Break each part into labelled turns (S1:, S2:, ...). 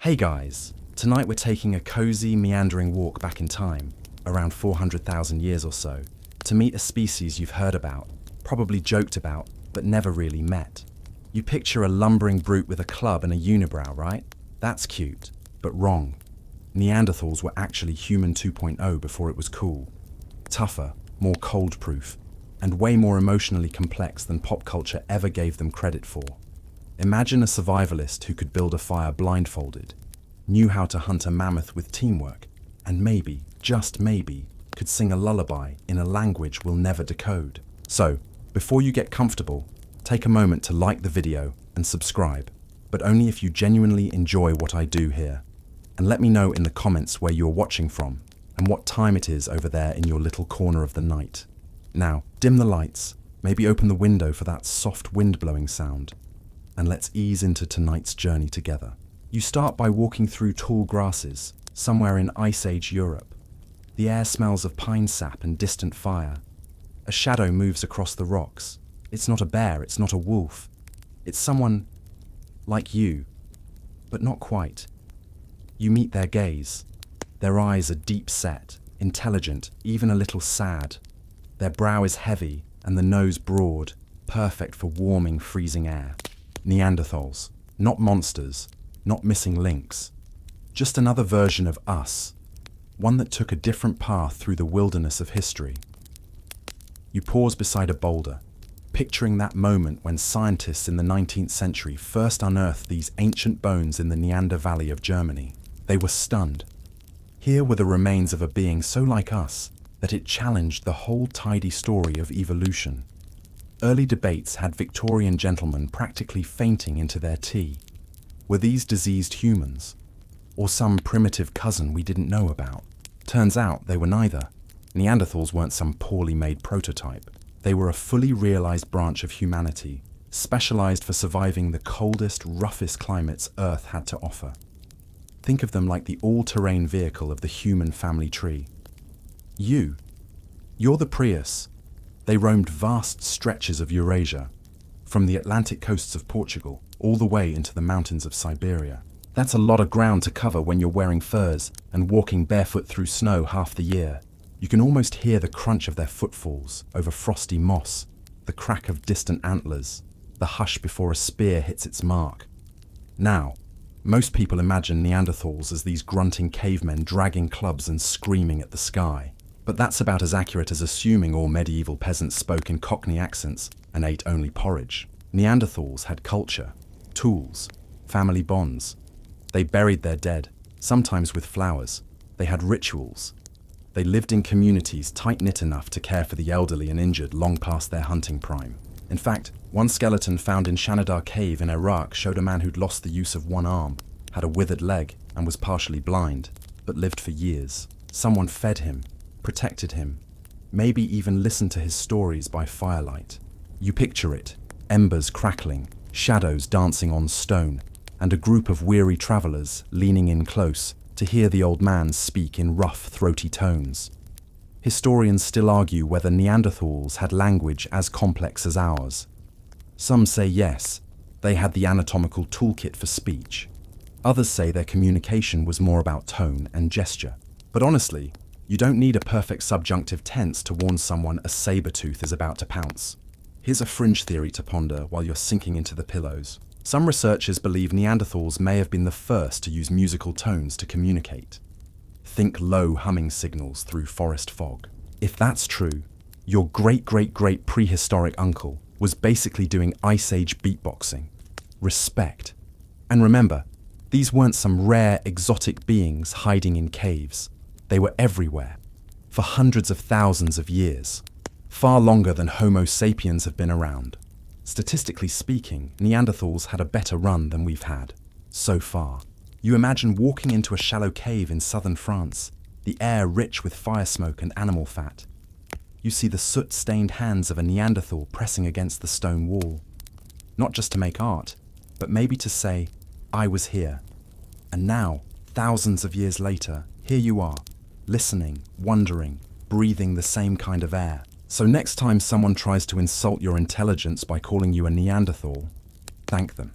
S1: Hey guys, tonight we're taking a cozy, meandering walk back in time, around 400,000 years or so, to meet a species you've heard about, probably joked about, but never really met. You picture a lumbering brute with a club and a unibrow, right? That's cute, but wrong. Neanderthals were actually human 2.0 before it was cool. Tougher, more cold-proof, and way more emotionally complex than pop culture ever gave them credit for. Imagine a survivalist who could build a fire blindfolded, knew how to hunt a mammoth with teamwork, and maybe, just maybe, could sing a lullaby in a language we'll never decode. So, before you get comfortable, take a moment to like the video and subscribe, but only if you genuinely enjoy what I do here. And let me know in the comments where you're watching from and what time it is over there in your little corner of the night. Now, dim the lights, maybe open the window for that soft wind-blowing sound, and let's ease into tonight's journey together. You start by walking through tall grasses, somewhere in Ice Age Europe. The air smells of pine sap and distant fire. A shadow moves across the rocks. It's not a bear, it's not a wolf. It's someone like you, but not quite. You meet their gaze. Their eyes are deep set, intelligent, even a little sad. Their brow is heavy and the nose broad, perfect for warming, freezing air. Neanderthals, not monsters, not missing links. Just another version of us, one that took a different path through the wilderness of history. You pause beside a boulder, picturing that moment when scientists in the 19th century first unearthed these ancient bones in the Neander Valley of Germany. They were stunned. Here were the remains of a being so like us that it challenged the whole tidy story of evolution. Early debates had Victorian gentlemen practically fainting into their tea. Were these diseased humans? Or some primitive cousin we didn't know about? Turns out they were neither. Neanderthals weren't some poorly made prototype. They were a fully realized branch of humanity, specialized for surviving the coldest, roughest climates Earth had to offer. Think of them like the all-terrain vehicle of the human family tree. You're the Prius. They roamed vast stretches of Eurasia, from the Atlantic coasts of Portugal all the way into the mountains of Siberia. That's a lot of ground to cover when you're wearing furs and walking barefoot through snow half the year. You can almost hear the crunch of their footfalls over frosty moss, the crack of distant antlers, the hush before a spear hits its mark. Now, most people imagine Neanderthals as these grunting cavemen dragging clubs and screaming at the sky. But that's about as accurate as assuming all medieval peasants spoke in Cockney accents and ate only porridge. Neanderthals had culture, tools, family bonds. They buried their dead, sometimes with flowers. They had rituals. They lived in communities tight-knit enough to care for the elderly and injured long past their hunting prime. In fact, one skeleton found in Shanidar Cave in Iraq showed a man who'd lost the use of one arm, had a withered leg, and was partially blind, but lived for years. Someone fed him, protected him, maybe even listened to his stories by firelight. You picture it, embers crackling, shadows dancing on stone, and a group of weary travelers leaning in close to hear the old man speak in rough, throaty tones. Historians still argue whether Neanderthals had language as complex as ours. Some say yes, they had the anatomical toolkit for speech. Others say their communication was more about tone and gesture. But honestly, you don't need a perfect subjunctive tense to warn someone a saber-tooth is about to pounce. Here's a fringe theory to ponder while you're sinking into the pillows. Some researchers believe Neanderthals may have been the first to use musical tones to communicate. Think low humming signals through forest fog. If that's true, your great-great-great prehistoric uncle was basically doing Ice Age beatboxing. Respect. And remember, these weren't some rare, exotic beings hiding in caves. They were everywhere, for hundreds of thousands of years, far longer than Homo sapiens have been around. Statistically speaking, Neanderthals had a better run than we've had, so far. You imagine walking into a shallow cave in southern France, the air rich with fire smoke and animal fat. You see the soot-stained hands of a Neanderthal pressing against the stone wall, not just to make art, but maybe to say, I was here. And now, thousands of years later, here you are, listening, wondering, breathing the same kind of air. So next time someone tries to insult your intelligence by calling you a Neanderthal, thank them.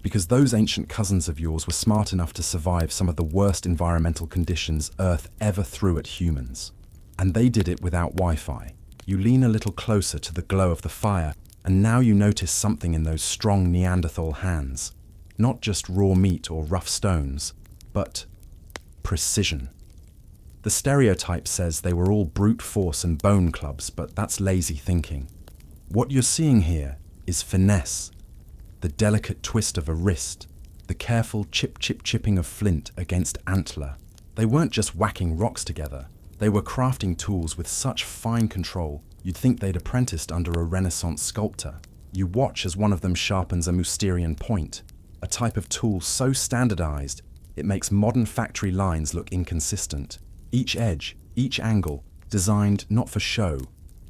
S1: Because those ancient cousins of yours were smart enough to survive some of the worst environmental conditions Earth ever threw at humans. And they did it without Wi-Fi. You lean a little closer to the glow of the fire, and now you notice something in those strong Neanderthal hands. Not just raw meat or rough stones, but precision. The stereotype says they were all brute force and bone clubs, but that's lazy thinking. What you're seeing here is finesse, the delicate twist of a wrist, the careful chipping of flint against antler. They weren't just whacking rocks together, they were crafting tools with such fine control you'd think they'd apprenticed under a Renaissance sculptor. You watch as one of them sharpens a Mousterian point, a type of tool so standardized it makes modern factory lines look inconsistent. Each edge, each angle, designed not for show,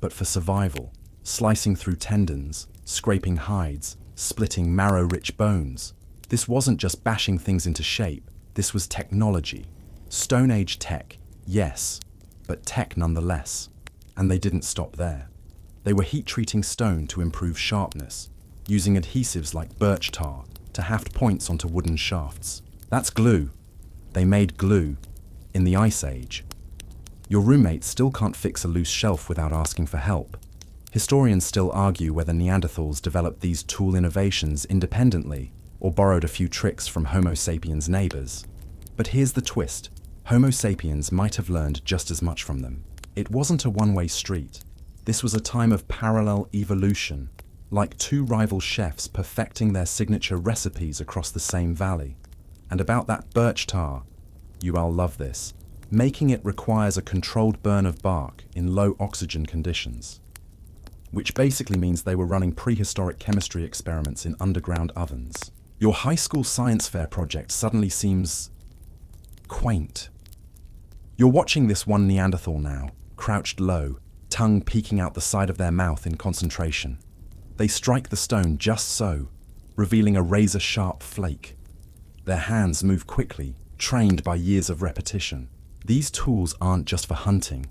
S1: but for survival, slicing through tendons, scraping hides, splitting marrow-rich bones. This wasn't just bashing things into shape, this was technology. Stone Age tech, yes, but tech nonetheless. And they didn't stop there. They were heat-treating stone to improve sharpness, using adhesives like birch tar to haft points onto wooden shafts. That's glue. They made glue. In the Ice Age. Your roommate still can't fix a loose shelf without asking for help. Historians still argue whether Neanderthals developed these tool innovations independently or borrowed a few tricks from Homo sapiens' neighbors. But here's the twist. Homo sapiens might have learned just as much from them. It wasn't a one-way street. This was a time of parallel evolution, like two rival chefs perfecting their signature recipes across the same valley. And about that birch tar, you'll love this. Making it requires a controlled burn of bark in low oxygen conditions, which basically means they were running prehistoric chemistry experiments in underground ovens. Your high school science fair project suddenly seems quaint. You're watching this one Neanderthal now, crouched low, tongue peeking out the side of their mouth in concentration. They strike the stone just so, revealing a razor-sharp flake. Their hands move quickly, trained by years of repetition. These tools aren't just for hunting.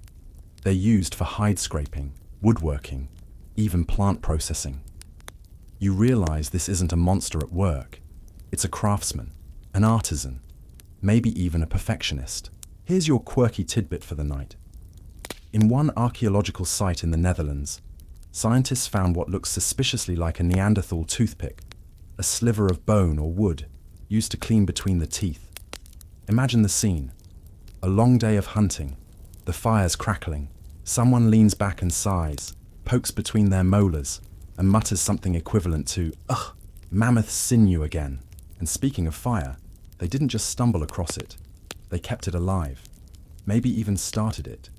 S1: They're used for hide scraping, woodworking, even plant processing. You realize this isn't a monster at work. It's a craftsman, an artisan, maybe even a perfectionist. Here's your quirky tidbit for the night. In one archaeological site in the Netherlands, scientists found what looks suspiciously like a Neanderthal toothpick, a sliver of bone or wood used to clean between the teeth. Imagine the scene. A long day of hunting, the fire's crackling. Someone leans back and sighs, pokes between their molars, and mutters something equivalent to, "Ugh, mammoth sinew again." And speaking of fire, they didn't just stumble across it. They kept it alive, maybe even started it.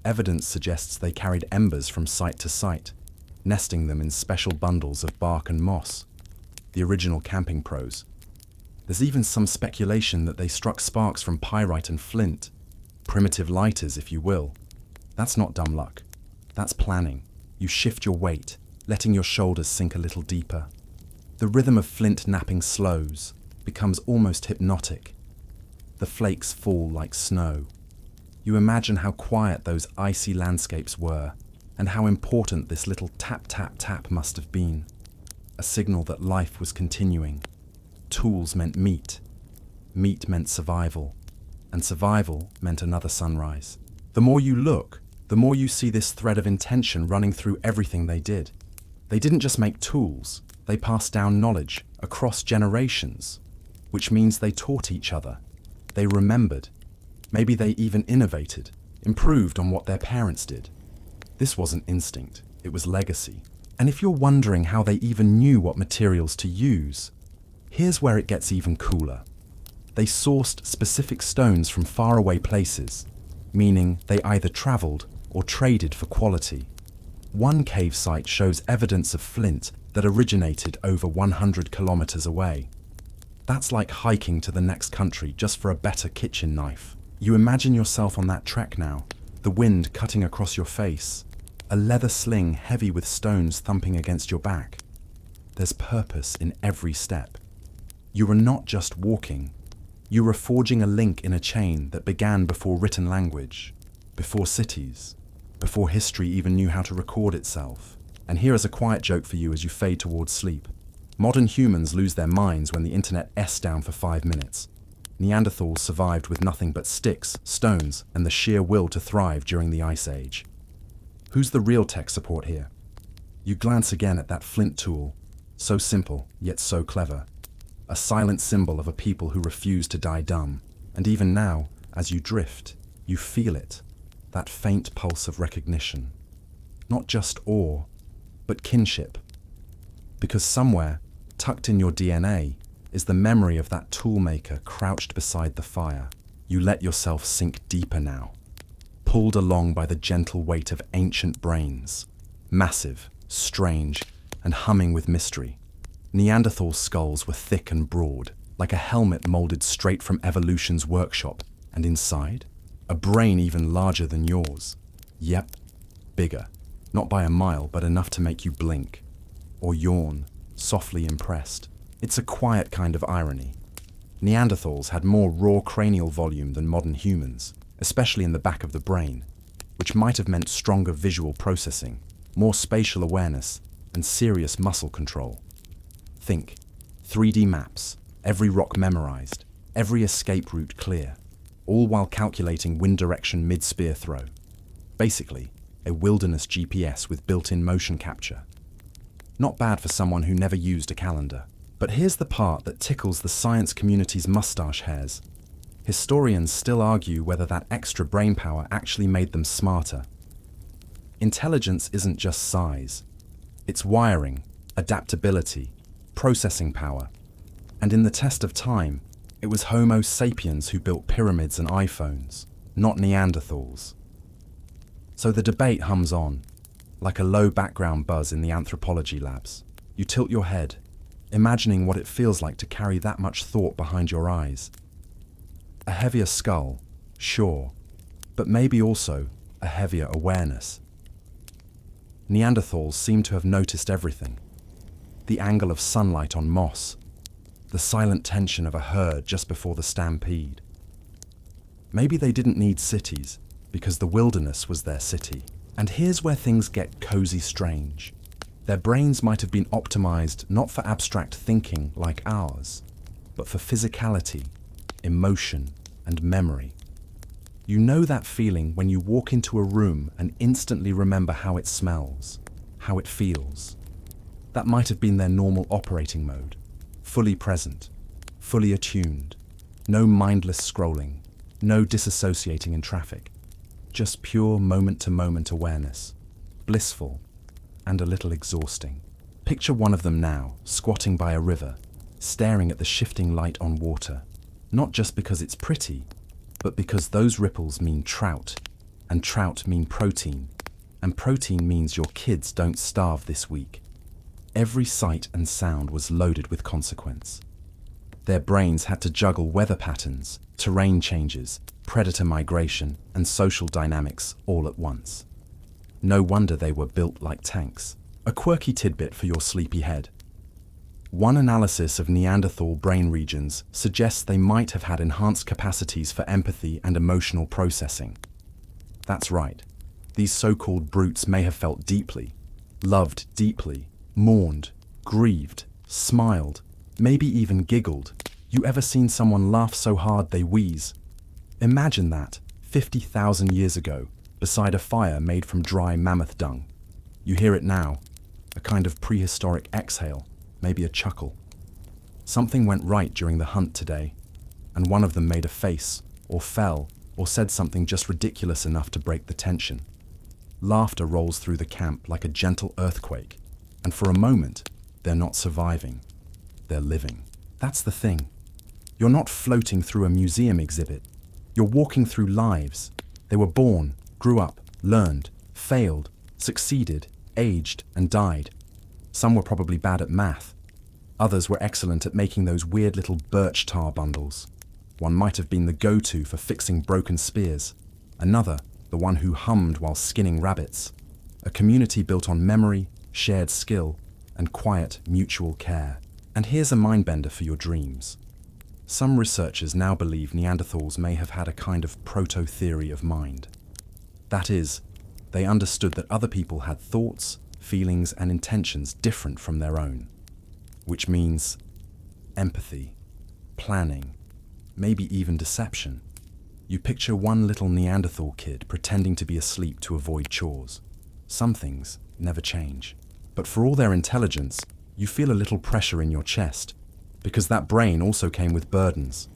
S1: Evidence suggests they carried embers from site to site, nesting them in special bundles of bark and moss. The original camping pros. There's even some speculation that they struck sparks from pyrite and flint. Primitive lighters, if you will. That's not dumb luck. That's planning. You shift your weight, letting your shoulders sink a little deeper. The rhythm of flint napping slows, becomes almost hypnotic. The flakes fall like snow. You imagine how quiet those icy landscapes were, and how important this little tap tap tap must have been. A signal that life was continuing. Tools meant meat. Meat meant survival. And survival meant another sunrise. The more you look, the more you see this thread of intention running through everything they did. They didn't just make tools, they passed down knowledge across generations, which means they taught each other. They remembered. Maybe they even innovated, improved on what their parents did. This wasn't instinct, it was legacy. And if you're wondering how they even knew what materials to use, here's where it gets even cooler. They sourced specific stones from faraway places, meaning they either traveled or traded for quality. One cave site shows evidence of flint that originated over 100 kilometers away. That's like hiking to the next country just for a better kitchen knife. You imagine yourself on that trek now, the wind cutting across your face, a leather sling heavy with stones thumping against your back. There's purpose in every step. You are not just walking. You are forging a link in a chain that began before written language, before cities, before history even knew how to record itself. And here is a quiet joke for you as you fade towards sleep. Modern humans lose their minds when the internet S down for 5 minutes. Neanderthals survived with nothing but sticks, stones, and the sheer will to thrive during the Ice Age. Who's the real tech support here? You glance again at that flint tool, so simple, yet so clever. A silent symbol of a people who refuse to die dumb. And even now, as you drift, you feel it, that faint pulse of recognition. Not just awe, but kinship. Because somewhere, tucked in your DNA, is the memory of that toolmaker crouched beside the fire. You let yourself sink deeper now, pulled along by the gentle weight of ancient brains, massive, strange, and humming with mystery. Neanderthal skulls were thick and broad, like a helmet molded straight from evolution's workshop, and inside, a brain even larger than yours. Yep, bigger, not by a mile, but enough to make you blink, or yawn, softly impressed. It's a quiet kind of irony. Neanderthals had more raw cranial volume than modern humans, especially in the back of the brain, which might have meant stronger visual processing, more spatial awareness, and serious muscle control. Think, 3D maps, every rock memorized, every escape route clear, all while calculating wind direction mid-spear throw. Basically, a wilderness GPS with built-in motion capture. Not bad for someone who never used a calendar. But here's the part that tickles the science community's mustache hairs. Historians still argue whether that extra brainpower actually made them smarter. Intelligence isn't just size. It's wiring, adaptability, processing power. And in the test of time, it was Homo sapiens who built pyramids and iPhones, not Neanderthals. So the debate hums on, like a low background buzz in the anthropology labs. You tilt your head, imagining what it feels like to carry that much thought behind your eyes. A heavier skull, sure, but maybe also a heavier awareness. Neanderthals seem to have noticed everything. The angle of sunlight on moss, the silent tension of a herd just before the stampede. Maybe they didn't need cities, because the wilderness was their city. And here's where things get cozy strange. Their brains might have been optimized not for abstract thinking like ours, but for physicality, emotion, and memory. You know that feeling when you walk into a room and instantly remember how it smells, how it feels. That might have been their normal operating mode, fully present, fully attuned, no mindless scrolling, no disassociating in traffic, just pure moment-to-moment awareness, blissful, and a little exhausting. Picture one of them now, squatting by a river, staring at the shifting light on water, not just because it's pretty, but because those ripples mean trout, and trout mean protein, and protein means your kids don't starve this week. Every sight and sound was loaded with consequence. Their brains had to juggle weather patterns, terrain changes, predator migration, and social dynamics all at once. No wonder they were built like tanks. A quirky tidbit for your sleepy head. One analysis of Neanderthal brain regions suggests they might have had enhanced capacities for empathy and emotional processing. That's right. These so-called brutes may have felt deeply, loved deeply, mourned, grieved, smiled, maybe even giggled. You ever seen someone laugh so hard they wheeze? Imagine that, 50,000 years ago, beside a fire made from dry mammoth dung. You hear it now, a kind of prehistoric exhale, maybe a chuckle. Something went right during the hunt today, and one of them made a face, or fell, or said something just ridiculous enough to break the tension. Laughter rolls through the camp like a gentle earthquake, and for a moment, they're not surviving, they're living. That's the thing. You're not floating through a museum exhibit. You're walking through lives. They were born, grew up, learned, failed, succeeded, aged, and died. Some were probably bad at math. Others were excellent at making those weird little birch tar bundles. One might have been the go-to for fixing broken spears. Another, the one who hummed while skinning rabbits. A community built on memory, shared skill, and quiet mutual care. And here's a mindbender for your dreams. Some researchers now believe Neanderthals may have had a kind of proto-theory of mind. That is, they understood that other people had thoughts, feelings, and intentions different from their own. which means empathy, planning, maybe even deception. You picture one little Neanderthal kid pretending to be asleep to avoid chores. Some things never change. But for all their intelligence, you feel a little pressure in your chest, because that brain also came with burdens.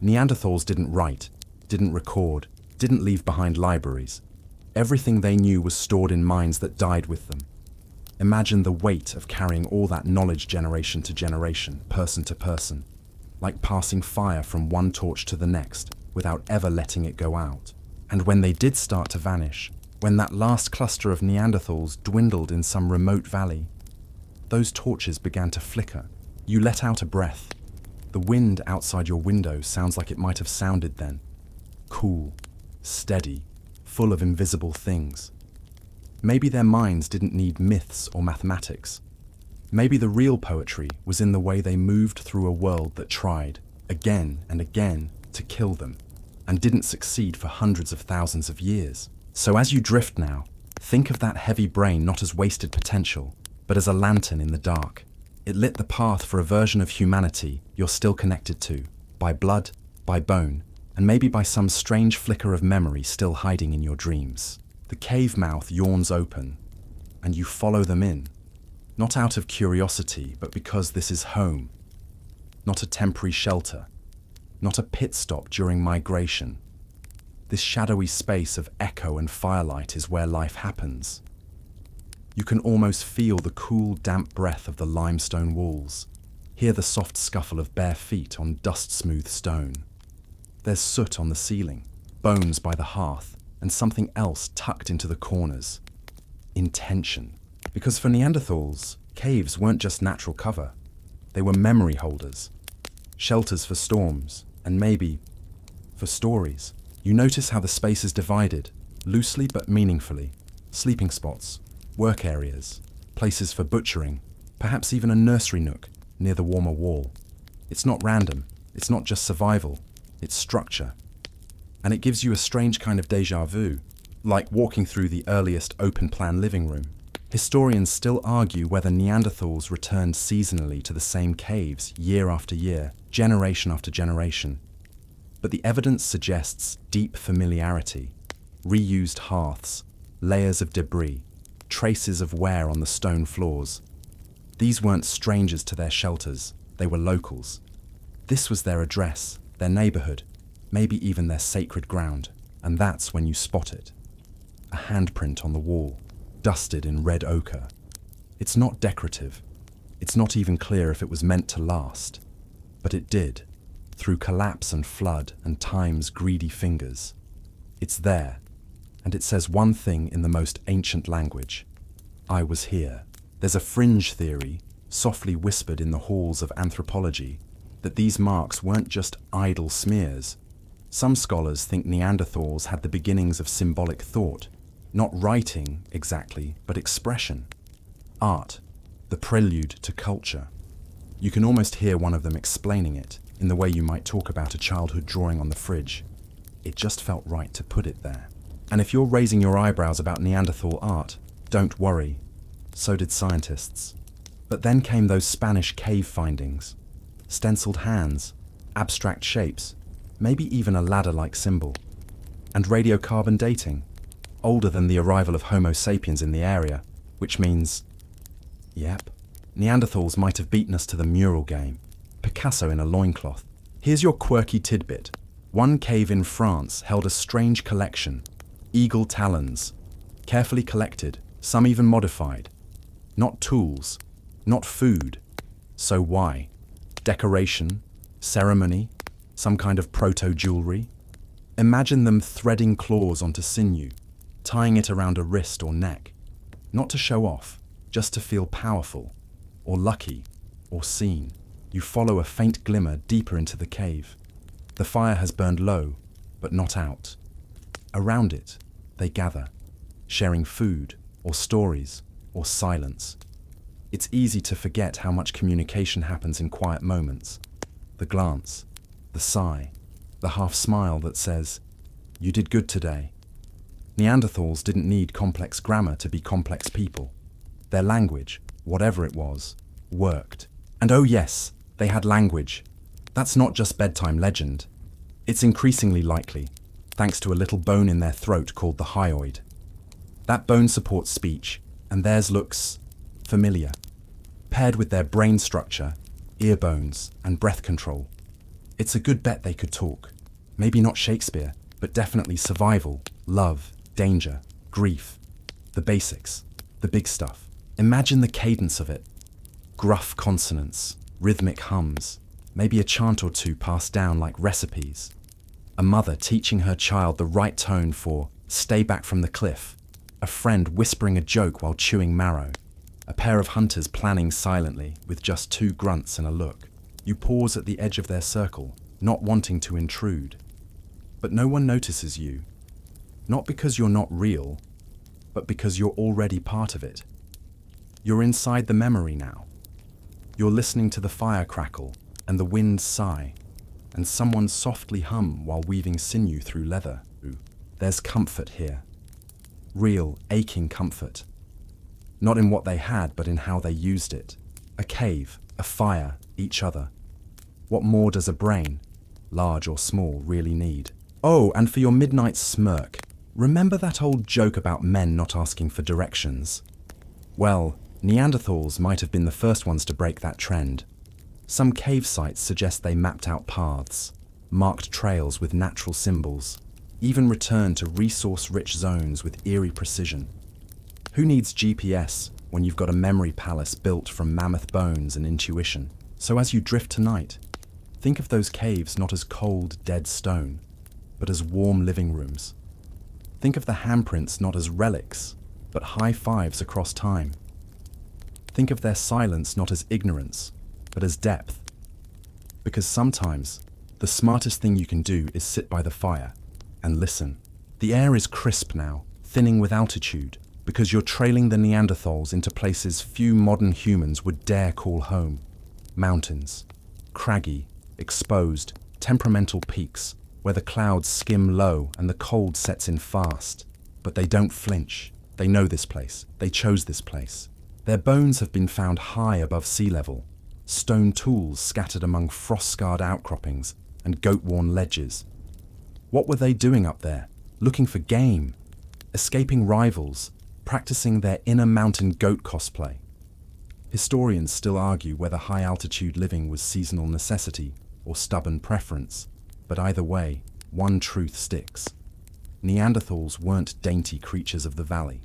S1: Neanderthals didn't write, didn't record, didn't leave behind libraries. Everything they knew was stored in minds that died with them. Imagine the weight of carrying all that knowledge generation to generation, person to person, like passing fire from one torch to the next without ever letting it go out. And when they did start to vanish, when that last cluster of Neanderthals dwindled in some remote valley, those torches began to flicker. You let out a breath. The wind outside your window sounds like it might have sounded then. Cool, steady, full of invisible things. Maybe their minds didn't need myths or mathematics. Maybe the real poetry was in the way they moved through a world that tried, again and again, to kill them, and didn't succeed for hundreds of thousands of years. So as you drift now, think of that heavy brain not as wasted potential, but as a lantern in the dark. It lit the path for a version of humanity you're still connected to, by blood, by bone, and maybe by some strange flicker of memory still hiding in your dreams. The cave mouth yawns open, and you follow them in, not out of curiosity, but because this is home, not a temporary shelter, not a pit stop during migration. This shadowy space of echo and firelight is where life happens. You can almost feel the cool, damp breath of the limestone walls, hear the soft scuffle of bare feet on dust-smooth stone. There's soot on the ceiling, bones by the hearth, and something else tucked into the corners. Intention. Because for Neanderthals, caves weren't just natural cover. They were memory holders, shelters for storms, and maybe for stories. You notice how the space is divided, loosely but meaningfully. Sleeping spots, work areas, places for butchering, perhaps even a nursery nook near the warmer wall. It's not random, it's not just survival, it's structure. And it gives you a strange kind of déjà vu, like walking through the earliest open-plan living room. Historians still argue whether Neanderthals returned seasonally to the same caves year after year, generation after generation. But the evidence suggests deep familiarity, reused hearths, layers of debris, traces of wear on the stone floors. These weren't strangers to their shelters, they were locals. This was their address, their neighborhood, maybe even their sacred ground, and that's when you spot it. A handprint on the wall, dusted in red ochre. It's not decorative. It's not even clear if it was meant to last. But it did, through collapse and flood and time's greedy fingers. It's there, and it says one thing in the most ancient language. I was here. There's a fringe theory, softly whispered in the halls of anthropology, that these marks weren't just idle smears. Some scholars think Neanderthals had the beginnings of symbolic thought, not writing exactly, but expression. Art, the prelude to culture. You can almost hear one of them explaining it, in the way you might talk about a childhood drawing on the fridge. It just felt right to put it there. And if you're raising your eyebrows about Neanderthal art, don't worry. So did scientists. But then came those Spanish cave findings. Stenciled hands, abstract shapes, maybe even a ladder-like symbol. And radiocarbon dating, older than the arrival of Homo sapiens in the area, which means, yep, Neanderthals might have beaten us to the mural game. Picasso in a loincloth. Here's your quirky tidbit. One cave in France held a strange collection. Eagle talons, carefully collected, some even modified. Not tools, not food. So why? Decoration, ceremony, some kind of proto-jewelry? Imagine them threading claws onto sinew, tying it around a wrist or neck. Not to show off, just to feel powerful, or lucky, or seen. You follow a faint glimmer deeper into the cave. The fire has burned low, but not out. Around it, they gather, sharing food, or stories, or silence. It's easy to forget how much communication happens in quiet moments. The glance, the sigh, the half smile that says, "You did good today." Neanderthals didn't need complex grammar to be complex people. Their language, whatever it was, worked. And oh yes, they had language. That's not just bedtime legend. It's increasingly likely, thanks to a little bone in their throat called the hyoid. That bone supports speech, and theirs looks familiar, paired with their brain structure, ear bones, and breath control. It's a good bet they could talk. Maybe not Shakespeare, but definitely survival, love, danger, grief. The basics, the big stuff. Imagine the cadence of it. Gruff consonants, rhythmic hums, maybe a chant or two passed down like recipes. A mother teaching her child the right tone for stay back from the cliff. A friend whispering a joke while chewing marrow. A pair of hunters planning silently with just 2 grunts and a look. You pause at the edge of their circle, not wanting to intrude. But no one notices you. Not because you're not real, but because you're already part of it. You're inside the memory now. You're listening to the fire crackle and the wind sigh, and someone softly hum while weaving sinew through leather. There's comfort here. Real, aching comfort. Not in what they had, but in how they used it. A cave, a fire, each other. What more does a brain, large or small, really need? Oh, and for your midnight smirk, remember that old joke about men not asking for directions? Well, Neanderthals might have been the first ones to break that trend. Some cave sites suggest they mapped out paths, marked trails with natural symbols, even returned to resource-rich zones with eerie precision. Who needs GPS when you've got a memory palace built from mammoth bones and intuition? So as you drift tonight, think of those caves not as cold, dead stone, but as warm living rooms. Think of the handprints not as relics, but high fives across time. Think of their silence not as ignorance, but as depth. Because sometimes, the smartest thing you can do is sit by the fire and listen. The air is crisp now, thinning with altitude, because you're trailing the Neanderthals into places few modern humans would dare call home. Mountains, craggy, exposed, temperamental peaks, where the clouds skim low and the cold sets in fast. But they don't flinch. They know this place. They chose this place. Their bones have been found high above sea level, stone tools scattered among frost-scarred outcroppings and goat-worn ledges. What were they doing up there? Looking for game, escaping rivals, practicing their inner mountain goat cosplay. Historians still argue whether high-altitude living was seasonal necessity or stubborn preference, but either way, one truth sticks. Neanderthals weren't dainty creatures of the valley.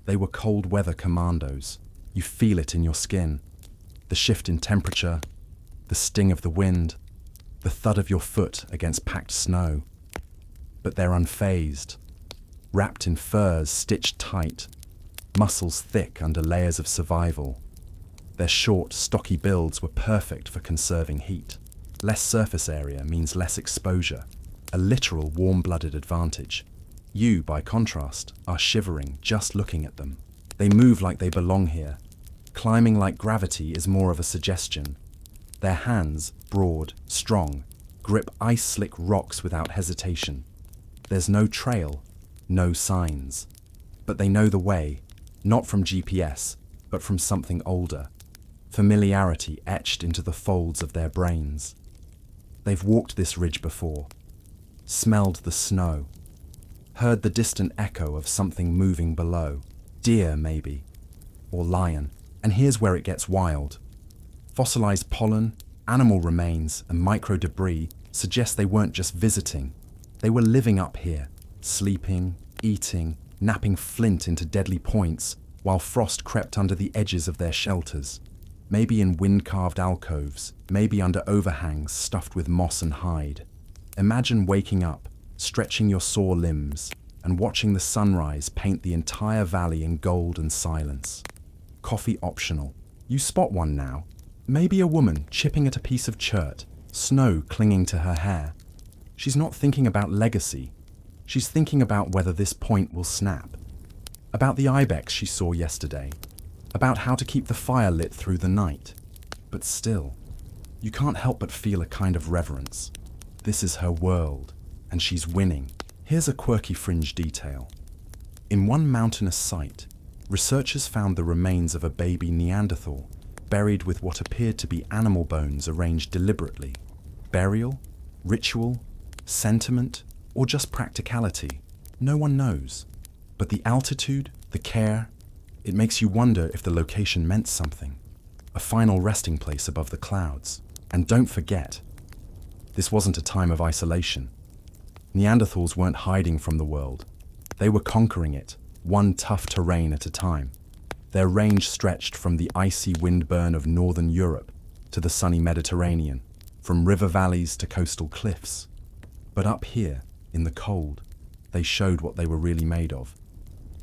S1: They were cold-weather commandos. You feel it in your skin. The shift in temperature, the sting of the wind, the thud of your foot against packed snow. But they're unfazed, wrapped in furs stitched tight, muscles thick under layers of survival. Their short, stocky builds were perfect for conserving heat. Less surface area means less exposure, a literal warm-blooded advantage. You, by contrast, are shivering just looking at them. They move like they belong here. Climbing like gravity is more of a suggestion. Their hands, broad, strong, grip ice-slick rocks without hesitation. There's no trail, no signs. But they know the way, not from GPS, but from something older. Familiarity etched into the folds of their brains. They've walked this ridge before, smelled the snow, heard the distant echo of something moving below. Deer, maybe, or lion. And here's where it gets wild. Fossilized pollen, animal remains, and micro-debris suggest they weren't just visiting. They were living up here, sleeping, eating, napping flint into deadly points, while frost crept under the edges of their shelters. Maybe in wind-carved alcoves, maybe under overhangs stuffed with moss and hide. Imagine waking up, stretching your sore limbs, and watching the sunrise paint the entire valley in gold and silence. Coffee optional. You spot one now. Maybe a woman chipping at a piece of chert, snow clinging to her hair. She's not thinking about legacy. She's thinking about whether this point will snap. About the ibex she saw yesterday. About how to keep the fire lit through the night. But still, you can't help but feel a kind of reverence. This is her world, and she's winning. Here's a quirky fringe detail. In one mountainous site, researchers found the remains of a baby Neanderthal, buried with what appeared to be animal bones arranged deliberately. Burial? Ritual? Sentiment? Or just practicality? No one knows. But the altitude, the care, it makes you wonder if the location meant something. A final resting place above the clouds. And don't forget, this wasn't a time of isolation. Neanderthals weren't hiding from the world. They were conquering it, one tough terrain at a time. Their range stretched from the icy windburn of northern Europe to the sunny Mediterranean, from river valleys to coastal cliffs. But up here, in the cold, they showed what they were really made of.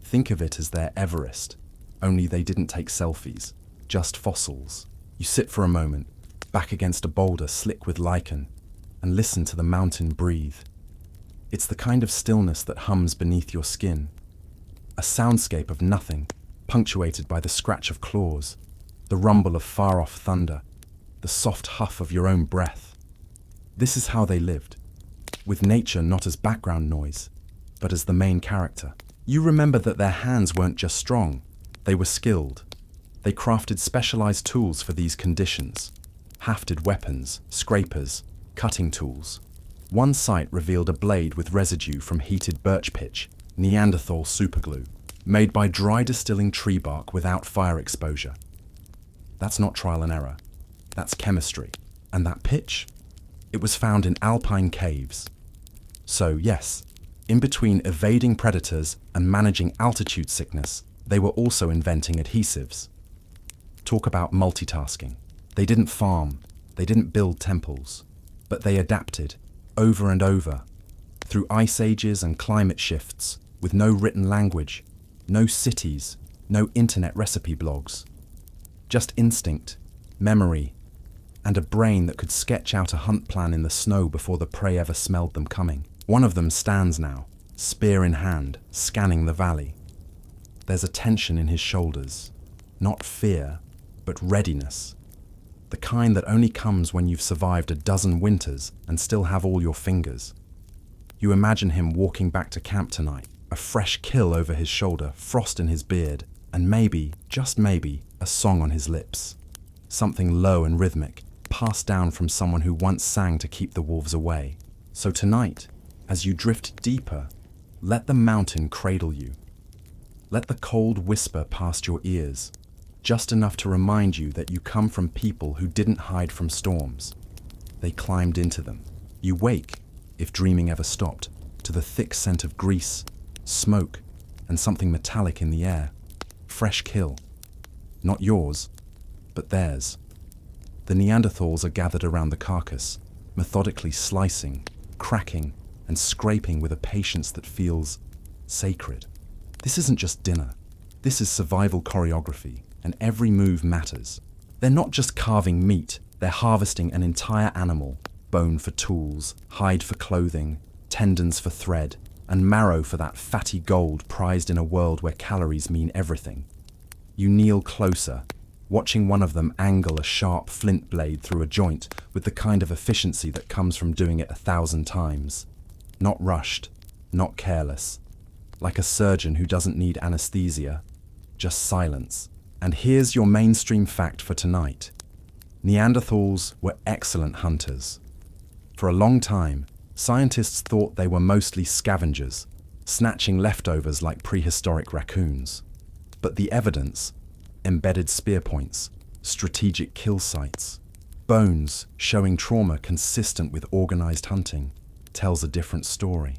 S1: Think of it as their Everest, only they didn't take selfies, just fossils. You sit for a moment, back against a boulder slick with lichen, and listen to the mountain breathe. It's the kind of stillness that hums beneath your skin. A soundscape of nothing, punctuated by the scratch of claws, the rumble of far-off thunder, the soft huff of your own breath. This is how they lived, with nature not as background noise, but as the main character. You remember that their hands weren't just strong, they were skilled. They crafted specialized tools for these conditions, hafted weapons, scrapers, cutting tools. One site revealed a blade with residue from heated birch pitch, Neanderthal superglue, made by dry distilling tree bark without fire exposure. That's not trial and error. That's chemistry. And that pitch? It was found in alpine caves. So yes, in between evading predators and managing altitude sickness, they were also inventing adhesives. Talk about multitasking. They didn't farm, they didn't build temples, but they adapted, over and over, through ice ages and climate shifts, with no written language, no cities, no internet recipe blogs. Just instinct, memory, and a brain that could sketch out a hunt plan in the snow before the prey ever smelled them coming. One of them stands now, spear in hand, scanning the valley. There's a tension in his shoulders, not fear, but readiness. The kind that only comes when you've survived a dozen winters and still have all your fingers. You imagine him walking back to camp tonight, a fresh kill over his shoulder, frost in his beard, and maybe, just maybe, a song on his lips. Something low and rhythmic, passed down from someone who once sang to keep the wolves away. So tonight, as you drift deeper, let the mountain cradle you. Let the cold whisper past your ears, just enough to remind you that you come from people who didn't hide from storms. They climbed into them. You wake, if dreaming ever stopped, to the thick scent of grease, smoke, and something metallic in the air. Fresh kill. Not yours, but theirs. The Neanderthals are gathered around the carcass, methodically slicing, cracking, and scraping with a patience that feels sacred. This isn't just dinner. This is survival choreography, and every move matters. They're not just carving meat, they're harvesting an entire animal, bone for tools, hide for clothing, tendons for thread, and marrow for that fatty gold prized in a world where calories mean everything. You kneel closer, watching one of them angle a sharp flint blade through a joint with the kind of efficiency that comes from doing it 1,000 times. Not rushed, not careless. Like a surgeon who doesn't need anesthesia, just silence. And here's your mainstream fact for tonight. Neanderthals were excellent hunters. For a long time, scientists thought they were mostly scavengers, snatching leftovers like prehistoric raccoons. But the evidence, embedded spear points, strategic kill sites, bones showing trauma consistent with organized hunting, tells a different story.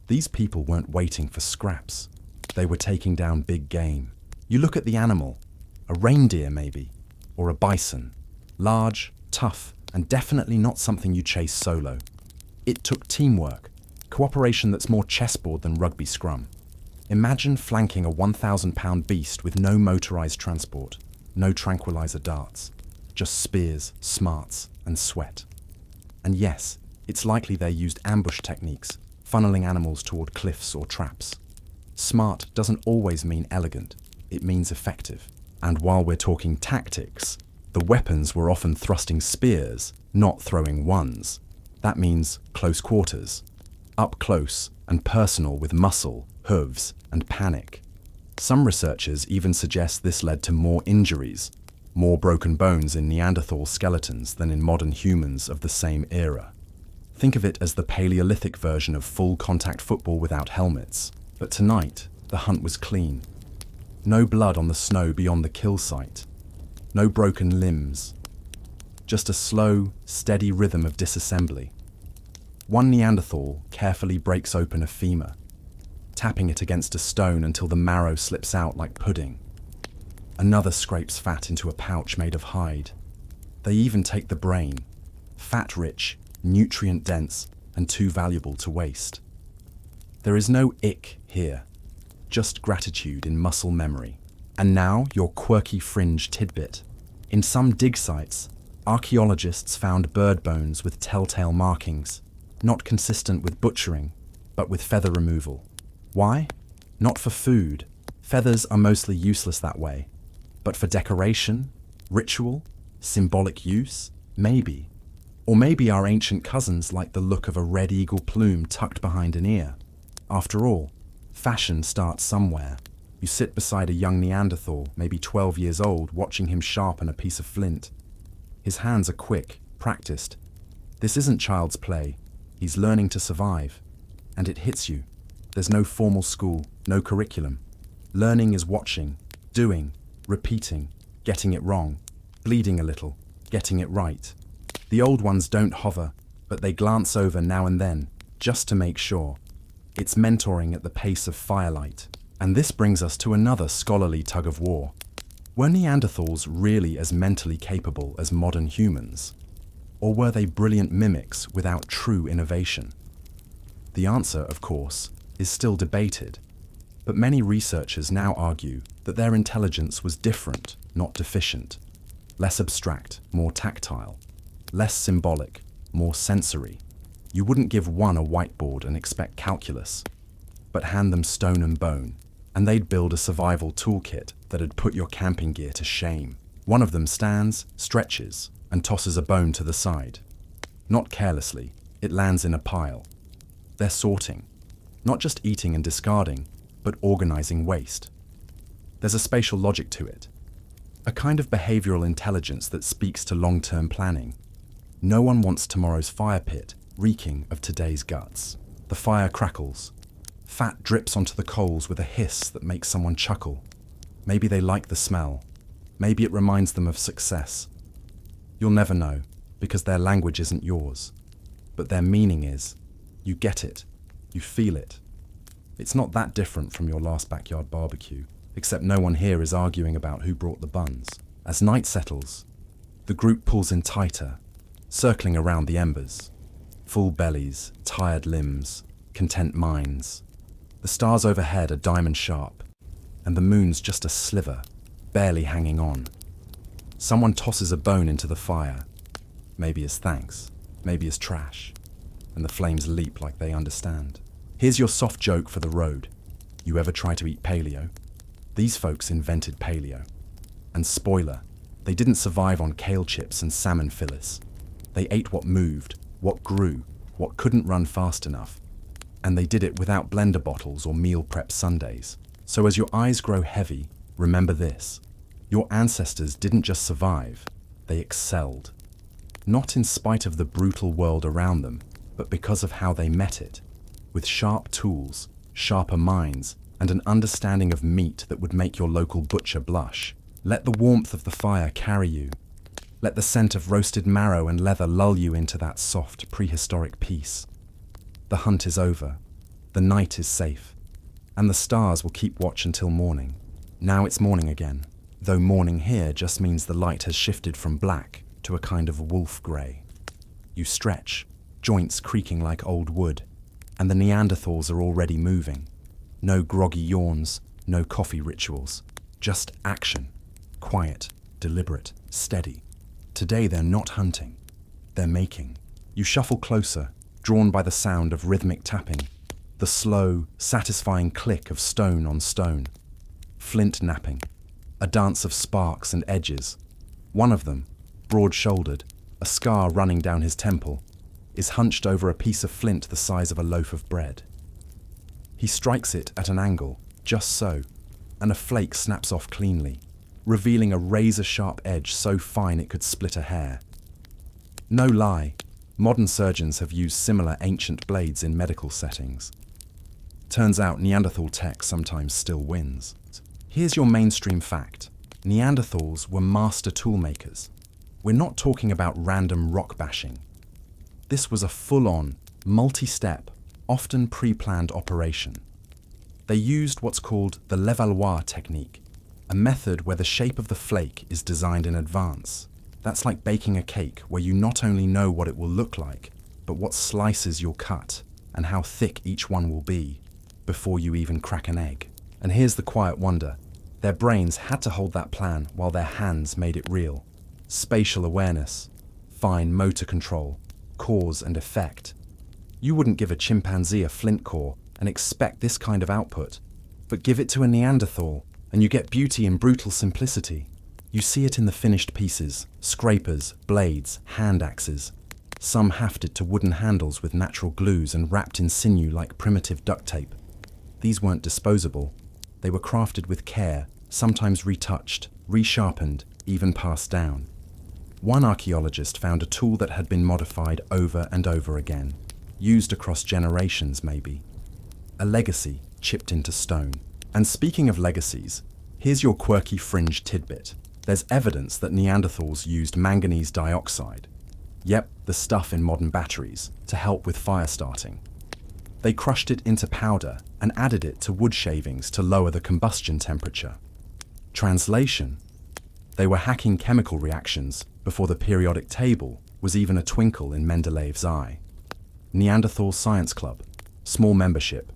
S1: These people weren't waiting for scraps. They were taking down big game. You look at the animal, a reindeer maybe, or a bison. Large, tough, and definitely not something you chase solo. It took teamwork, cooperation that's more chessboard than rugby scrum. Imagine flanking a 1,000-pound beast with no motorized transport, no tranquilizer darts, just spears, smarts, and sweat. And yes, it's likely they used ambush techniques, funneling animals toward cliffs or traps. Smart doesn't always mean elegant, it means effective. And while we're talking tactics, the weapons were often thrusting spears, not throwing ones. That means close quarters, up close and personal with muscle, hooves, and panic. Some researchers even suggest this led to more injuries, More broken bones in Neanderthal skeletons than in modern humans of the same era. Think of it as the Paleolithic version of full-contact football without helmets. But tonight, the hunt was clean. No blood on the snow beyond the kill site. No broken limbs. Just a slow, steady rhythm of disassembly. One Neanderthal carefully breaks open a femur, tapping it against a stone until the marrow slips out like pudding. Another scrapes fat into a pouch made of hide. They even take the brain, fat-rich, nutrient-dense, and too valuable to waste. There is no ick here, just gratitude in muscle memory. And now your quirky fringe tidbit. In some dig sites, archaeologists found bird bones with telltale markings, not consistent with butchering, but with feather removal. Why? Not for food. Feathers are mostly useless that way. But for decoration, ritual, symbolic use, maybe. Or maybe our ancient cousins liked the look of a red eagle plume tucked behind an ear. After all, fashion starts somewhere. You sit beside a young Neanderthal, maybe 12 years old, watching him sharpen a piece of flint. His hands are quick, practiced. This isn't child's play. He's learning to survive. And it hits you. There's no formal school, no curriculum. Learning is watching, doing, repeating, getting it wrong, bleeding a little, getting it right. The old ones don't hover, but they glance over now and then, just to make sure. It's mentoring at the pace of firelight. And this brings us to another scholarly tug-of-war. Were Neanderthals really as mentally capable as modern humans? Or were they brilliant mimics without true innovation? The answer, of course, is still debated, but many researchers now argue that their intelligence was different, not deficient. Less abstract, more tactile. Less symbolic, more sensory. You wouldn't give one a whiteboard and expect calculus, but hand them stone and bone, and they'd build a survival toolkit that'd put your camping gear to shame. One of them stands, stretches, and tosses a bone to the side. Not carelessly, it lands in a pile. They're sorting, not just eating and discarding, but organizing waste. There's a spatial logic to it, a kind of behavioral intelligence that speaks to long-term planning. No one wants tomorrow's fire pit reeking of today's guts. The fire crackles. Fat drips onto the coals with a hiss that makes someone chuckle. Maybe they like the smell. Maybe it reminds them of success. You'll never know, because their language isn't yours. But their meaning is. You get it. You feel it. It's not that different from your last backyard barbecue, except no one here is arguing about who brought the buns. As night settles, the group pulls in tighter, circling around the embers. Full bellies, tired limbs, content minds. The stars overhead are diamond sharp, and the moon's just a sliver, barely hanging on. Someone tosses a bone into the fire, maybe as thanks, maybe as trash, and the flames leap like they understand. Here's your soft joke for the road. You ever try to eat paleo? These folks invented paleo. And spoiler, they didn't survive on kale chips and salmon fillets. They ate what moved, what grew, what couldn't run fast enough. And they did it without blender bottles or meal prep Sundays. So as your eyes grow heavy, remember this. Your ancestors didn't just survive, they excelled. Not in spite of the brutal world around them, but because of how they met it. With sharp tools, sharper minds, and an understanding of meat that would make your local butcher blush. Let the warmth of the fire carry you. Let the scent of roasted marrow and leather lull you into that soft, prehistoric peace. The hunt is over. The night is safe. And the stars will keep watch until morning. Now it's morning again, though morning here just means the light has shifted from black to a kind of wolf grey. You stretch, joints creaking like old wood, and the Neanderthals are already moving. No groggy yawns, no coffee rituals, just action. Quiet, deliberate, steady. Today they're not hunting, they're making. You shuffle closer, drawn by the sound of rhythmic tapping, the slow, satisfying click of stone on stone. Flint napping, a dance of sparks and edges. One of them, broad-shouldered, a scar running down his temple, is hunched over a piece of flint the size of a loaf of bread. He strikes it at an angle, just so, and a flake snaps off cleanly. revealing a razor-sharp edge so fine it could split a hair. No lie, modern surgeons have used similar ancient blades in medical settings. Turns out Neanderthal tech sometimes still wins. Here's your mainstream fact. Neanderthals were master toolmakers. We're not talking about random rock bashing. This was a full-on, multi-step, often pre-planned operation. They used what's called the Levallois technique, a method where the shape of the flake is designed in advance. That's like baking a cake where you not only know what it will look like, but what slices you'll cut and how thick each one will be before you even crack an egg. And here's the quiet wonder. Their brains had to hold that plan while their hands made it real. Spatial awareness, fine motor control, cause and effect. You wouldn't give a chimpanzee a flint core and expect this kind of output, but give it to a Neanderthal and you get beauty in brutal simplicity. You see it in the finished pieces, scrapers, blades, hand axes. Some hafted to wooden handles with natural glues and wrapped in sinew like primitive duct tape. These weren't disposable. They were crafted with care, sometimes retouched, resharpened, even passed down. One archaeologist found a tool that had been modified over and over again, used across generations maybe. A legacy chipped into stone. And speaking of legacies, here's your quirky fringe tidbit. There's evidence that Neanderthals used manganese dioxide. Yep, the stuff in modern batteries, to help with fire starting. They crushed it into powder and added it to wood shavings to lower the combustion temperature. Translation: they were hacking chemical reactions before the periodic table was even a twinkle in Mendeleev's eye. Neanderthal Science Club, small membership,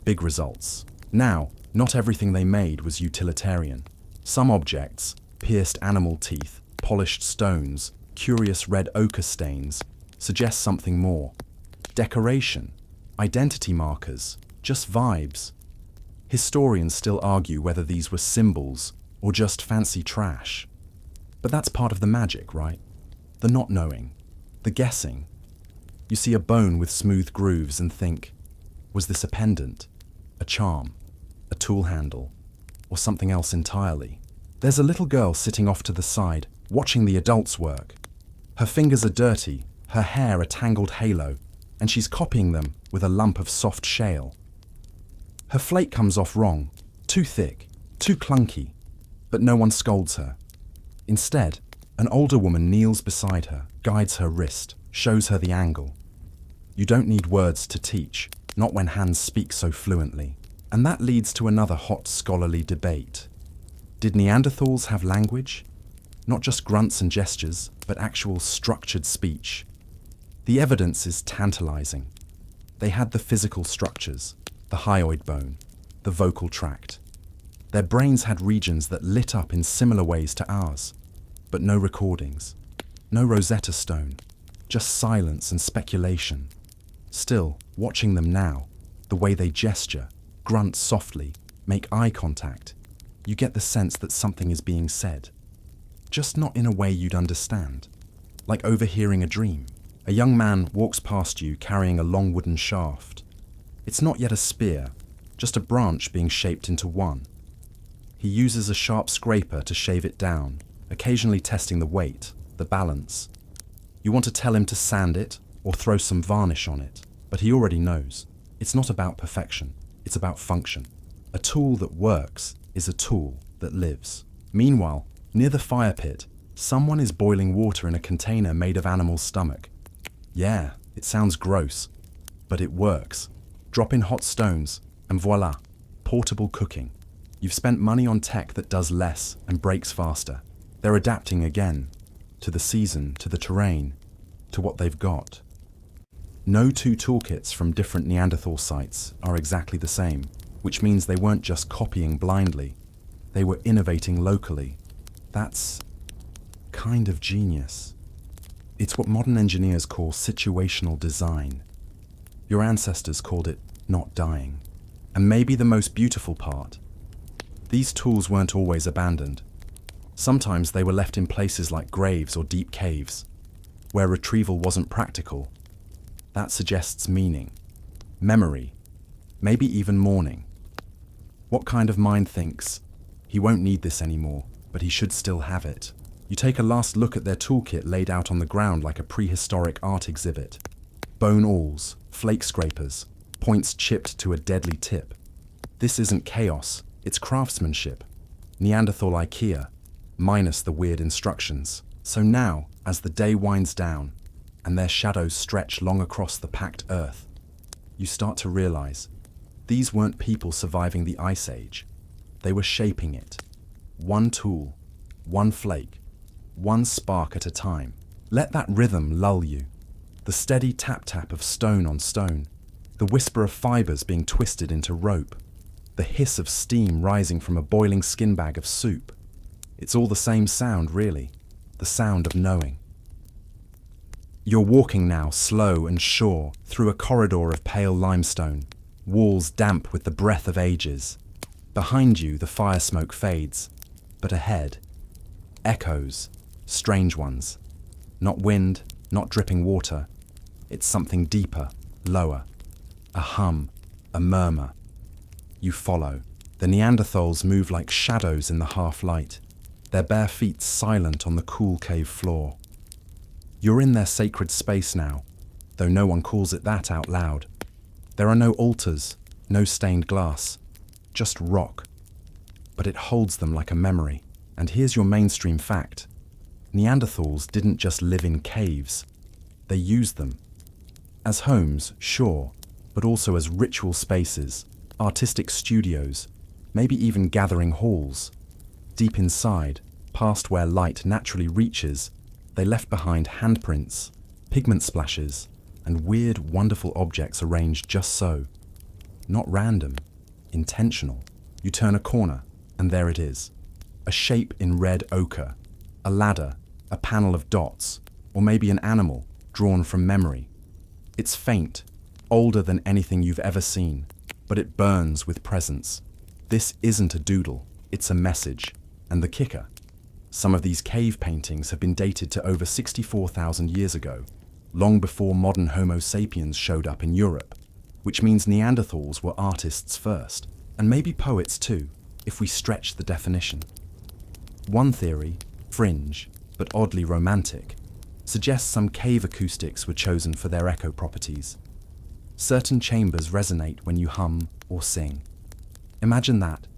S1: big results. Now, not everything they made was utilitarian. Some objects, pierced animal teeth, polished stones, curious red ochre stains, suggest something more. Decoration, identity markers, just vibes. Historians still argue whether these were symbols or just fancy trash. But that's part of the magic, right? The not knowing, the guessing. You see a bone with smooth grooves and think, was this a pendant, a charm, a tool handle, or something else entirely? There's a little girl sitting off to the side, watching the adults work. Her fingers are dirty, her hair a tangled halo, and she's copying them with a lump of soft shale. Her flake comes off wrong, too thick, too clunky, but no one scolds her. Instead, an older woman kneels beside her, guides her wrist, shows her the angle. You don't need words to teach, not when hands speak so fluently. And that leads to another hot scholarly debate. Did Neanderthals have language? Not just grunts and gestures, but actual structured speech. The evidence is tantalizing. They had the physical structures, the hyoid bone, the vocal tract. Their brains had regions that lit up in similar ways to ours, but no recordings, no Rosetta Stone, just silence and speculation. Still, watching them now, the way they gesture, grunt softly, make eye contact, you get the sense that something is being said. Just not in a way you'd understand. Like overhearing a dream. A young man walks past you carrying a long wooden shaft. It's not yet a spear, just a branch being shaped into one. He uses a sharp scraper to shave it down, occasionally testing the weight, the balance. You want to tell him to sand it or throw some varnish on it, but he already knows. It's not about perfection, it's about function. A tool that works is a tool that lives. Meanwhile, near the fire pit, someone is boiling water in a container made of animal stomach. Yeah, it sounds gross, but it works. Drop in hot stones, and voila, portable cooking. You've spent money on tech that does less and breaks faster. They're adapting again, to the season, to the terrain, to what they've got. No two toolkits from different Neanderthal sites are exactly the same, which means they weren't just copying blindly, they were innovating locally. That's kind of genius. It's what modern engineers call situational design. Your ancestors called it not dying. And maybe the most beautiful part, these tools weren't always abandoned. Sometimes they were left in places like graves or deep caves, where retrieval wasn't practical. That suggests meaning, memory, maybe even mourning. What kind of mind thinks, he won't need this anymore, but he should still have it. You take a last look at their toolkit laid out on the ground like a prehistoric art exhibit. Bone awls, flake scrapers, points chipped to a deadly tip. This isn't chaos, it's craftsmanship. Neanderthal IKEA, minus the weird instructions. So now, as the day winds down, and their shadows stretch long across the packed earth, you start to realize these weren't people surviving the Ice Age. They were shaping it. One tool, one flake, one spark at a time. Let that rhythm lull you. The steady tap-tap of stone on stone, the whisper of fibers being twisted into rope, the hiss of steam rising from a boiling skin bag of soup. It's all the same sound, really, the sound of knowing. You're walking now, slow and sure, through a corridor of pale limestone, walls damp with the breath of ages. Behind you, the fire smoke fades, but ahead, echoes, strange ones. Not wind, not dripping water. It's something deeper, lower. A hum, a murmur. You follow. The Neanderthals move like shadows in the half-light, their bare feet silent on the cool cave floor. You're in their sacred space now, though no one calls it that out loud. There are no altars, no stained glass, just rock. But it holds them like a memory. And here's your mainstream fact. Neanderthals didn't just live in caves. They used them. As homes, sure, but also as ritual spaces, artistic studios, maybe even gathering halls. Deep inside, past where light naturally reaches, they left behind handprints, pigment splashes, and weird, wonderful objects arranged just so. Not random, intentional. You turn a corner, and there it is. A shape in red ochre, a ladder, a panel of dots, or maybe an animal drawn from memory. It's faint, older than anything you've ever seen, but it burns with presence. This isn't a doodle, it's a message. And the kicker, some of these cave paintings have been dated to over 64,000 years ago, long before modern Homo sapiens showed up in Europe, which means Neanderthals were artists first, and maybe poets too, if we stretch the definition. One theory, fringe, but oddly romantic, suggests some cave acoustics were chosen for their echo properties. Certain chambers resonate when you hum or sing. Imagine that.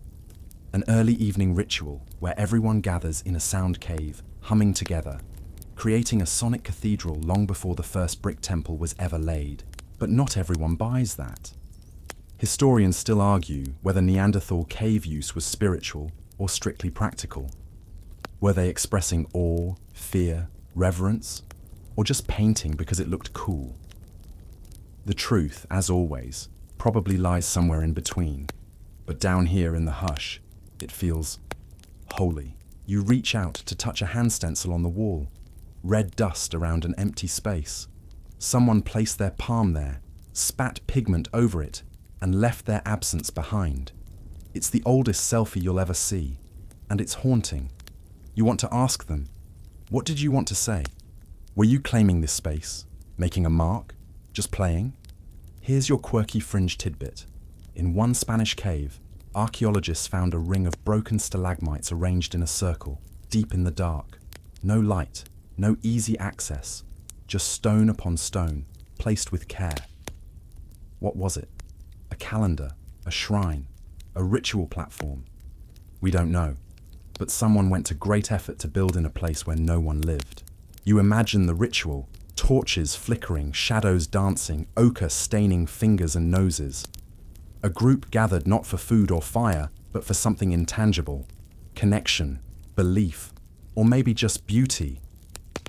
S1: An early evening ritual where everyone gathers in a sound cave, humming together, creating a sonic cathedral long before the first brick temple was ever laid. But not everyone buys that. Historians still argue whether Neanderthal cave use was spiritual or strictly practical. Were they expressing awe, fear, reverence, or just painting because it looked cool? The truth, as always, probably lies somewhere in between. But down here in the hush, it feels holy. You reach out to touch a hand stencil on the wall, red dust around an empty space. Someone placed their palm there, spat pigment over it, and left their absence behind. It's the oldest selfie you'll ever see, and it's haunting. You want to ask them, what did you want to say? Were you claiming this space, making a mark, just playing? Here's your quirky fringe tidbit. In one Spanish cave, archaeologists found a ring of broken stalagmites arranged in a circle, deep in the dark. No light, no easy access, just stone upon stone, placed with care. What was it? A calendar, a shrine, a ritual platform? We don't know, but someone went to great effort to build in a place where no one lived. You imagine the ritual, torches flickering, shadows dancing, ochre staining fingers and noses. A group gathered not for food or fire, but for something intangible. Connection, belief, or maybe just beauty.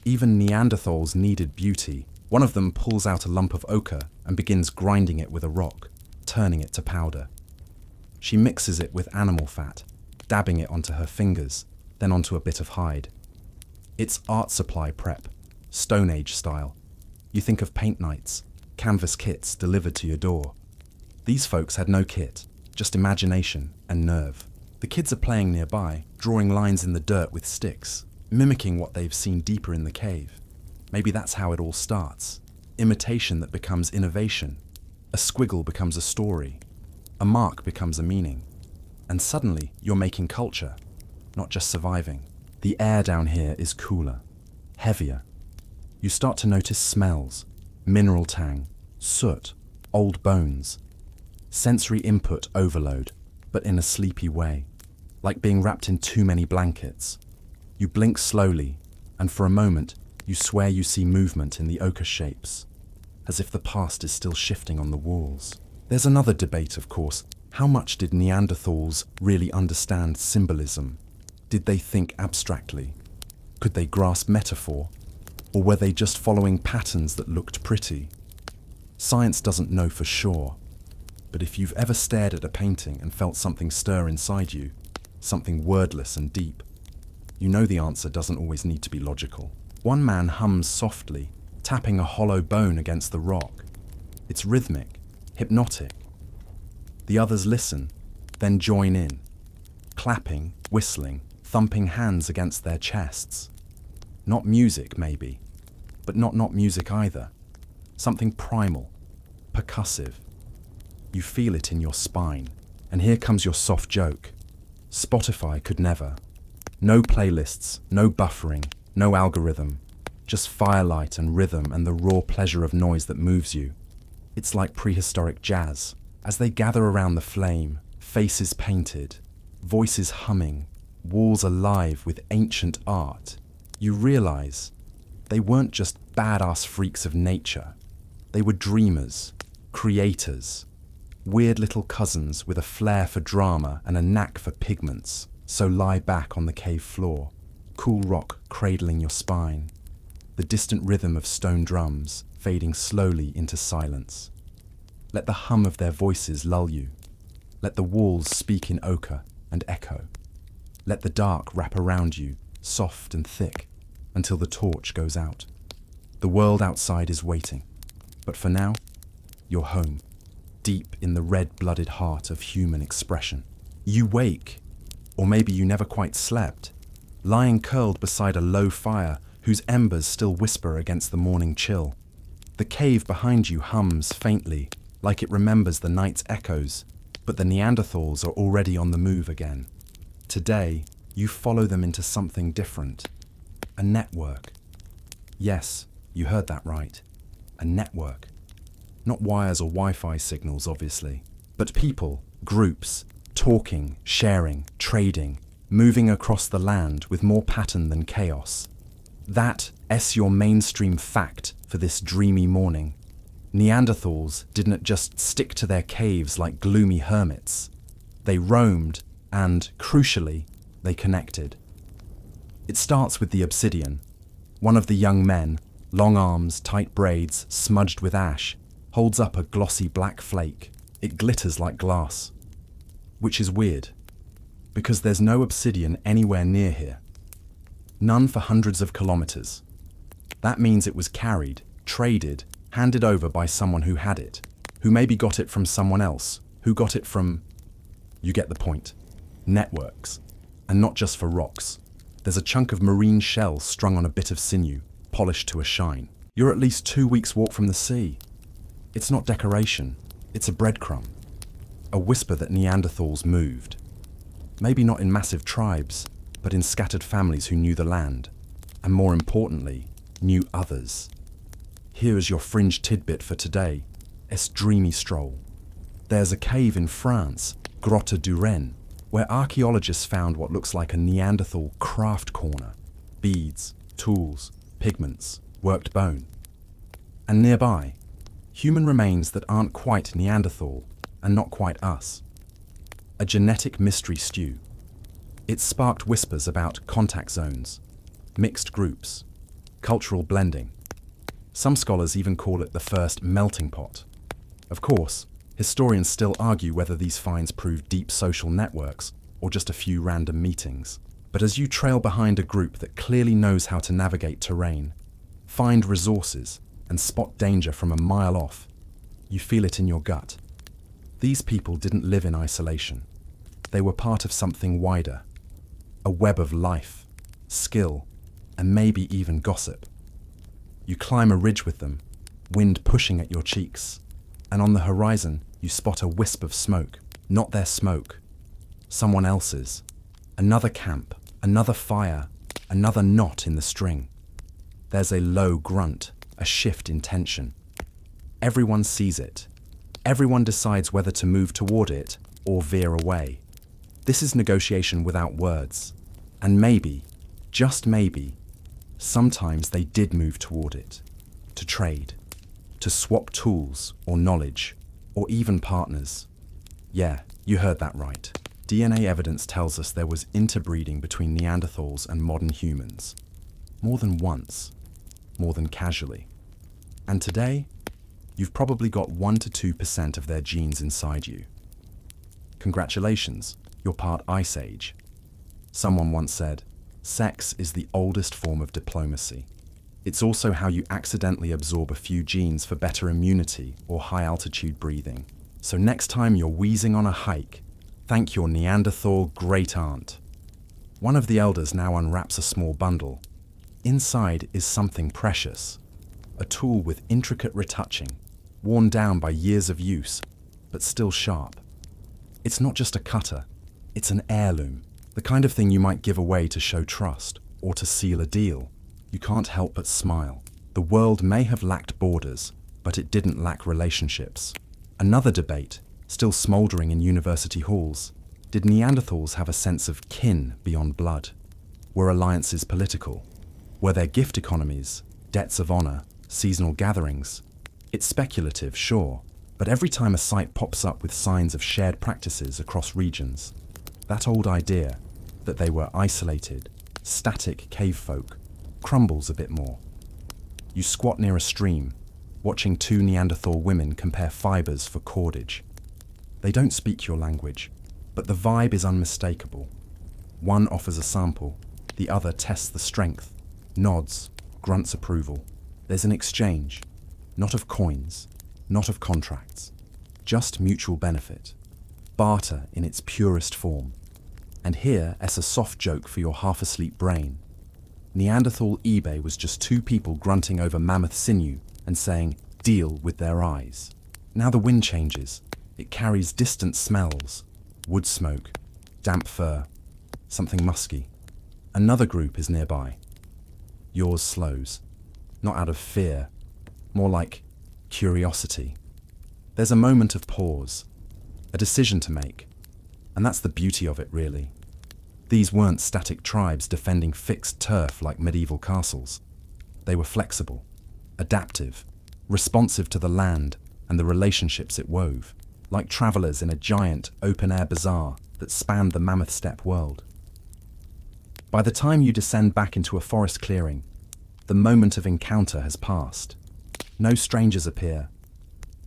S1: Even Neanderthals needed beauty. One of them pulls out a lump of ochre and begins grinding it with a rock, turning it to powder. She mixes it with animal fat, dabbing it onto her fingers, then onto a bit of hide. It's art supply prep, Stone Age style. You think of paint nights, canvas kits delivered to your door. These folks had no kit, just imagination and nerve. The kids are playing nearby, drawing lines in the dirt with sticks, mimicking what they've seen deeper in the cave. Maybe that's how it all starts. Imitation that becomes innovation. A squiggle becomes a story. A mark becomes a meaning. And suddenly, you're making culture. not just surviving. The air down here is cooler, heavier. You start to notice smells, mineral tang, soot, old bones. Sensory input overload, but in a sleepy way, like being wrapped in too many blankets. You blink slowly, and for a moment, you swear you see movement in the ochre shapes, as if the past is still shifting on the walls. There's another debate, of course. How much did Neanderthals really understand symbolism? Did they think abstractly? Could they grasp metaphor? Or were they just following patterns that looked pretty? Science doesn't know for sure. But if you've ever stared at a painting and felt something stir inside you, something wordless and deep, you know the answer doesn't always need to be logical. One man hums softly, tapping a hollow bone against the rock. It's rhythmic, hypnotic. The others listen, then join in, clapping, whistling, thumping hands against their chests. Not music, maybe, but not music either. Something primal, percussive. You feel it in your spine. And here comes your soft joke. Spotify could never. No playlists, no buffering, no algorithm. Just firelight and rhythm and the raw pleasure of noise that moves you. It's like prehistoric jazz. As they gather around the flame, faces painted, voices humming, walls alive with ancient art, you realize they weren't just badass freaks of nature. They were dreamers, creators, weird little cousins with a flair for drama and a knack for pigments. So lie back on the cave floor, cool rock cradling your spine, the distant rhythm of stone drums fading slowly into silence. Let the hum of their voices lull you. Let the walls speak in ochre and echo. Let the dark wrap around you, soft and thick, until the torch goes out. The world outside is waiting, but for now, you're home, deep in the red-blooded heart of human expression. You wake, or maybe you never quite slept, lying curled beside a low fire whose embers still whisper against the morning chill. The cave behind you hums faintly, like it remembers the night's echoes, but the Neanderthals are already on the move again. Today, you follow them into something different. A network. Yes, you heard that right. A network. Not wires or Wi-Fi signals, obviously, but people, groups, talking, sharing, trading, moving across the land with more pattern than chaos. That's your mainstream fact for this dreamy morning. Neanderthals didn't just stick to their caves like gloomy hermits. They roamed and, crucially, they connected. It starts with the obsidian. One of the young men, long arms, tight braids, smudged with ash, holds up a glossy black flake. It glitters like glass. Which is weird, because there's no obsidian anywhere near here. None for hundreds of kilometers. That means it was carried, traded, handed over by someone who had it, who maybe got it from someone else, who got it from... You get the point. Networks. And not just for rocks. There's a chunk of marine shell strung on a bit of sinew, polished to a shine. You're at least 2 weeks' walk from the sea. It's not decoration, it's a breadcrumb. A whisper that Neanderthals moved. Maybe not in massive tribes, but in scattered families who knew the land, and more importantly, knew others. Here is your fringe tidbit for today, a dreamy stroll. There's a cave in France, Grotte du Ren, where archaeologists found what looks like a Neanderthal craft corner. Beads, tools, pigments, worked bone. And nearby, human remains that aren't quite Neanderthal and not quite us. A genetic mystery stew. It sparked whispers about contact zones, mixed groups, cultural blending. Some scholars even call it the first melting pot. Of course, historians still argue whether these finds prove deep social networks or just a few random meetings. But as you trail behind a group that clearly knows how to navigate terrain, find resources, and spot danger from a mile off, you feel it in your gut. These people didn't live in isolation. They were part of something wider, a web of life, skill, and maybe even gossip. You climb a ridge with them, wind pushing at your cheeks, and on the horizon you spot a wisp of smoke. Not their smoke, someone else's. Another camp, Another fire, another knot in the string. There's a low grunt, a shift in tension. Everyone sees it. Everyone decides whether to move toward it or veer away. This is negotiation without words. And maybe, just maybe, sometimes they did move toward it. To trade. To swap tools or knowledge, or even partners. Yeah, you heard that right. DNA evidence tells us there was interbreeding between Neanderthals and modern humans. More than once. More than casually. And today, you've probably got 1 to 2% of their genes inside you. Congratulations, you're part Ice Age. Someone once said, sex is the oldest form of diplomacy. It's also how you accidentally absorb a few genes for better immunity or high-altitude breathing. So next time you're wheezing on a hike, thank your Neanderthal great-aunt. One of the elders now unwraps a small bundle. Inside is something precious. A tool with intricate retouching, worn down by years of use, but still sharp. It's not just a cutter, it's an heirloom, the kind of thing you might give away to show trust, or to seal a deal. You can't help but smile. The world may have lacked borders, but it didn't lack relationships. Another debate, still smouldering in university halls. Did Neanderthals have a sense of kin beyond blood? Were alliances political? Were there gift economies, debts of honor, seasonal gatherings? It's speculative, sure, but every time a site pops up with signs of shared practices across regions, that old idea that they were isolated, static cave folk crumbles a bit more. You squat near a stream, watching 2 Neanderthal women compare fibers for cordage. They don't speak your language, but the vibe is unmistakable. One offers a sample, the other tests the strength, nods, grunts approval. There's an exchange, not of coins, not of contracts, just mutual benefit. Barter in its purest form. And here, as a soft joke for your half-asleep brain, Neanderthal eBay was just 2 people grunting over mammoth sinew and saying, deal with their eyes. Now the wind changes. It carries distant smells, wood smoke, damp fur, something musky. Another group is nearby. Yours slows, not out of fear, more like curiosity. There's a moment of pause, a decision to make, and that's the beauty of it, really. These weren't static tribes defending fixed turf like medieval castles. They were flexible, adaptive, responsive to the land and the relationships it wove, like travelers in a giant open-air bazaar that spanned the mammoth steppe world. By the time you descend back into a forest clearing, the moment of encounter has passed. No strangers appear,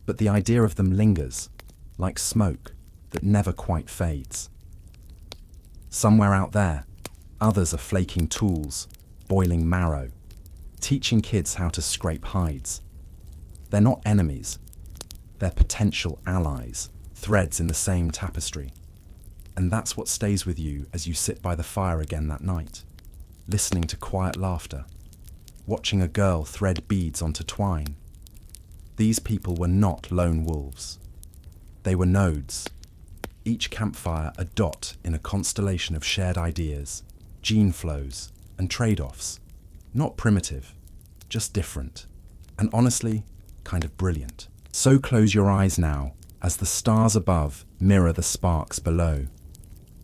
S1: but the idea of them lingers, like smoke that never quite fades. Somewhere out there, others are flaking tools, boiling marrow, teaching kids how to scrape hides. They're not enemies. They're potential allies, threads in the same tapestry. And that's what stays with you as you sit by the fire again that night, listening to quiet laughter, watching a girl thread beads onto twine. These people were not lone wolves. They were nodes. Each campfire a dot in a constellation of shared ideas, gene flows, and trade-offs. Not primitive, just different. And honestly, kind of brilliant. So close your eyes now, as the stars above mirror the sparks below.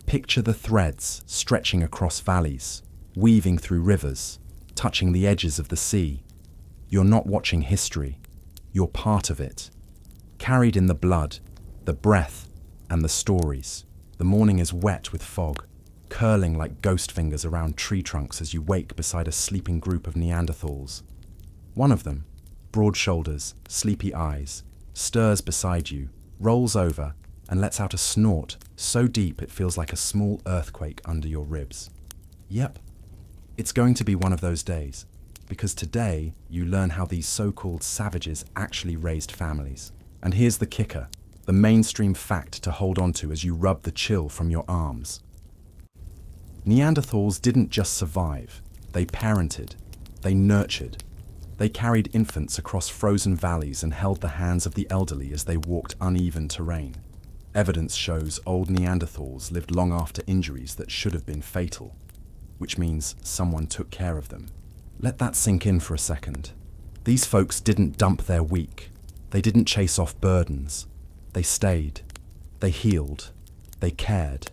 S1: Picture the threads stretching across valleys, weaving through rivers, touching the edges of the sea. You're not watching history. You're part of it. Carried in the blood, the breath, and the stories. The morning is wet with fog, curling like ghost fingers around tree trunks as you wake beside a sleeping group of Neanderthals. One of them, broad shoulders, sleepy eyes, stirs beside you, rolls over, and lets out a snort so deep it feels like a small earthquake under your ribs. Yep, it's going to be one of those days, because today you learn how these so-called savages actually raised families. And here's the kicker, the mainstream fact to hold on to as you rub the chill from your arms. Neanderthals didn't just survive, they parented, they nurtured. They carried infants across frozen valleys and held the hands of the elderly as they walked uneven terrain. Evidence shows old Neanderthals lived long after injuries that should have been fatal. which means someone took care of them. Let that sink in for a second. These folks didn't dump their weak. They didn't chase off burdens. They stayed. They healed. They cared.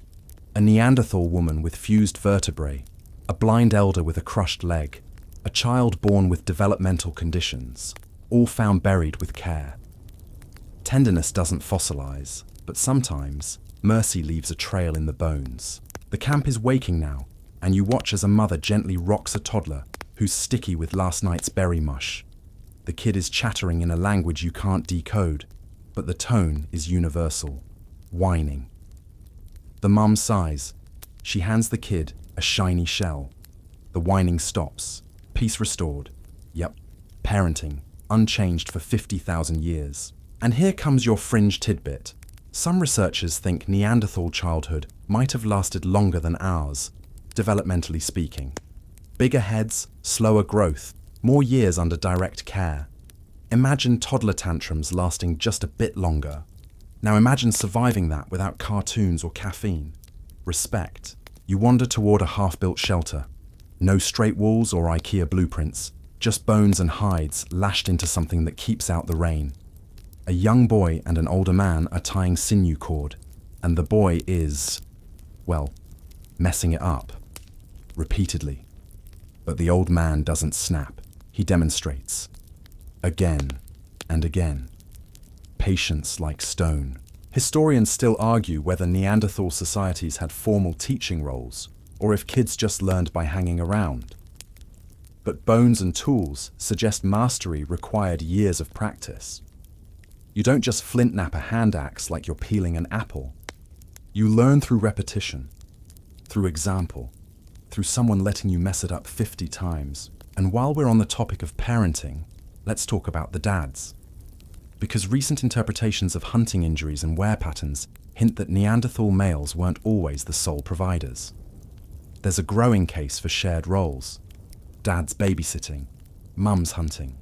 S1: A Neanderthal woman with fused vertebrae, a blind elder with a crushed leg, a child born with developmental conditions, all found buried with care. Tenderness doesn't fossilize, but sometimes mercy leaves a trail in the bones. The camp is waking now, and you watch as a mother gently rocks a toddler who's sticky with last night's berry mush. The kid is chattering in a language you can't decode, but the tone is universal, whining. The mum sighs. She hands the kid a shiny shell. The whining stops. Peace restored. Yep, parenting, unchanged for 50,000 years. And here comes your fringe tidbit. Some researchers think Neanderthal childhood might have lasted longer than ours, developmentally speaking. Bigger heads, slower growth, more years under direct care. Imagine toddler tantrums lasting just a bit longer. Now imagine surviving that without cartoons or caffeine. Respect. You wander toward a half-built shelter. No straight walls or IKEA blueprints, just bones and hides lashed into something that keeps out the rain. A young boy and an older man are tying sinew cord, and the boy is, well, messing it up. Repeatedly. But the old man doesn't snap. He demonstrates. Again and again. Patience like stone. Historians still argue whether Neanderthal societies had formal teaching roles, or if kids just learned by hanging around. But bones and tools suggest mastery required years of practice. You don't just flint-knap a hand axe like you're peeling an apple. You learn through repetition, through example, through someone letting you mess it up 50 times. And while we're on the topic of parenting, let's talk about the dads. Because recent interpretations of hunting injuries and wear patterns hint that Neanderthal males weren't always the sole providers. There's a growing case for shared roles. Dad's babysitting, mum's hunting,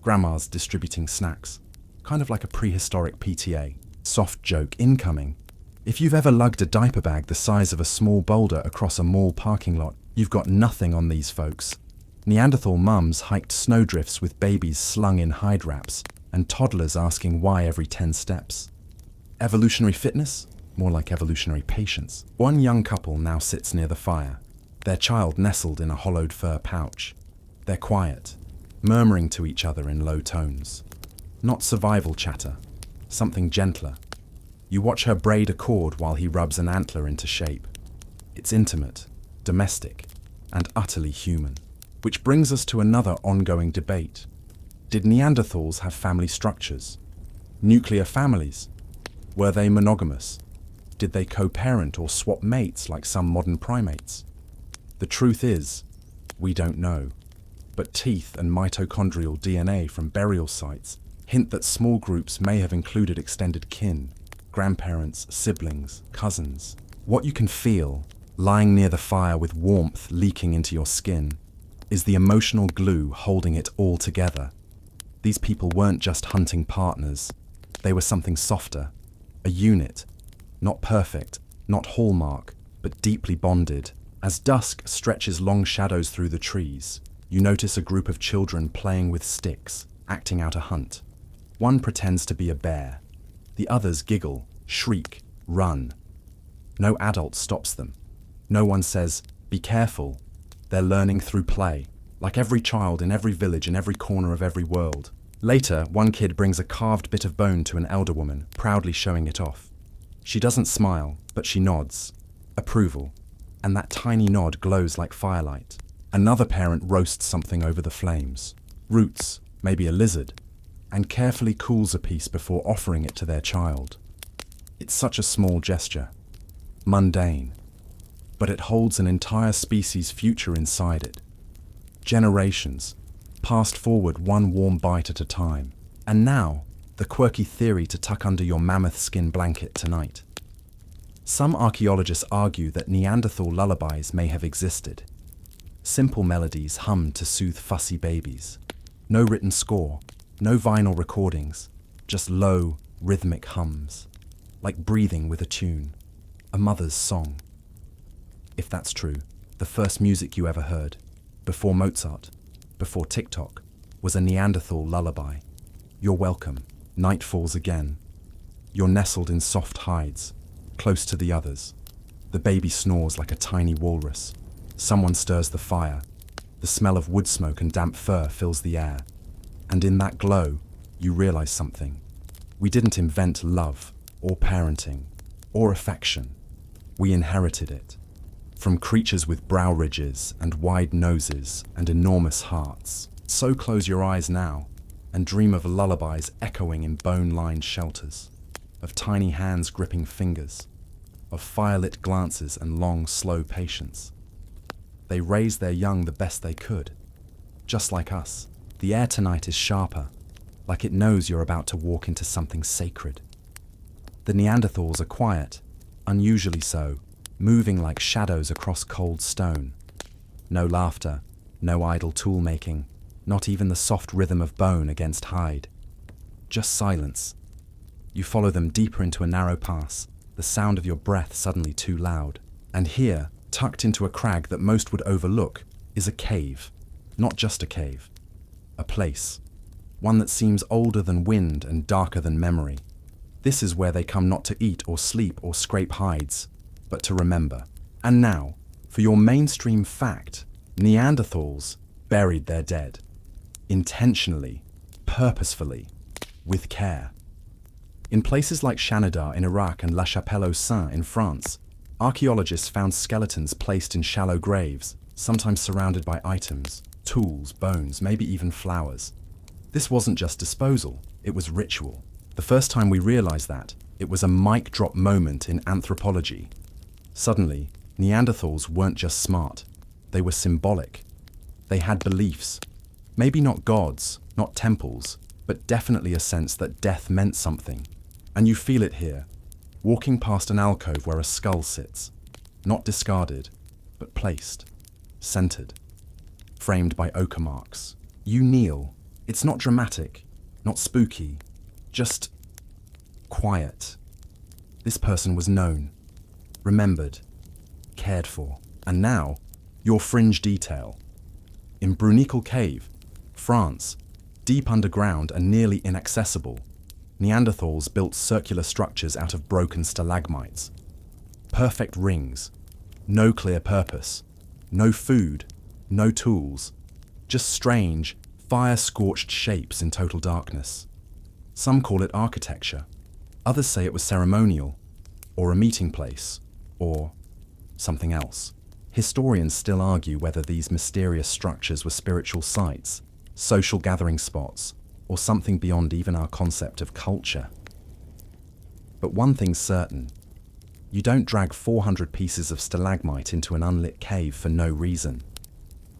S1: grandma's distributing snacks. Kind of like a prehistoric PTA. Soft joke incoming. If you've ever lugged a diaper bag the size of a small boulder across a mall parking lot, you've got nothing on these folks. Neanderthal mums hiked snowdrifts with babies slung in hide wraps, and toddlers asking why every 10 steps. Evolutionary fitness? More like evolutionary patience. One young couple now sits near the fire, their child nestled in a hollowed fur pouch. They're quiet, murmuring to each other in low tones. Not survival chatter, something gentler. You watch her braid a cord while he rubs an antler into shape. It's intimate, domestic, and utterly human. Which brings us to another ongoing debate. Did Neanderthals have family structures? Nuclear families? Were they monogamous? Did they co-parent or swap mates like some modern primates? The truth is, we don't know. But teeth and mitochondrial DNA from burial sites hint that small groups may have included extended kin, grandparents, siblings, cousins. What you can feel, lying near the fire with warmth leaking into your skin, is the emotional glue holding it all together. These people weren't just hunting partners. They were something softer, a unit, not perfect, not hallmark, but deeply bonded. As dusk stretches long shadows through the trees, you notice a group of children playing with sticks, acting out a hunt. One pretends to be a bear. The others giggle, shriek, run. No adult stops them. No one says, "Be careful." They're learning through play, like every child in every village in every corner of every world. Later, one kid brings a carved bit of bone to an elder woman, proudly showing it off. She doesn't smile, but she nods. Approval. And that tiny nod glows like firelight. Another parent roasts something over the flames. Roots, maybe a lizard, and carefully cools a piece before offering it to their child. It's such a small gesture. Mundane. But it holds an entire species' future inside it. Generations, passed forward one warm bite at a time. And now, the quirky theory to tuck under your mammoth skin blanket tonight. Some archaeologists argue that Neanderthal lullabies may have existed. Simple melodies hummed to soothe fussy babies. No written score, no vinyl recordings, just low, rhythmic hums, like breathing with a tune, a mother's song. If that's true, the first music you ever heard, before Mozart, before TikTok, was a Neanderthal lullaby. You're welcome. Night falls again. You're nestled in soft hides, close to the others. The baby snores like a tiny walrus. Someone stirs the fire. The smell of wood smoke and damp fur fills the air. And in that glow, you realize something. We didn't invent love, or parenting, or affection. We inherited it. From creatures with brow ridges and wide noses and enormous hearts. So close your eyes now and dream of lullabies echoing in bone-lined shelters, of tiny hands gripping fingers, of firelit glances and long, slow patience. They raised their young the best they could, just like us. The air tonight is sharper, like it knows you're about to walk into something sacred. The Neanderthals are quiet, unusually so, moving like shadows across cold stone. No laughter, no idle tool-making, not even the soft rhythm of bone against hide. Just silence. You follow them deeper into a narrow pass, the sound of your breath suddenly too loud. And here, tucked into a crag that most would overlook, is a cave. Not just a cave. A place. One that seems older than wind and darker than memory. This is where they come not to eat or sleep or scrape hides, but to remember. And now, for your mainstream fact, Neanderthals buried their dead. Intentionally, purposefully, with care. In places like Shanidar in Iraq and La Chapelle-aux-Saints in France, archaeologists found skeletons placed in shallow graves, sometimes surrounded by items, tools, bones, maybe even flowers. This wasn't just disposal, it was ritual. The first time we realized that, it was a mic drop moment in anthropology. Suddenly, Neanderthals weren't just smart, they were symbolic. They had beliefs. Maybe not gods, not temples, but definitely a sense that death meant something. And you feel it here, walking past an alcove where a skull sits, not discarded, but placed, centered, framed by ochre marks. You kneel. It's not dramatic, not spooky, just quiet. This person was known, remembered, cared for. And now, your fringe detail. In Brunicle Cave, France, deep underground and nearly inaccessible, Neanderthals built circular structures out of broken stalagmites. Perfect rings, no clear purpose, no food, no tools, just strange, fire-scorched shapes in total darkness. Some call it architecture, others say it was ceremonial, or a meeting place, or something else. Historians still argue whether these mysterious structures were spiritual sites, social gathering spots, or something beyond even our concept of culture. But one thing's certain, you don't drag 400 pieces of stalagmite into an unlit cave for no reason.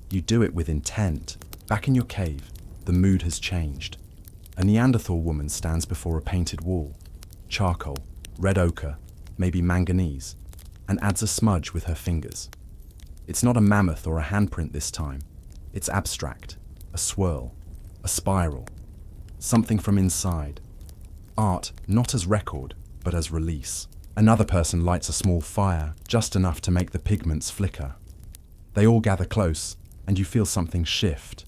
S1: You do it with intent. Back in your cave, the mood has changed. A Neanderthal woman stands before a painted wall, charcoal, red ochre, maybe manganese, and adds a smudge with her fingers. It's not a mammoth or a handprint this time. It's abstract, a swirl, a spiral, something from inside. Art not as record, but as release. Another person lights a small fire, just enough to make the pigments flicker. They all gather close, and you feel something shift.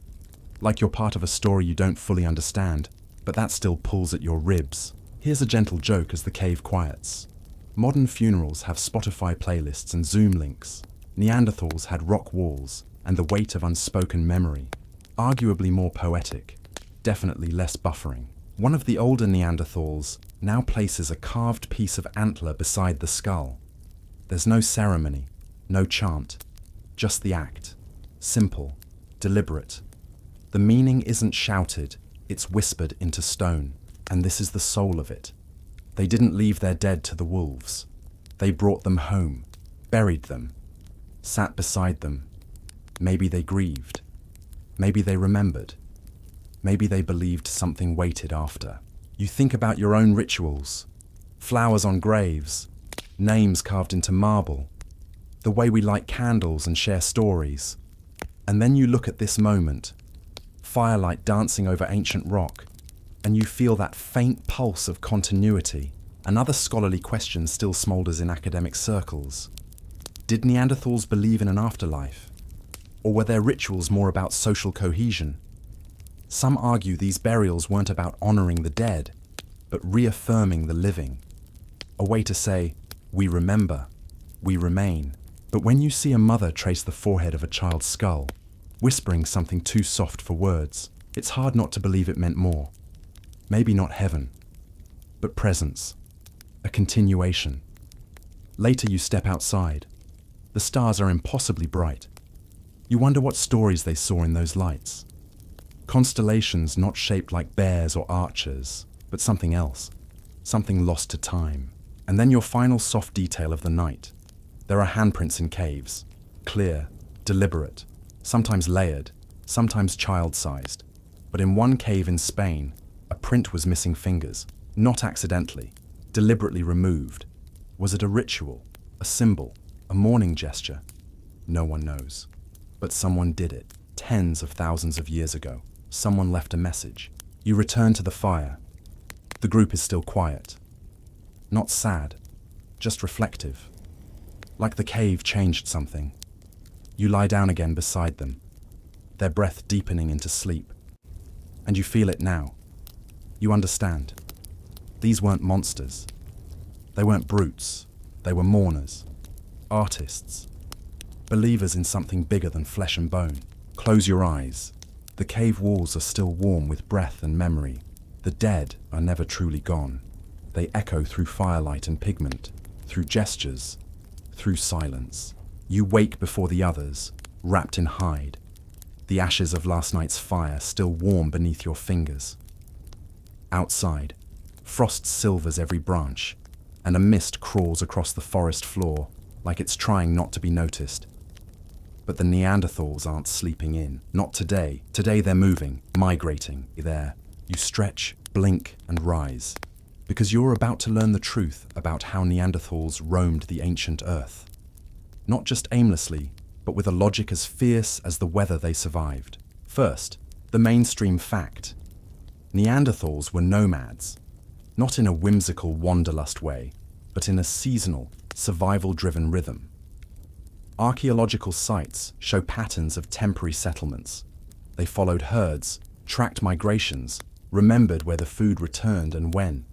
S1: Like you're part of a story you don't fully understand, but that still pulls at your ribs. Here's a gentle joke as the cave quiets. Modern funerals have Spotify playlists and Zoom links. Neanderthals had rock walls and the weight of unspoken memory. Arguably more poetic, definitely less buffering. One of the older Neanderthals now places a carved piece of antler beside the skull. There's no ceremony, no chant, just the act. Simple, deliberate. The meaning isn't shouted, it's whispered into stone, and this is the soul of it. They didn't leave their dead to the wolves. They brought them home, buried them, sat beside them. Maybe they grieved. Maybe they remembered. Maybe they believed something waited after. You think about your own rituals, flowers on graves, names carved into marble, the way we light candles and share stories. And then you look at this moment, firelight dancing over ancient rock, and you feel that faint pulse of continuity. Another scholarly question still smoulders in academic circles. Did Neanderthals believe in an afterlife? Or were their rituals more about social cohesion? Some argue these burials weren't about honoring the dead, but reaffirming the living. A way to say, we remember, we remain. But when you see a mother trace the forehead of a child's skull, whispering something too soft for words, it's hard not to believe it meant more. Maybe not heaven, but presence, a continuation. Later you step outside. The stars are impossibly bright. You wonder what stories they saw in those lights. Constellations not shaped like bears or archers, but something else, something lost to time. And then your final soft detail of the night. There are handprints in caves, clear, deliberate, sometimes layered, sometimes child-sized. But in one cave in Spain, a print was missing fingers, not accidentally, deliberately removed. Was it a ritual, a symbol, a mourning gesture? No one knows. But someone did it, tens of thousands of years ago. Someone left a message. You return to the fire. The group is still quiet. Not sad, just reflective. Like the cave changed something. You lie down again beside them, their breath deepening into sleep. And you feel it now. You understand. These weren't monsters. They weren't brutes. They were mourners, artists, believers in something bigger than flesh and bone. Close your eyes. The cave walls are still warm with breath and memory. The dead are never truly gone. They echo through firelight and pigment, through gestures, through silence. You wake before the others, wrapped in hide. The ashes of last night's fire still warm beneath your fingers. Outside, frost silvers every branch, and a mist crawls across the forest floor like it's trying not to be noticed. But the Neanderthals aren't sleeping in. Not today. Today they're moving, migrating. There, you stretch, blink, and rise. Because you're about to learn the truth about how Neanderthals roamed the ancient Earth. Not just aimlessly, but with a logic as fierce as the weather they survived. First, the mainstream fact. Neanderthals were nomads. Not in a whimsical wanderlust way, but in a seasonal, survival-driven rhythm. Archaeological sites show patterns of temporary settlements. They followed herds, tracked migrations, remembered where the food returned and when.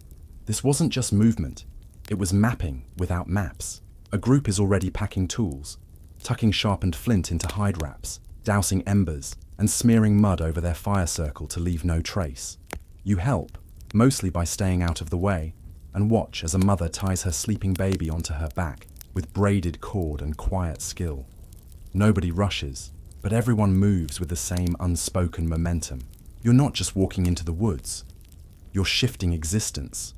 S1: This wasn't just movement, it was mapping without maps. A group is already packing tools, tucking sharpened flint into hide wraps, dousing embers, and smearing mud over their fire circle to leave no trace. You help, mostly by staying out of the way, and watch as a mother ties her sleeping baby onto her back, with braided cord and quiet skill. Nobody rushes, but everyone moves with the same unspoken momentum. You're not just walking into the woods, you're shifting existence.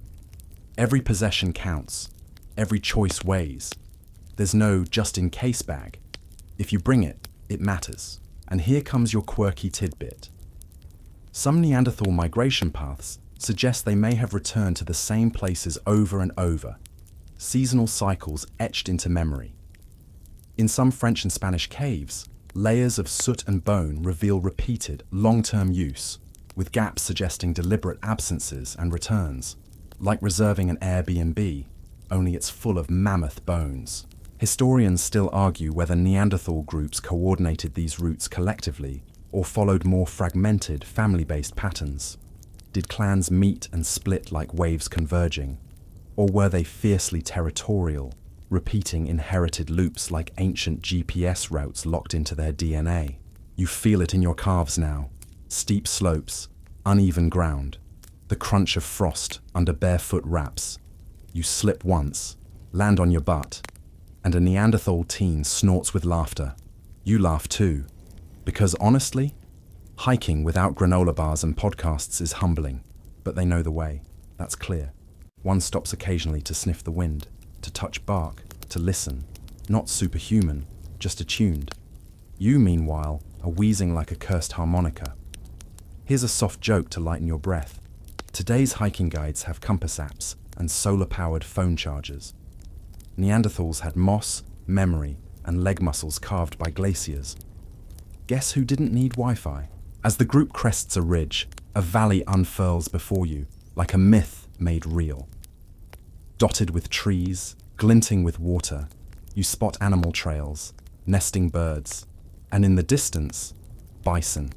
S1: Every possession counts, every choice weighs. There's no just-in-case bag. If you bring it, it matters. And here comes your quirky tidbit. Some Neanderthal migration paths suggest they may have returned to the same places over and over, seasonal cycles etched into memory. In some French and Spanish caves, layers of soot and bone reveal repeated, long-term use, with gaps suggesting deliberate absences and returns, like reserving an Airbnb, only it's full of mammoth bones. Historians still argue whether Neanderthal groups coordinated these routes collectively or followed more fragmented, family-based patterns. Did clans meet and split like waves converging? Or were they fiercely territorial, repeating inherited loops like ancient GPS routes locked into their DNA? You feel it in your calves now. Steep slopes, uneven ground, the crunch of frost under barefoot wraps. You slip once, land on your butt, and a Neanderthal teen snorts with laughter. You laugh too, because honestly, hiking without granola bars and podcasts is humbling, but they know the way, that's clear. One stops occasionally to sniff the wind, to touch bark, to listen. Not superhuman, just attuned. You, meanwhile, are wheezing like a cursed harmonica. Here's a soft joke to lighten your breath. Today's hiking guides have compass apps and solar-powered phone chargers. Neanderthals had moss, memory, and leg muscles carved by glaciers. Guess who didn't need Wi-Fi? As the group crests a ridge, a valley unfurls before you, like a myth made real. Dotted with trees, glinting with water, You spot animal trails, nesting birds, and in the distance, bison.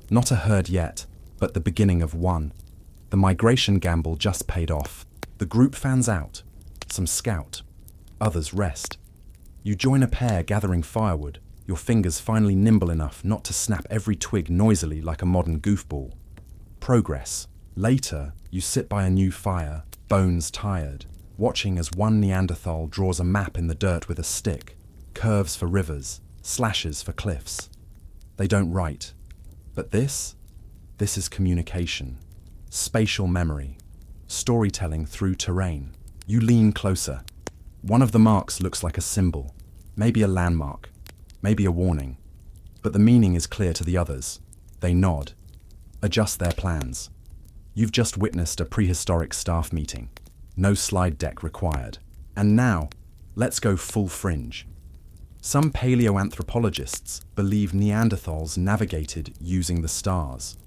S1: Not a herd yet, but the beginning of one. The migration gamble just paid off. The group fans out. Some scout, others rest. You join a pair gathering firewood, your fingers finally nimble enough not to snap every twig noisily like a modern goofball. Progress. Later, you sit by a new fire, bones tired, watching as one Neanderthal draws a map in the dirt with a stick, curves for rivers, slashes for cliffs. They don't write. But this is communication, spatial memory, storytelling through terrain. You lean closer. One of the marks looks like a symbol, maybe a landmark, maybe a warning. But the meaning is clear to the others. They nod, adjust their plans. You've just witnessed a prehistoric staff meeting. No slide deck required. And now, let's go full fringe. Some paleoanthropologists believe Neanderthals navigated using the stars.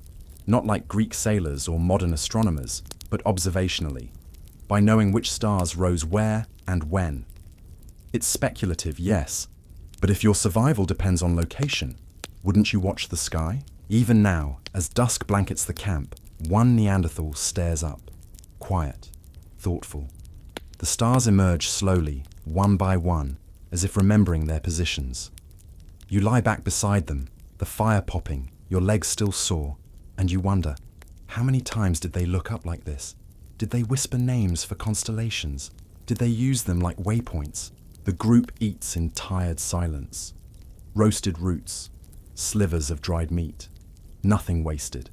S1: Not like Greek sailors or modern astronomers, but observationally, by knowing which stars rose where and when. It's speculative, yes, but if your survival depends on location, wouldn't you watch the sky? Even now, as dusk blankets the camp, one Neanderthal stares up, quiet, thoughtful. The stars emerge slowly, one by one, as if remembering their positions. You lie back beside them, the fire popping, your legs still sore, and you wonder, how many times did they look up like this? Did they whisper names for constellations? Did they use them like waypoints? The group eats in tired silence. Roasted roots, slivers of dried meat, nothing wasted.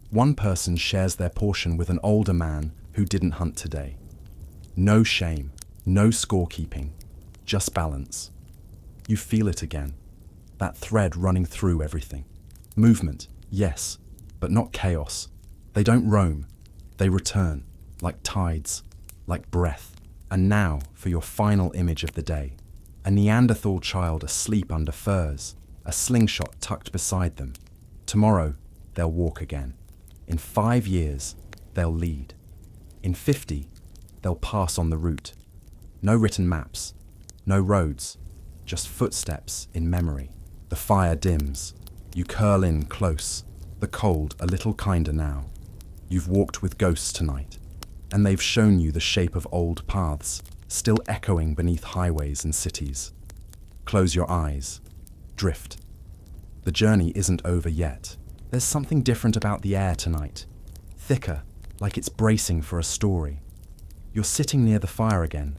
S1: One person shares their portion with an older man who didn't hunt today. No shame, no scorekeeping, just balance. You feel it again, that thread running through everything. Movement, yes, but not chaos. They don't roam, they return, like tides, like breath. And now for your final image of the day. A Neanderthal child asleep under furs, a slingshot tucked beside them. Tomorrow, they'll walk again. In 5 years, they'll lead. In 50, they'll pass on the route. No written maps, no roads, just footsteps in memory. The fire dims. You curl in close, the cold a little kinder now. You've walked with ghosts tonight, and they've shown you the shape of old paths, still echoing beneath highways and cities. Close your eyes. Drift. The journey isn't over yet. There's something different about the air tonight. Thicker, like it's bracing for a story. You're sitting near the fire again,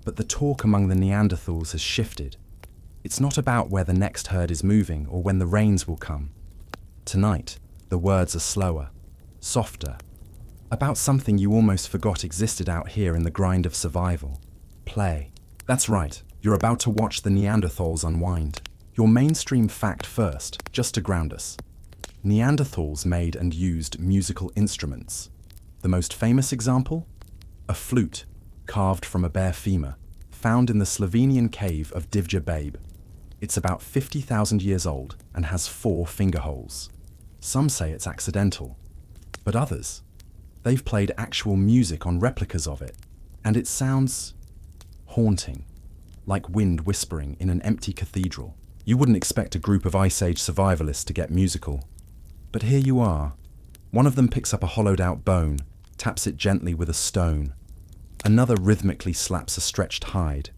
S1: but the talk among the Neanderthals has shifted. It's not about where the next herd is moving or when the rains will come. Tonight, the words are slower, softer, about something you almost forgot existed out here in the grind of survival. Play. That's right, you're about to watch the Neanderthals unwind. Your mainstream fact first, just to ground us. Neanderthals made and used musical instruments. The most famous example? A flute, carved from a bare femur, found in the Slovenian cave of Divja Babe. It's about 50,000 years old and has 4 finger holes. Some say it's accidental, but others, they've played actual music on replicas of it, and it sounds haunting, like wind whispering in an empty cathedral. You wouldn't expect a group of Ice Age survivalists to get musical, but here you are. One of them picks up a hollowed-out bone, taps it gently with a stone. Another rhythmically slaps a stretched hide.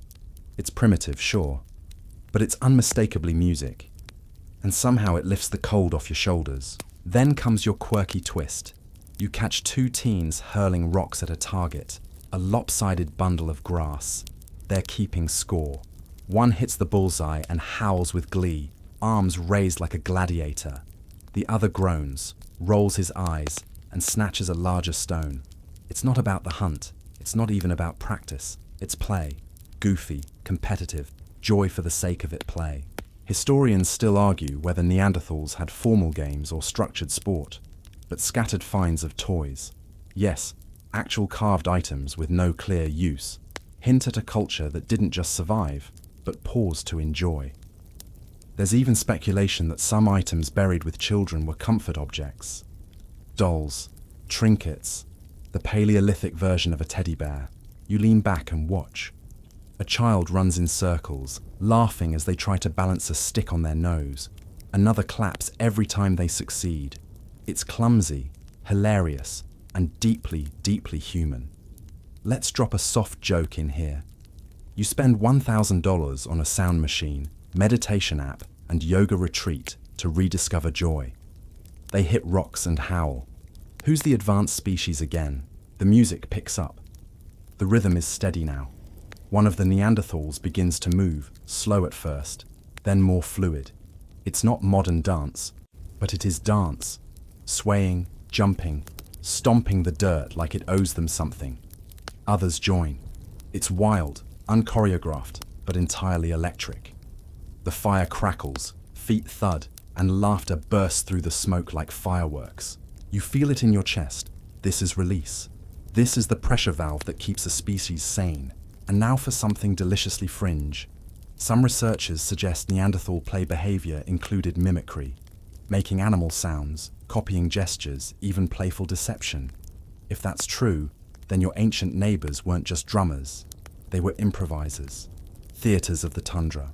S1: It's primitive, sure, but it's unmistakably music, and somehow it lifts the cold off your shoulders. Then comes your quirky twist. You catch 2 teens hurling rocks at a target, a lopsided bundle of grass. They're keeping score. One hits the bullseye and howls with glee, arms raised like a gladiator. The other groans, rolls his eyes, and snatches a larger stone. It's not about the hunt. It's not even about practice. It's play. Goofy, competitive, joy for the sake of it play. Historians still argue whether Neanderthals had formal games or structured sport, but scattered finds of toys. Yes, actual carved items with no clear use, hint at a culture that didn't just survive, but paused to enjoy. There's even speculation that some items buried with children were comfort objects. Dolls, trinkets, the Paleolithic version of a teddy bear. You lean back and watch. A child runs in circles, laughing as they try to balance a stick on their nose. Another claps every time they succeed. It's clumsy, hilarious, and deeply, deeply human. Let's drop a soft joke in here. You spend $1,000 on a sound machine, meditation app, and yoga retreat to rediscover joy. They hit rocks and howl. Who's the advanced species again? The music picks up. The rhythm is steady now. One of the Neanderthals begins to move, slow at first, then more fluid. It's not modern dance, but it is dance, swaying, jumping, stomping the dirt like it owes them something. Others join. It's wild, unchoreographed, but entirely electric. The fire crackles, feet thud, and laughter bursts through the smoke like fireworks. You feel it in your chest. This is release. This is the pressure valve that keeps a species sane. And now for something deliciously fringe. Some researchers suggest Neanderthal play behavior included mimicry, making animal sounds, copying gestures, even playful deception. If that's true, then your ancient neighbors weren't just drummers. They were improvisers, theaters of the tundra,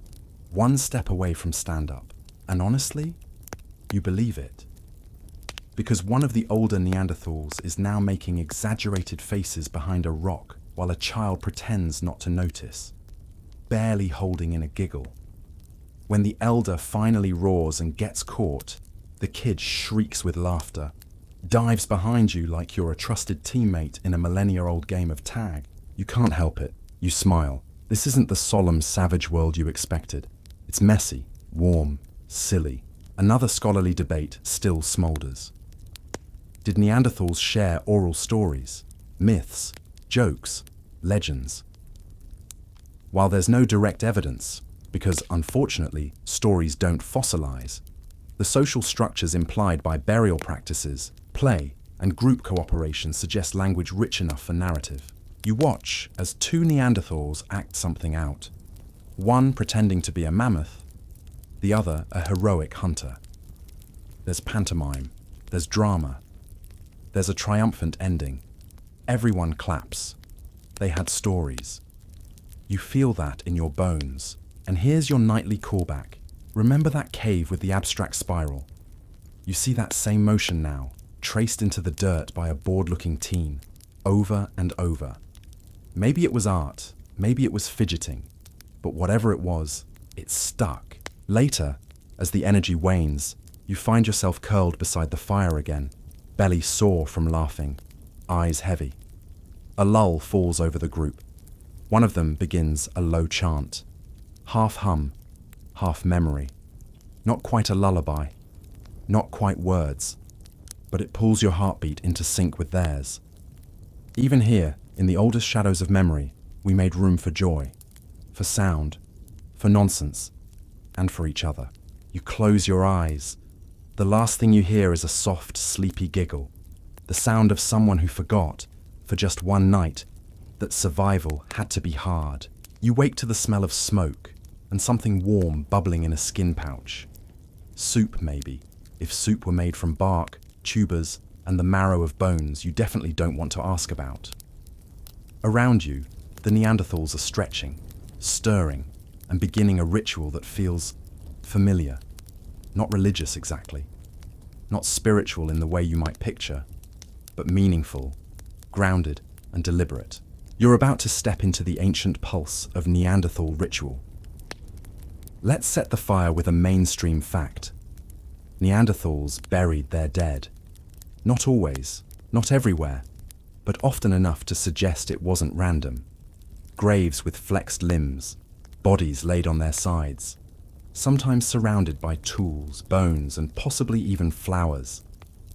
S1: one step away from stand-up. And honestly, you believe it. Because one of the older Neanderthals is now making exaggerated faces behind a rock while a child pretends not to notice, barely holding in a giggle. When the elder finally roars and gets caught, the kid shrieks with laughter, dives behind you like you're a trusted teammate in a millennia-old game of tag. You can't help it. You smile. This isn't the solemn, savage world you expected. It's messy, warm, silly. Another scholarly debate still smolders. Did Neanderthals share oral stories, myths, jokes, legends? While there's no direct evidence, because unfortunately stories don't fossilize, the social structures implied by burial practices, play, and group cooperation suggest language rich enough for narrative. You watch as two Neanderthals act something out, one pretending to be a mammoth, the other a heroic hunter. There's pantomime, there's drama, there's a triumphant ending. Everyone claps. They had stories. You feel that in your bones. And here's your nightly callback. Remember that cave with the abstract spiral? You see that same motion now, traced into the dirt by a bored-looking teen, over and over. Maybe it was art, maybe it was fidgeting, but whatever it was, it stuck. Later, as the energy wanes, you find yourself curled beside the fire again, belly sore from laughing, eyes heavy. A lull falls over the group. One of them begins a low chant, half hum, half memory. Not quite a lullaby, not quite words, but it pulls your heartbeat into sync with theirs. Even here, in the oldest shadows of memory, we made room for joy, for sound, for nonsense, and for each other. You close your eyes. The last thing you hear is a soft, sleepy giggle, the sound of someone who forgot, for just one night, that survival had to be hard. You wake to the smell of smoke and something warm bubbling in a skin pouch. Soup, maybe. If soup were made from bark, tubers, and the marrow of bones you definitely don't want to ask about. Around you, the Neanderthals are stretching, stirring, and beginning a ritual that feels familiar. Not religious exactly, not spiritual in the way you might picture, but meaningful, grounded, and deliberate. You're about to step into the ancient pulse of Neanderthal ritual. Let's set the fire with a mainstream fact. Neanderthals buried their dead. Not always, not everywhere, but often enough to suggest it wasn't random. Graves with flexed limbs, bodies laid on their sides, sometimes surrounded by tools, bones, and possibly even flowers.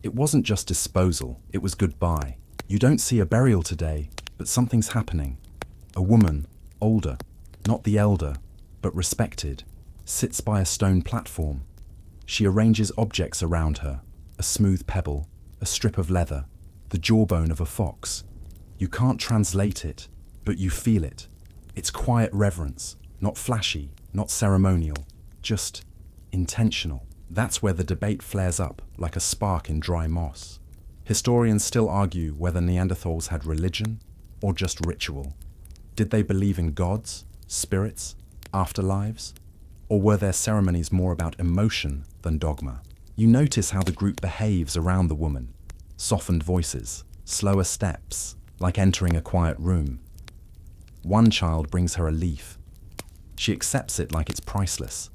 S1: It wasn't just disposal, it was goodbye. You don't see a burial today, but something's happening. A woman, older, not the elder, but respected, sits by a stone platform. She arranges objects around her, a smooth pebble, a strip of leather, the jawbone of a fox. You can't translate it, but you feel it. It's quiet reverence, not flashy, not ceremonial, just intentional. That's where the debate flares up like a spark in dry moss. Historians still argue whether Neanderthals had religion or just ritual. Did they believe in gods, Spirits? Afterlives? Or were their ceremonies more about emotion than dogma? You notice how the group behaves around the woman. Softened voices, slower steps, like entering a quiet room. One child brings her a leaf. She accepts it like it's priceless.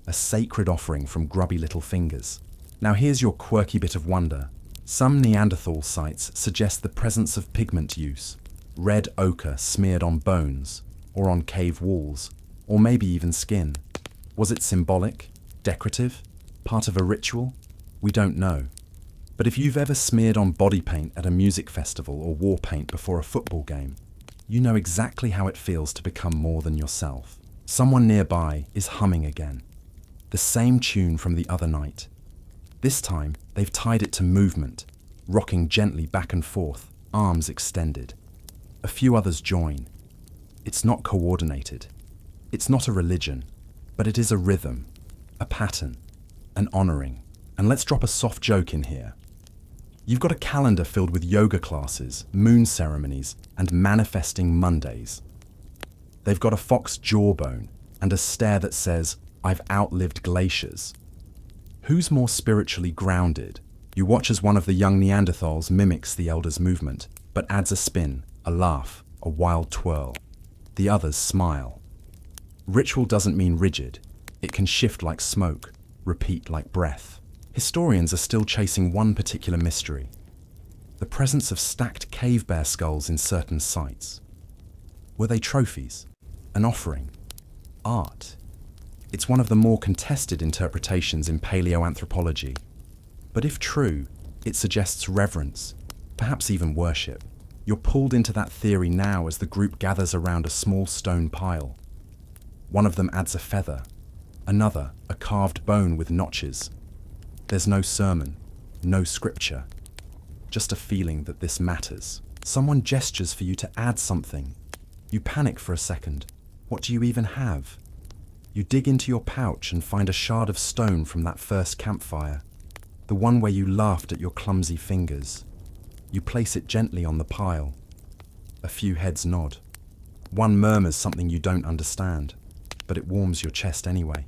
S1: A sacred offering from grubby little fingers. Now here's your quirky bit of wonder. Some Neanderthal sites suggest the presence of pigment use. Red ochre smeared on bones, or on cave walls, or maybe even skin. Was it symbolic? Decorative? Part of a ritual? We don't know. But if you've ever smeared on body paint at a music festival or war paint before a football game, you know exactly how it feels to become more than yourself. Someone nearby is humming again. The same tune from the other night. This time, they've tied it to movement, rocking gently back and forth, arms extended. A few others join. It's not coordinated. It's not a religion, but it is a rhythm, a pattern, an honoring. And let's drop a soft joke in here. You've got a calendar filled with yoga classes, moon ceremonies, and manifesting Mondays. They've got a fox jawbone and a stare that says, "I've outlived glaciers." Who's more spiritually grounded? You watch as one of the young Neanderthals mimics the elders' movement, but adds a spin, a laugh, a wild twirl. The others smile. Ritual doesn't mean rigid. It can shift like smoke, repeat like breath. Historians are still chasing one particular mystery: the presence of stacked cave bear skulls in certain sites. Were they trophies? An offering? Art? It's one of the more contested interpretations in paleoanthropology. But if true, it suggests reverence, perhaps even worship. You're pulled into that theory now as the group gathers around a small stone pile. One of them adds a feather, another a carved bone with notches. There's no sermon, no scripture, just a feeling that this matters. Someone gestures for you to add something. You panic for a second. What do you even have? You dig into your pouch and find a shard of stone from that first campfire, the one where you laughed at your clumsy fingers. You place it gently on the pile. A few heads nod. One murmurs something you don't understand, but it warms your chest anyway.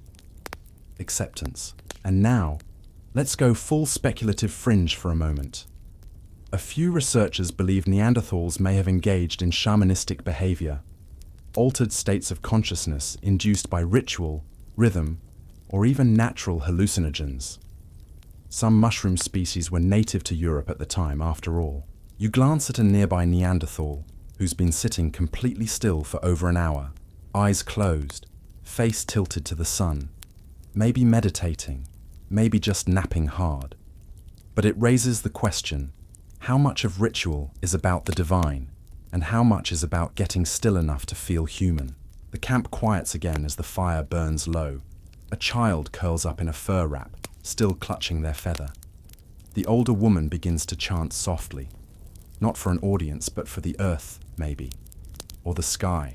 S1: Acceptance. And now, let's go full speculative fringe for a moment. A few researchers believe Neanderthals may have engaged in shamanistic behavior, altered states of consciousness induced by ritual, rhythm, or even natural hallucinogens. Some mushroom species were native to Europe at the time, after all. You glance at a nearby Neanderthal, who's been sitting completely still for over an hour, eyes closed, face tilted to the sun, maybe meditating, maybe just napping hard. But it raises the question, how much of ritual is about the divine, and how much is about getting still enough to feel human? The camp quiets again as the fire burns low. A child curls up in a fur wrap, still clutching their feather. The older woman begins to chant softly, not for an audience, but for the earth, maybe, or the sky,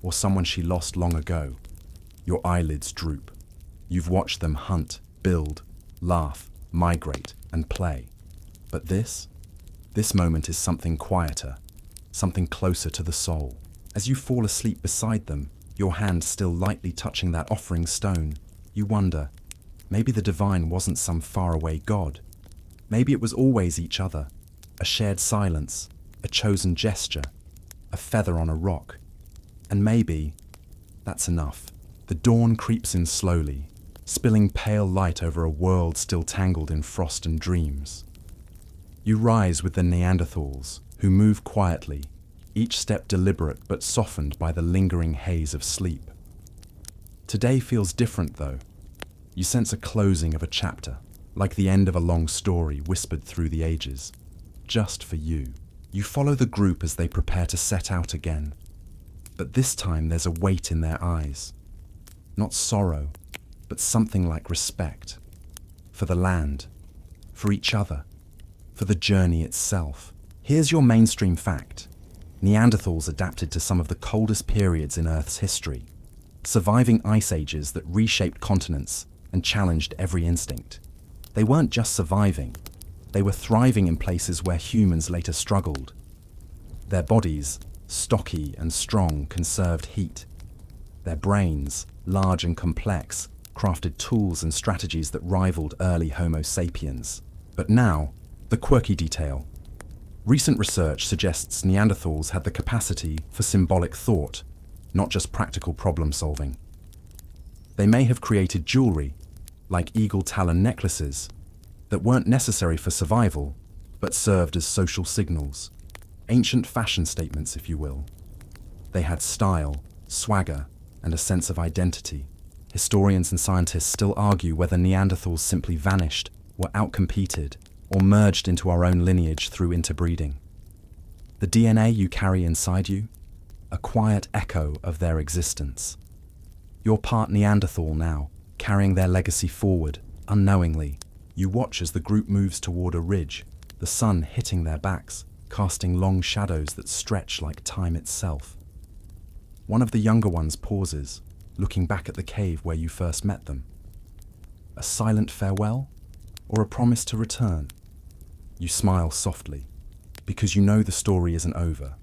S1: or someone she lost long ago. Your eyelids droop. You've watched them hunt, build, laugh, migrate, and play. But this moment is something quieter, something closer to the soul. As you fall asleep beside them, your hand still lightly touching that offering stone, you wonder, maybe the divine wasn't some faraway god. Maybe it was always each other, a shared silence, a chosen gesture, a feather on a rock. And maybe that's enough. The dawn creeps in slowly, spilling pale light over a world still tangled in frost and dreams. You rise with the Neanderthals, who move quietly, each step deliberate but softened by the lingering haze of sleep. Today feels different, though. You sense a closing of a chapter, like the end of a long story whispered through the ages. Just for you. You follow the group as they prepare to set out again. But this time there's a weight in their eyes. Not sorrow, but something like respect. For the land, for each other, for the journey itself. Here's your mainstream fact. Neanderthals adapted to some of the coldest periods in Earth's history, surviving ice ages that reshaped continents and challenged every instinct. They weren't just surviving, they were thriving in places where humans later struggled. Their bodies, stocky and strong, conserved heat, Their brains, large and complex, crafted tools and strategies that rivaled early Homo sapiens. But now, the quirky detail. Recent research suggests Neanderthals had the capacity for symbolic thought, not just practical problem solving. They may have created jewelry, like eagle talon necklaces, that weren't necessary for survival, but served as social signals. Ancient fashion statements, if you will. They had style, swagger, and a sense of identity. Historians and scientists still argue whether Neanderthals simply vanished, were outcompeted, or merged into our own lineage through interbreeding. The DNA you carry inside you, a quiet echo of their existence. You're part Neanderthal now, carrying their legacy forward, unknowingly. You watch as the group moves toward a ridge, the sun hitting their backs, casting long shadows that stretch like time itself. One of the younger ones pauses, looking back at the cave where you first met them. A silent farewell, or a promise to return? You smile softly, because you know the story isn't over.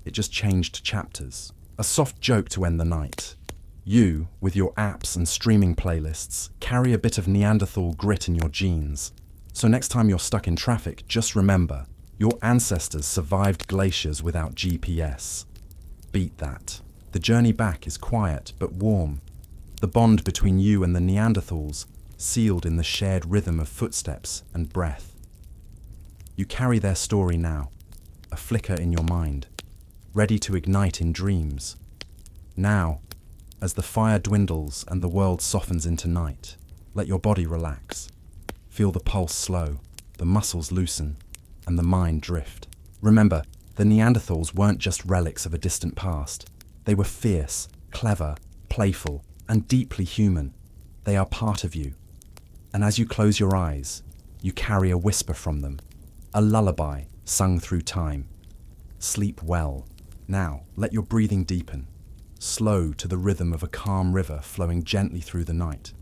S1: It just changed chapters. A soft joke to end the night. You, with your apps and streaming playlists, carry a bit of Neanderthal grit in your genes. So next time you're stuck in traffic, just remember, your ancestors survived glaciers without GPS. Beat that. The journey back is quiet but warm. The bond between you and the Neanderthals, sealed in the shared rhythm of footsteps and breath. You carry their story now, a flicker in your mind, ready to ignite in dreams. Now, as the fire dwindles and the world softens into night, let your body relax. Feel the pulse slow, the muscles loosen, and the mind drift. Remember, the Neanderthals weren't just relics of a distant past. They were fierce, clever, playful, and deeply human. They are part of you. And as you close your eyes, you carry a whisper from them, a lullaby sung through time. Sleep well. Now, let your breathing deepen, slow to the rhythm of a calm river flowing gently through the night.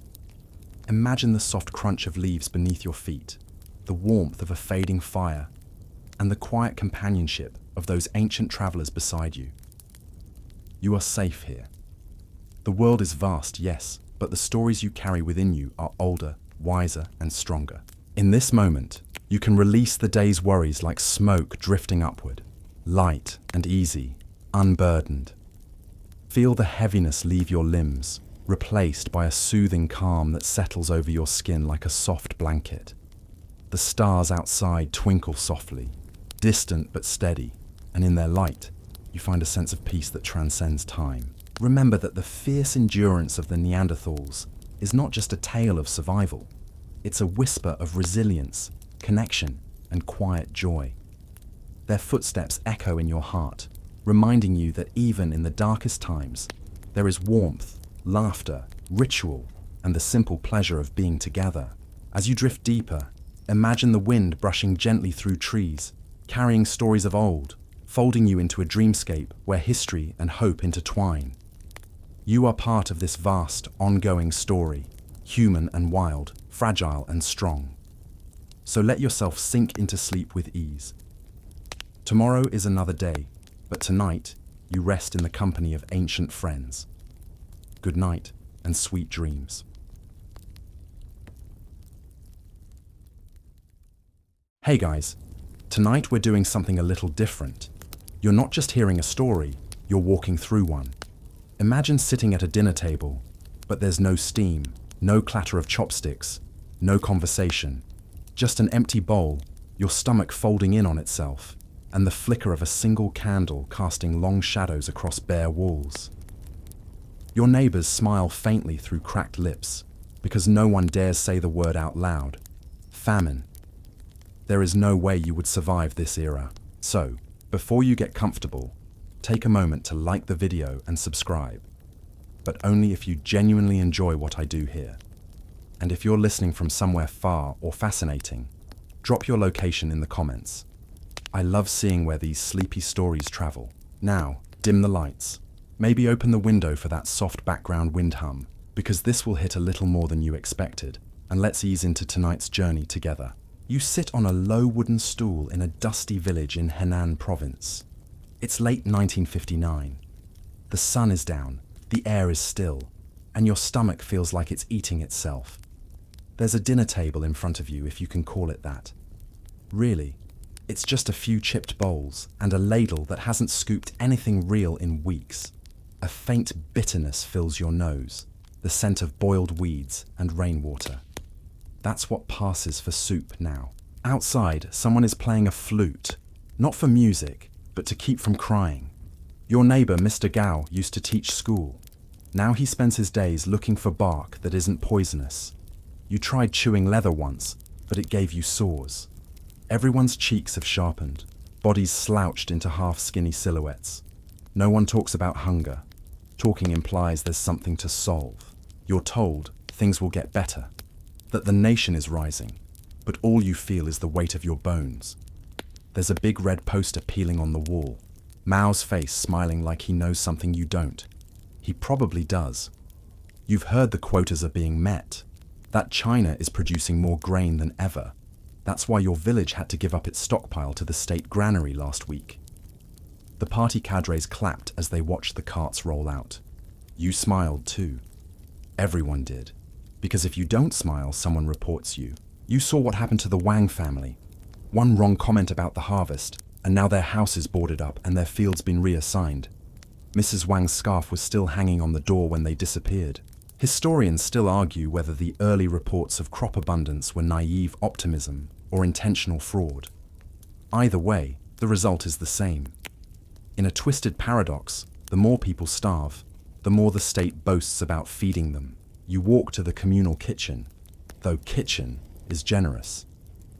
S1: Imagine the soft crunch of leaves beneath your feet, the warmth of a fading fire, and the quiet companionship of those ancient travelers beside you. You are safe here. The world is vast, yes, but the stories you carry within you are older, wiser, and stronger. In this moment, you can release the day's worries like smoke drifting upward, light and easy, unburdened. Feel the heaviness leave your limbs, replaced by a soothing calm that settles over your skin like a soft blanket. The stars outside twinkle softly, distant but steady, and in their light, you find a sense of peace that transcends time. Remember that the fierce endurance of the Neanderthals is not just a tale of survival. It's a whisper of resilience, connection, and quiet joy. Their footsteps echo in your heart, reminding you that even in the darkest times, there is warmth, laughter, ritual, and the simple pleasure of being together. As you drift deeper, imagine the wind brushing gently through trees, carrying stories of old, folding you into a dreamscape where history and hope intertwine. You are part of this vast, ongoing story, human and wild, fragile and strong. So let yourself sink into sleep with ease. Tomorrow is another day, but tonight you rest in the company of ancient friends. Good night and sweet dreams. Hey guys, tonight we're doing something a little different. You're not just hearing a story, you're walking through one. Imagine sitting at a dinner table, but there's no steam, no clatter of chopsticks, no conversation, just an empty bowl, your stomach folding in on itself, and the flicker of a single candle casting long shadows across bare walls. Your neighbors smile faintly through cracked lips, because no one dares say the word out loud. Famine. There is no way you would survive this era. So, before you get comfortable, take a moment to like the video and subscribe, but only if you genuinely enjoy what I do here. And if you're listening from somewhere far or fascinating, drop your location in the comments. I love seeing where these sleepy stories travel. Now, dim the lights. Maybe open the window for that soft background wind hum, because this will hit a little more than you expected, and let's ease into tonight's journey together. You sit on a low wooden stool in a dusty village in Henan province. It's late 1959. The sun is down, The air is still, and your stomach feels like it's eating itself. There's a dinner table in front of you, if you can call it that. Really, it's just a few chipped bowls and a ladle that hasn't scooped anything real in weeks. A faint bitterness fills your nose, the scent of boiled weeds and rainwater. That's what passes for soup now. Outside, someone is playing a flute, not for music, but to keep from crying. Your neighbor, Mr. Gao, used to teach school. Now he spends his days looking for bark that isn't poisonous. You tried chewing leather once, but it gave you sores. Everyone's cheeks have sharpened, bodies slouched into half-skinny silhouettes. No one talks about hunger. Talking implies there's something to solve. You're told things will get better, that the nation is rising, but all you feel is the weight of your bones. There's a big red poster peeling on the wall, Mao's face smiling like he knows something you don't. He probably does. You've heard the quotas are being met, that China is producing more grain than ever. That's why your village had to give up its stockpile to the state granary last week. The party cadres clapped as they watched the carts roll out. You smiled too. Everyone did. Because if you don't smile, someone reports you. You saw what happened to the Wang family. One wrong comment about the harvest, and now their house is boarded up and their field's been reassigned. Mrs. Wang's scarf was still hanging on the door when they disappeared. Historians still argue whether the early reports of crop abundance were naive optimism or intentional fraud. Either way, the result is the same. In a twisted paradox, the more people starve, the more the state boasts about feeding them. You walk to the communal kitchen, though kitchen is generous.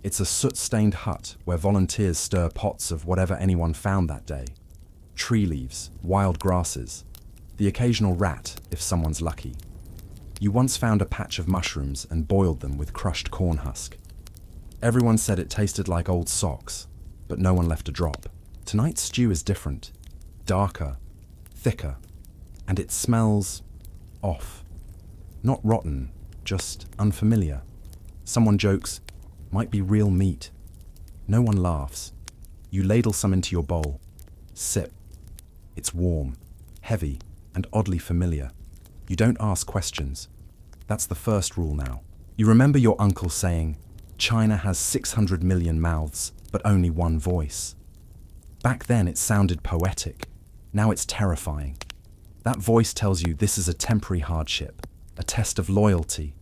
S1: It's a soot-stained hut where volunteers stir pots of whatever anyone found that day. Tree leaves, wild grasses, the occasional rat if someone's lucky. You once found a patch of mushrooms and boiled them with crushed corn husk. Everyone said it tasted like old socks, but no one left a drop. Tonight's stew is different, darker, thicker, and it smells off. Not rotten, just unfamiliar. Someone jokes, might be real meat. No one laughs. You ladle some into your bowl. Sip. It's warm, heavy, and oddly familiar. You don't ask questions. That's the first rule now. You remember your uncle saying, China has 600 million mouths, but only one voice. Back then it sounded poetic. Now it's terrifying. That voice tells you this is a temporary hardship, a test of loyalty,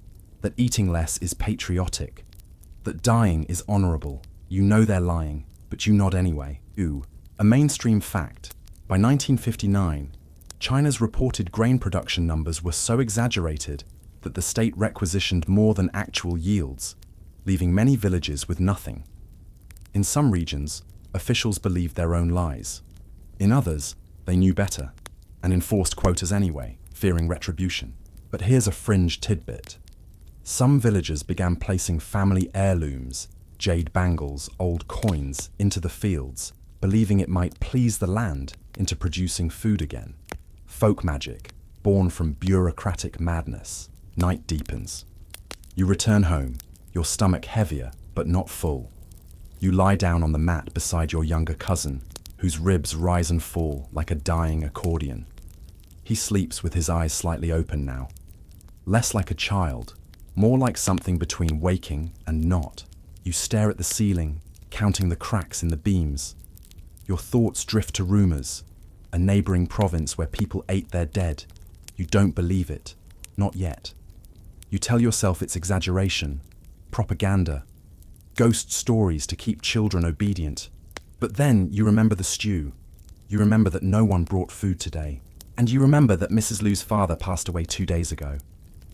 S1: that eating less is patriotic, that dying is honorable. You know they're lying, but you nod anyway. Ooh, a mainstream fact. By 1959, China's reported grain production numbers were so exaggerated that the state requisitioned more than actual yields, leaving many villages with nothing. In some regions, officials believed their own lies. In others, they knew better and enforced quotas anyway, fearing retribution. But here's a fringe tidbit. Some villagers began placing family heirlooms, jade bangles, old coins, into the fields, believing it might please the land into producing food again. Folk magic, born from bureaucratic madness. Night deepens. You return home, your stomach heavier but not full. You lie down on the mat beside your younger cousin, whose ribs rise and fall like a dying accordion. He sleeps with his eyes slightly open now. Less like a child, more like something between waking and not. You stare at the ceiling, counting the cracks in the beams. Your thoughts drift to rumors, a neighboring province where people ate their dead. You don't believe it, not yet. You tell yourself it's exaggeration, propaganda, ghost stories to keep children obedient. But then you remember the stew. You remember that no one brought food today. And you remember that Mrs. Liu's father passed away 2 days ago.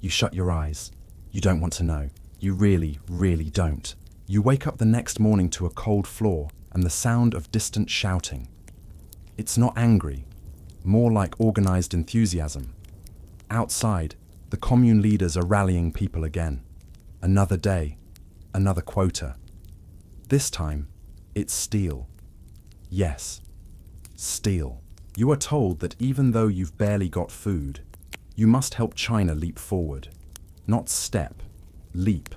S1: You shut your eyes. You don't want to know. You really, really don't. You wake up the next morning to a cold floor and the sound of distant shouting. It's not angry, more like organized enthusiasm. Outside, the commune leaders are rallying people again. Another day, another quota. This time, it's steel. Yes, steel. You are told that even though you've barely got food, you must help China leap forward. Not step, leap.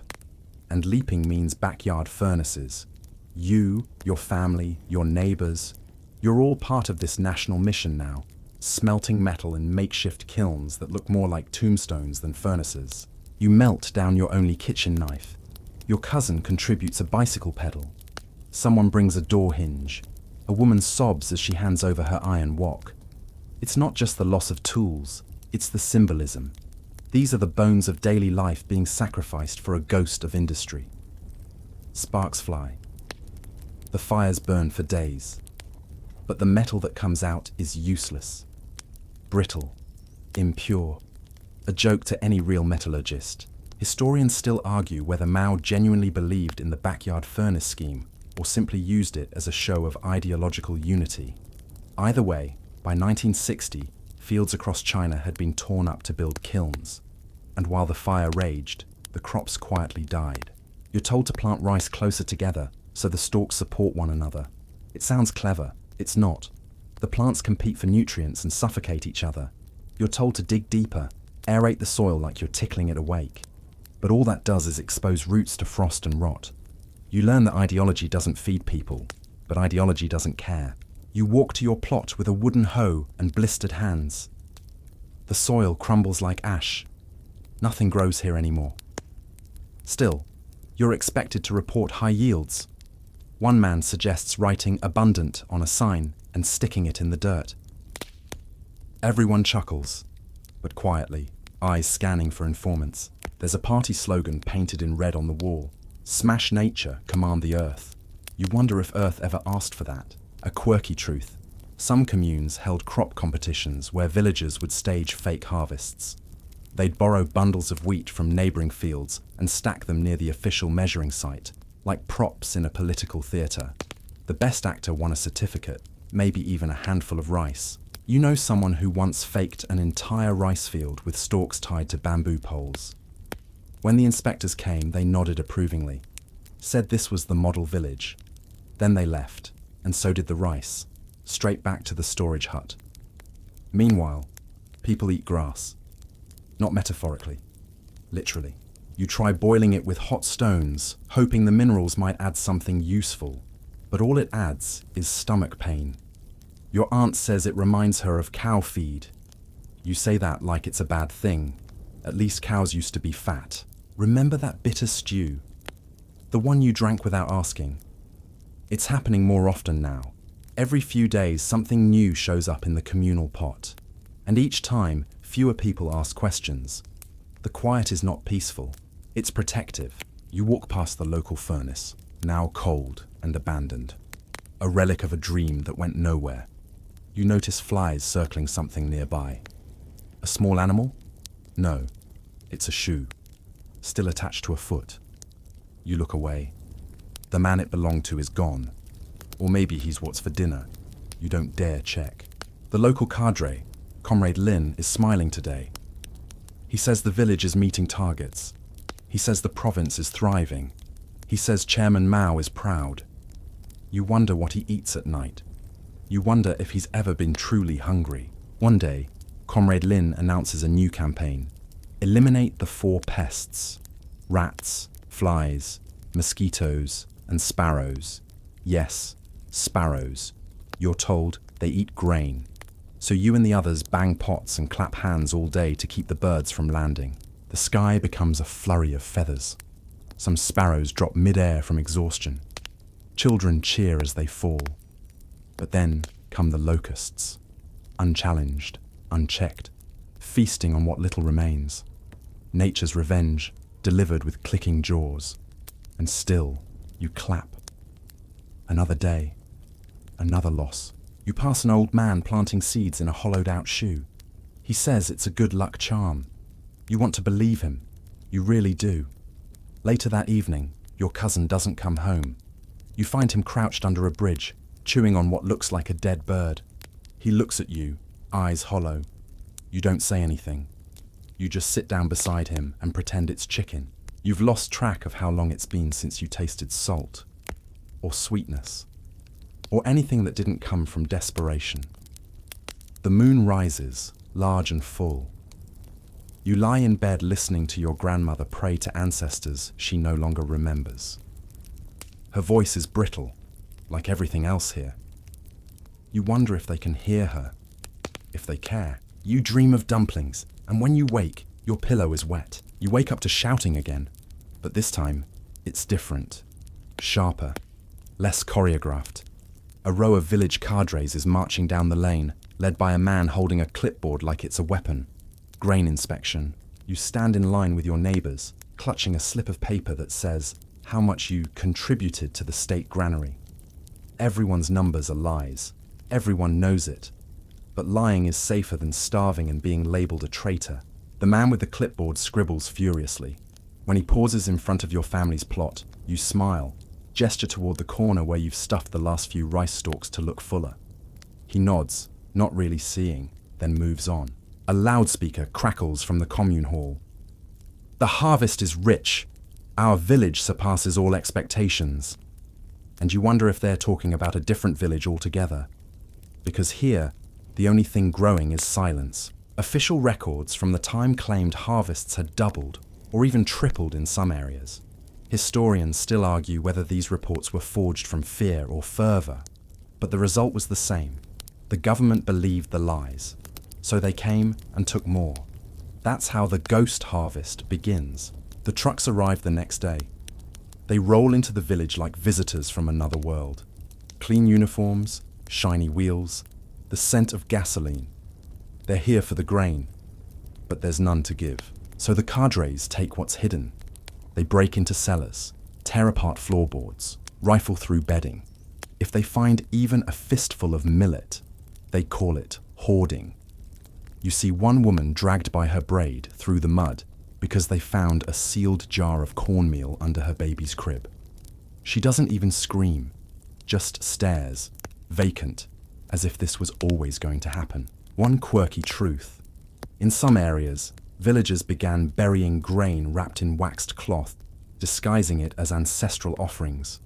S1: And leaping means backyard furnaces. You, your family, your neighbors, you're all part of this national mission now. smelting metal in makeshift kilns that look more like tombstones than furnaces. You melt down your only kitchen knife. Your cousin contributes a bicycle pedal. Someone brings a door hinge. A woman sobs as she hands over her iron wok. It's not just the loss of tools, it's the symbolism. These are the bones of daily life being sacrificed for a ghost of industry. Sparks fly. The fires burn for days. But the metal that comes out is useless. Brittle. Impure. A joke to any real metallurgist. Historians still argue whether Mao genuinely believed in the backyard furnace scheme or simply used it as a show of ideological unity. Either way, by 1960, fields across China had been torn up to build kilns. And while the fire raged, the crops quietly died. You're told to plant rice closer together so the stalks support one another. It sounds clever. It's not. The plants compete for nutrients and suffocate each other. You're told to dig deeper, aerate the soil like you're tickling it awake. But all that does is expose roots to frost and rot. You learn that ideology doesn't feed people, but ideology doesn't care. You walk to your plot with a wooden hoe and blistered hands. The soil crumbles like ash. Nothing grows here anymore. Still, you're expected to report high yields. One man suggests writing "abundant" on a sign and sticking it in the dirt. Everyone chuckles, but quietly, eyes scanning for informants. There's a party slogan painted in red on the wall. Smash nature, command the earth. You wonder if Earth ever asked for that. A quirky truth. Some communes held crop competitions where villagers would stage fake harvests. They'd borrow bundles of wheat from neighboring fields and stack them near the official measuring site, like props in a political theater. The best actor won a certificate, maybe even a handful of rice. You know someone who once faked an entire rice field with stalks tied to bamboo poles. When the inspectors came, they nodded approvingly, said this was the model village. Then they left, and so did the rice, straight back to the storage hut. Meanwhile, people eat grass. Not metaphorically, literally. You try boiling it with hot stones, hoping the minerals might add something useful, but all it adds is stomach pain. Your aunt says it reminds her of cow feed. You say that like it's a bad thing. At least cows used to be fat. Remember that bitter stew? The one you drank without asking. It's happening more often now. Every few days, something new shows up in the communal pot. And each time, fewer people ask questions. The quiet is not peaceful. It's protective. You walk past the local furnace, now cold and abandoned. A relic of a dream that went nowhere. You notice flies circling something nearby. A small animal? No, it's a shoe, still attached to a foot. You look away. The man it belonged to is gone. Or maybe he's what's for dinner. You don't dare check. The local cadre, Comrade Lin, is smiling today. He says the village is meeting targets. He says the province is thriving. He says Chairman Mao is proud. You wonder what he eats at night. You wonder if he's ever been truly hungry. One day, Comrade Lin announces a new campaign. Eliminate the 4 pests. Rats, flies, mosquitoes, and sparrows. Yes, sparrows. You're told they eat grain. So you and the others bang pots and clap hands all day to keep the birds from landing. The sky becomes a flurry of feathers. Some sparrows drop mid-air from exhaustion. Children cheer as they fall. But then come the locusts, unchallenged, unchecked, feasting on what little remains. Nature's revenge, delivered with clicking jaws. And still, you clap. Another day, another loss. You pass an old man planting seeds in a hollowed-out shoe. He says it's a good luck charm. You want to believe him. You really do. Later that evening, your cousin doesn't come home. You find him crouched under a bridge, chewing on what looks like a dead bird. He looks at you, eyes hollow. You don't say anything. You just sit down beside him and pretend it's chicken. You've lost track of how long it's been since you tasted salt, or sweetness, or anything that didn't come from desperation. The moon rises, large and full. You lie in bed listening to your grandmother pray to ancestors she no longer remembers. Her voice is brittle, like everything else here. You wonder if they can hear her. if they care. You dream of dumplings, and when you wake, your pillow is wet. You wake up to shouting again, but this time, it's different. Sharper, less choreographed. A row of village cadres is marching down the lane, led by a man holding a clipboard like it's a weapon. Grain inspection. You stand in line with your neighbors, clutching a slip of paper that says how much you contributed to the state granary. Everyone's numbers are lies. Everyone knows it. But lying is safer than starving and being labeled a traitor. The man with the clipboard scribbles furiously. When he pauses in front of your family's plot, you smile, gesture toward the corner where you've stuffed the last few rice stalks to look fuller. He nods, not really seeing, then moves on. A loudspeaker crackles from the commune hall. The harvest is rich. Our village surpasses all expectations. And you wonder if they're talking about a different village altogether. Because here, the only thing growing is silence. Official records from the time claimed harvests had doubled, or even tripled in some areas. Historians still argue whether these reports were forged from fear or fervour, but the result was the same. The government believed the lies, so they came and took more. That's how the ghost harvest begins. The trucks arrive the next day. They roll into the village like visitors from another world. Clean uniforms, shiny wheels, the scent of gasoline. They're here for the grain, but there's none to give. So the cadres take what's hidden. They break into cellars, tear apart floorboards, rifle through bedding. If they find even a fistful of millet, they call it hoarding. You see one woman dragged by her braid through the mud because they found a sealed jar of cornmeal under her baby's crib. She doesn't even scream, just stares, vacant, as if this was always going to happen. One quirky truth. In some areas, villagers began burying grain wrapped in waxed cloth, disguising it as ancestral offerings.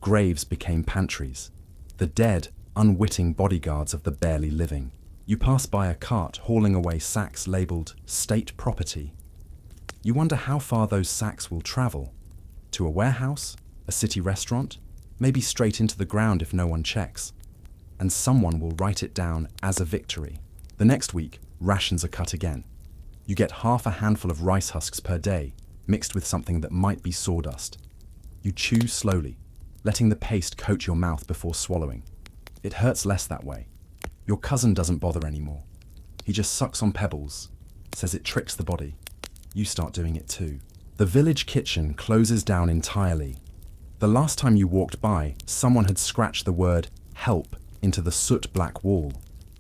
S1: Graves became pantries, the dead, unwitting bodyguards of the barely living. You pass by a cart hauling away sacks labelled state property. You wonder how far those sacks will travel. To a warehouse? A city restaurant? Maybe straight into the ground if no one checks. And someone will write it down as a victory. The next week, rations are cut again. You get half a handful of rice husks per day, mixed with something that might be sawdust. You chew slowly, letting the paste coat your mouth before swallowing. It hurts less that way. Your cousin doesn't bother anymore. He just sucks on pebbles, says it tricks the body. You start doing it too. The village kitchen closes down entirely. The last time you walked by, someone had scratched the word help into the soot-black wall.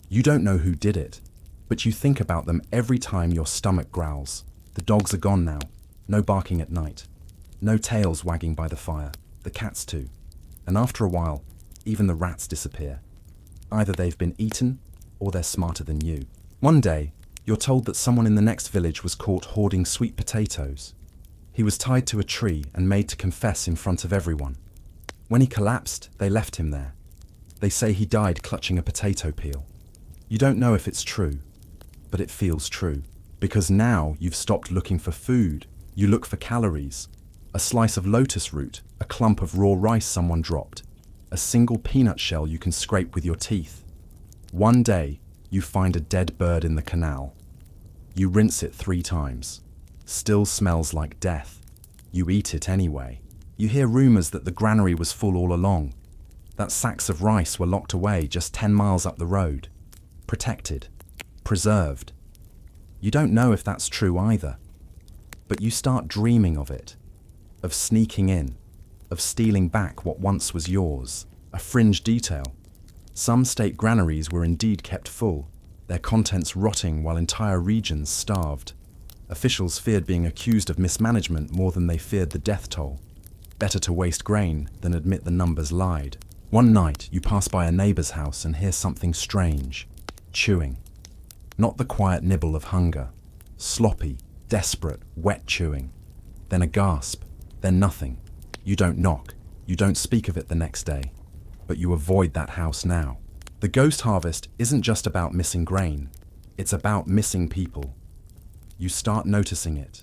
S1: You don't know who did it, but you think about them every time your stomach growls. The dogs are gone now. No barking at night. No tails wagging by the fire. The cats too. And after a while, even the rats disappear. Either they've been eaten, or they're smarter than you. One day, you're told that someone in the next village was caught hoarding sweet potatoes. He was tied to a tree and made to confess in front of everyone. When he collapsed, they left him there. They say he died clutching a potato peel. You don't know if it's true, but it feels true. Because now you've stopped looking for food. You look for calories. A slice of lotus root, a clump of raw rice someone dropped, a single peanut shell you can scrape with your teeth. One day, you find a dead bird in the canal. You rinse it 3 times. Still smells like death. You eat it anyway. You hear rumors that the granary was full all along, that sacks of rice were locked away just 10 miles up the road. Protected. Preserved. You don't know if that's true either. But you start dreaming of it. Of sneaking in. Of stealing back what once was yours. A fringe detail. Some state granaries were indeed kept full, their contents rotting while entire regions starved. Officials feared being accused of mismanagement more than they feared the death toll. Better to waste grain than admit the numbers lied. One night, you pass by a neighbor's house and hear something strange. Chewing. Not the quiet nibble of hunger. Sloppy, desperate, wet chewing. Then a gasp. Then nothing. You don't knock. You don't speak of it the next day. But you avoid that house now. The ghost harvest isn't just about missing grain. It's about missing people. You start noticing it.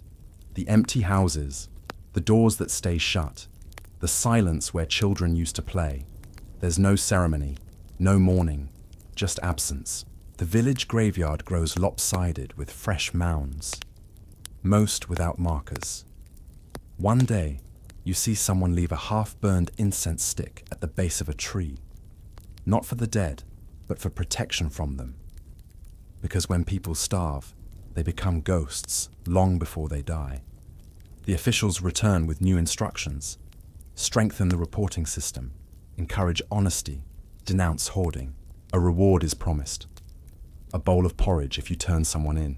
S1: The empty houses. The doors that stay shut. The silence where children used to play. There's no ceremony. No mourning. Just absence. The village graveyard grows lopsided with fresh mounds, most without markers. One day, you see someone leave a half-burned incense stick at the base of a tree, not for the dead, but for protection from them. Because when people starve, they become ghosts long before they die. The officials return with new instructions: strengthen the reporting system, encourage honesty, denounce hoarding. A reward is promised: a bowl of porridge if you turn someone in.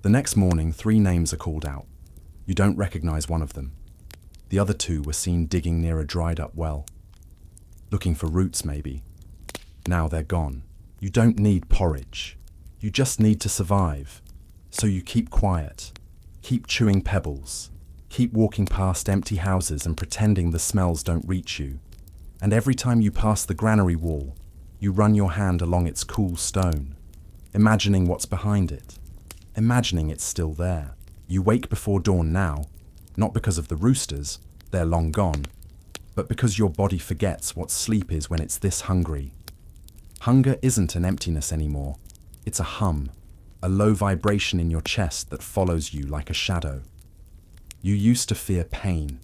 S1: The next morning, 3 names are called out. You don't recognize one of them. The other 2 were seen digging near a dried-up well, looking for roots maybe. Now they're gone. You don't need porridge. You just need to survive. So you keep quiet, keep chewing pebbles, keep walking past empty houses and pretending the smells don't reach you. And every time you pass the granary wall, you run your hand along its cool stone, imagining what's behind it, imagining it's still there. You wake before dawn now, not because of the roosters, they're long gone, but because your body forgets what sleep is when it's this hungry. Hunger isn't an emptiness anymore. It's a hum, a low vibration in your chest that follows you like a shadow. You used to fear pain.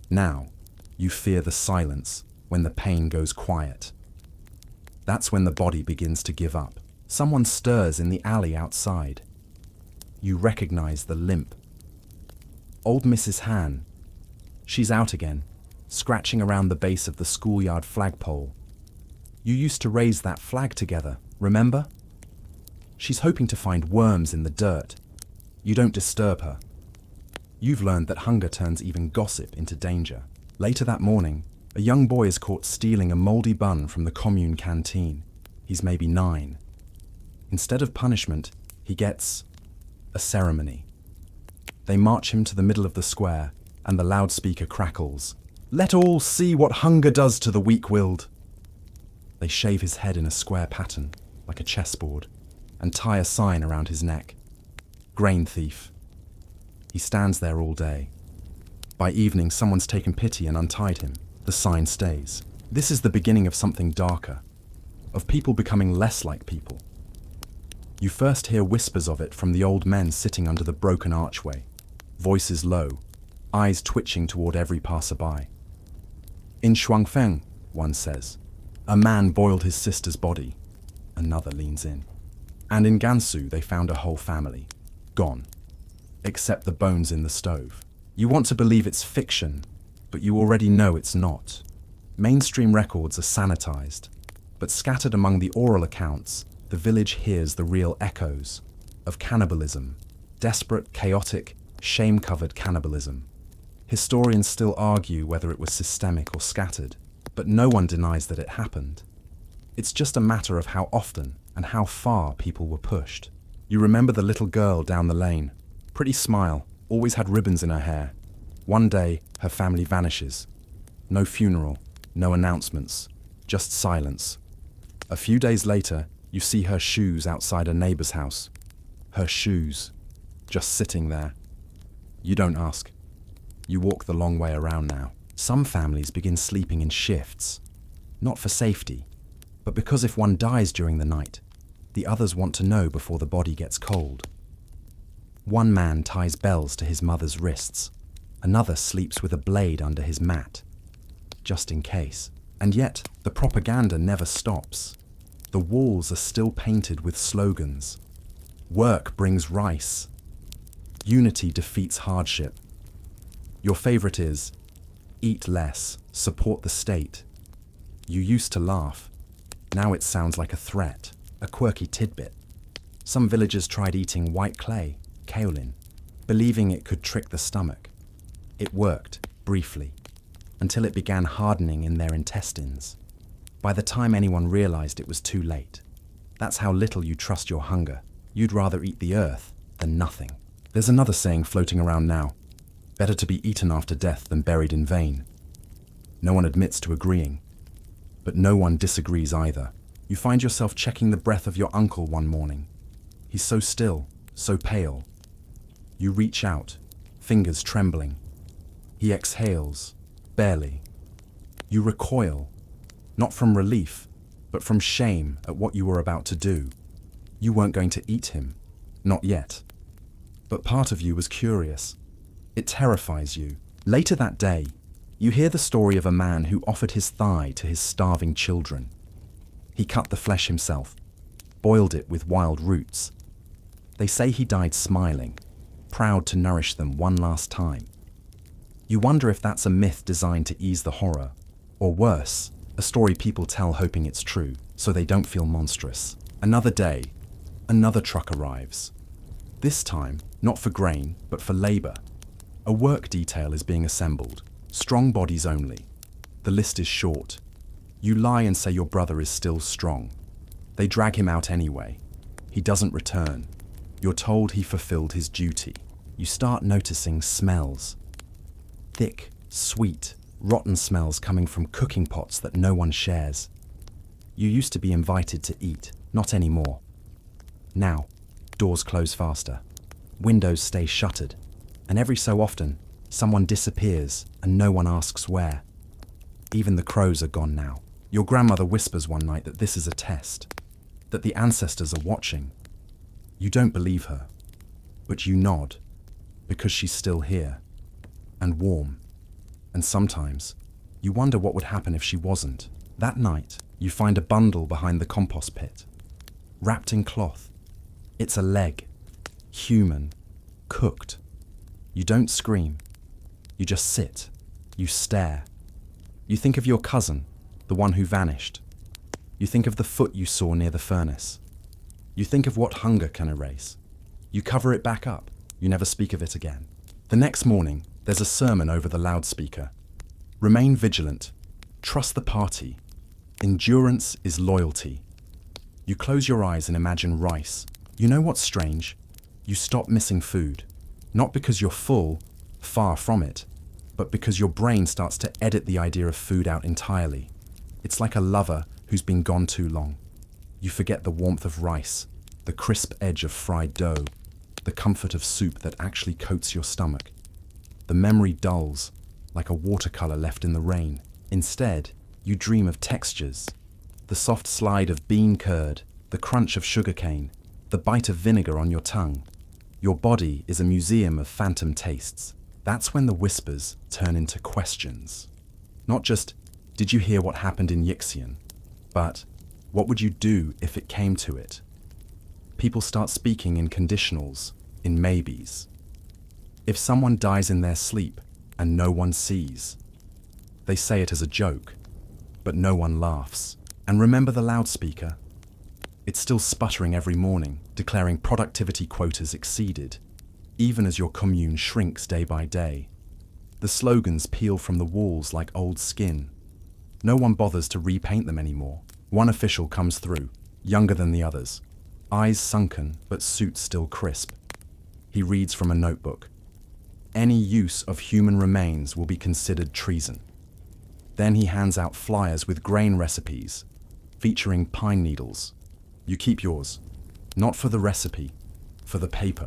S1: Now, you fear the silence when the pain goes quiet. That's when the body begins to give up. Someone stirs in the alley outside. You recognize the limp. Old Mrs. Han. She's out again, scratching around the base of the schoolyard flagpole. You used to raise that flag together, remember? She's hoping to find worms in the dirt. You don't disturb her. You've learned that hunger turns even gossip into danger. Later that morning, a young boy is caught stealing a moldy bun from the commune canteen. He's maybe 9. Instead of punishment, he gets a ceremony. They march him to the middle of the square, and the loudspeaker crackles. Let all see what hunger does to the weak-willed. They shave his head in a square pattern, like a chessboard, and tie a sign around his neck. Grain thief. He stands there all day. By evening, someone's taken pity and untied him. The sign stays. This is the beginning of something darker, of people becoming less like people. You first hear whispers of it from the old men sitting under the broken archway, voices low, eyes twitching toward every passerby. In Shuangfeng, one says, a man boiled his sister's body. Another leans in. And in Gansu, they found a whole family, gone, except the bones in the stove. You want to believe it's fiction, but you already know it's not. Mainstream records are sanitized, but scattered among the oral accounts, the village hears the real echoes of cannibalism, desperate, chaotic, shame-covered cannibalism. Historians still argue whether it was systemic or scattered, but no one denies that it happened. It's just a matter of how often and how far people were pushed. You remember the little girl down the lane. Pretty smile, always had ribbons in her hair. One day, her family vanishes. No funeral, no announcements, just silence. A few days later, you see her shoes outside a neighbor's house. Her shoes, just sitting there. You don't ask. You walk the long way around now. Some families begin sleeping in shifts, not for safety, but because if one dies during the night, the others want to know before the body gets cold. One man ties bells to his mother's wrists. Another sleeps with a blade under his mat, just in case. And yet, the propaganda never stops. The walls are still painted with slogans. Work brings rice. Unity defeats hardship. Your favorite is, eat less, support the state. You used to laugh. Now it sounds like a threat, a quirky tidbit. Some villagers tried eating white clay, kaolin, believing it could trick the stomach. It worked, briefly, until it began hardening in their intestines. By the time anyone realized it was too late. That's how little you trust your hunger. You'd rather eat the earth than nothing. There's another saying floating around now. Better to be eaten after death than buried in vain. No one admits to agreeing, but no one disagrees either. You find yourself checking the breath of your uncle one morning. He's so still, so pale. You reach out, fingers trembling. He exhales, barely. You recoil, not from relief, but from shame at what you were about to do. You weren't going to eat him. Not yet. But part of you was curious. It terrifies you. Later that day, you hear the story of a man who offered his thigh to his starving children. He cut the flesh himself, boiled it with wild roots. They say he died smiling, proud to nourish them one last time. You wonder if that's a myth designed to ease the horror, or worse, a story people tell hoping it's true, so they don't feel monstrous. Another day, another truck arrives. This time, not for grain, but for labor. A work detail is being assembled, strong bodies only. The list is short. You lie and say your brother is still strong. They drag him out anyway. He doesn't return. You're told he fulfilled his duty. You start noticing smells. Thick, sweet, rotten smells coming from cooking pots that no one shares. You used to be invited to eat, not anymore. Now, doors close faster. Windows stay shuttered. And every so often, someone disappears and no one asks where. Even the crows are gone now. Your grandmother whispers one night that this is a test, that the ancestors are watching. You don't believe her, but you nod, because she's still here, and warm. And sometimes, you wonder what would happen if she wasn't. That night, you find a bundle behind the compost pit, wrapped in cloth. It's a leg, human, cooked. You don't scream. You just sit. You stare. You think of your cousin, the one who vanished. You think of the foot you saw near the furnace. You think of what hunger can erase. You cover it back up. You never speak of it again. The next morning, there's a sermon over the loudspeaker. Remain vigilant. Trust the party. Endurance is loyalty. You close your eyes and imagine rice. You know what's strange? You stop missing food. Not because you're full, far from it, but because your brain starts to edit the idea of food out entirely. It's like a lover who's been gone too long. You forget the warmth of rice, the crisp edge of fried dough, the comfort of soup that actually coats your stomach. The memory dulls, like a watercolor left in the rain. Instead, you dream of textures. The soft slide of bean curd, the crunch of sugarcane, the bite of vinegar on your tongue. Your body is a museum of phantom tastes. That's when the whispers turn into questions. Not just, did you hear what happened in Yixian? But, what would you do if it came to it? People start speaking in conditionals, in maybes. If someone dies in their sleep and no one sees, they say it as a joke, but no one laughs. And remember the loudspeaker? It's still sputtering every morning, declaring productivity quotas exceeded, even as your commune shrinks day by day. The slogans peel from the walls like old skin. No one bothers to repaint them anymore. One official comes through, younger than the others, eyes sunken but suit still crisp. He reads from a notebook. Any use of human remains will be considered treason. Then he hands out flyers with grain recipes, featuring pine needles. You keep yours, not for the recipe, for the paper.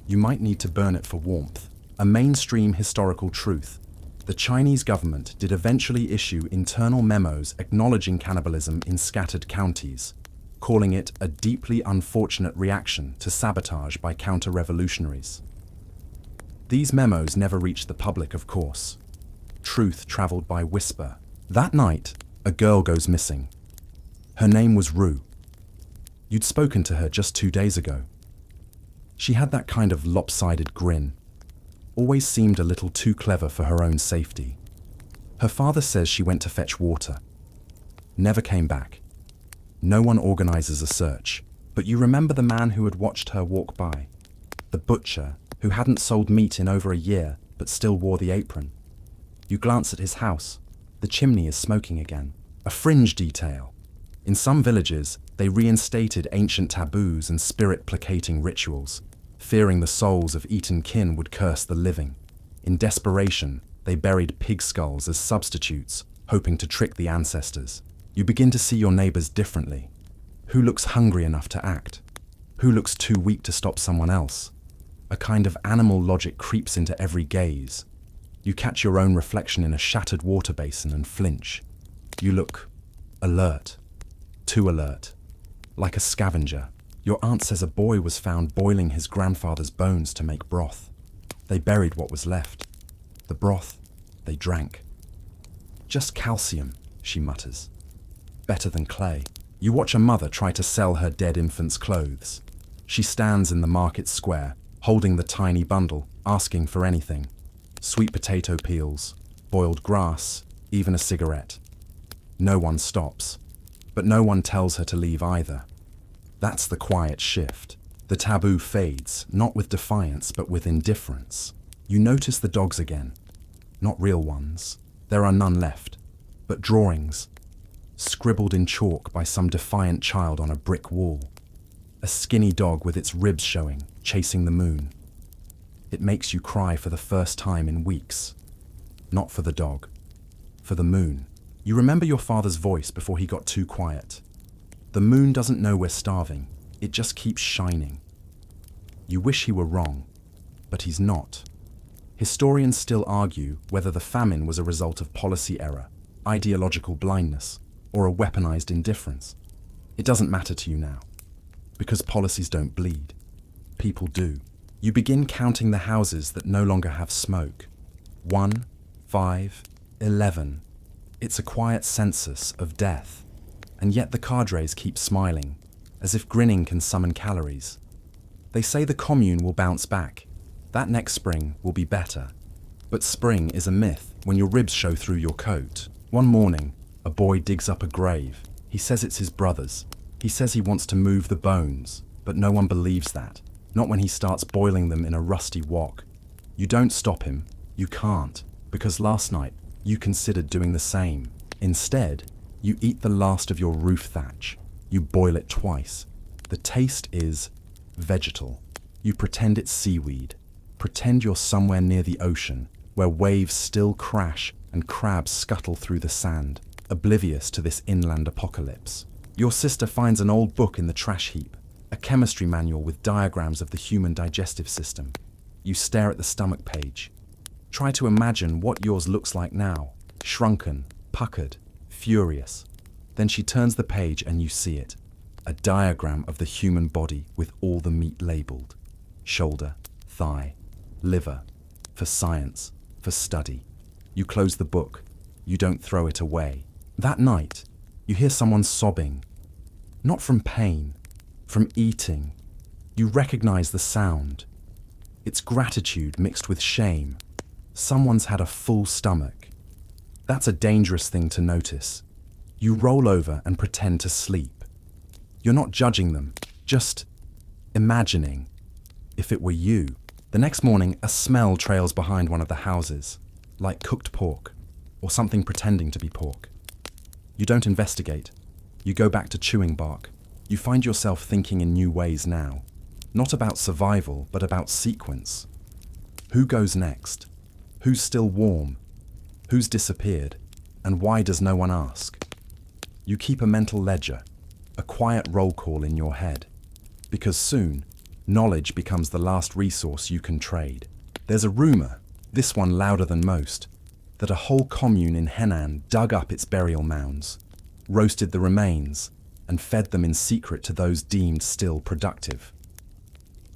S1: You might need to burn it for warmth. A mainstream historical truth. The Chinese government did eventually issue internal memos acknowledging cannibalism in scattered counties, calling it a deeply unfortunate reaction to sabotage by counter-revolutionaries. These memos never reached the public, of course. Truth traveled by whisper. That night, a girl goes missing. Her name was Rue. You'd spoken to her just 2 days ago. She had that kind of lopsided grin. Always seemed a little too clever for her own safety. Her father says she went to fetch water. Never came back. No one organizes a search, but you remember the man who had watched her walk by. The butcher who hadn't sold meat in over a year, but still wore the apron. You glance at his house. The chimney is smoking again. A fringe detail. In some villages, they reinstated ancient taboos and spirit-placating rituals, fearing the souls of eaten kin would curse the living. In desperation, they buried pig skulls as substitutes, hoping to trick the ancestors. You begin to see your neighbors differently. Who looks hungry enough to act? Who looks too weak to stop someone else? A kind of animal logic creeps into every gaze. You catch your own reflection in a shattered water basin and flinch. You look alert. too alert. Like a scavenger, your aunt says a boy was found boiling his grandfather's bones to make broth. They buried what was left. The broth they drank. Just calcium, she mutters. Better than clay. You watch a mother try to sell her dead infant's clothes. She stands in the market square, holding the tiny bundle, asking for anything. Sweet potato peels, boiled grass, even a cigarette. No one stops, but no one tells her to leave either. That's the quiet shift. The taboo fades, not with defiance, but with indifference. You notice the dogs again. Not real ones. There are none left, but drawings, scribbled in chalk by some defiant child on a brick wall. A skinny dog with its ribs showing, chasing the moon. It makes you cry for the first time in weeks. Not for the dog, for the moon. You remember your father's voice before he got too quiet. The moon doesn't know we're starving, it just keeps shining. You wish he were wrong, but he's not. Historians still argue whether the famine was a result of policy error, ideological blindness, or a weaponized indifference. It doesn't matter to you now. Because policies don't bleed. People do. You begin counting the houses that no longer have smoke. 1, 5, 11. It's a quiet census of death. And yet the cadres keep smiling, as if grinning can summon calories. They say the commune will bounce back. That next spring will be better. But spring is a myth when your ribs show through your coat. One morning, a boy digs up a grave. He says it's his brother's. He says he wants to move the bones, but no one believes that. Not when he starts boiling them in a rusty wok. You don't stop him. You can't. Because last night, you considered doing the same. Instead, you eat the last of your roof thatch. You boil it twice. The taste is vegetal. You pretend it's seaweed. Pretend you're somewhere near the ocean, where waves still crash and crabs scuttle through the sand, oblivious to this inland apocalypse. Your sister finds an old book in the trash heap, a chemistry manual with diagrams of the human digestive system. You stare at the stomach page. Try to imagine what yours looks like now, shrunken, puckered, furious. Then she turns the page and you see it, a diagram of the human body with all the meat labeled. Shoulder, thigh, liver, for science, for study. You close the book. You don't throw it away. That night, you hear someone sobbing. Not from pain, from eating. You recognize the sound. It's gratitude mixed with shame. Someone's had a full stomach. That's a dangerous thing to notice. You roll over and pretend to sleep. You're not judging them, just imagining. If it were you. The next morning, a smell trails behind one of the houses, like cooked pork, or something pretending to be pork. You don't investigate. You go back to chewing bark. You find yourself thinking in new ways now. Not about survival, but about sequence. Who goes next? Who's still warm? Who's disappeared? And why does no one ask? You keep a mental ledger, a quiet roll call in your head. Because soon, knowledge becomes the last resource you can trade. There's a rumor, this one louder than most, that a whole commune in Henan dug up its burial mounds, roasted the remains, and fed them in secret to those deemed still productive.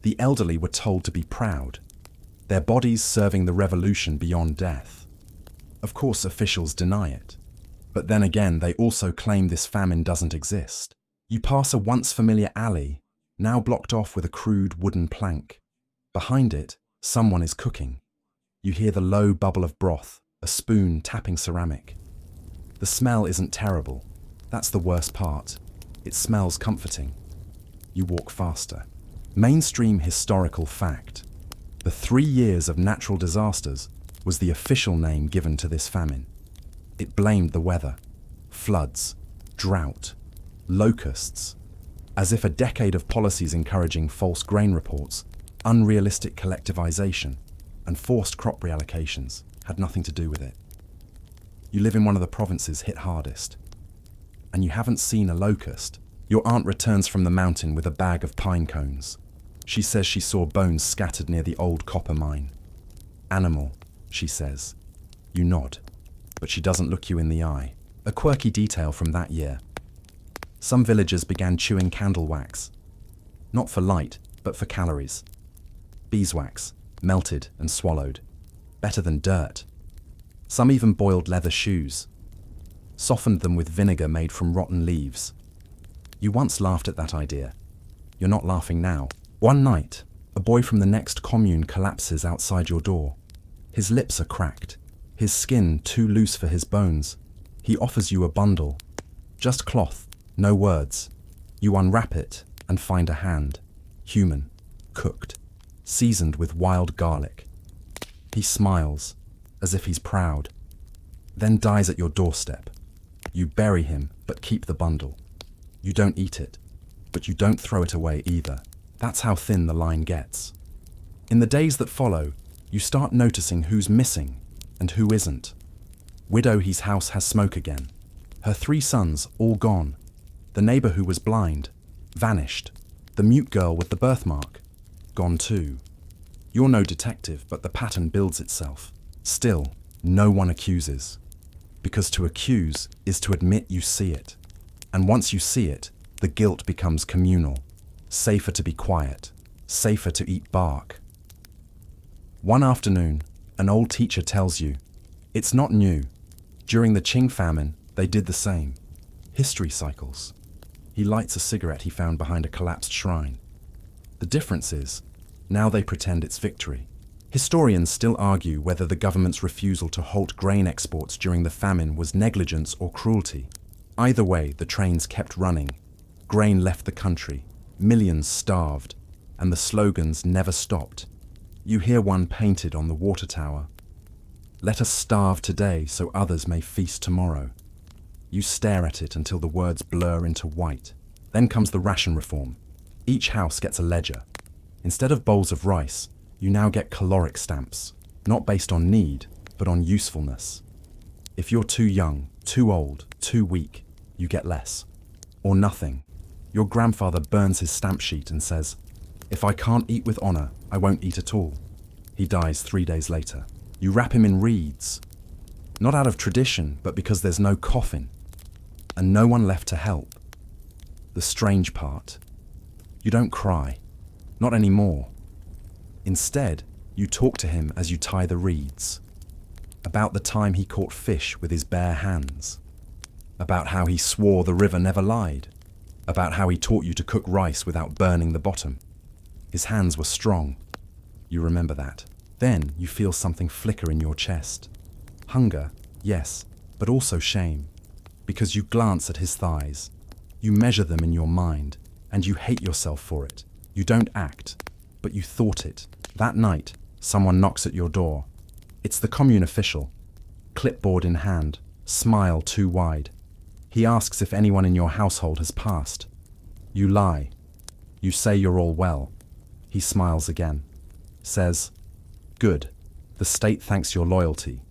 S1: The elderly were told to be proud, their bodies serving the revolution beyond death. Of course, officials deny it. But then again, they also claim this famine doesn't exist. You pass a once familiar alley, now blocked off with a crude wooden plank. Behind it, someone is cooking. You hear the low bubble of broth, a spoon tapping ceramic. The smell isn't terrible. That's the worst part. It smells comforting. You walk faster. Mainstream historical fact. The 3 years of natural disasters was the official name given to this famine. It blamed the weather, floods, drought, locusts, as if a decade of policies encouraging false grain reports, unrealistic collectivization, and forced crop reallocations had nothing to do with it. You live in one of the provinces hit hardest, and you haven't seen a locust. Your aunt returns from the mountain with a bag of pine cones. She says she saw bones scattered near the old copper mine. Animal, she says. You nod, but she doesn't look you in the eye. A quirky detail from that year. Some villagers began chewing candle wax, not for light, but for calories. Beeswax, melted and swallowed, better than dirt. Some even boiled leather shoes, softened them with vinegar made from rotten leaves. You once laughed at that idea. You're not laughing now. One night, a boy from the next commune collapses outside your door. His lips are cracked, his skin too loose for his bones. He offers you a bundle, just cloth, no words. You unwrap it and find a hand, human, cooked, seasoned with wild garlic. He smiles, as if he's proud, then dies at your doorstep. You bury him, but keep the bundle. You don't eat it, but you don't throw it away either. That's how thin the line gets. In the days that follow, you start noticing who's missing and who isn't. Widow He's house has smoke again. Her 3 sons all gone. The neighbor who was blind, vanished. The mute girl with the birthmark, gone too. You're no detective, but the pattern builds itself. Still, no one accuses. Because to accuse is to admit you see it. And once you see it, the guilt becomes communal. Safer to be quiet, safer to eat bark. One afternoon, an old teacher tells you, it's not new. During the Qing famine, they did the same. History cycles. He lights a cigarette he found behind a collapsed shrine. The difference is, now they pretend it's victory. Historians still argue whether the government's refusal to halt grain exports during the famine was negligence or cruelty. Either way, the trains kept running. Grain left the country, millions starved, and the slogans never stopped. You hear one painted on the water tower. Let us starve today so others may feast tomorrow. You stare at it until the words blur into white. Then comes the ration reform. Each house gets a ledger. Instead of bowls of rice, you now get caloric stamps, not based on need, but on usefulness. If you're too young, too old, too weak, you get less. Or nothing. Your grandfather burns his stamp sheet and says, if I can't eat with honor, I won't eat at all. He dies 3 days later. You wrap him in reeds. Not out of tradition, but because there's no coffin. And no one left to help. The strange part. You don't cry. Not anymore. Instead, you talk to him as you tie the reeds. About the time he caught fish with his bare hands. About how he swore the river never lied. About how he taught you to cook rice without burning the bottom. His hands were strong. You remember that. Then you feel something flicker in your chest. Hunger, yes, but also shame. Because you glance at his thighs. You measure them in your mind, and you hate yourself for it. You don't act, but you thought it. That night, someone knocks at your door. It's the commune official. Clipboard in hand, smile too wide. He asks if anyone in your household has passed. You lie. You say you're all well. He smiles again. Says, good. The state thanks your loyalty.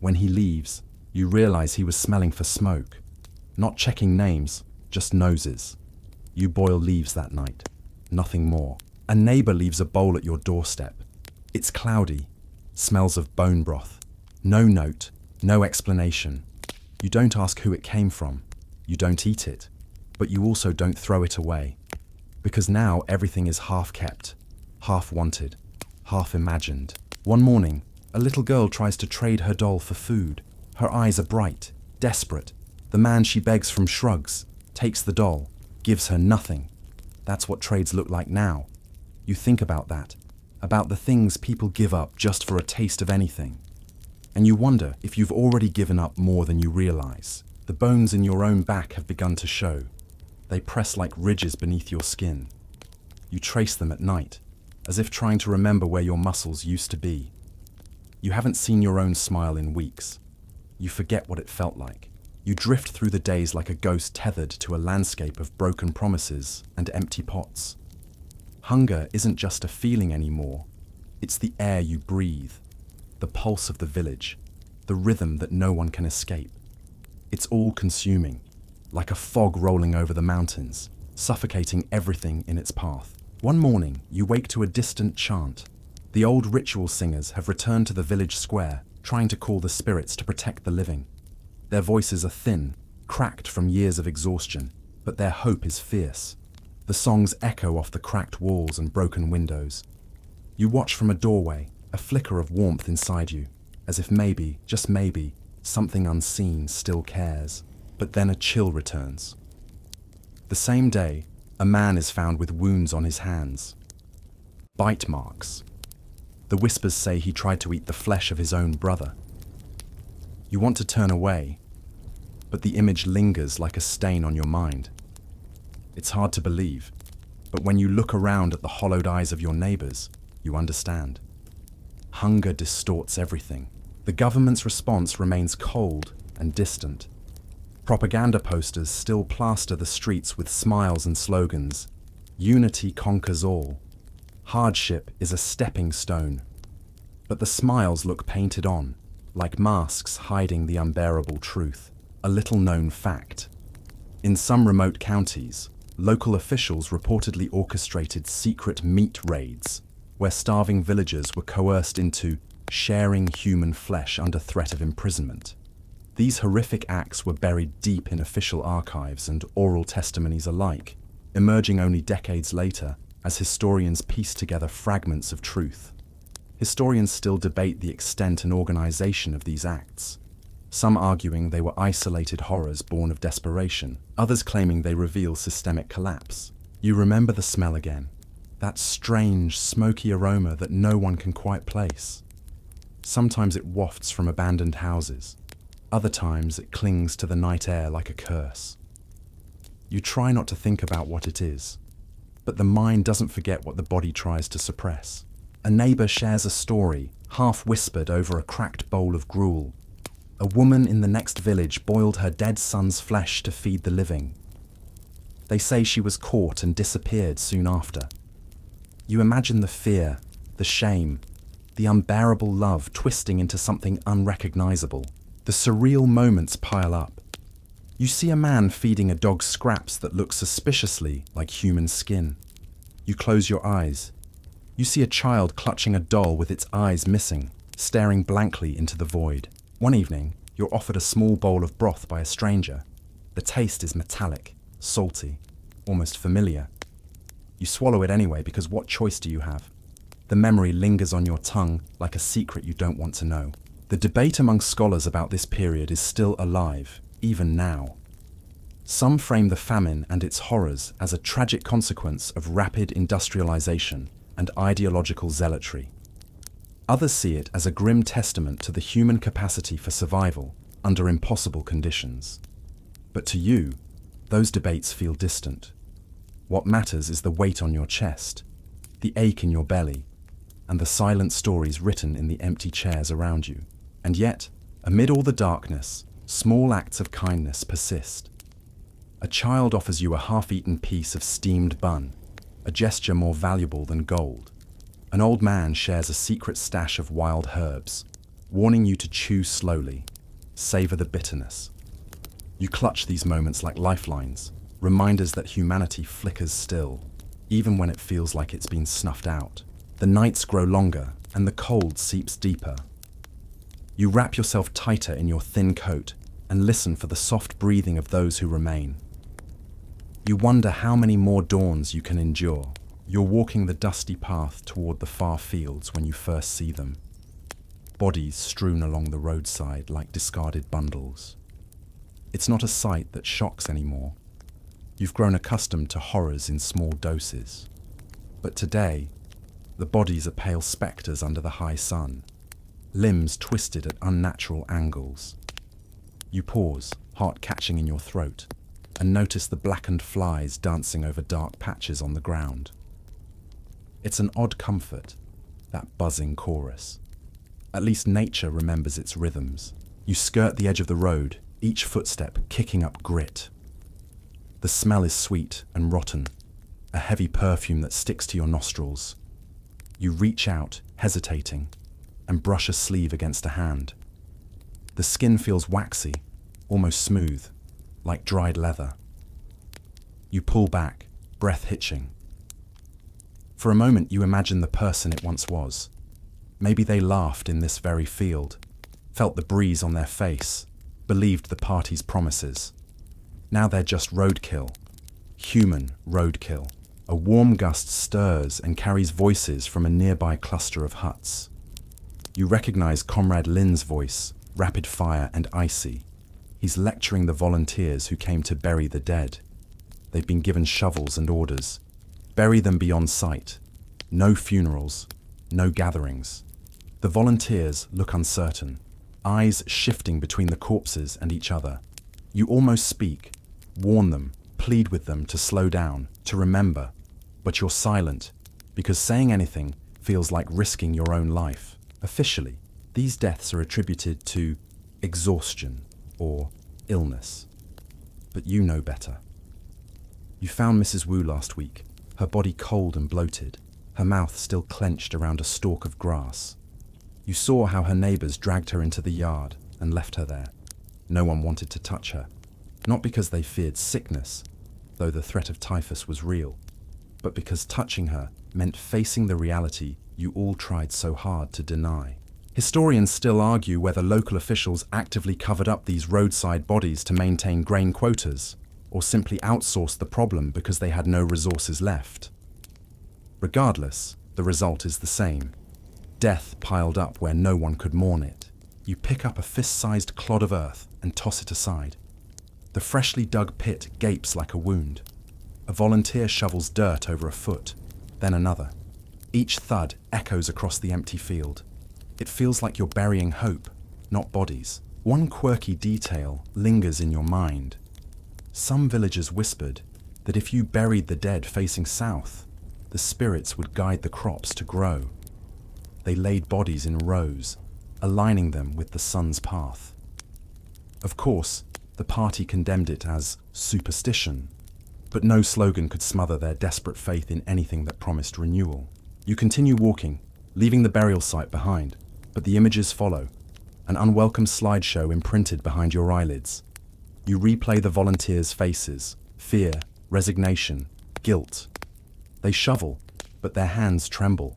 S1: When he leaves, you realize he was smelling for smoke. Not checking names, just noses. You boil leaves that night. Nothing more. A neighbor leaves a bowl at your doorstep. It's cloudy. Smells of bone broth. No note, no explanation. You don't ask who it came from. You don't eat it. But you also don't throw it away. Because now everything is half kept, half wanted, half imagined. One morning, a little girl tries to trade her doll for food. Her eyes are bright, desperate. The man she begs from shrugs, takes the doll, gives her nothing. That's what trades look like now. You think about that, about the things people give up just for a taste of anything. And you wonder if you've already given up more than you realize. The bones in your own back have begun to show. They press like ridges beneath your skin. You trace them at night, as if trying to remember where your muscles used to be. You haven't seen your own smile in weeks. You forget what it felt like. You drift through the days like a ghost tethered to a landscape of broken promises and empty pots. Hunger isn't just a feeling anymore. It's the air you breathe, the pulse of the village, the rhythm that no one can escape. It's all-consuming, like a fog rolling over the mountains, suffocating everything in its path. One morning, you wake to a distant chant. The old ritual singers have returned to the village square, trying to call the spirits to protect the living. Their voices are thin, cracked from years of exhaustion, but their hope is fierce. The songs echo off the cracked walls and broken windows. You watch from a doorway, a flicker of warmth inside you, as if maybe, just maybe, something unseen still cares. But then a chill returns. The same day, a man is found with wounds on his hands. Bite marks. The whispers say he tried to eat the flesh of his own brother. You want to turn away, but the image lingers like a stain on your mind. It's hard to believe, but when you look around at the hollowed eyes of your neighbors, you understand. Hunger distorts everything. The government's response remains cold and distant. Propaganda posters still plaster the streets with smiles and slogans. Unity conquers all. Hardship is a stepping stone. But the smiles look painted on, like masks hiding the unbearable truth. A little-known fact. In some remote counties, local officials reportedly orchestrated secret meat raids, where starving villagers were coerced into sharing human flesh under threat of imprisonment. These horrific acts were buried deep in official archives and oral testimonies alike, emerging only decades later as historians piece together fragments of truth. Historians still debate the extent and organization of these acts, some arguing they were isolated horrors born of desperation, others claiming they reveal systemic collapse. You remember the smell again, that strange, smoky aroma that no one can quite place. Sometimes it wafts from abandoned houses, other times it clings to the night air like a curse. You try not to think about what it is, but the mind doesn't forget what the body tries to suppress. A neighbor shares a story, half whispered over a cracked bowl of gruel. A woman in the next village boiled her dead son's flesh to feed the living. They say she was caught and disappeared soon after. You imagine the fear, the shame, the unbearable love twisting into something unrecognizable. The surreal moments pile up. You see a man feeding a dog scraps that look suspiciously like human skin. You close your eyes. You see a child clutching a doll with its eyes missing, staring blankly into the void. One evening, you're offered a small bowl of broth by a stranger. The taste is metallic, salty, almost familiar. You swallow it anyway because what choice do you have? The memory lingers on your tongue like a secret you don't want to know. The debate among scholars about this period is still alive, even now. Some frame the famine and its horrors as a tragic consequence of rapid industrialization and ideological zealotry. Others see it as a grim testament to the human capacity for survival under impossible conditions. But to you, those debates feel distant. What matters is the weight on your chest, the ache in your belly, and the silent stories written in the empty chairs around you. And yet, amid all the darkness, small acts of kindness persist. A child offers you a half-eaten piece of steamed bun, a gesture more valuable than gold. An old man shares a secret stash of wild herbs, warning you to chew slowly, savor the bitterness. You clutch these moments like lifelines, reminders that humanity flickers still, even when it feels like it's been snuffed out. The nights grow longer, and the cold seeps deeper. You wrap yourself tighter in your thin coat and listen for the soft breathing of those who remain. You wonder how many more dawns you can endure. You're walking the dusty path toward the far fields when you first see them. Bodies strewn along the roadside like discarded bundles. It's not a sight that shocks anymore. You've grown accustomed to horrors in small doses. But today, the bodies are pale spectres under the high sun, limbs twisted at unnatural angles. You pause, heart catching in your throat, and notice the blackened flies dancing over dark patches on the ground. It's an odd comfort, that buzzing chorus. At least nature remembers its rhythms. You skirt the edge of the road, each footstep kicking up grit. The smell is sweet and rotten, a heavy perfume that sticks to your nostrils. You reach out, hesitating, and brush a sleeve against a hand. The skin feels waxy, almost smooth, like dried leather. You pull back, breath hitching. For a moment you imagine the person it once was. Maybe they laughed in this very field, felt the breeze on their face, believed the party's promises. Now they're just roadkill, Human roadkill. A warm gust stirs and carries voices from a nearby cluster of huts. You recognize Comrade Lin's voice, rapid fire and icy. He's lecturing the volunteers who came to bury the dead. They've been given shovels and orders. Bury them beyond sight. No funerals, no gatherings. The volunteers look uncertain, eyes shifting between the corpses and each other. You almost speak, warn them, plead with them to slow down, to remember, but you're silent, because saying anything feels like risking your own life. Officially, these deaths are attributed to exhaustion or illness. But you know better. You found Mrs. Wu last week, her body cold and bloated, her mouth still clenched around a stalk of grass. You saw how her neighbors dragged her into the yard and left her there. No one wanted to touch her, not because they feared sickness, though the threat of typhus was real, but because touching her meant facing the reality you all tried so hard to deny. Historians still argue whether local officials actively covered up these roadside bodies to maintain grain quotas, or simply outsourced the problem because they had no resources left. Regardless, the result is the same. Death piled up where no one could mourn it. You pick up a fist-sized clod of earth and toss it aside. The freshly dug pit gapes like a wound. A volunteer shovels dirt over a foot, then another. Each thud echoes across the empty field. It feels like you're burying hope, not bodies. One quirky detail lingers in your mind. Some villagers whispered that if you buried the dead facing south, the spirits would guide the crops to grow. They laid bodies in rows, aligning them with the sun's path. Of course, the party condemned it as superstition, but no slogan could smother their desperate faith in anything that promised renewal. You continue walking, leaving the burial site behind, but the images follow, an unwelcome slideshow imprinted behind your eyelids. You replay the volunteers' faces, fear, resignation, guilt. They shovel, but their hands tremble.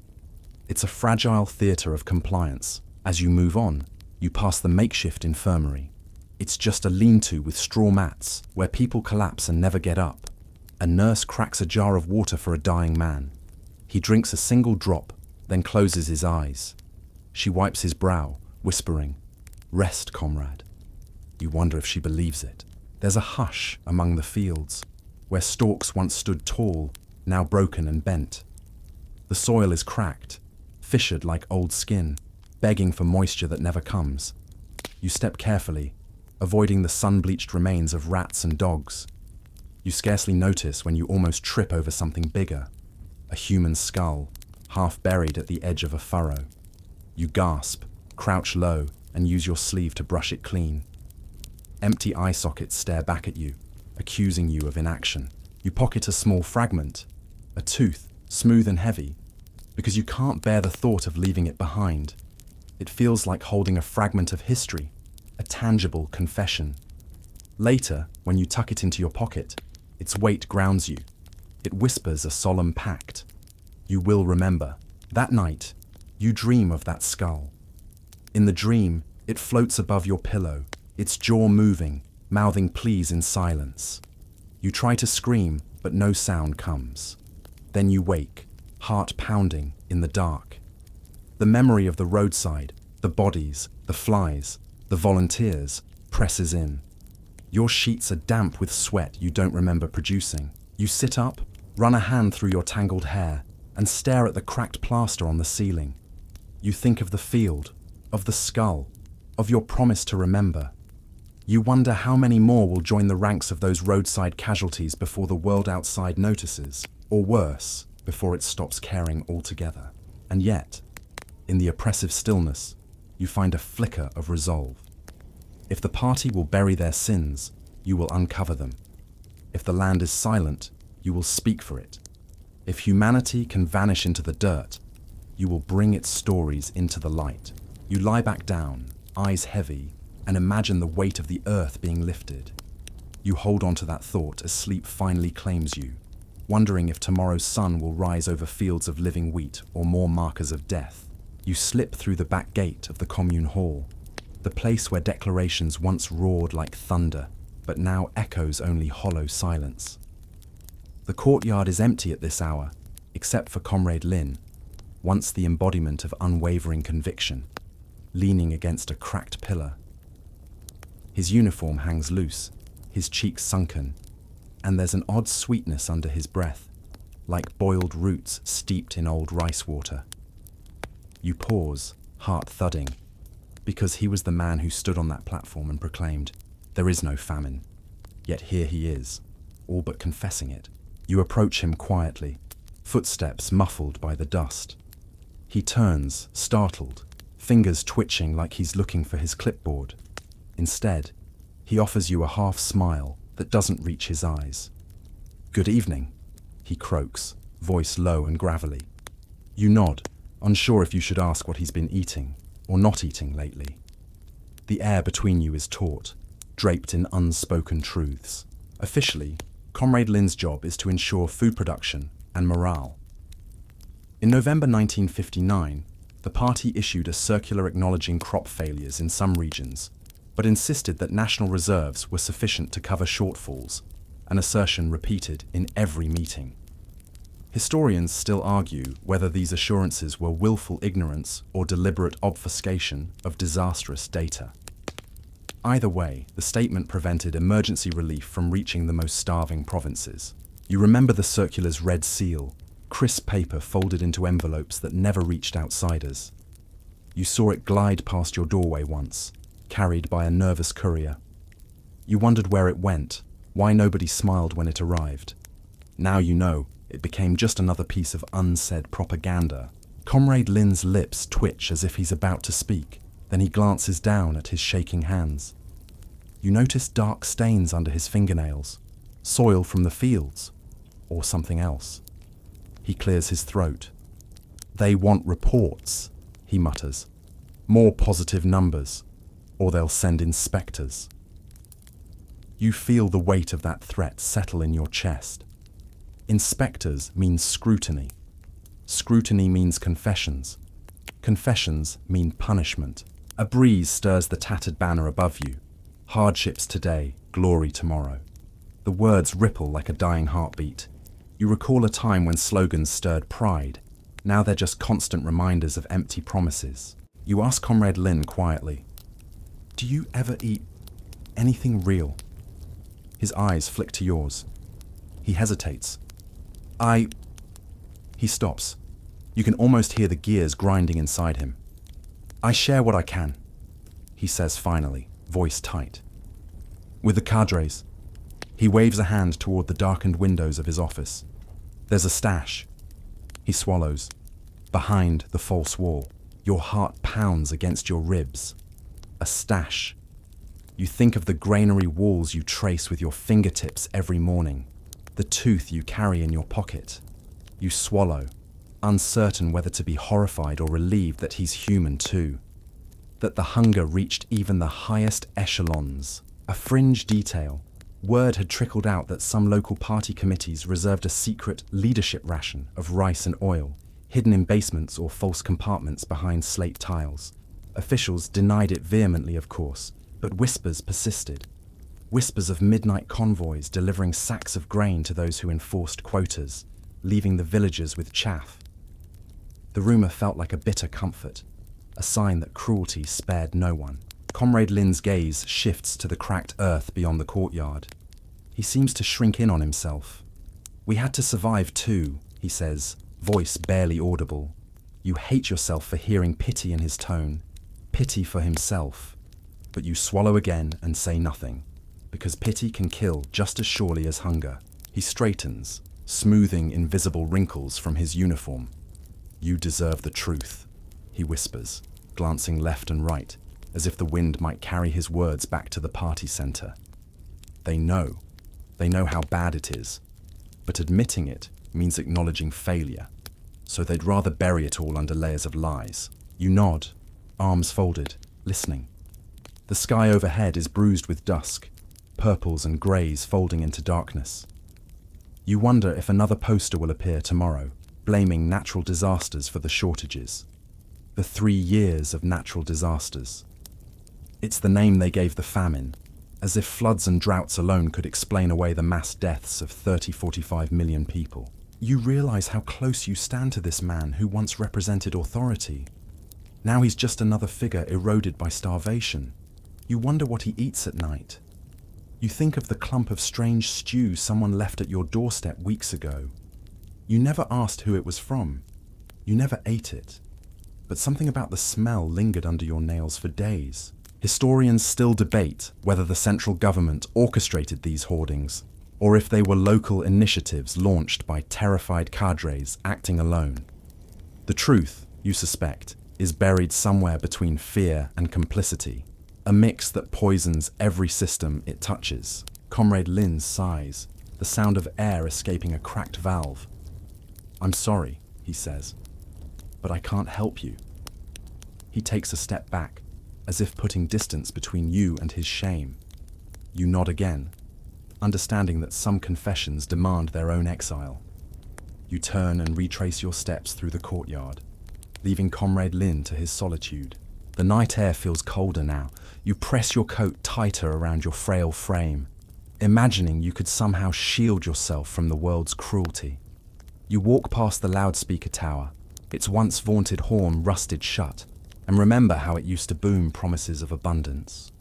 S1: It's a fragile theater of compliance. As you move on, you pass the makeshift infirmary. It's just a lean-to with straw mats where people collapse and never get up. A nurse cracks a jar of water for a dying man. He drinks a single drop, then closes his eyes. She wipes his brow, whispering, "Rest, comrade." You wonder if she believes it. There's a hush among the fields, where stalks once stood tall, now broken and bent. The soil is cracked, fissured like old skin, begging for moisture that never comes. You step carefully, avoiding the sun-bleached remains of rats and dogs. You scarcely notice when you almost trip over something bigger, a human skull, half buried at the edge of a furrow. You gasp, crouch low, and use your sleeve to brush it clean. Empty eye sockets stare back at you, accusing you of inaction. You pocket a small fragment, a tooth, smooth and heavy, because you can't bear the thought of leaving it behind. It feels like holding a fragment of history, a tangible confession. Later, when you tuck it into your pocket, its weight grounds you. It whispers a solemn pact. You will remember. That night, you dream of that skull. In the dream, it floats above your pillow, its jaw moving, mouthing pleas in silence. You try to scream, but no sound comes. Then you wake, heart pounding, in the dark. The memory of the roadside, the bodies, the flies, the volunteers, presses in. Your sheets are damp with sweat you don't remember producing. You sit up, run a hand through your tangled hair, and stare at the cracked plaster on the ceiling. You think of the field, of the skull, of your promise to remember. You wonder how many more will join the ranks of those roadside casualties before the world outside notices, or worse, before it stops caring altogether. And yet, in the oppressive stillness, you find a flicker of resolve. If the party will bury their sins, you will uncover them. If the land is silent, you will speak for it. If humanity can vanish into the dirt, you will bring its stories into the light. You lie back down, eyes heavy, and imagine the weight of the earth being lifted. You hold on to that thought as sleep finally claims you, wondering if tomorrow's sun will rise over fields of living wheat or more markers of death. You slip through the back gate of the commune hall, the place where declarations once roared like thunder, but now echoes only hollow silence. The courtyard is empty at this hour, except for Comrade Lin, once the embodiment of unwavering conviction, leaning against a cracked pillar. His uniform hangs loose, his cheeks sunken, and there's an odd sweetness under his breath, like boiled roots steeped in old rice water. You pause, heart thudding, because he was the man who stood on that platform and proclaimed, "There is no famine." Yet here he is, all but confessing it. You approach him quietly, footsteps muffled by the dust. He turns, startled, fingers twitching like he's looking for his clipboard. Instead, he offers you a half smile that doesn't reach his eyes. "Good evening," he croaks, voice low and gravelly. You nod, unsure if you should ask what he's been eating or not eating lately. The air between you is taut, draped in unspoken truths. Officially, Comrade Lin's job is to ensure food production and morale. In November 1959, the party issued a circular acknowledging crop failures in some regions, but insisted that national reserves were sufficient to cover shortfalls, an assertion repeated in every meeting. Historians still argue whether these assurances were willful ignorance or deliberate obfuscation of disastrous data. Either way, the statement prevented emergency relief from reaching the most starving provinces. You remember the circular's red seal, crisp paper folded into envelopes that never reached outsiders. You saw it glide past your doorway once, carried by a nervous courier. You wondered where it went, why nobody smiled when it arrived. Now you know, it became just another piece of unsaid propaganda. Comrade Lin's lips twitch as if he's about to speak, then he glances down at his shaking hands. You notice dark stains under his fingernails, soil from the fields, or something else. He clears his throat. "They want reports," he mutters. "More positive numbers, or they'll send inspectors." You feel the weight of that threat settle in your chest. Inspectors means scrutiny. Scrutiny means confessions. Confessions mean punishment. A breeze stirs the tattered banner above you. Hardships today, glory tomorrow. The words ripple like a dying heartbeat. You recall a time when slogans stirred pride. Now they're just constant reminders of empty promises. You ask Comrade Lin quietly, "Do you ever eat anything real?" His eyes flick to yours. He hesitates. He stops. You can almost hear the gears grinding inside him. "I share what I can," he says finally, voice tight. "With the cadres." He waves a hand toward the darkened windows of his office. "There's a stash." He swallows. Behind the false wall, your heart pounds against your ribs. A stash. You think of the granary walls you trace with your fingertips every morning, the tooth you carry in your pocket. You swallow, uncertain whether to be horrified or relieved that he's human too. That the hunger reached even the highest echelons. A fringe detail. Word had trickled out that some local party committees reserved a secret leadership ration of rice and oil, hidden in basements or false compartments behind slate tiles. Officials denied it vehemently, of course, but whispers persisted. Whispers of midnight convoys delivering sacks of grain to those who enforced quotas, leaving the villagers with chaff. The rumor felt like a bitter comfort, a sign that cruelty spared no one. Comrade Lin's gaze shifts to the cracked earth beyond the courtyard. He seems to shrink in on himself. "We had to survive too," he says, voice barely audible. You hate yourself for hearing pity in his tone, pity for himself. But you swallow again and say nothing, because pity can kill just as surely as hunger. He straightens, smoothing invisible wrinkles from his uniform. "You deserve the truth," he whispers, glancing left and right, as if the wind might carry his words back to the party center. They know how bad it is, but admitting it means acknowledging failure, so they'd rather bury it all under layers of lies. You nod, arms folded, listening. The sky overhead is bruised with dusk, purples and greys folding into darkness. You wonder if another poster will appear tomorrow, blaming natural disasters for the shortages. The 3 years of natural disasters. It's the name they gave the famine, as if floods and droughts alone could explain away the mass deaths of 45 million people. You realize how close you stand to this man who once represented authority. Now he's just another figure eroded by starvation. You wonder what he eats at night. You think of the clump of strange stew someone left at your doorstep weeks ago. You never asked who it was from. You never ate it. But something about the smell lingered under your nails for days. Historians still debate whether the central government orchestrated these hoardings, or if they were local initiatives launched by terrified cadres acting alone. The truth, you suspect, is buried somewhere between fear and complicity, a mix that poisons every system it touches. Comrade Lin sighs, the sound of air escaping a cracked valve. "I'm sorry," he says, "but I can't help you." He takes a step back, as if putting distance between you and his shame. You nod again, understanding that some confessions demand their own exile. You turn and retrace your steps through the courtyard, leaving Comrade Lin to his solitude. The night air feels colder now. You press your coat tighter around your frail frame, imagining you could somehow shield yourself from the world's cruelty. You walk past the loudspeaker tower, its once vaunted horn rusted shut, and remember how it used to boom promises of abundance.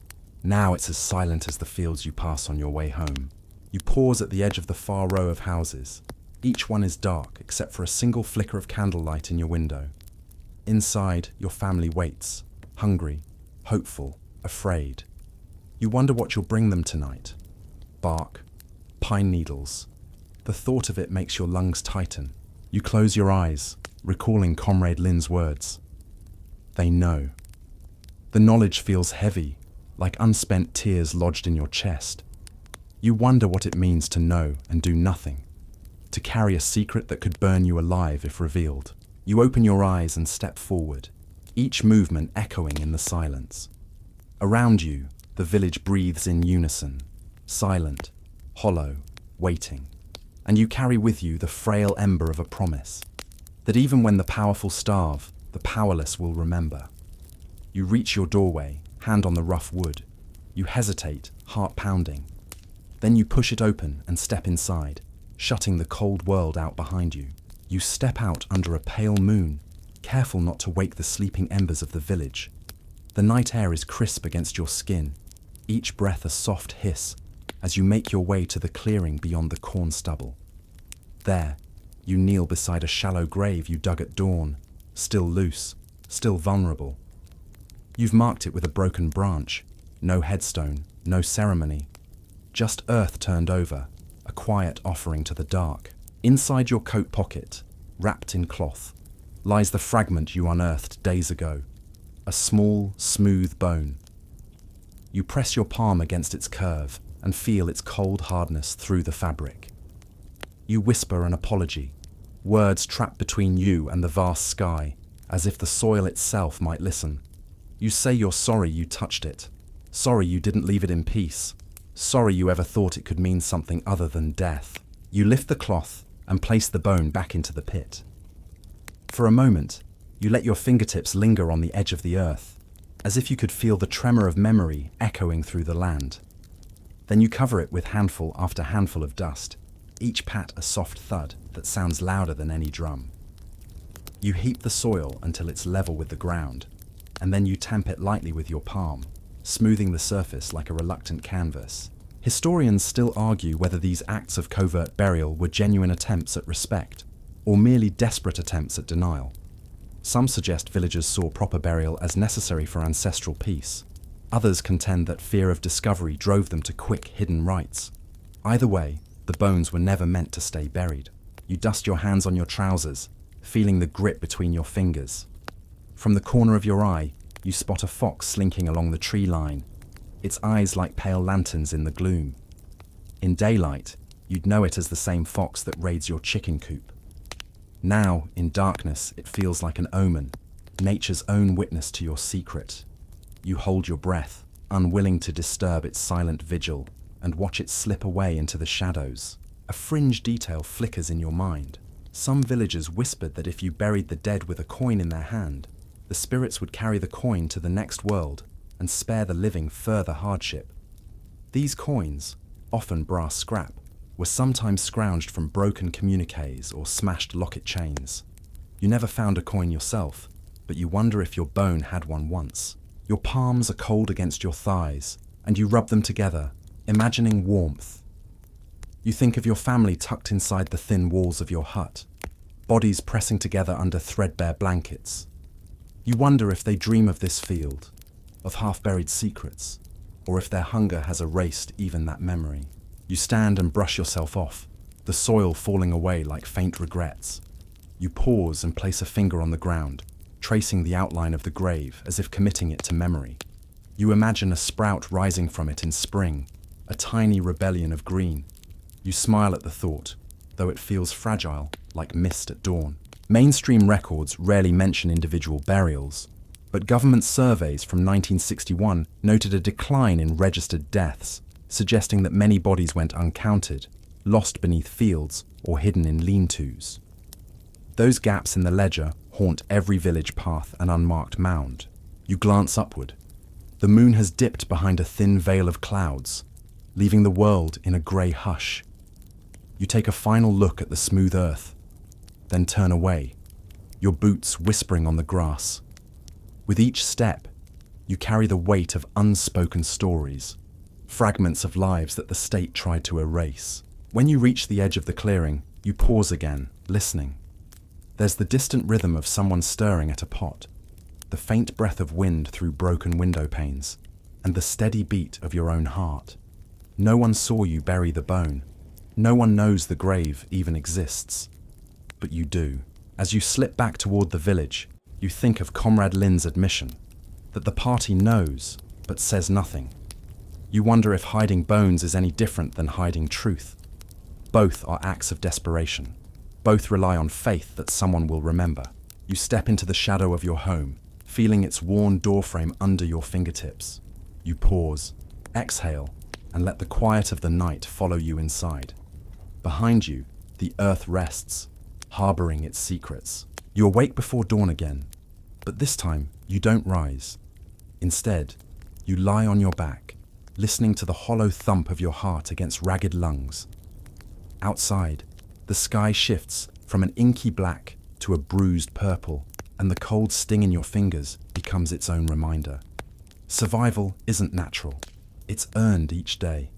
S1: Now it's as silent as the fields you pass on your way home. You pause at the edge of the far row of houses. Each one is dark except for a single flicker of candlelight in your window. Inside, your family waits, hungry, hopeful, afraid. You wonder what you'll bring them tonight. Bark, pine needles. The thought of it makes your lungs tighten. You close your eyes, recalling Comrade Lin's words. They know. The knowledge feels heavy, like unspent tears lodged in your chest. You wonder what it means to know and do nothing, to carry a secret that could burn you alive if revealed. You open your eyes and step forward, each movement echoing in the silence. Around you, the village breathes in unison, silent, hollow, waiting. And you carry with you the frail ember of a promise, that even when the powerful starve, the powerless will remember. You reach your doorway, hand on the rough wood. You hesitate, heart pounding. Then you push it open and step inside, shutting the cold world out behind you. You step out under a pale moon, careful not to wake the sleeping embers of the village. The night air is crisp against your skin, each breath a soft hiss, as you make your way to the clearing beyond the corn stubble. There, you kneel beside a shallow grave you dug at dawn, still loose, still vulnerable. You've marked it with a broken branch, no headstone, no ceremony, just earth turned over, a quiet offering to the dark. Inside your coat pocket, wrapped in cloth, lies the fragment you unearthed days ago, a small, smooth bone. You press your palm against its curve and feel its cold hardness through the fabric. You whisper an apology, words trapped between you and the vast sky, as if the soil itself might listen. You say you're sorry you touched it, sorry you didn't leave it in peace, sorry you ever thought it could mean something other than death. You lift the cloth and place the bone back into the pit. For a moment, you let your fingertips linger on the edge of the earth, as if you could feel the tremor of memory echoing through the land. Then you cover it with handful after handful of dust, each pat a soft thud that sounds louder than any drum. You heap the soil until it's level with the ground, and then you tamp it lightly with your palm, smoothing the surface like a reluctant canvas. Historians still argue whether these acts of covert burial were genuine attempts at respect, or merely desperate attempts at denial. Some suggest villagers saw proper burial as necessary for ancestral peace. Others contend that fear of discovery drove them to quick, hidden rites. Either way, the bones were never meant to stay buried. You dust your hands on your trousers, feeling the grip between your fingers. From the corner of your eye, you spot a fox slinking along the tree line, its eyes like pale lanterns in the gloom. In daylight, you'd know it as the same fox that raids your chicken coop. Now, in darkness, it feels like an omen, nature's own witness to your secret. You hold your breath, unwilling to disturb its silent vigil, and watch it slip away into the shadows. A fringe detail flickers in your mind. Some villagers whispered that if you buried the dead with a coin in their hand, the spirits would carry the coin to the next world and spare the living further hardship. These coins, often brass scrap, were sometimes scrounged from broken communiques or smashed locket chains. You never found a coin yourself, but you wonder if your bone had one once. Your palms are cold against your thighs, and you rub them together, imagining warmth. You think of your family tucked inside the thin walls of your hut, bodies pressing together under threadbare blankets. You wonder if they dream of this field, of half-buried secrets, or if their hunger has erased even that memory. You stand and brush yourself off, the soil falling away like faint regrets. You pause and place a finger on the ground, tracing the outline of the grave as if committing it to memory. You imagine a sprout rising from it in spring, a tiny rebellion of green. You smile at the thought, though it feels fragile, like mist at dawn. Mainstream records rarely mention individual burials, but government surveys from 1961 noted a decline in registered deaths, suggesting that many bodies went uncounted, lost beneath fields, or hidden in lean-tos. Those gaps in the ledger haunt every village path and unmarked mound. You glance upward. The moon has dipped behind a thin veil of clouds, leaving the world in a grey hush. You take a final look at the smooth earth, then turn away, your boots whispering on the grass. With each step, you carry the weight of unspoken stories, fragments of lives that the state tried to erase. When you reach the edge of the clearing, you pause again, listening. There's the distant rhythm of someone stirring at a pot, the faint breath of wind through broken window panes, and the steady beat of your own heart. No one saw you bury the bone. No one knows the grave even exists. But you do. As you slip back toward the village, you think of Comrade Lynn's admission, that the party knows, but says nothing. You wonder if hiding bones is any different than hiding truth. Both are acts of desperation. Both rely on faith that someone will remember. You step into the shadow of your home, feeling its worn doorframe under your fingertips. You pause, exhale, and let the quiet of the night follow you inside. Behind you, the earth rests, harboring its secrets. You awake before dawn again, but this time you don't rise. Instead, you lie on your back, listening to the hollow thump of your heart against ragged lungs. Outside, the sky shifts from an inky black to a bruised purple, and the cold sting in your fingers becomes its own reminder. Survival isn't natural. It's earned each day.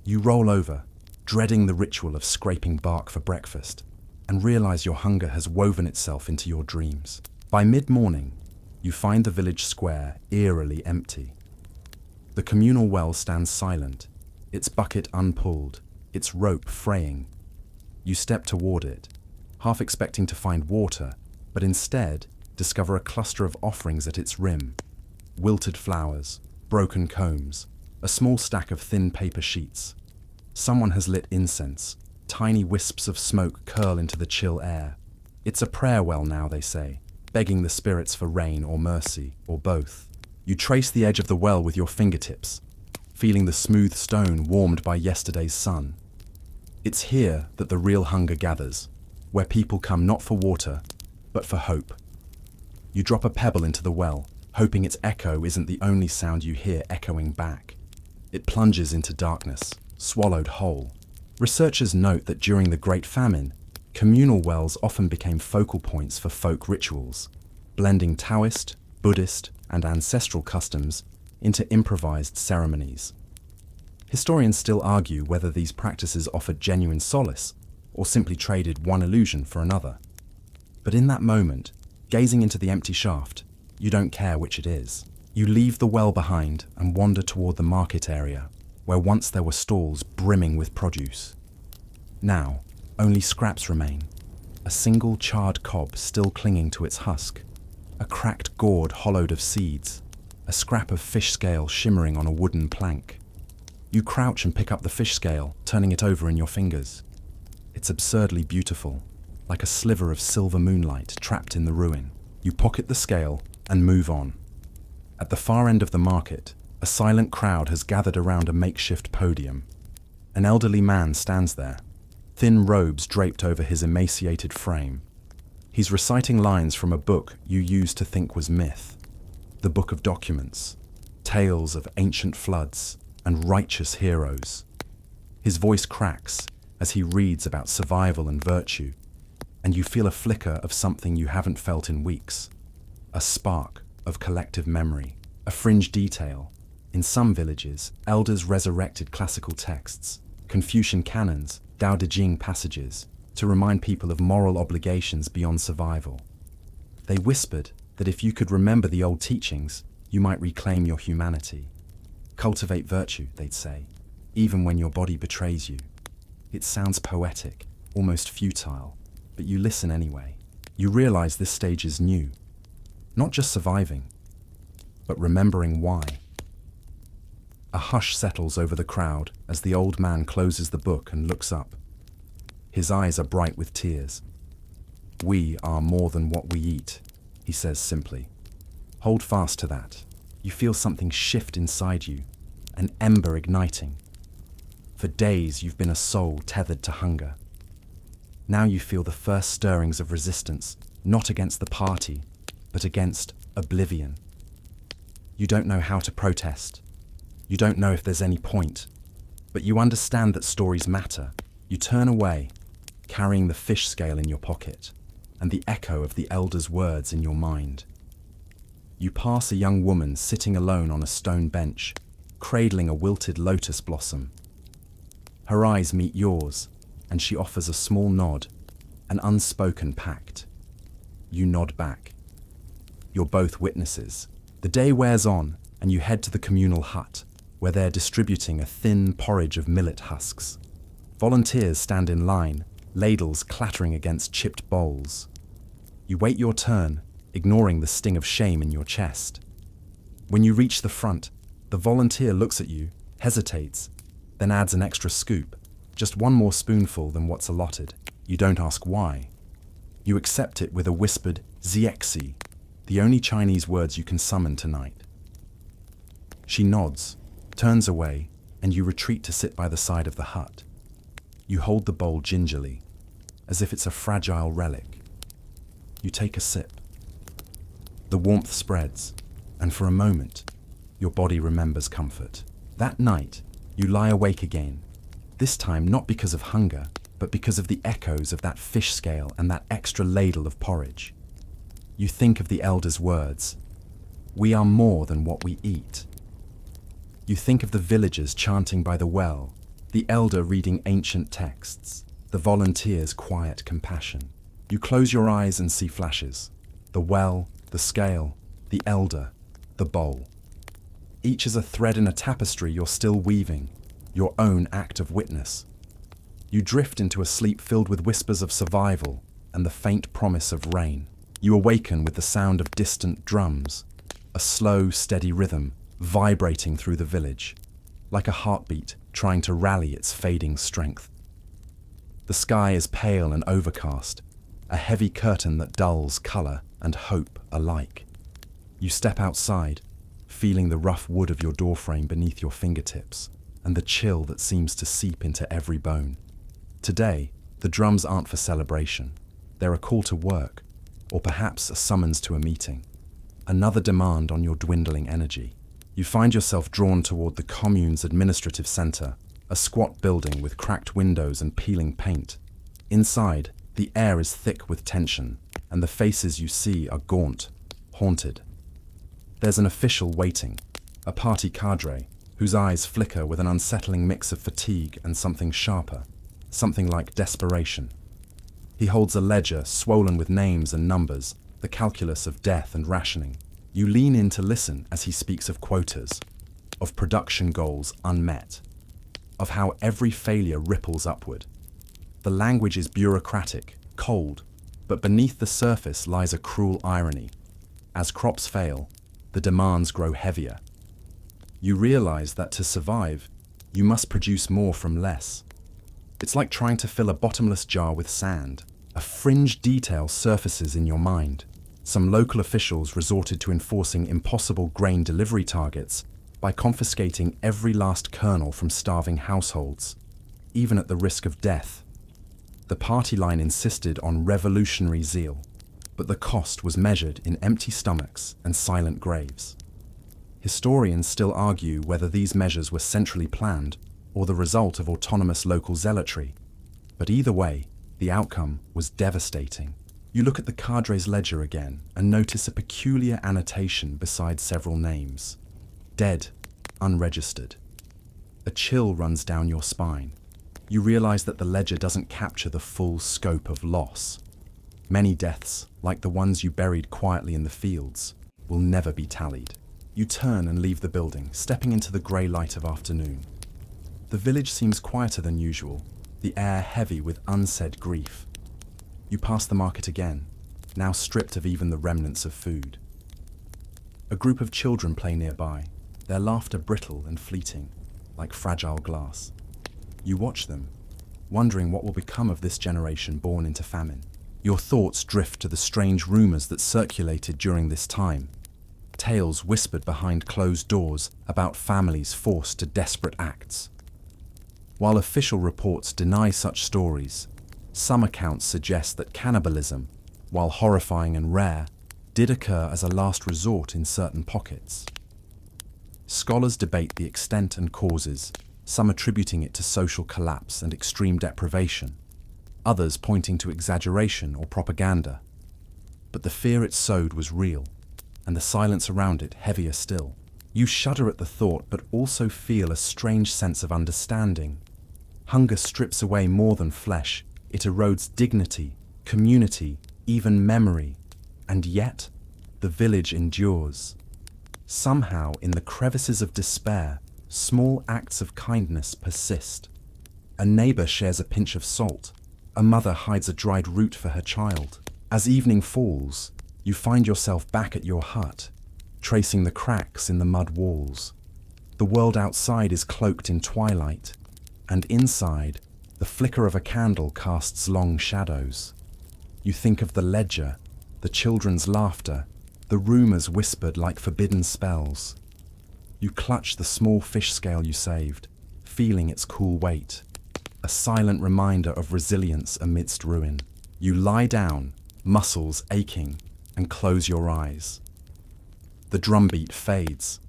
S1: You roll over, dreading the ritual of scraping bark for breakfast, and realize your hunger has woven itself into your dreams. By mid-morning, you find the village square eerily empty. The communal well stands silent, its bucket unpulled, its rope fraying. You step toward it, half expecting to find water, but instead discover a cluster of offerings at its rim. Wilted flowers, broken combs, a small stack of thin paper sheets. Someone has lit incense. Tiny wisps of smoke curl into the chill air. It's a prayer well now, they say, begging the spirits for rain or mercy, or both. You trace the edge of the well with your fingertips, feeling the smooth stone warmed by yesterday's sun. It's here that the real hunger gathers, where people come not for water, but for hope. You drop a pebble into the well, hoping its echo isn't the only sound you hear echoing back. It plunges into darkness, swallowed whole. Researchers note that during the Great Famine, communal wells often became focal points for folk rituals, blending Taoist, Buddhist, and ancestral customs into improvised ceremonies. Historians still argue whether these practices offered genuine solace or simply traded one illusion for another. But in that moment, gazing into the empty shaft, you don't care which it is. You leave the well behind and wander toward the market area, where once there were stalls brimming with produce. Now, only scraps remain. A single charred cob still clinging to its husk, a cracked gourd hollowed of seeds, a scrap of fish scale shimmering on a wooden plank. You crouch and pick up the fish scale, turning it over in your fingers. It's absurdly beautiful, like a sliver of silver moonlight trapped in the ruin. You pocket the scale and move on. At the far end of the market, a silent crowd has gathered around a makeshift podium. An elderly man stands there, thin robes draped over his emaciated frame. He's reciting lines from a book you used to think was myth. The Book of Documents, tales of ancient floods, and righteous heroes. His voice cracks as he reads about survival and virtue, and you feel a flicker of something you haven't felt in weeks. A spark of collective memory, a fringe detail. In some villages, elders resurrected classical texts, Confucian canons, Tao Te Ching passages, to remind people of moral obligations beyond survival. They whispered that if you could remember the old teachings, you might reclaim your humanity. Cultivate virtue, they'd say, even when your body betrays you. It sounds poetic, almost futile, but you listen anyway. You realize this stage is new. Not just surviving, but remembering why. A hush settles over the crowd as the old man closes the book and looks up. His eyes are bright with tears. "We are more than what we eat," he says simply. Hold fast to that. You feel something shift inside you, an ember igniting. For days you've been a soul tethered to hunger. Now you feel the first stirrings of resistance, not against the party, but against oblivion. You don't know how to protest. You don't know if there's any point, but you understand that stories matter. You turn away, carrying the fish scale in your pocket, and the echo of the elder's words in your mind. You pass a young woman sitting alone on a stone bench, cradling a wilted lotus blossom. Her eyes meet yours, and she offers a small nod, an unspoken pact. You nod back. You're both witnesses. The day wears on, and you head to the communal hut, where they're distributing a thin porridge of millet husks. Volunteers stand in line, ladles clattering against chipped bowls. You wait your turn, ignoring the sting of shame in your chest. When you reach the front, the volunteer looks at you, hesitates, then adds an extra scoop, just one more spoonful than what's allotted. You don't ask why. You accept it with a whispered "Ziexi," the only Chinese words you can summon tonight. She nods, turns away, and you retreat to sit by the side of the hut. You hold the bowl gingerly, as if it's a fragile relic. You take a sip. The warmth spreads, and for a moment, your body remembers comfort. That night, you lie awake again, this time not because of hunger, but because of the echoes of that fish scale and that extra ladle of porridge. You think of the elder's words, "We are more than what we eat." You think of the villagers chanting by the well, the elder reading ancient texts, the volunteers' quiet compassion. You close your eyes and see flashes. The well, the scale, the elder, the bowl. Each is a thread in a tapestry you're still weaving, your own act of witness. You drift into a sleep filled with whispers of survival and the faint promise of rain. You awaken with the sound of distant drums, a slow, steady rhythm vibrating through the village, like a heartbeat trying to rally its fading strength. The sky is pale and overcast, a heavy curtain that dulls color and hope alike. You step outside, feeling the rough wood of your doorframe beneath your fingertips and the chill that seems to seep into every bone. Today, the drums aren't for celebration. They're a call to work, or perhaps a summons to a meeting. Another demand on your dwindling energy. You find yourself drawn toward the commune's administrative center, a squat building with cracked windows and peeling paint. Inside, the air is thick with tension, and the faces you see are gaunt, haunted. There's an official waiting, a party cadre, whose eyes flicker with an unsettling mix of fatigue and something sharper, something like desperation. He holds a ledger swollen with names and numbers, the calculus of death and rationing. You lean in to listen as he speaks of quotas, of production goals unmet, of how every failure ripples upward. The language is bureaucratic, cold, but beneath the surface lies a cruel irony. As crops fail, the demands grow heavier. You realize that to survive, you must produce more from less. It's like trying to fill a bottomless jar with sand. A fringe detail surfaces in your mind. Some local officials resorted to enforcing impossible grain delivery targets by confiscating every last kernel from starving households, even at the risk of death. The party line insisted on revolutionary zeal, but the cost was measured in empty stomachs and silent graves. Historians still argue whether these measures were centrally planned or the result of autonomous local zealotry. But either way, the outcome was devastating. You look at the cadre's ledger again and notice a peculiar annotation beside several names. Dead, unregistered. A chill runs down your spine. You realize that the ledger doesn't capture the full scope of loss. Many deaths, like the ones you buried quietly in the fields, will never be tallied. You turn and leave the building, stepping into the grey light of afternoon. The village seems quieter than usual, the air heavy with unsaid grief. You pass the market again, now stripped of even the remnants of food. A group of children play nearby, their laughter brittle and fleeting, like fragile glass. You watch them, wondering what will become of this generation born into famine. Your thoughts drift to the strange rumors that circulated during this time. Tales whispered behind closed doors about families forced to desperate acts. While official reports deny such stories, some accounts suggest that cannibalism, while horrifying and rare, did occur as a last resort in certain pockets. Scholars debate the extent and causes, some attributing it to social collapse and extreme deprivation, others pointing to exaggeration or propaganda. But the fear it sowed was real, and the silence around it heavier still. You shudder at the thought, but also feel a strange sense of understanding. Hunger strips away more than flesh. It erodes dignity, community, even memory. And yet, the village endures. Somehow, in the crevices of despair, small acts of kindness persist. A neighbor shares a pinch of salt. A mother hides a dried root for her child. As evening falls, you find yourself back at your hut, tracing the cracks in the mud walls. The world outside is cloaked in twilight, and inside, the flicker of a candle casts long shadows. You think of the ledger, the children's laughter, the rumors whispered like forbidden spells. You clutch the small fish scale you saved, feeling its cool weight, a silent reminder of resilience amidst ruin. You lie down, muscles aching, and close your eyes. The drumbeat fades,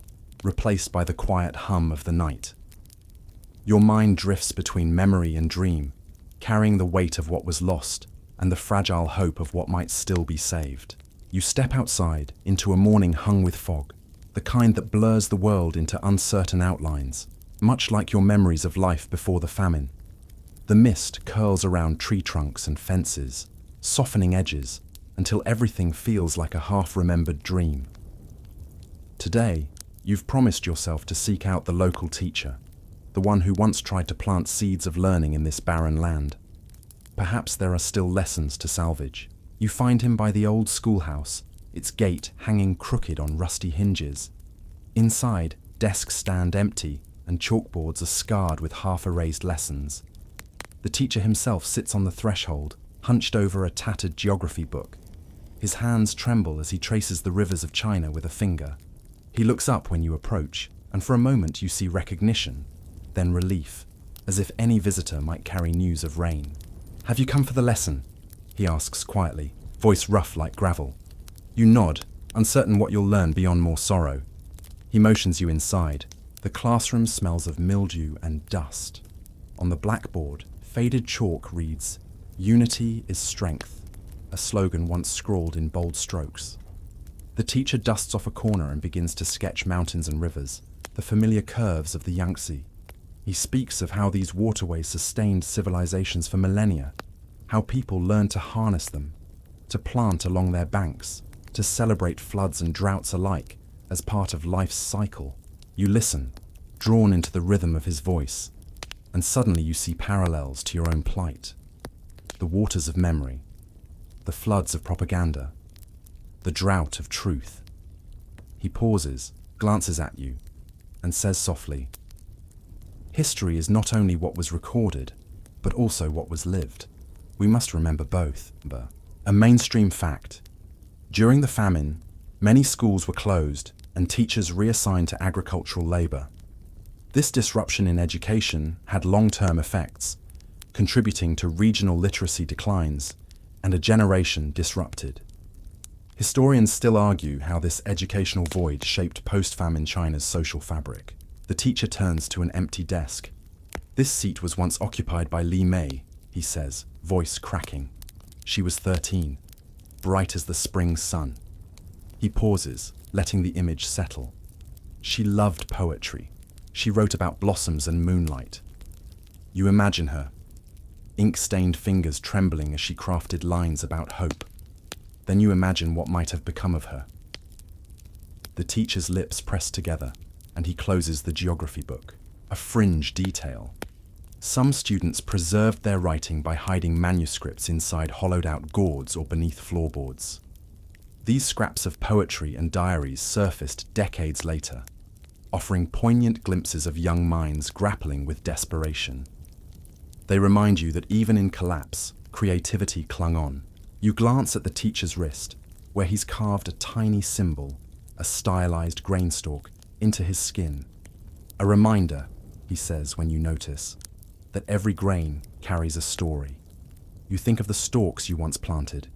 S1: replaced by the quiet hum of the night. Your mind drifts between memory and dream, carrying the weight of what was lost and the fragile hope of what might still be saved. You step outside into a morning hung with fog, the kind that blurs the world into uncertain outlines, much like your memories of life before the famine. The mist curls around tree trunks and fences, softening edges until everything feels like a half-remembered dream. Today, you've promised yourself to seek out the local teacher, the one who once tried to plant seeds of learning in this barren land. Perhaps there are still lessons to salvage. You find him by the old schoolhouse, its gate hanging crooked on rusty hinges. Inside, desks stand empty and chalkboards are scarred with half-erased lessons. The teacher himself sits on the threshold, hunched over a tattered geography book. His hands tremble as he traces the rivers of China with a finger. He looks up when you approach, and for a moment you see recognition, then relief, as if any visitor might carry news of rain. "Have you come for the lesson?" he asks quietly, voice rough like gravel. You nod, uncertain what you'll learn beyond more sorrow. He motions you inside. The classroom smells of mildew and dust. On the blackboard, faded chalk reads, "Unity is strength," a slogan once scrawled in bold strokes. The teacher dusts off a corner and begins to sketch mountains and rivers, the familiar curves of the Yangtze. He speaks of how these waterways sustained civilizations for millennia, how people learned to harness them, to plant along their banks, to celebrate floods and droughts alike as part of life's cycle. You listen, drawn into the rhythm of his voice, and suddenly you see parallels to your own plight. The waters of memory, the floods of propaganda, the drought of truth. He pauses, glances at you, and says softly, "History is not only what was recorded, but also what was lived. We must remember both." A mainstream fact. During the famine, many schools were closed and teachers reassigned to agricultural labor. This disruption in education had long-term effects, contributing to regional literacy declines and a generation disrupted. Historians still argue how this educational void shaped post-famine China's social fabric. The teacher turns to an empty desk. "This seat was once occupied by Li Mei," he says, voice cracking. "She was 13, bright as the spring sun." He pauses, letting the image settle. She loved poetry. She wrote about blossoms and moonlight. You imagine her, ink-stained fingers trembling as she crafted lines about hope. Then you imagine what might have become of her. The teacher's lips press together, and he closes the geography book. A fringe detail. Some students preserved their writing by hiding manuscripts inside hollowed-out gourds or beneath floorboards. These scraps of poetry and diaries surfaced decades later, offering poignant glimpses of young minds grappling with desperation. They remind you that even in collapse, creativity clung on. You glance at the teacher's wrist, where he's carved a tiny symbol, a stylized grainstalk, into his skin. A reminder, he says when you notice, that every grain carries a story. You think of the stalks you once planted,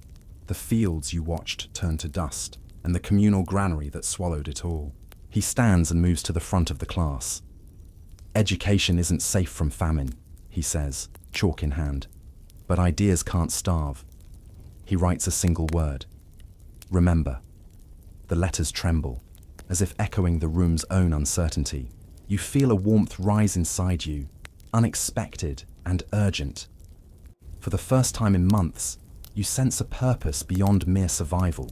S1: the fields you watched turn to dust, and the communal granary that swallowed it all. He stands and moves to the front of the class. "Education isn't safe from famine," he says, chalk in hand. "But ideas can't starve." He writes a single word. "Remember." The letters tremble, as if echoing the room's own uncertainty. You feel a warmth rise inside you, unexpected and urgent. For the first time in months, you sense a purpose beyond mere survival.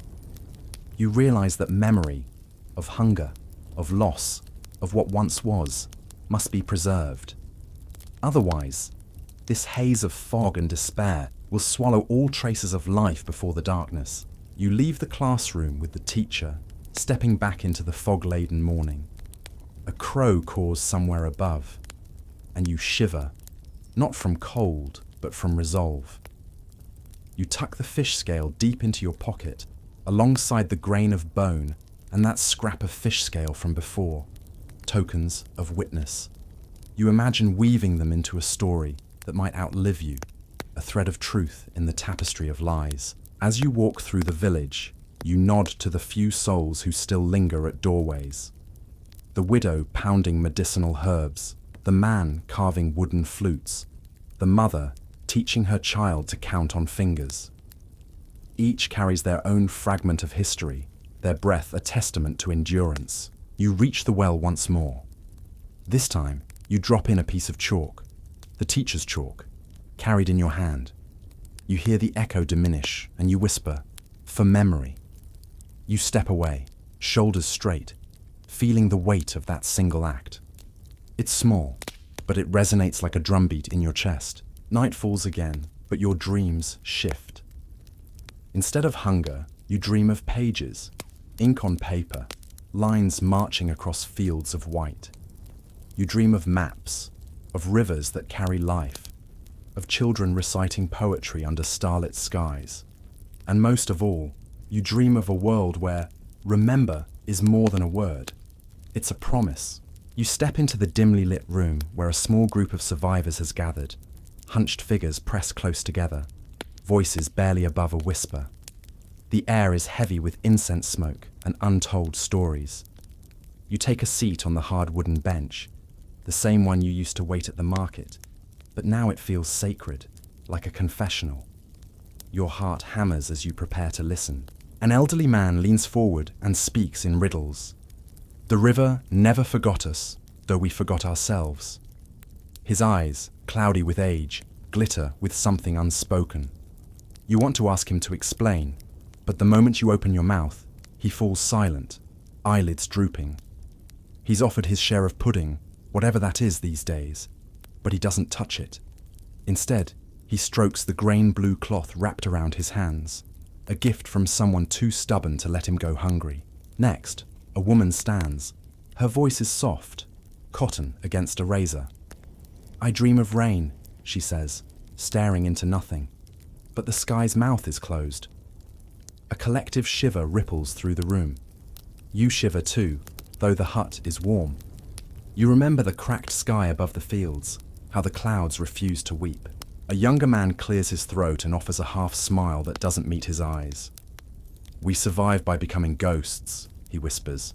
S1: You realize that memory, of hunger, of loss, of what once was, must be preserved. Otherwise, this haze of fog and despair will swallow all traces of life before the darkness. You leave the classroom with the teacher, stepping back into the fog-laden morning. A crow caws somewhere above, and you shiver, not from cold, but from resolve. You tuck the fish scale deep into your pocket, alongside the grain of bone and that scrap of fish scale from before, tokens of witness. You imagine weaving them into a story that might outlive you, a thread of truth in the tapestry of lies. As you walk through the village, you nod to the few souls who still linger at doorways. The widow pounding medicinal herbs, the man carving wooden flutes, the mother teaching her child to count on fingers. Each carries their own fragment of history, their breath a testament to endurance. You reach the well once more. This time, you drop in a piece of chalk, the teacher's chalk, carried in your hand. You hear the echo diminish, and you whisper, "For memory." You step away, shoulders straight, feeling the weight of that single act. It's small, but it resonates like a drumbeat in your chest. Night falls again, but your dreams shift. Instead of hunger, you dream of pages, ink on paper, lines marching across fields of white. You dream of maps, of rivers that carry life, of children reciting poetry under starlit skies. And most of all, you dream of a world where remember is more than a word. It's a promise. You step into the dimly lit room where a small group of survivors has gathered, hunched figures pressed close together, voices barely above a whisper. The air is heavy with incense smoke and untold stories. You take a seat on the hard wooden bench, the same one you used to wait at the market, but now it feels sacred, like a confessional. Your heart hammers as you prepare to listen. An elderly man leans forward and speaks in riddles. "The river never forgot us, though we forgot ourselves." His eyes, cloudy with age, glitter with something unspoken. You want to ask him to explain, but the moment you open your mouth, he falls silent, eyelids drooping. He's offered his share of pudding, whatever that is these days, but he doesn't touch it. Instead, he strokes the grain-blue cloth wrapped around his hands, a gift from someone too stubborn to let him go hungry. Next, a woman stands. Her voice is soft, cotton against a razor. "I dream of rain," she says, staring into nothing. But the sky's mouth is closed. A collective shiver ripples through the room. You shiver too, though the hut is warm. You remember the cracked sky above the fields, how the clouds refuse to weep. A younger man clears his throat and offers a half smile that doesn't meet his eyes. "We survive by becoming ghosts," he whispers,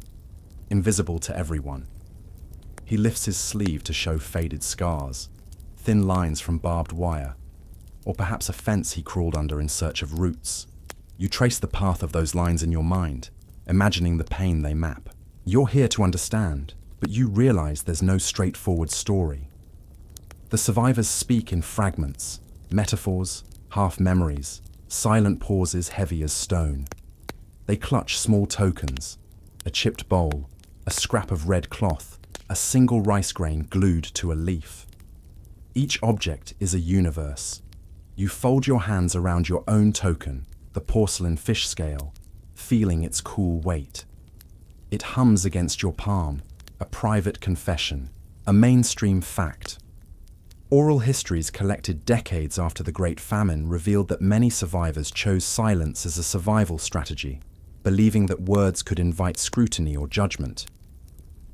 S1: invisible to everyone. He lifts his sleeve to show faded scars, thin lines from barbed wire, or perhaps a fence he crawled under in search of roots. You trace the path of those lines in your mind, imagining the pain they map. You're here to understand, but you realize there's no straightforward story. The survivors speak in fragments, metaphors, half-memories, silent pauses heavy as stone. They clutch small tokens, a chipped bowl, a scrap of red cloth, a single rice grain glued to a leaf. Each object is a universe. You fold your hands around your own token, the porcelain fish scale, feeling its cool weight. It hums against your palm, a private confession, a mainstream fact. Oral histories collected decades after the Great Famine revealed that many survivors chose silence as a survival strategy, believing that words could invite scrutiny or judgment.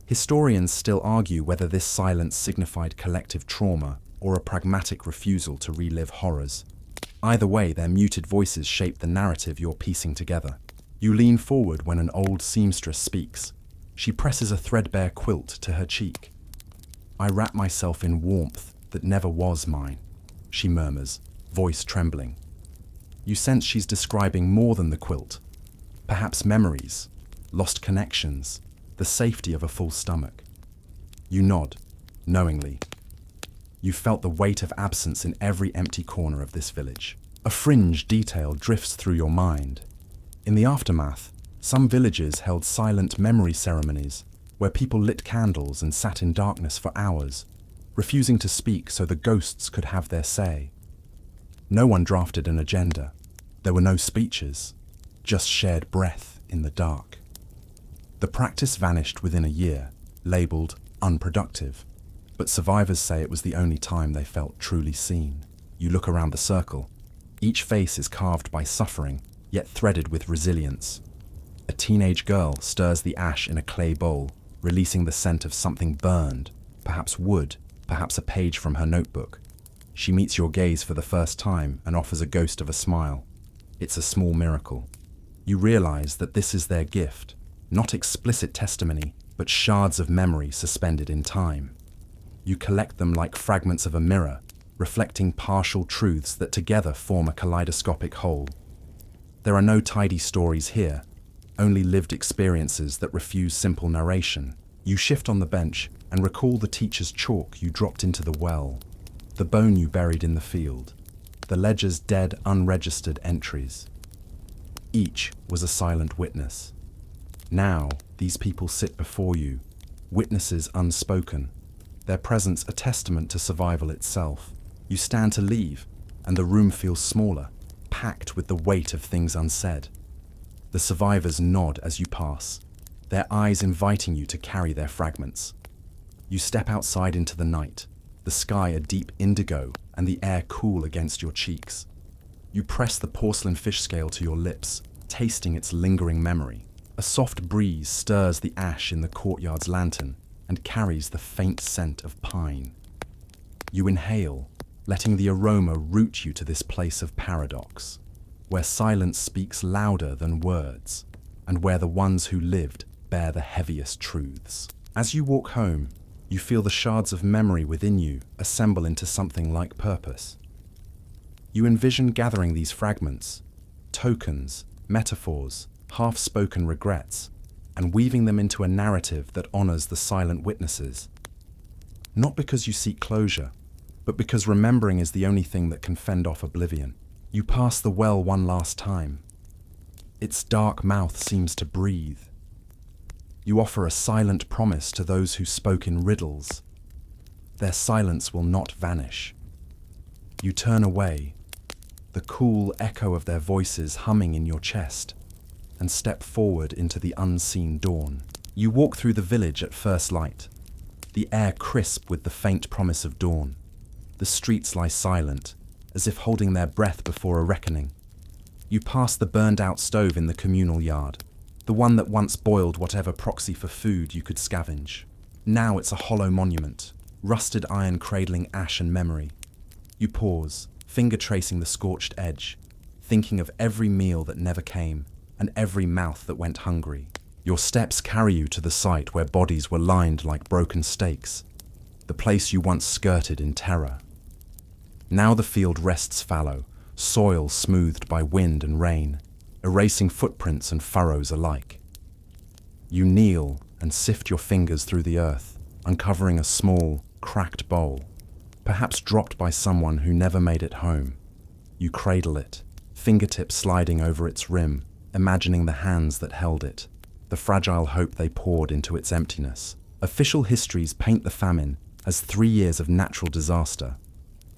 S1: Historians still argue whether this silence signified collective trauma or a pragmatic refusal to relive horrors. Either way, their muted voices shape the narrative you're piecing together. You lean forward when an old seamstress speaks. She presses a threadbare quilt to her cheek. "I wrap myself in warmth that never was mine," she murmurs, voice trembling. You sense she's describing more than the quilt. Perhaps memories, lost connections, the safety of a full stomach. You nod, knowingly. You felt the weight of absence in every empty corner of this village. A fringe detail drifts through your mind. In the aftermath, some villages held silent memory ceremonies where people lit candles and sat in darkness for hours, refusing to speak so the ghosts could have their say. No one drafted an agenda. There were no speeches, just shared breath in the dark. The practice vanished within a year, labeled unproductive, but survivors say it was the only time they felt truly seen. You look around the circle. Each face is carved by suffering, yet threaded with resilience. A teenage girl stirs the ash in a clay bowl, releasing the scent of something burned, perhaps wood, perhaps a page from her notebook. She meets your gaze for the first time and offers a ghost of a smile. It's a small miracle. You realize that this is their gift, not explicit testimony, but shards of memory suspended in time. You collect them like fragments of a mirror, reflecting partial truths that together form a kaleidoscopic whole. There are no tidy stories here, only lived experiences that refuse simple narration. You shift on the bench and recall the teacher's chalk you dropped into the well, the bone you buried in the field, the ledger's dead, unregistered entries. Each was a silent witness. Now, these people sit before you, witnesses unspoken, their presence a testament to survival itself. You stand to leave, and the room feels smaller, packed with the weight of things unsaid. The survivors nod as you pass, their eyes inviting you to carry their fragments. You step outside into the night, the sky a deep indigo and the air cool against your cheeks. You press the porcelain fish scale to your lips, tasting its lingering memory. A soft breeze stirs the ash in the courtyard's lantern and carries the faint scent of pine. You inhale, letting the aroma root you to this place of paradox, where silence speaks louder than words, and where the ones who lived bear the heaviest truths. As you walk home, you feel the shards of memory within you assemble into something like purpose. You envision gathering these fragments, tokens, metaphors, half-spoken regrets, and weaving them into a narrative that honors the silent witnesses. Not because you seek closure, but because remembering is the only thing that can fend off oblivion. You pass the well one last time. Its dark mouth seems to breathe. You offer a silent promise to those who spoke in riddles. Their silence will not vanish. You turn away, the cool echo of their voices humming in your chest, and step forward into the unseen dawn. You walk through the village at first light, the air crisp with the faint promise of dawn. The streets lie silent, as if holding their breath before a reckoning. You pass the burned-out stove in the communal yard, the one that once boiled whatever proxy for food you could scavenge. Now it's a hollow monument, rusted iron cradling ash and memory. You pause, finger tracing the scorched edge, thinking of every meal that never came, and every mouth that went hungry. Your steps carry you to the site where bodies were lined like broken stakes, the place you once skirted in terror. Now the field rests fallow, soil smoothed by wind and rain, erasing footprints and furrows alike. You kneel and sift your fingers through the earth, uncovering a small, cracked bowl, perhaps dropped by someone who never made it home. You cradle it, fingertips sliding over its rim, imagining the hands that held it, the fragile hope they poured into its emptiness. Official histories paint the famine as 3 years of natural disaster,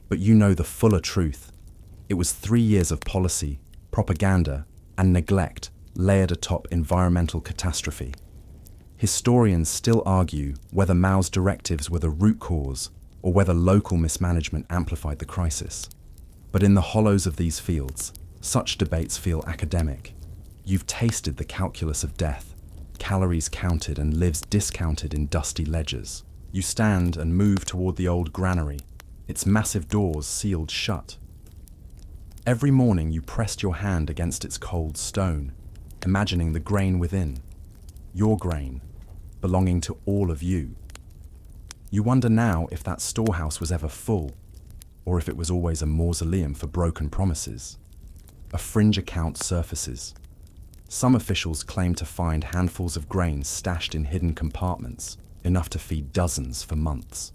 S1: but you know the fuller truth. It was 3 years of policy, propaganda, and neglect layered atop environmental catastrophe. Historians still argue whether Mao's directives were the root cause or whether local mismanagement amplified the crisis. But in the hollows of these fields, such debates feel academic. You've tasted the calculus of death, calories counted and lives discounted in dusty ledgers. You stand and move toward the old granary, its massive doors sealed shut. Every morning you pressed your hand against its cold stone, imagining the grain within, your grain, belonging to all of you. You wonder now if that storehouse was ever full, or if it was always a mausoleum for broken promises. A fringe account surfaces. Some officials claim to find handfuls of grain stashed in hidden compartments, enough to feed dozens for months.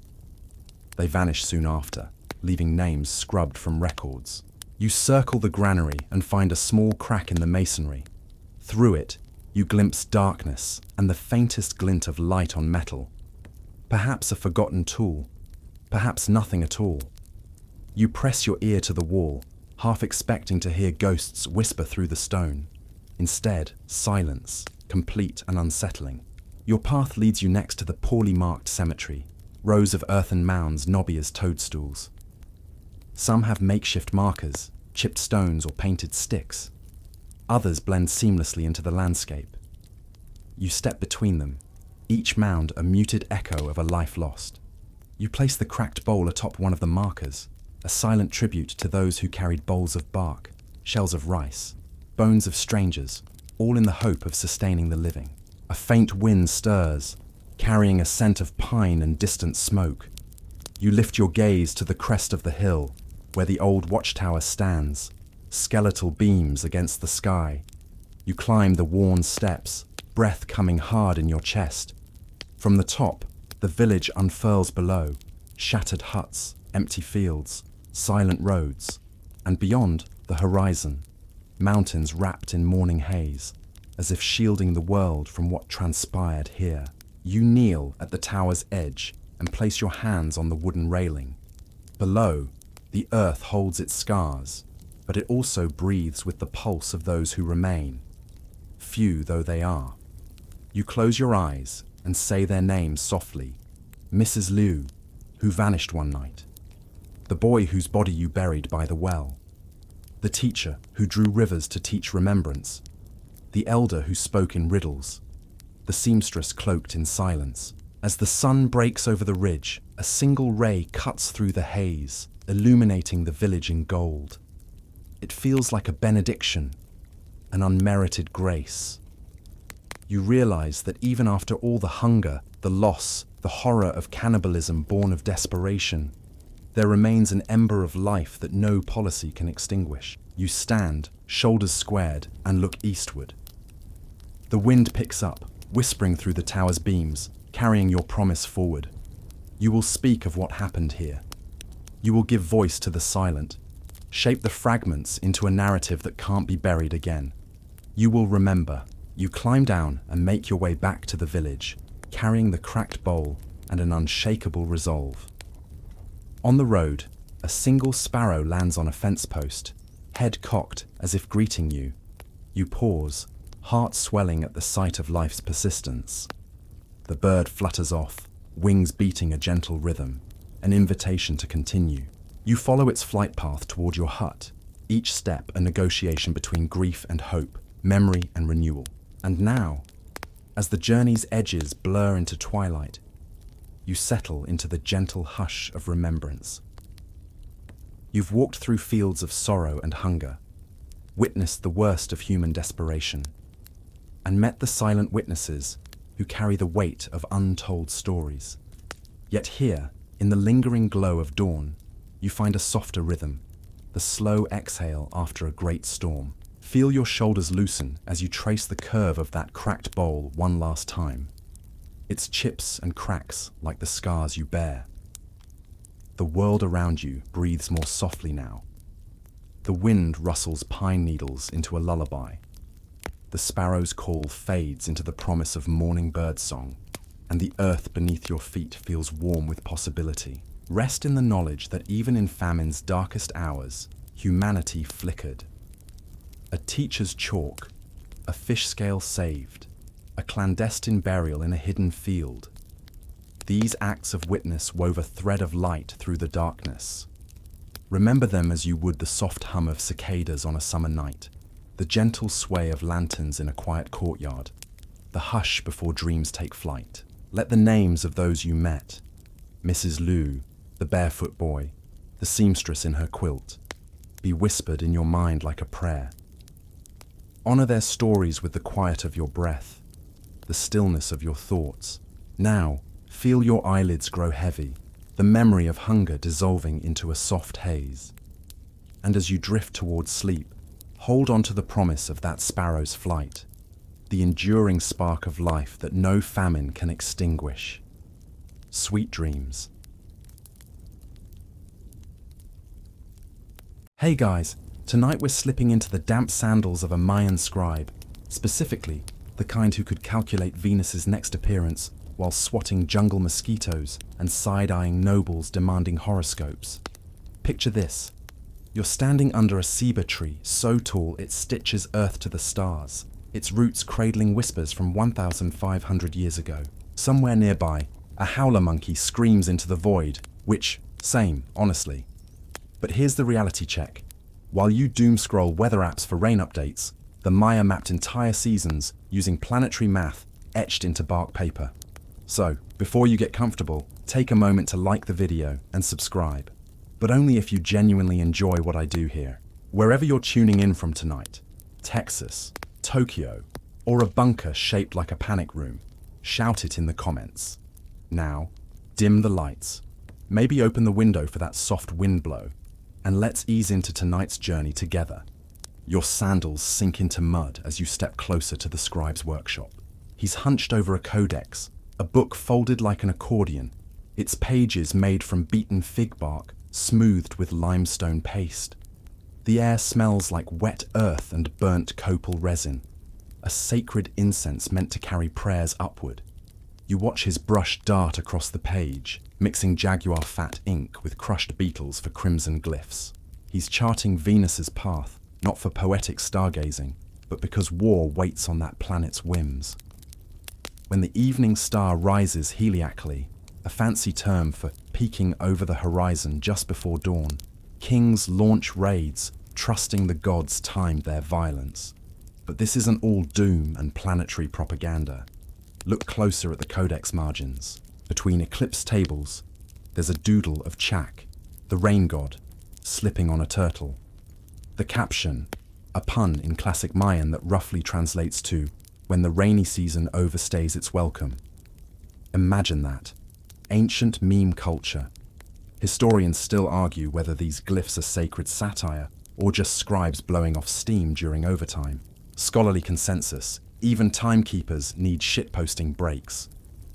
S1: They vanish soon after, leaving names scrubbed from records. You circle the granary and find a small crack in the masonry. Through it, you glimpse darkness and the faintest glint of light on metal. Perhaps a forgotten tool, perhaps nothing at all. You press your ear to the wall, half expecting to hear ghosts whisper through the stone. Instead, silence, complete and unsettling. Your path leads you next to the poorly marked cemetery, rows of earthen mounds knobby as toadstools. Some have makeshift markers, chipped stones or painted sticks. Others blend seamlessly into the landscape. You step between them, each mound a muted echo of a life lost. You place the cracked bowl atop one of the markers, a silent tribute to those who carried bowls of bark, shells of rice, bones of strangers, all in the hope of sustaining the living. A faint wind stirs, carrying a scent of pine and distant smoke. You lift your gaze to the crest of the hill, where the old watchtower stands, skeletal beams against the sky. You climb the worn steps, breath coming hard in your chest. From the top, the village unfurls below, shattered huts, empty fields, silent roads, and beyond, the horizon, mountains wrapped in morning haze, as if shielding the world from what transpired here. You kneel at the tower's edge and place your hands on the wooden railing. Below, the earth holds its scars, but it also breathes with the pulse of those who remain, few though they are. You close your eyes and say their names softly. Mrs. Liu, who vanished one night. The boy whose body you buried by the well. The teacher who drew rivers to teach remembrance. The elder who spoke in riddles. The seamstress cloaked in silence. As the sun breaks over the ridge, a single ray cuts through the haze, illuminating the village in gold. It feels like a benediction, an unmerited grace. You realize that even after all the hunger, the loss, the horror of cannibalism born of desperation, there remains an ember of life that no policy can extinguish. You stand, shoulders squared, and look eastward. The wind picks up, whispering through the tower's beams, carrying your promise forward. You will speak of what happened here. You will give voice to the silent, shape the fragments into a narrative that can't be buried again. You will remember. You climb down and make your way back to the village, carrying the cracked bowl and an unshakable resolve. On the road, a single sparrow lands on a fence post, head cocked as if greeting you. You pause, heart swelling at the sight of life's persistence. The bird flutters off, wings beating a gentle rhythm, an invitation to continue. You follow its flight path toward your hut, each step a negotiation between grief and hope, memory and renewal. And now, as the journey's edges blur into twilight, you settle into the gentle hush of remembrance. You've walked through fields of sorrow and hunger, witnessed the worst of human desperation, and met the silent witnesses who carry the weight of untold stories. Yet here, in the lingering glow of dawn, you find a softer rhythm, the slow exhale after a great storm. Feel your shoulders loosen as you trace the curve of that cracked bowl one last time. Its chips and cracks like the scars you bear. The world around you breathes more softly now. The wind rustles pine needles into a lullaby. The sparrow's call fades into the promise of morning birdsong, and the earth beneath your feet feels warm with possibility. Rest in the knowledge that even in famine's darkest hours, humanity flickered. A teacher's chalk, a fish scale saved, a clandestine burial in a hidden field. These acts of witness wove a thread of light through the darkness. Remember them as you would the soft hum of cicadas on a summer night, the gentle sway of lanterns in a quiet courtyard, the hush before dreams take flight. Let the names of those you met, Mrs. Liu, the barefoot boy, the seamstress in her quilt, be whispered in your mind like a prayer. Honor their stories with the quiet of your breath, the stillness of your thoughts. Now, feel your eyelids grow heavy, the memory of hunger dissolving into a soft haze. And as you drift towards sleep, hold on to the promise of that sparrow's flight, the enduring spark of life that no famine can extinguish. Sweet dreams. Hey guys, tonight we're slipping into the damp sandals of a Mayan scribe, specifically the kind who could calculate Venus's next appearance while swatting jungle mosquitoes and side-eyeing nobles demanding horoscopes. Picture this. You're standing under a ceiba tree so tall it stitches Earth to the stars, its roots cradling whispers from 1,500 years ago. Somewhere nearby, a howler monkey screams into the void, which, same, honestly. But here's the reality check. While you doom scroll weather apps for rain updates, the Maya mapped entire seasons using planetary math etched into bark paper. So, before you get comfortable, take a moment to like the video and subscribe. But only if you genuinely enjoy what I do here. Wherever you're tuning in from tonight, Texas, Tokyo, or a bunker shaped like a panic room, shout it in the comments. Now, dim the lights, maybe open the window for that soft wind blow, and let's ease into tonight's journey together. Your sandals sink into mud as you step closer to the scribe's workshop. He's hunched over a codex, a book folded like an accordion, its pages made from beaten fig bark, smoothed with limestone paste. The air smells like wet earth and burnt copal resin, a sacred incense meant to carry prayers upward. You watch his brush dart across the page, mixing jaguar fat ink with crushed beetles for crimson glyphs. He's charting Venus's path, not for poetic stargazing, but because war waits on that planet's whims. When the evening star rises heliacally, a fancy term for peeking over the horizon just before dawn, kings launch raids, trusting the gods timed their violence. But this isn't all doom and planetary propaganda. Look closer at the codex margins. Between eclipse tables, there's a doodle of Chak, the rain god, slipping on a turtle. The caption, a pun in classic Mayan that roughly translates to, when the rainy season overstays its welcome. Imagine that. Ancient meme culture. Historians still argue whether these glyphs are sacred satire or just scribes blowing off steam during overtime. Scholarly consensus, even timekeepers need shitposting breaks.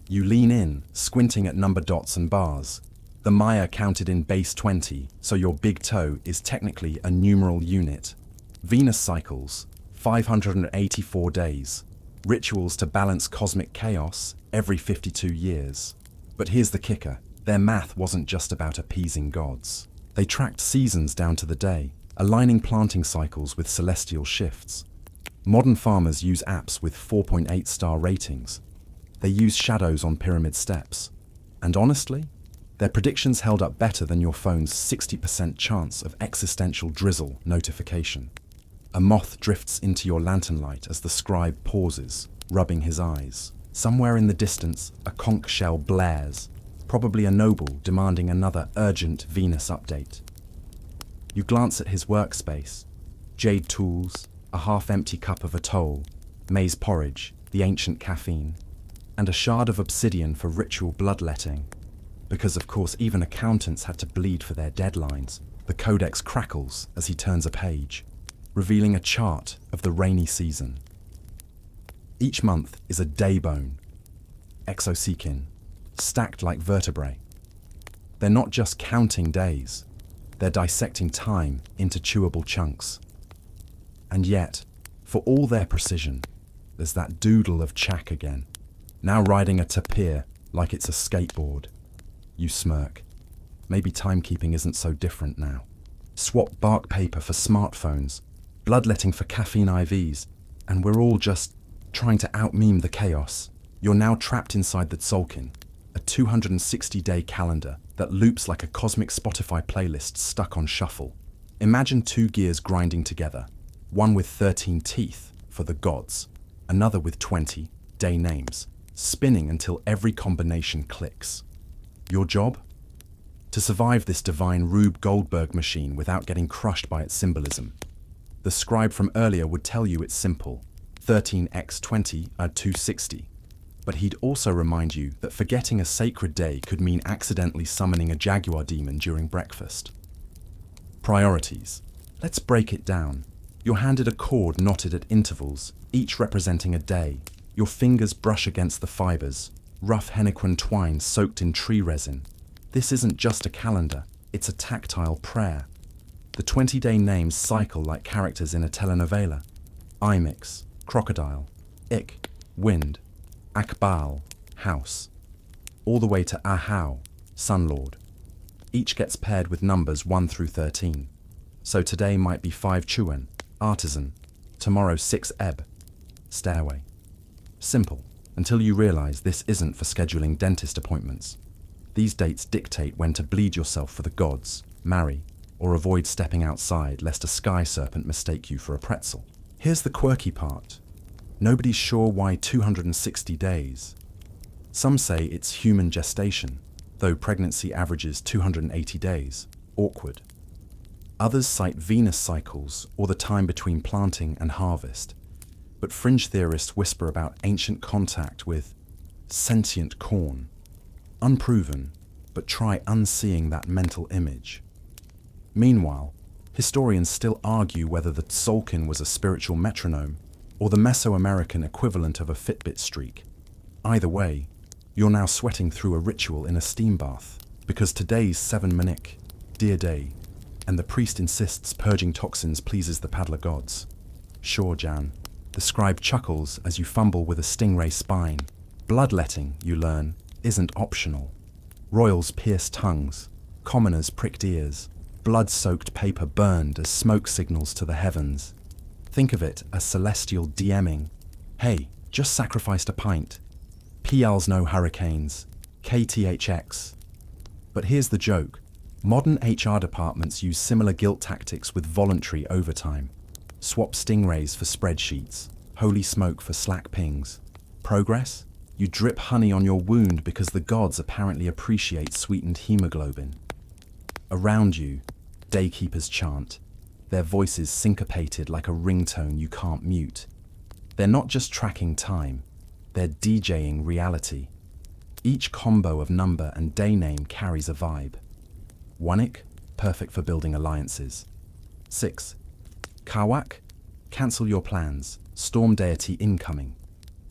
S1: You lean in, squinting at number dots and bars. The Maya counted in base 20, so your big toe is technically a numeral unit. Venus cycles, 584 days. Rituals to balance cosmic chaos every 52 years. But here's the kicker. Their math wasn't just about appeasing gods. They tracked seasons down to the day, aligning planting cycles with celestial shifts. Modern farmers use apps with 4.8-star ratings. They use shadows on pyramid steps. And honestly, their predictions held up better than your phone's 60% chance of existential drizzle notification. A moth drifts into your lantern light as the scribe pauses, rubbing his eyes. Somewhere in the distance, a conch shell blares, probably a noble demanding another urgent Venus update. You glance at his workspace, jade tools, a half-empty cup of atoll, maize porridge, the ancient caffeine, and a shard of obsidian for ritual bloodletting. Because of course even accountants had to bleed for their deadlines. The codex crackles as he turns a page, revealing a chart of the rainy season. Each month is a day bone, exosekin, stacked like vertebrae. They're not just counting days, they're dissecting time into chewable chunks. And yet, for all their precision, there's that doodle of Chak again, now riding a tapir like it's a skateboard. You smirk. Maybe timekeeping isn't so different now. Swap bark paper for smartphones, bloodletting for caffeine IVs, and we're all just trying to out-meme the chaos. You're now trapped inside the Tzolk'in, a 260-day calendar that loops like a cosmic Spotify playlist stuck on shuffle. Imagine two gears grinding together, one with 13 teeth for the gods, another with 20 day names, spinning until every combination clicks. Your job? To survive this divine Rube Goldberg machine without getting crushed by its symbolism. The scribe from earlier would tell you it's simple, 13x20 are 260. But he'd also remind you that forgetting a sacred day could mean accidentally summoning a jaguar demon during breakfast. Priorities. Let's break it down. You're handed a cord knotted at intervals, each representing a day. Your fingers brush against the fibers, rough henequen twine soaked in tree resin. This isn't just a calendar, it's a tactile prayer. The 20-day names cycle like characters in a telenovela. Imix, crocodile, Ik, wind, Akbal, house, all the way to Ahau, sunlord. Each gets paired with numbers 1 through 13. So today might be 5 Chuan, artisan, tomorrow 6 Eb, stairway. Simple, until you realize this isn't for scheduling dentist appointments. These dates dictate when to bleed yourself for the gods, marry, or avoid stepping outside lest a sky serpent mistake you for a pretzel. Here's the quirky part. Nobody's sure why 260 days. Some say it's human gestation, though pregnancy averages 280 days. Awkward. Others cite Venus cycles or the time between planting and harvest. But fringe theorists whisper about ancient contact with sentient corn. Unproven, but try unseeing that mental image. Meanwhile, historians still argue whether the Tzolk'in was a spiritual metronome or the Mesoamerican equivalent of a Fitbit streak. Either way, you're now sweating through a ritual in a steam bath, because today's 7 Manik, dear day, and the priest insists purging toxins pleases the paddler gods. Sure, Jan. The scribe chuckles as you fumble with a stingray spine. Bloodletting, you learn, isn't optional. Royals pierce tongues, commoners pricked ears, blood-soaked paper burned as smoke signals to the heavens. Think of it as celestial DMing. Hey, just sacrificed a pint. PL's no hurricanes. KTHX. But here's the joke. Modern HR departments use similar guilt tactics with voluntary overtime. Swap stingrays for spreadsheets. Holy smoke for Slack pings. Progress? You drip honey on your wound because the gods apparently appreciate sweetened hemoglobin. Around you, daykeepers chant, their voices syncopated like a ringtone you can't mute. They're not just tracking time, they're DJing reality. Each combo of number and day name carries a vibe. Wanik, perfect for building alliances. 6. Kawak, cancel your plans, storm deity incoming.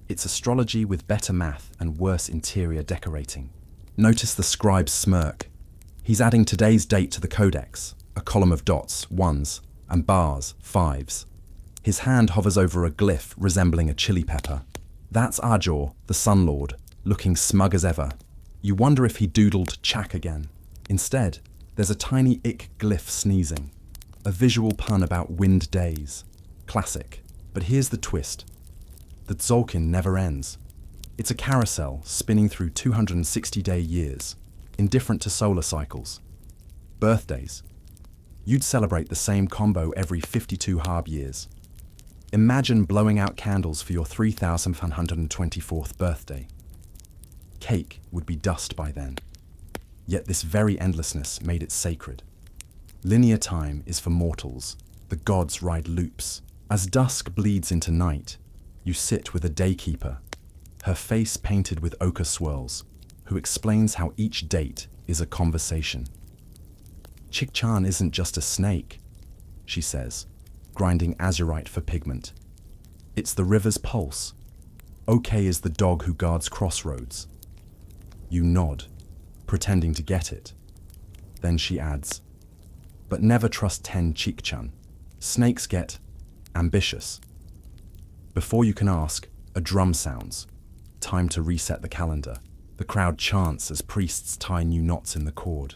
S1: It's astrology with better math and worse interior decorating. Notice the scribe's smirk. He's adding today's date to the codex, a column of dots, 1s, and bars, 5s. His hand hovers over a glyph resembling a chili pepper. That's Ajor, the Sun Lord, looking smug as ever. You wonder if he doodled Chak again. Instead, there's a tiny ick glyph sneezing, a visual pun about wind days. Classic. But here's the twist. The Tzolk'in never ends. It's a carousel spinning through 260-day years, indifferent to solar cycles. Birthdays. You'd celebrate the same combo every 52 Harb years. Imagine blowing out candles for your 3,124th birthday. Cake would be dust by then. Yet this very endlessness made it sacred. Linear time is for mortals. The gods ride loops. As dusk bleeds into night, You sit with a daykeeper, her face painted with ochre swirls, who explains how each date is a conversation. Chikchan isn't just a snake, she says, grinding azurite for pigment. It's the river's pulse. OK is the dog who guards crossroads. You nod, pretending to get it. Then she adds, but never trust 10 Chikchan. Snakes get ambitious. Before you can ask, a drum sounds. Time to reset the calendar. The crowd chants as priests tie new knots in the cord.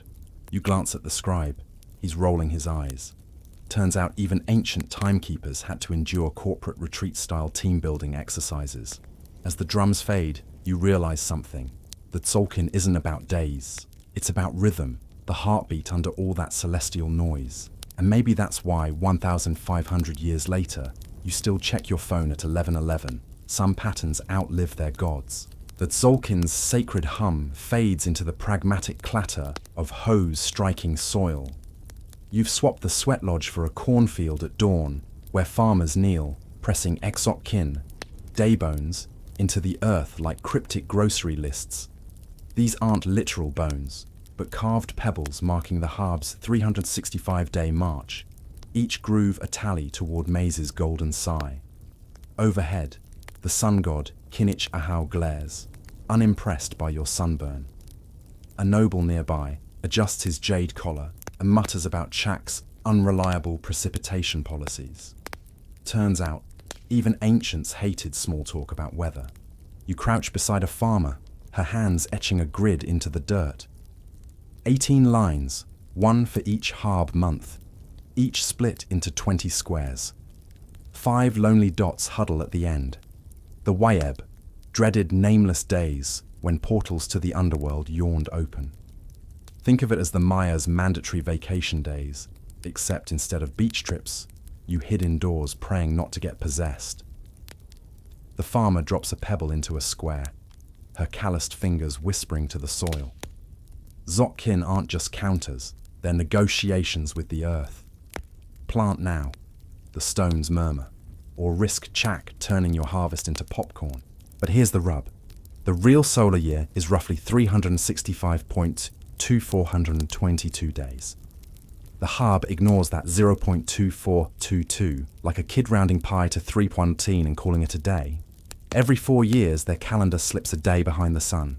S1: You glance at the scribe. He's rolling his eyes. Turns out even ancient timekeepers had to endure corporate retreat-style team-building exercises. As the drums fade, you realize something. The Tzolk'in isn't about days. It's about rhythm, the heartbeat under all that celestial noise. And maybe that's why, 1,500 years later, you still check your phone at 11:11. Some patterns outlive their gods. The Tzolk'in's sacred hum fades into the pragmatic clatter of hoes striking soil. You've swapped the sweat lodge for a cornfield at dawn, where farmers kneel, pressing exok-kin, day bones, into the earth like cryptic grocery lists. These aren't literal bones, but carved pebbles marking the Harb's 365-day march, each groove a tally toward Maze's golden sigh. Overhead, the sun god Kinich Ahau glares, unimpressed by your sunburn. A noble nearby adjusts his jade collar and mutters about Chak's unreliable precipitation policies. Turns out, even ancients hated small talk about weather. You crouch beside a farmer, her hands etching a grid into the dirt. 18 lines, one for each Harb month, each split into 20 squares. 5 lonely dots huddle at the end. The Wayeb, dreaded nameless days when portals to the underworld yawned open. Think of it as the Maya's mandatory vacation days, except instead of beach trips, you hid indoors praying not to get possessed. The farmer drops a pebble into a square, her calloused fingers whispering to the soil. Tzolk'in aren't just counters, they're negotiations with the earth. Plant now, the stones murmur, or risk Chak turning your harvest into popcorn. But here's the rub. The real solar year is roughly 365.2422 days. The Harb ignores that 0.2422 like a kid rounding pi to 3.1 and calling it a day. Every 4 years, their calendar slips a day behind the sun.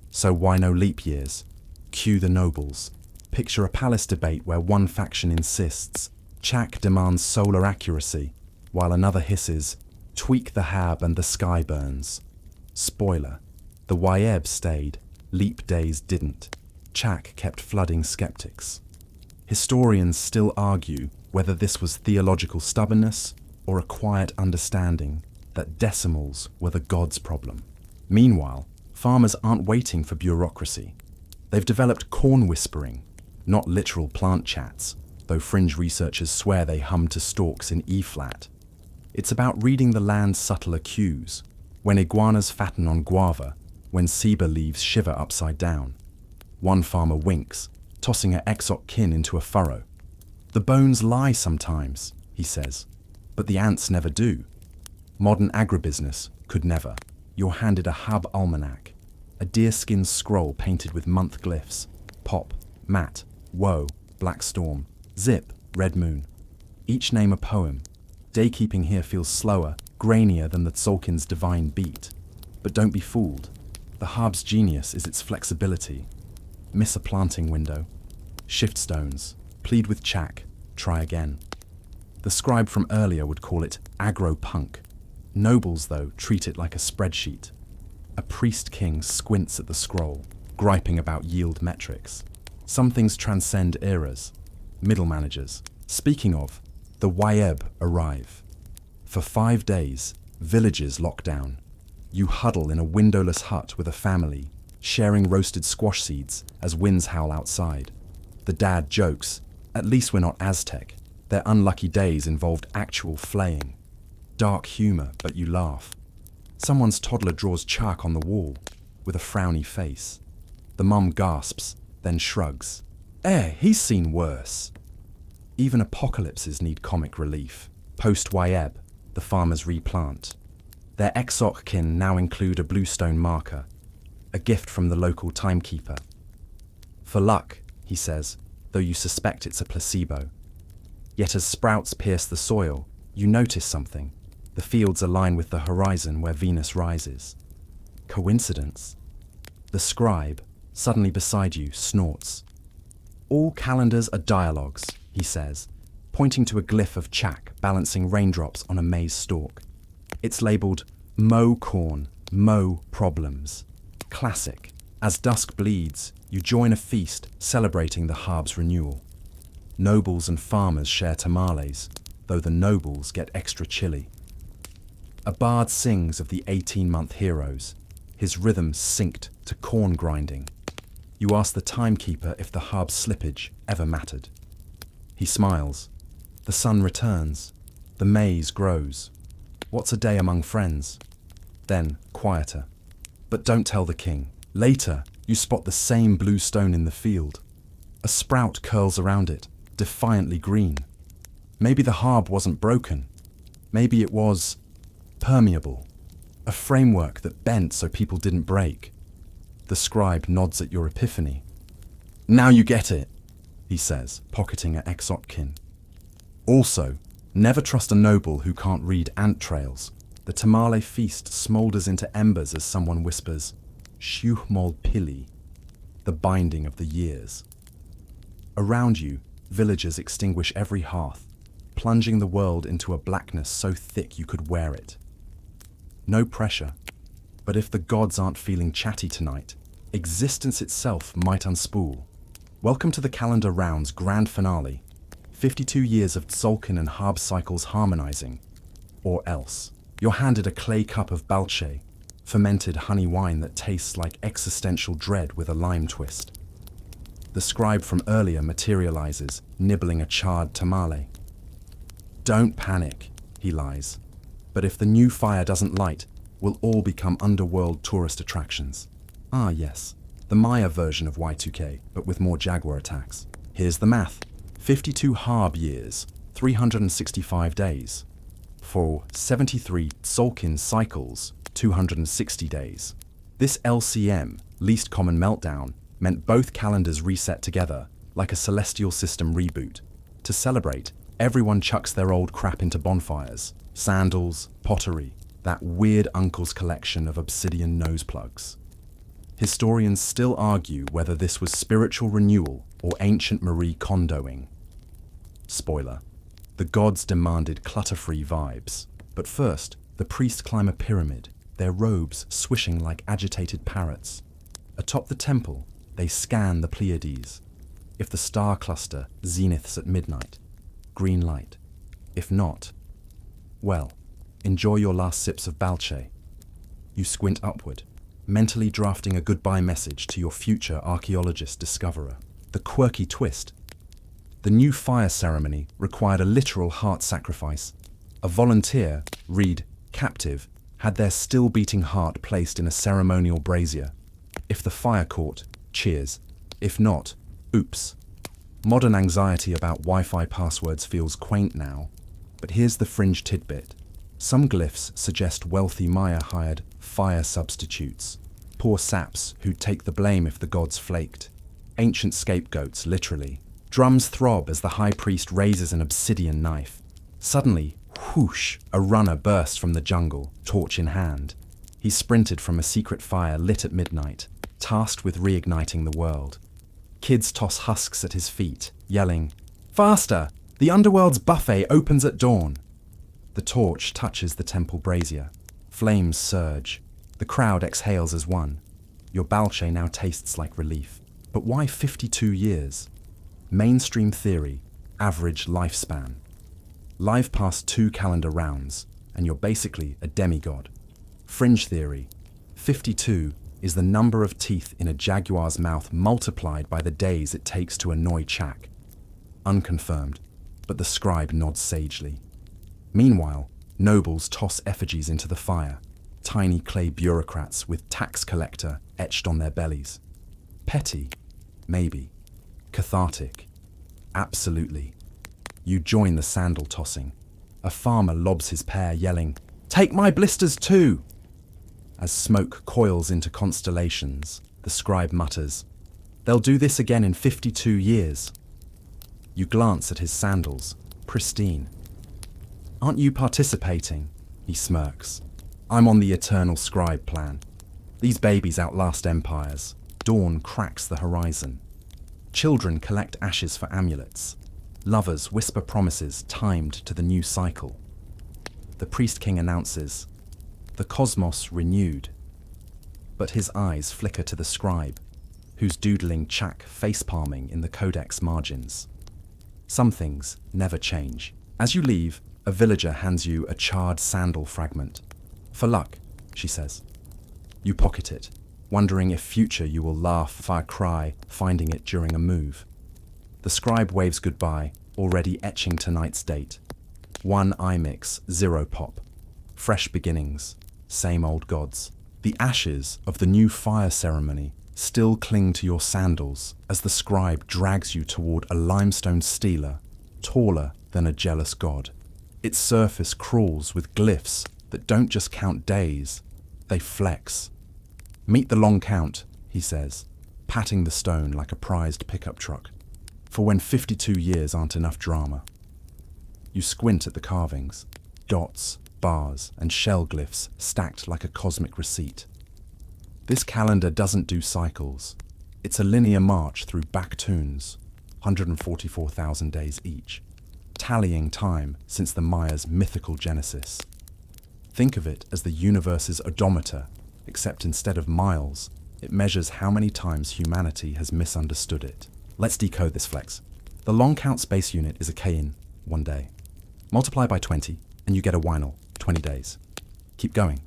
S1: So why no leap years? Cue the nobles. Picture a palace debate where one faction insists Chak demands solar accuracy, while another hisses, tweak the Harb and the sky burns. Spoiler, the Wayeb stayed, leap days didn't. Chak kept flooding skeptics. Historians still argue whether this was theological stubbornness or a quiet understanding that decimals were the gods' problem. Meanwhile, farmers aren't waiting for bureaucracy. They've developed corn whispering, not literal plant chats, though fringe researchers swear they hum to stalks in E-flat. It's about reading the land's subtler cues, when iguanas fatten on guava, when ceiba leaves shiver upside down. One farmer winks, tossing her exok-kin into a furrow. The bones lie sometimes, he says, but the ants never do. Modern agribusiness could never. You're handed a Hab almanac, a deerskin scroll painted with month glyphs, Pop, Mat, Woe, Black Storm, Zip, Red Moon. Each name a poem. Daykeeping here feels slower, grainier than the Tzolk'in's divine beat. But don't be fooled. The Harb's genius is its flexibility. Miss a planting window. Shift stones. Plead with Chak. Try again. The scribe from earlier would call it agro-punk. Nobles, though, treat it like a spreadsheet. A priest-king squints at the scroll, griping about yield metrics. Some things transcend eras. Middle managers. Speaking of, the Wayeb arrive. For 5 days, villages lock down. You huddle in a windowless hut with a family, sharing roasted squash seeds as winds howl outside. The dad jokes, at least we're not Aztec. Their unlucky days involved actual flaying. Dark humor, but you laugh. Someone's toddler draws chalk on the wall, with a frowny face. The mum gasps, then shrugs. He's seen worse. Even apocalypses need comic relief. Post-Wayeb, the farmers replant. Their exoc kin now include a bluestone marker, a gift from the local timekeeper. For luck, he says, though you suspect it's a placebo. Yet as sprouts pierce the soil, you notice something. The fields align with the horizon where Venus rises. Coincidence? The scribe, suddenly beside you, snorts. All calendars are dialogues, he says, pointing to a glyph of Chak balancing raindrops on a maize stalk. It's labelled Mo Corn, Mo Problems. Classic. As dusk bleeds, you join a feast celebrating the harb's renewal. Nobles and farmers share tamales, though the nobles get extra chili. A bard sings of the 18-month heroes, his rhythm synced to corn grinding. You ask the timekeeper if the harb's slippage ever mattered. He smiles. The sun returns. The maize grows. What's a day among friends? Then, quieter. But don't tell the king. Later, you spot the same blue stone in the field. A sprout curls around it, defiantly green. Maybe the harb wasn't broken. Maybe it was permeable. A framework that bent so people didn't break. The scribe nods at your epiphany. Now you get it, he says, pocketing an exotkin. Also, never trust a noble who can't read ant trails. The tamale feast smoulders into embers as someone whispers, Shuhmol Pili, the binding of the years. Around you, villagers extinguish every hearth, plunging the world into a blackness so thick you could wear it. No pressure, but if the gods aren't feeling chatty tonight, existence itself might unspool. Welcome to the calendar round's grand finale, 52 years of Tzolk'in and harb cycles harmonizing. Or else, you're handed a clay cup of balche, fermented honey wine that tastes like existential dread with a lime twist. The scribe from earlier materializes, nibbling a charred tamale. Don't panic, he lies. But if the new fire doesn't light, we'll all become underworld tourist attractions. Ah yes, the Maya version of Y2K, but with more jaguar attacks. Here's the math. 52 harb years, 365 days. For 73 Tzolk'in cycles, 260 days. This LCM, least common meltdown, meant both calendars reset together, like a celestial system reboot. To celebrate, everyone chucks their old crap into bonfires. Sandals, pottery, that weird uncle's collection of obsidian nose plugs. Historians still argue whether this was spiritual renewal or ancient Marie Kondoing. Spoiler, the gods demanded clutter-free vibes. But first, the priests climb a pyramid, their robes swishing like agitated parrots. Atop the temple, they scan the Pleiades. If the star cluster zeniths at midnight, green light. If not, well, enjoy your last sips of balche. You squint upward, mentally drafting a goodbye message to your future archaeologist discoverer. The quirky twist. The new fire ceremony required a literal heart sacrifice. A volunteer, read captive, had their still-beating heart placed in a ceremonial brazier. If the fire caught, cheers. If not, oops. Modern anxiety about Wi-Fi passwords feels quaint now. But here's the fringe tidbit. Some glyphs suggest wealthy Maya hired fire substitutes, poor saps who'd take the blame if the gods flaked. Ancient scapegoats, literally. Drums throb as the high priest raises an obsidian knife. Suddenly, whoosh, a runner bursts from the jungle, torch in hand. He sprinted from a secret fire lit at midnight, tasked with reigniting the world. Kids toss husks at his feet, yelling, "Faster! The underworld's buffet opens at dawn." The torch touches the temple brazier. Flames surge. The crowd exhales as one. Your balche now tastes like relief. But why 52 years? Mainstream theory, average lifespan. Live past 2 calendar rounds, and you're basically a demigod. Fringe theory, 52 is the number of teeth in a jaguar's mouth multiplied by the days it takes to annoy Chak. Unconfirmed, but the scribe nods sagely. Meanwhile, nobles toss effigies into the fire, tiny clay bureaucrats with tax collector etched on their bellies. Petty? Maybe. Cathartic? Absolutely. You join the sandal tossing. A farmer lobs his pair, yelling, Take my blisters too! As smoke coils into constellations, the scribe mutters, "They'll do this again in 52 years. You glance at his sandals, pristine. "Aren't you participating?" He smirks. "I'm on the eternal scribe plan. These babies outlast empires. Dawn cracks the horizon. Children collect ashes for amulets. Lovers whisper promises timed to the new cycle. The priest king announces, 'The cosmos renewed.' But his eyes flicker to the scribe, who's doodling Chak face-palming in the codex margins. Some things never change. As you leave, a villager hands you a charred sandal fragment. "For luck," she says. You pocket it, wondering if future you will laugh via cry finding it during a move. The scribe waves goodbye, already etching tonight's date. 1 IMIX 0 pop. Fresh beginnings, same old gods. The ashes of the new fire ceremony still cling to your sandals as the scribe drags you toward a limestone stela, taller than a jealous god. Its surface crawls with glyphs that don't just count days, they flex. "Meet the long count," he says, patting the stone like a prized pickup truck, for when 52 years aren't enough drama. You squint at the carvings, dots, bars, and shell glyphs stacked like a cosmic receipt. This calendar doesn't do cycles. It's a linear march through back-tunes, 144,000 days each, tallying time since the Maya's mythical genesis. Think of it as the universe's odometer, except instead of miles, it measures how many times humanity has misunderstood it. Let's decode this flex. The long count space unit is a Kain, 1 day. Multiply by 20, and you get a wynal, 20 days. Keep going.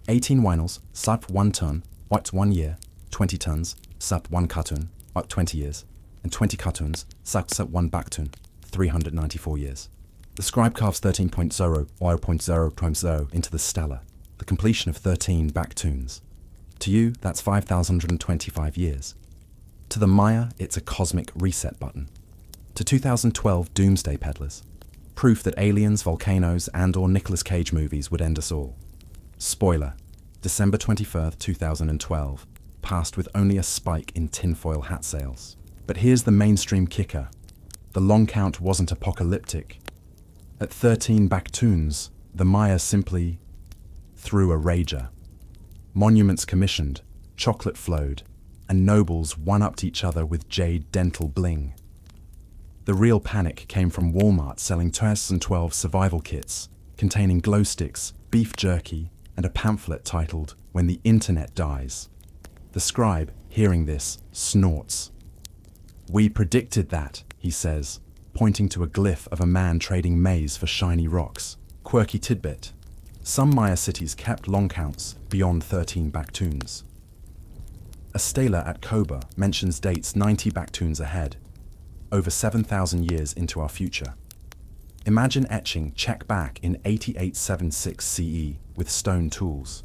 S1: 18 wynals, sup 1 ton, wiped 1 year, 20 tons, sup 1 cartoon, wiped 20 years, and 20 cartoons, sup 1 baktun, 394 years. The scribe carves 13.0 y.0.0 into the stela, the completion of 13 backtunes. To you, that's 5,025 years. To the Maya, it's a cosmic reset button. To 2012 doomsday peddlers, proof that aliens, volcanoes, and/or Nicolas Cage movies would end us all. Spoiler, December 23rd, 2012, passed with only a spike in tinfoil hat sales. But here's the mainstream kicker. The long count wasn't apocalyptic. At 13 backtunes, the Maya simply threw a rager. Monuments commissioned, chocolate flowed, and nobles one-upped each other with jade dental bling. The real panic came from Walmart selling 2012 survival kits containing glow sticks, beef jerky, and a pamphlet titled "When the Internet Dies." The scribe, hearing this, snorts. "We predicted that," he says, pointing to a glyph of a man trading maize for shiny rocks. Quirky tidbit. Some Maya cities kept long counts beyond 13 backtunes. A stela at Koba mentions dates 90 backtunes ahead, over 7,000 years into our future. Imagine etching check back in 8876 CE with stone tools.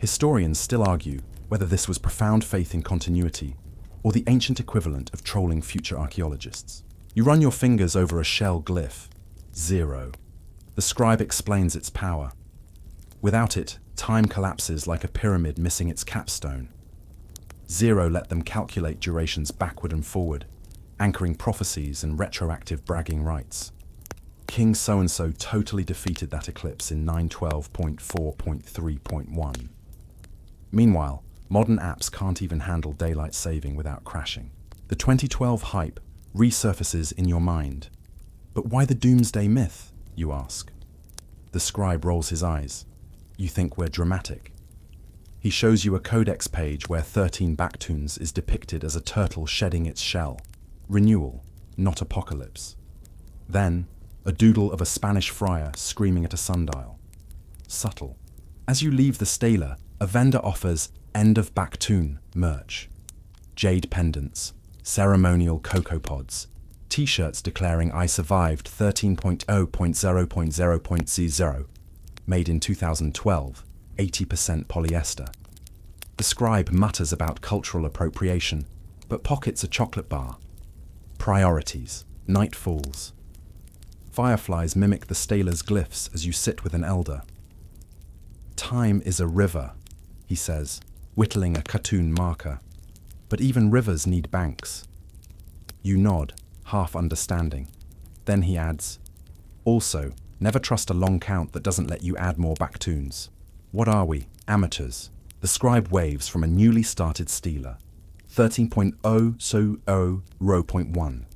S1: Historians still argue whether this was profound faith in continuity or the ancient equivalent of trolling future archaeologists. You run your fingers over a shell glyph, 0. The scribe explains its power. Without it, time collapses like a pyramid missing its capstone. 0 let them calculate durations backward and forward, anchoring prophecies and retroactive bragging rights. King so-and-so totally defeated that eclipse in 912.4.3.1. Meanwhile, modern apps can't even handle daylight saving without crashing. The 2012 hype resurfaces in your mind. But why the doomsday myth, you ask? The scribe rolls his eyes. You think we're dramatic. He shows you a codex page where 13 backtunes is depicted as a turtle shedding its shell. Renewal, not apocalypse. Then, a doodle of a Spanish friar screaming at a sundial. Subtle. As you leave the stela, a vendor offers end of baktun merch. Jade pendants, ceremonial cocoa pods, t-shirts declaring I survived 13.0.0.0.0, made in 2012, 80% polyester. The scribe mutters about cultural appropriation, but pockets a chocolate bar. Priorities, night falls. Fireflies mimic the stela's glyphs as you sit with an elder. Time is a river, he says, whittling a cartoon marker. But even rivers need banks. You nod, half understanding. Then he adds, also, never trust a long count that doesn't let you add more backtoons. What are we? Amateurs. The scribe waves from a newly started stealer. 13.0 so 0 row point 1.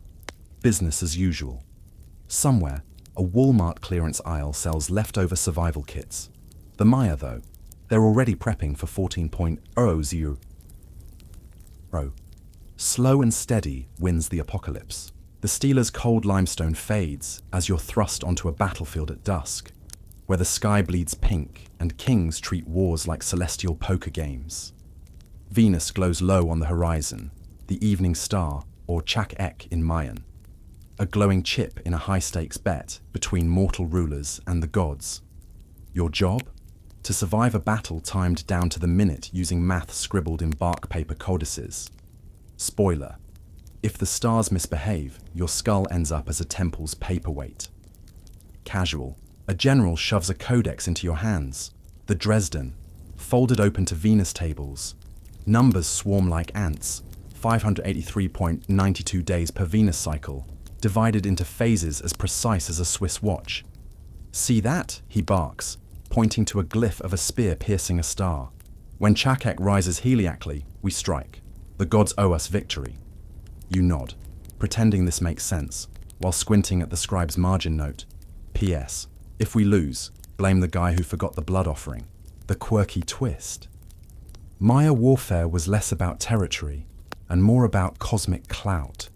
S1: Business as usual. Somewhere, a Walmart clearance aisle sells leftover survival kits. The Maya, though, they're already prepping for 14.00. Slow and steady wins the apocalypse. The stealer's cold limestone fades as you're thrust onto a battlefield at dusk, where the sky bleeds pink and kings treat wars like celestial poker games. Venus glows low on the horizon, the evening star, or Chak-Ek in Mayan, a glowing chip in a high-stakes bet between mortal rulers and the gods. Your job? To survive a battle timed down to the minute using math scribbled in bark paper codices. Spoiler: if the stars misbehave, your skull ends up as a temple's paperweight. Casual: a general shoves a codex into your hands. The Dresden, folded open to Venus tables. Numbers swarm like ants, 583.92 days per Venus cycle, divided into phases as precise as a Swiss watch. See that? He barks, pointing to a glyph of a spear piercing a star. When Chak-Ek rises heliacally, we strike. The gods owe us victory. You nod, pretending this makes sense, while squinting at the scribe's margin note. P.S. If we lose, blame the guy who forgot the blood offering. The quirky twist. Maya warfare was less about territory and more about cosmic clout.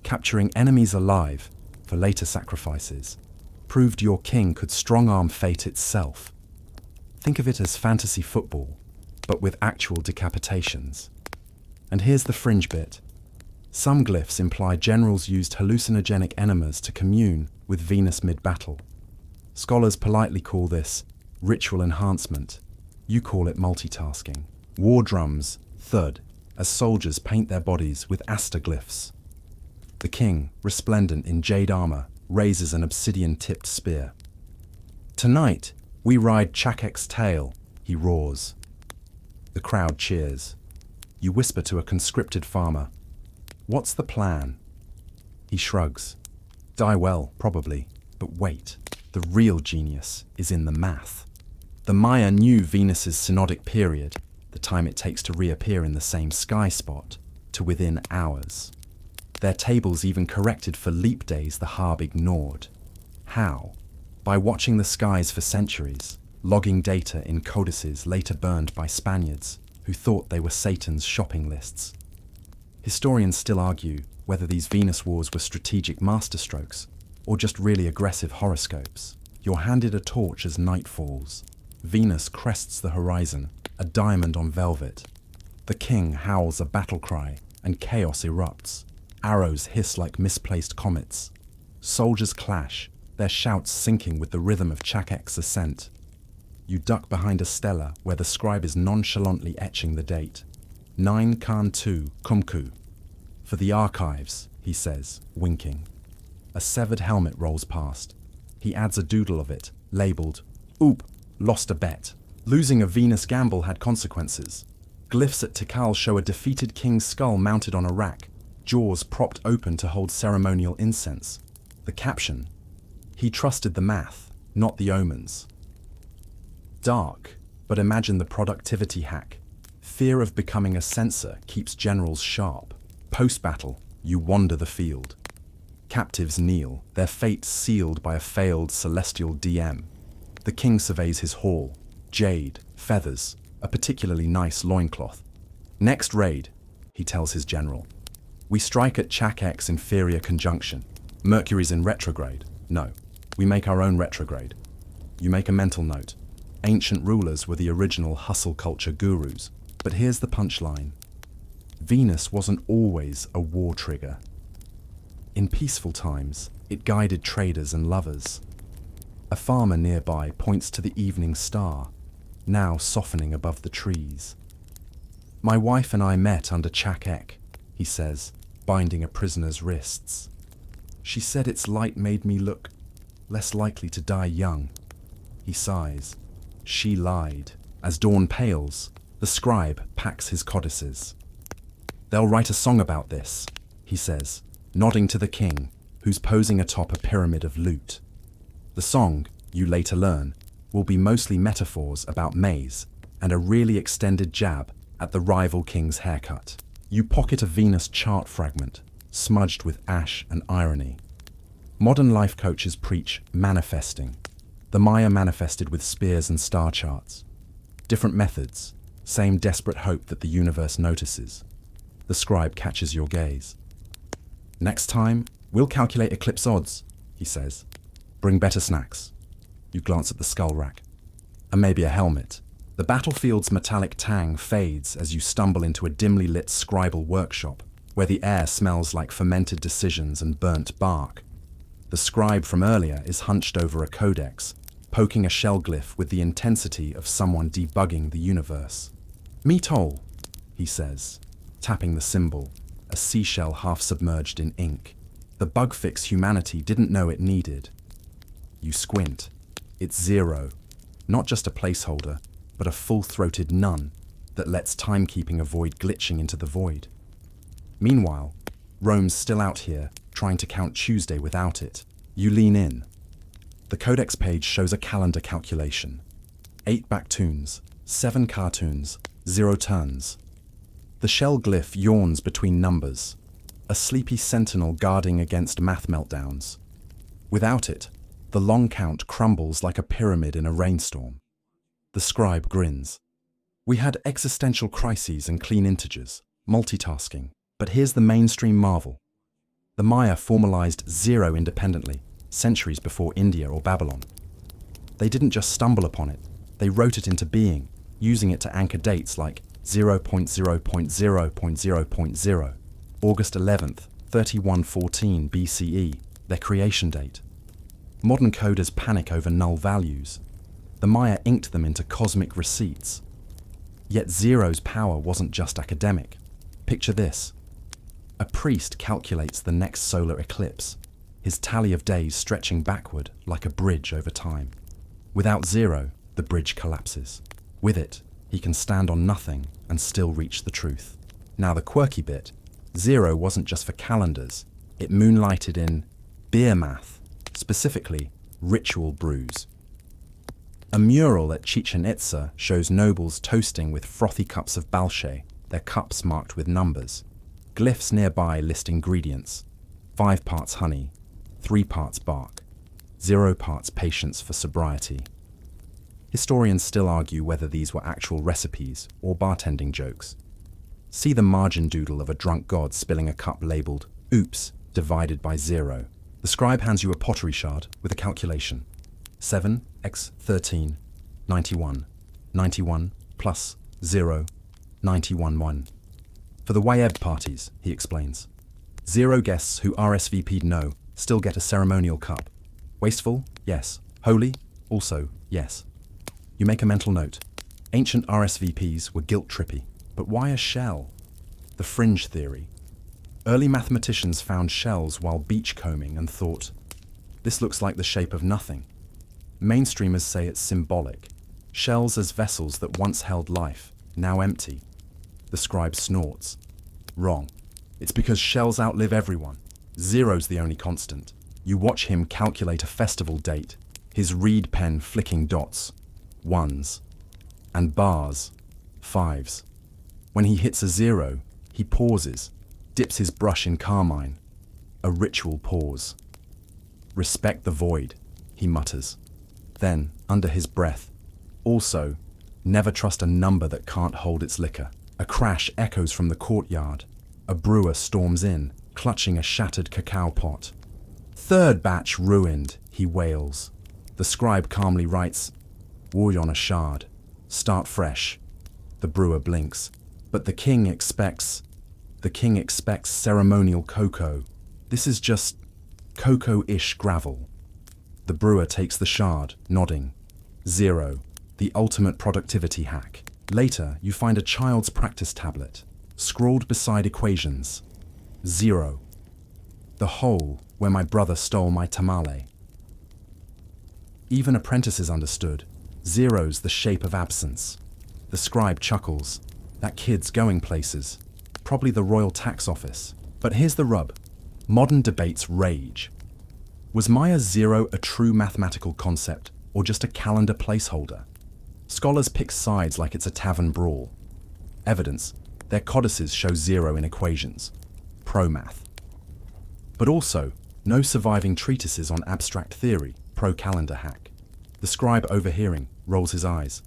S1: Capturing enemies alive for later sacrifices proved your king could strong-arm fate itself. Think of it as fantasy football, but with actual decapitations. And here's the fringe bit. Some glyphs imply generals used hallucinogenic enemas to commune with Venus mid-battle. Scholars politely call this ritual enhancement. You call it multitasking. War drums thud as soldiers paint their bodies with astroglyphs. The king, resplendent in jade armor, raises an obsidian-tipped spear. Tonight, we ride Chak-Ek's tail, he roars. The crowd cheers. You whisper to a conscripted farmer, "What's the plan?" He shrugs. Die well, probably, but wait. The real genius is in the math. The Maya knew Venus's synodic period, the time it takes to reappear in the same sky spot, to within hours. Their tables even corrected for leap days the Harb ignored. How? By watching the skies for centuries, logging data in codices later burned by Spaniards who thought they were Satan's shopping lists. Historians still argue whether these Venus wars were strategic masterstrokes or just really aggressive horoscopes. You're handed a torch as night falls. Venus crests the horizon, a diamond on velvet. The king howls a battle cry, and chaos erupts. Arrows hiss like misplaced comets. Soldiers clash, their shouts syncing with the rhythm of Chak-Ek's ascent. You duck behind a stela where the scribe is nonchalantly etching the date. 9 Khan 2 Kumku. For the archives, he says, winking. A severed helmet rolls past. He adds a doodle of it, labelled, "Oop, lost a bet." Losing a Venus gamble had consequences. Glyphs at Tikal show a defeated king's skull mounted on a rack, jaws propped open to hold ceremonial incense. The caption: "He trusted the math, not the omens." Dark, but imagine the productivity hack. Fear of becoming a censor keeps generals sharp. Post-battle, you wander the field. Captives kneel, their fate sealed by a failed celestial DM. The king surveys his hall. Jade, feathers, a particularly nice loincloth. "Next raid," he tells his general. "We strike at Chak-Ek's inferior conjunction. Mercury's in retrograde." "No, we make our own retrograde." You make a mental note. Ancient rulers were the original hustle culture gurus. But here's the punchline. Venus wasn't always a war trigger. In peaceful times, it guided traders and lovers. A farmer nearby points to the evening star, now softening above the trees. "My wife and I met under Chak-Ek," he says, binding a prisoner's wrists. "She said its light made me look less likely to die young." He sighs. She lied. As dawn pales, the scribe packs his codices. They'll write a song about this, he says, nodding to the king, who's posing atop a pyramid of loot. The song, you later learn, will be mostly metaphors about maize and a really extended jab at the rival king's haircut. You pocket a Venus chart fragment, smudged with ash and irony. Modern life coaches preach manifesting. The Maya manifested with spears and star charts. Different methods, same desperate hope that the universe notices. The scribe catches your gaze. Next time, we'll calculate eclipse odds, he says. Bring better snacks. You glance at the skull rack. And maybe a helmet. The battlefield's metallic tang fades as you stumble into a dimly lit scribal workshop, where the air smells like fermented decisions and burnt bark. The scribe from earlier is hunched over a codex, poking a shell glyph with the intensity of someone debugging the universe. Me toll, he says, tapping the symbol, a seashell half submerged in ink. The bug fix humanity didn't know it needed. You squint. It's 0, not just a placeholder, but a full-throated none that lets timekeeping avoid glitching into the void. Meanwhile, Rome's still out here, trying to count Tuesday without it. You lean in. The codex page shows a calendar calculation. 8 backtoons, 7 cartoons, 0 turns. The shell glyph yawns between numbers, a sleepy sentinel guarding against math meltdowns. Without it, the long count crumbles like a pyramid in a rainstorm. The scribe grins. We had existential crises and clean integers, multitasking, but here's the mainstream marvel. The Maya formalized 0 independently, centuries before India or Babylon. They didn't just stumble upon it, they wrote it into being, using it to anchor dates like 0.0.0.0.0, August 11th, 3114 BCE, their creation date. Modern coders panic over null values. The Maya inked them into cosmic receipts. Yet 0's power wasn't just academic. Picture this. A priest calculates the next solar eclipse, his tally of days stretching backward like a bridge over time. Without 0, the bridge collapses. With it, he can stand on nothing and still reach the truth. Now the quirky bit, 0 wasn't just for calendars, it moonlighted in beer math, specifically ritual brews. A mural at Chichen Itza shows nobles toasting with frothy cups of balshe, their cups marked with numbers. Glyphs nearby list ingredients: 5 parts honey, 3 parts bark, 0 parts patience for sobriety. Historians still argue whether these were actual recipes or bartending jokes. See the margin doodle of a drunk god spilling a cup labeled, "Oops," divided by 0. The scribe hands you a pottery shard with a calculation. 7 x 13, 91. 91 plus 0, 91 1. For the Wayeb parties, he explains. 0 guests who RSVP'd no still get a ceremonial cup. Wasteful? Yes. Holy? Also, yes. You make a mental note. Ancient RSVPs were guilt-trippy, but why a shell? The fringe theory. Early mathematicians found shells while beachcombing and thought, this looks like the shape of nothing. Mainstreamers say it's symbolic. Shells as vessels that once held life, now empty. The scribe snorts. Wrong. It's because shells outlive everyone. 0's the only constant. You watch him calculate a festival date, his reed pen flicking dots, 1s, and bars, 5s. When he hits a 0, he pauses, dips his brush in carmine. A ritual pause. Respect the void, he mutters. Then, under his breath, also, never trust a number that can't hold its liquor. A crash echoes from the courtyard. A brewer storms in, clutching a shattered cacao pot. 3rd batch ruined, he wails. The scribe calmly writes, "Wool on a shard. Start fresh." The brewer blinks. But the king expects ceremonial cocoa. This is just cocoa-ish gravel. The brewer takes the shard, nodding. 0, the ultimate productivity hack. Later, you find a child's practice tablet, scrawled beside equations. 0, the hole where my brother stole my tamale. Even apprentices understood. Zero's the shape of absence. The scribe chuckles. That kid's going places. Probably the Royal Tax Office. But here's the rub. Modern debates rage. Was Maya zero a true mathematical concept or just a calendar placeholder? Scholars pick sides like it's a tavern brawl. Evidence, their codices show zero in equations. Pro-math. But also, no surviving treatises on abstract theory, pro-calendar hack. The scribe overhearing rolls his eyes.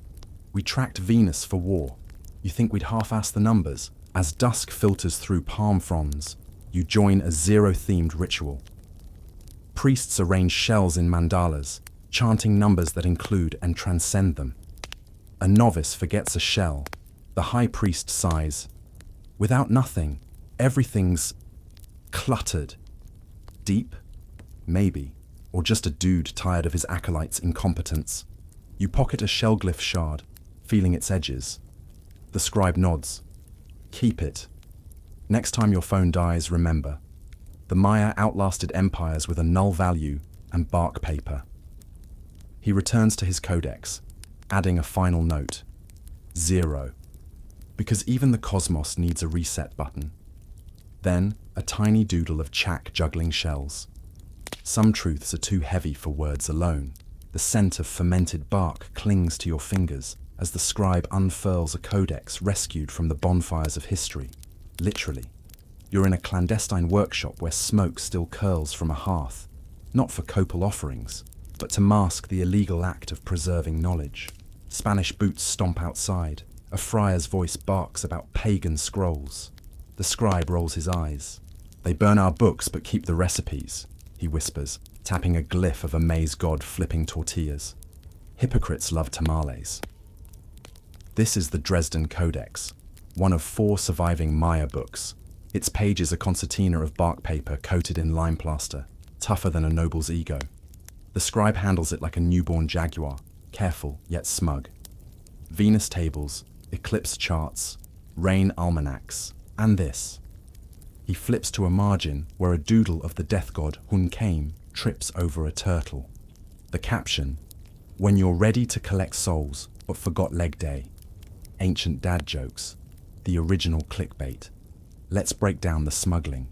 S1: We tracked Venus for war. You think we'd half-ass the numbers? As dusk filters through palm fronds, you join a zero-themed ritual. Priests arrange shells in mandalas, chanting numbers that include and transcend them. A novice forgets a shell. The high priest sighs. Without nothing, everything's cluttered. Deep? Maybe. Or just a dude tired of his acolyte's incompetence. You pocket a shellglyph shard, feeling its edges. The scribe nods. Keep it. Next time your phone dies, remember. The Maya outlasted empires with a null value and bark paper. He returns to his codex, adding a final note. 0. Because even the cosmos needs a reset button. Then, a tiny doodle of Chak juggling shells. Some truths are too heavy for words alone. The scent of fermented bark clings to your fingers as the scribe unfurls a codex rescued from the bonfires of history. Literally. You're in a clandestine workshop where smoke still curls from a hearth, not for copal offerings, but to mask the illegal act of preserving knowledge. Spanish boots stomp outside. A friar's voice barks about pagan scrolls. The scribe rolls his eyes. They burn our books but keep the recipes, he whispers, tapping a glyph of a maize god flipping tortillas. Hypocrites love tamales. This is the Dresden Codex, one of 4 surviving Maya books. Its page is a concertina of bark paper coated in lime plaster, tougher than a noble's ego. The scribe handles it like a newborn jaguar, careful yet smug. Venus tables, eclipse charts, rain almanacs, and this. He flips to a margin where a doodle of the death god Hun trips over a turtle. The caption, when you're ready to collect souls but forgot leg day. Ancient dad jokes, the original clickbait. Let's break down the smuggling.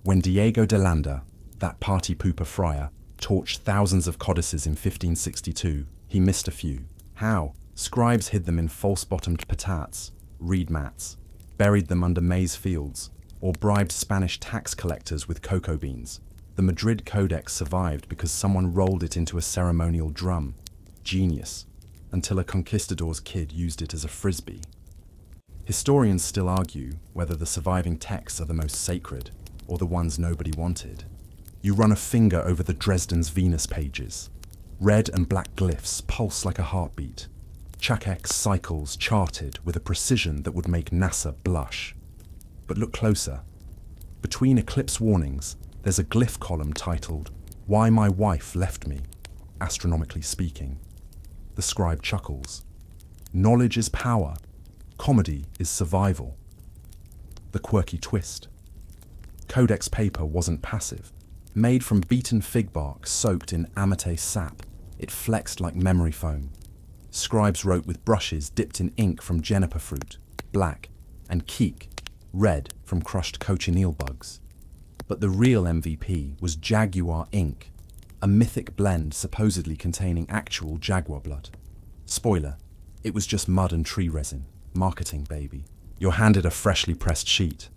S1: When Diego de Landa, that party pooper friar, torched thousands of codices in 1562, he missed a few. How? Scribes hid them in false-bottomed patates, reed mats, buried them under maize fields, or bribed Spanish tax collectors with cocoa beans. The Madrid Codex survived because someone rolled it into a ceremonial drum. Genius. Until a conquistador's kid used it as a frisbee. Historians still argue whether the surviving texts are the most sacred or the ones nobody wanted. You run a finger over the Dresden's Venus pages. Red and black glyphs pulse like a heartbeat. Chakek cycles charted with a precision that would make NASA blush. But look closer. Between eclipse warnings, there's a glyph column titled, Why My Wife Left Me, astronomically speaking. The scribe chuckles. Knowledge is power. Comedy is survival. The quirky twist. Codex paper wasn't passive. Made from beaten fig bark soaked in amate sap, it flexed like memory foam. Scribes wrote with brushes dipped in ink from juniper fruit, black, and keek, red from crushed cochineal bugs. But the real MVP was jaguar ink, a mythic blend supposedly containing actual jaguar blood. Spoiler, it was just mud and tree resin. Marketing, baby. You're handed a freshly pressed sheet.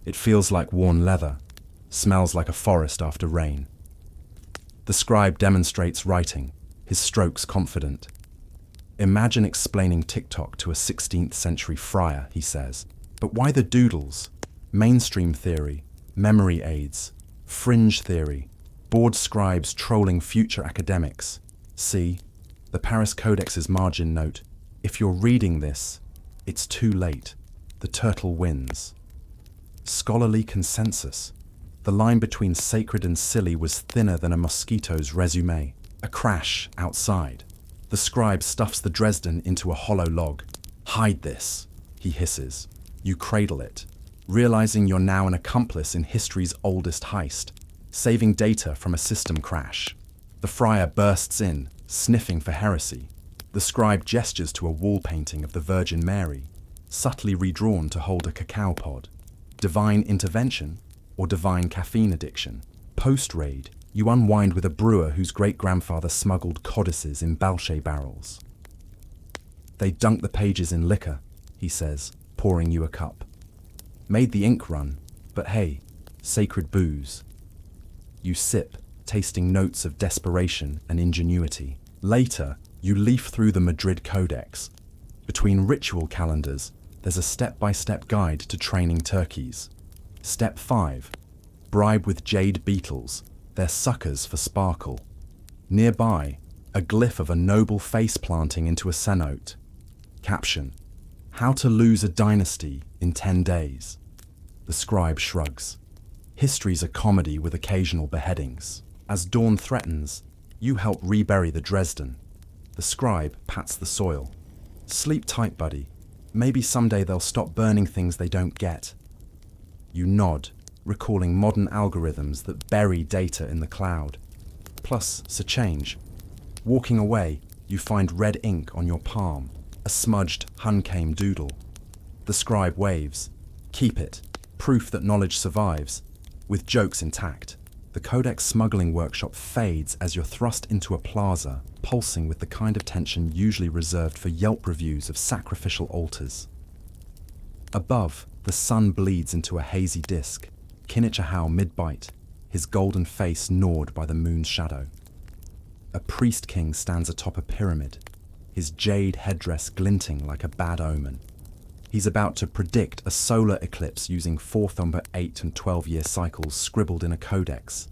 S1: It feels like worn leather, smells like a forest after rain. The scribe demonstrates writing, his strokes confident. Imagine explaining TikTok to a 16th century friar, he says. But why the doodles? Mainstream theory, memory aids, fringe theory, bored scribes trolling future academics. See, the Paris Codex's margin note, if you're reading this, it's too late. The turtle wins. Scholarly consensus. The line between sacred and silly was thinner than a mosquito's resume. A crash outside. The scribe stuffs the Dresden into a hollow log. Hide this, he hisses. You cradle it, realizing you're now an accomplice in history's oldest heist, saving data from a system crash. The friar bursts in, sniffing for heresy. The scribe gestures to a wall painting of the Virgin Mary, subtly redrawn to hold a cacao pod. Divine intervention or divine caffeine addiction? Post-raid, you unwind with a brewer whose great-grandfather smuggled codices in Balchet barrels. They dunk the pages in liquor, he says, pouring you a cup. Made the ink run, but hey, sacred booze. You sip, tasting notes of desperation and ingenuity. Later, you leaf through the Madrid Codex. Between ritual calendars, there's a step-by-step guide to training turkeys. Step 5. Bribe with jade beetles. They're suckers for sparkle. Nearby, a glyph of a noble face planting into a cenote. Caption: How to lose a dynasty in 10 days. The scribe shrugs. History's a comedy with occasional beheadings. As dawn threatens, you help rebury the Dresden. The scribe pats the soil. Sleep tight, buddy. Maybe someday they'll stop burning things they don't get. You nod, recalling modern algorithms that bury data in the cloud. Plus, a change. Walking away, you find red ink on your palm, a smudged Huncame doodle. The scribe waves. Keep it. Proof that knowledge survives. With jokes intact. The Codex smuggling workshop fades as you're thrust into a plaza, pulsing with the kind of tension usually reserved for Yelp reviews of sacrificial altars. Above, the sun bleeds into a hazy disk, Kinnichahau mid-bite, his golden face gnawed by the moon's shadow. A priest king stands atop a pyramid, his jade headdress glinting like a bad omen. He's about to predict a solar eclipse using 4th number 8 and 12-year cycles scribbled in a codex.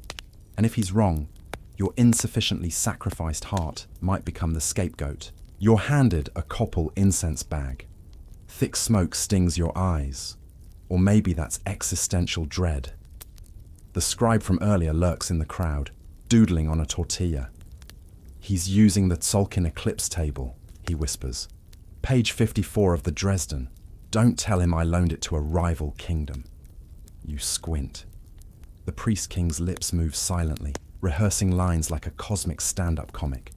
S1: And if he's wrong, your insufficiently sacrificed heart might become the scapegoat. You're handed a copal incense bag. Thick smoke stings your eyes. Or maybe that's existential dread. The scribe from earlier lurks in the crowd, doodling on a tortilla. He's using the Tzolk'in eclipse table, he whispers. Page 54 of the Dresden. Don't tell him I loaned it to a rival kingdom. You squint. The priest king's lips move silently, rehearsing lines like a cosmic stand-up comic.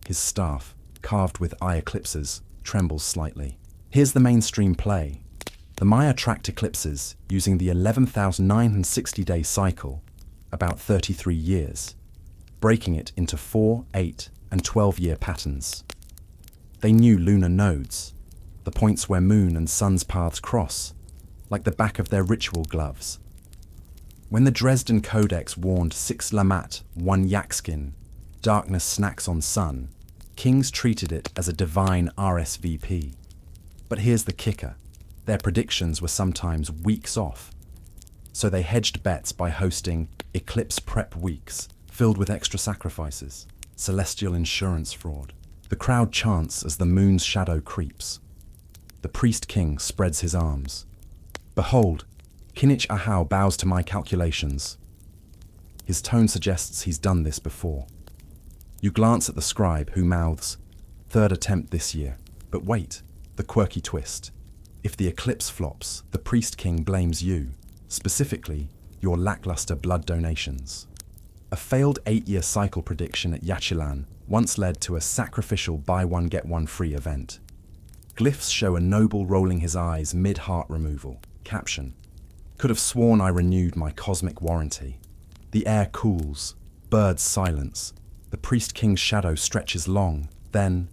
S1: His staff, carved with eye eclipses, trembles slightly. Here's the mainstream play. The Maya tracked eclipses using the 11,960-day cycle, about 33 years, breaking it into 4, 8, and 12-year patterns. They knew lunar nodes, the points where moon and sun's paths cross, like the back of their ritual gloves. When the Dresden Codex warned 6 Lamat, 1 Yakskin, darkness snacks on sun, kings treated it as a divine RSVP. But here's the kicker. Their predictions were sometimes weeks off. So they hedged bets by hosting eclipse prep weeks, filled with extra sacrifices, celestial insurance fraud. The crowd chants as the moon's shadow creeps. The priest king spreads his arms. Behold, Kinnichahau bows to my calculations. His tone suggests he's done this before. You glance at the scribe who mouths, 3rd attempt this year. But wait, the quirky twist. If the eclipse flops, the priest king blames you, specifically your lackluster blood donations. A failed 8-year cycle prediction at Yachilan once led to a sacrificial buy one get one free event. Glyphs show a noble rolling his eyes mid-heart removal. Caption: Could have sworn I renewed my cosmic warranty. The air cools, birds silence. The priest king's shadow stretches long, then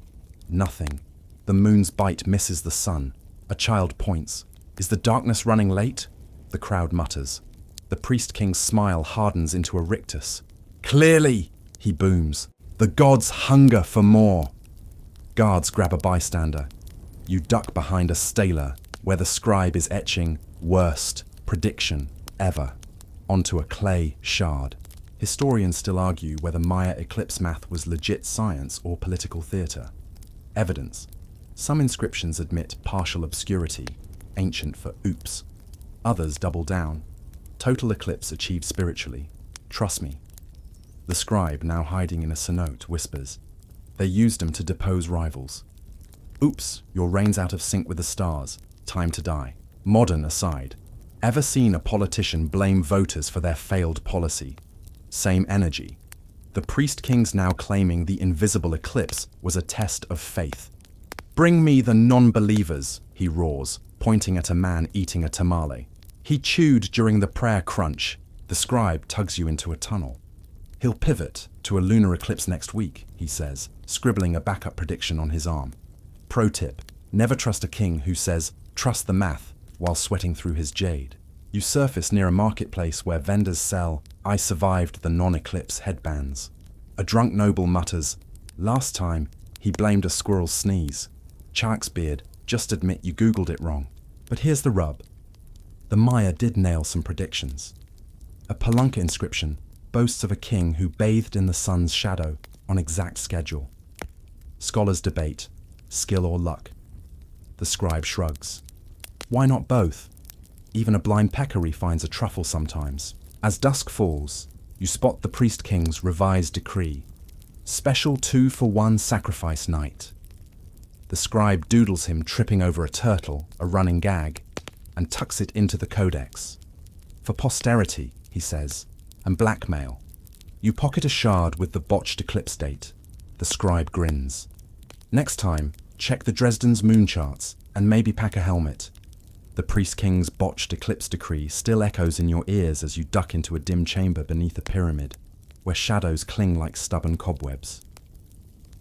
S1: nothing. The moon's bite misses the sun. A child points. Is the darkness running late? The crowd mutters. The priest king's smile hardens into a rictus. Clearly, he booms. The gods hunger for more. Guards grab a bystander. You duck behind a stela, where the scribe is etching worst prediction ever onto a clay shard. Historians still argue whether Maya eclipse math was legit science or political theatre. Evidence. Some inscriptions admit partial obscurity, ancient for oops. Others double down. Total eclipse achieved spiritually. Trust me. The scribe, now hiding in a cenote, whispers. They used him to depose rivals. Oops, your reign's out of sync with the stars. Time to die. Modern aside. Ever seen a politician blame voters for their failed policy? Same energy. The priest king's now claiming the invisible eclipse was a test of faith. "Bring me the non-believers," he roars, pointing at a man eating a tamale. He chewed during the prayer crunch. The scribe tugs you into a tunnel. He'll pivot to a lunar eclipse next week, he says, scribbling a backup prediction on his arm. Pro tip: never trust a king who says, "Trust the math," while sweating through his jade. You surface near a marketplace where vendors sell "I survived the non-eclipse" headbands. A drunk noble mutters, "Last time, he blamed a squirrel's sneeze. Shark's beard, just admit you Googled it wrong." But here's the rub. The Maya did nail some predictions. A Palunka inscription boasts of a king who bathed in the sun's shadow on exact schedule. Scholars debate, skill or luck. The scribe shrugs. Why not both? Even a blind peccary finds a truffle sometimes. As dusk falls, you spot the priest king's revised decree. Special 2-for-1 sacrifice night. The scribe doodles him tripping over a turtle, a running gag, and tucks it into the codex. For posterity, he says, and blackmail. You pocket a shard with the botched eclipse date. The scribe grins. Next time, check the Dresden's moon charts and maybe pack a helmet. The priest king's botched eclipse decree still echoes in your ears as you duck into a dim chamber beneath a pyramid, where shadows cling like stubborn cobwebs.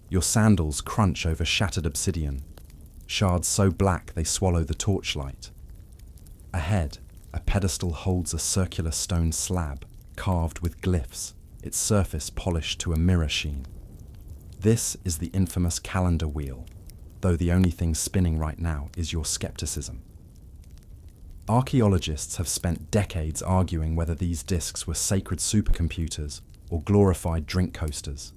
S1: Your sandals crunch over shattered obsidian, shards so black they swallow the torchlight. Ahead, a pedestal holds a circular stone slab, carved with glyphs, its surface polished to a mirror sheen. This is the infamous calendar wheel, though the only thing spinning right now is your skepticism. Archaeologists have spent decades arguing whether these disks were sacred supercomputers or glorified drink coasters.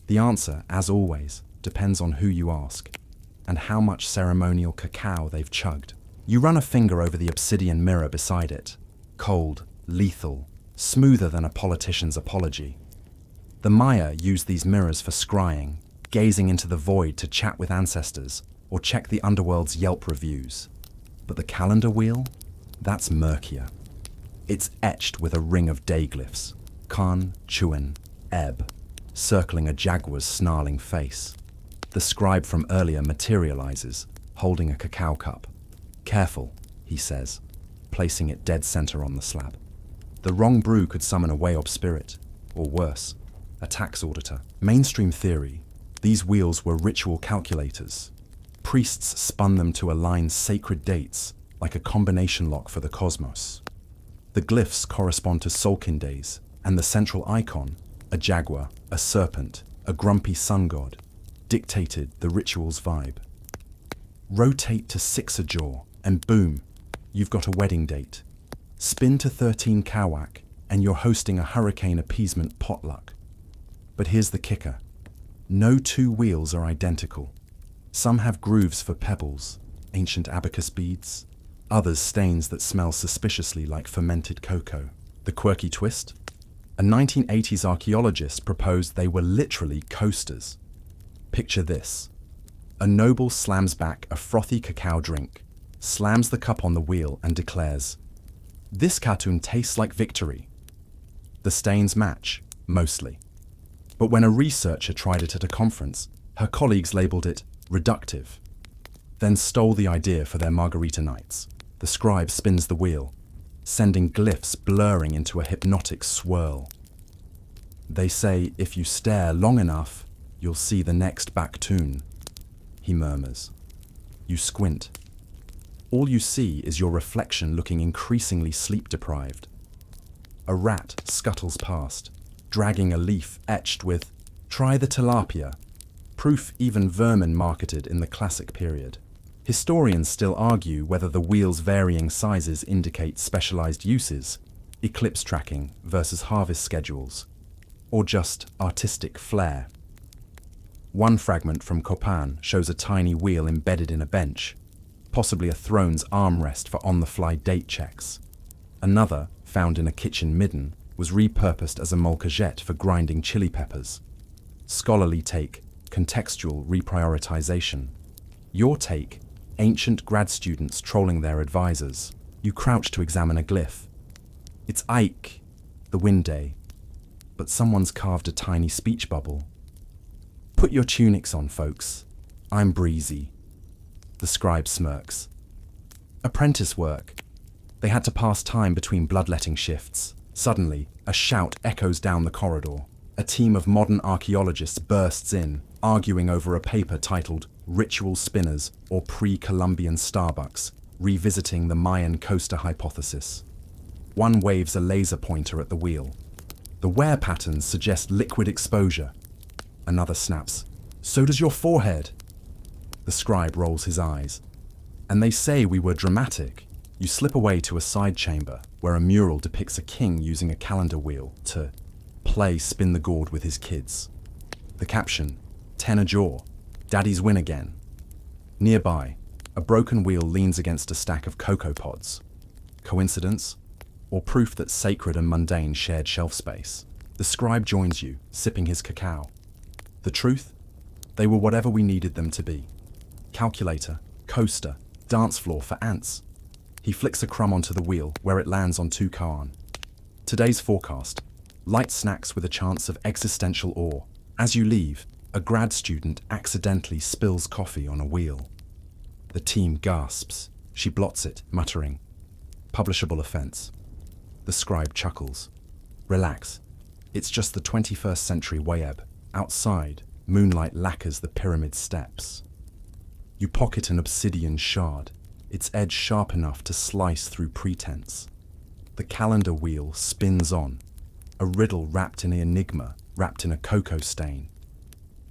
S1: The answer, as always, depends on who you ask, and how much ceremonial cacao they've chugged. You run a finger over the obsidian mirror beside it. Cold, lethal, smoother than a politician's apology. The Maya used these mirrors for scrying, gazing into the void to chat with ancestors, or check the underworld's Yelp reviews. But the calendar wheel? That's murkier. It's etched with a ring of dayglyphs, Khan, Chuan, Ebb, circling a jaguar's snarling face. The scribe from earlier materializes, holding a cacao cup. "Careful," he says, placing it dead center on the slab. The wrong brew could summon a Wayob spirit, or worse, a tax auditor. Mainstream theory, these wheels were ritual calculators. Priests spun them to align sacred dates, like a combination lock for the cosmos. The glyphs correspond to Solkin days, and the central icon, a jaguar, a serpent, a grumpy sun god, dictated the ritual's vibe. Rotate to 6 Ajor, and boom, you've got a wedding date. Spin to 13 Kawak, and you're hosting a hurricane appeasement potluck. But here's the kicker. No two wheels are identical. Some have grooves for pebbles, ancient abacus beads, others stains that smell suspiciously like fermented cocoa. The quirky twist? A 1980s archaeologist proposed they were literally coasters. Picture this. A noble slams back a frothy cacao drink, slams the cup on the wheel and declares, "This cartoon tastes like victory." The stains match, mostly. But when a researcher tried it at a conference, her colleagues labeled it reductive, then stole the idea for their margarita nights. The scribe spins the wheel, sending glyphs blurring into a hypnotic swirl. They say if you stare long enough, you'll see the next Bakhtun, he murmurs. You squint. All you see is your reflection looking increasingly sleep-deprived. A rat scuttles past, dragging a leaf etched with, "Try the tilapia," proof even vermin marketed in the classic period. Historians still argue whether the wheel's varying sizes indicate specialized uses, eclipse tracking versus harvest schedules, or just artistic flair. One fragment from Copan shows a tiny wheel embedded in a bench, possibly a throne's armrest for on-the-fly date checks. Another, found in a kitchen midden, was repurposed as a molcajete for grinding chili peppers. Scholarly take, contextual reprioritization. Your take, ancient grad students trolling their advisors. You crouch to examine a glyph. It's Ike, the wind day. but someone's carved a tiny speech bubble. "Put your tunics on, folks. I'm breezy." The scribe smirks. Apprentice work. They had to pass time between bloodletting shifts. Suddenly, a shout echoes down the corridor. A team of modern archaeologists bursts in, arguing over a paper titled Ritual Spinners or Pre-Columbian Starbucks, revisiting the Mayan coaster hypothesis. One waves a laser pointer at the wheel. The wear patterns suggest liquid exposure. Another snaps, "So does your forehead." The scribe rolls his eyes. "And they say we were dramatic." You slip away to a side chamber where a mural depicts a king using a calendar wheel to play spin the gourd with his kids. The caption, "10 a jaw, daddies win again." Nearby, a broken wheel leans against a stack of cocoa pods. Coincidence? Or proof that sacred and mundane shared shelf space? The scribe joins you, sipping his cacao. The truth? They were whatever we needed them to be. Calculator, coaster, dance floor for ants. He flicks a crumb onto the wheel, where it lands on 2 koan. Today's forecast: light snacks with a chance of existential awe. As you leave, a grad student accidentally spills coffee on a wheel. The team gasps. She blots it, muttering, "Publishable offense." The scribe chuckles. "Relax. It's just the 21st century web. Outside, moonlight lacquers the pyramid steps." You pocket an obsidian shard, its edge sharp enough to slice through pretense. The calendar wheel spins on, a riddle wrapped in an enigma, wrapped in a cocoa stain.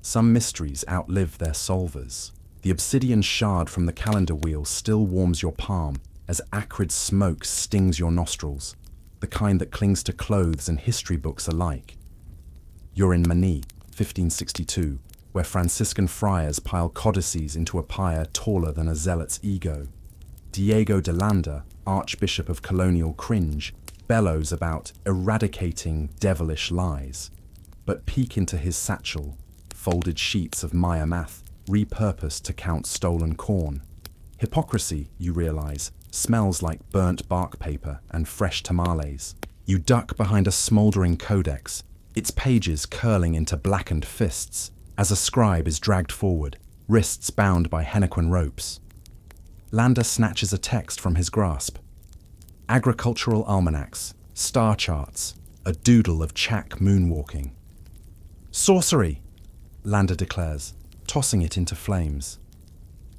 S1: Some mysteries outlive their solvers. The obsidian shard from the calendar wheel still warms your palm as acrid smoke stings your nostrils, the kind that clings to clothes and history books alike. You're in Mani, 1562, where Franciscan friars pile codices into a pyre taller than a zealot's ego. Diego de Landa, Archbishop of colonial cringe, bellows about eradicating devilish lies. But peek into his satchel, folded sheets of Maya math, repurposed to count stolen corn. Hypocrisy, you realize, smells like burnt bark paper and fresh tamales. You duck behind a smoldering codex, its pages curling into blackened fists, as a scribe is dragged forward, wrists bound by henequen ropes. Landa snatches a text from his grasp. Agricultural almanacs, star charts, a doodle of Chak moonwalking. "Sorcery!" Landa declares, tossing it into flames.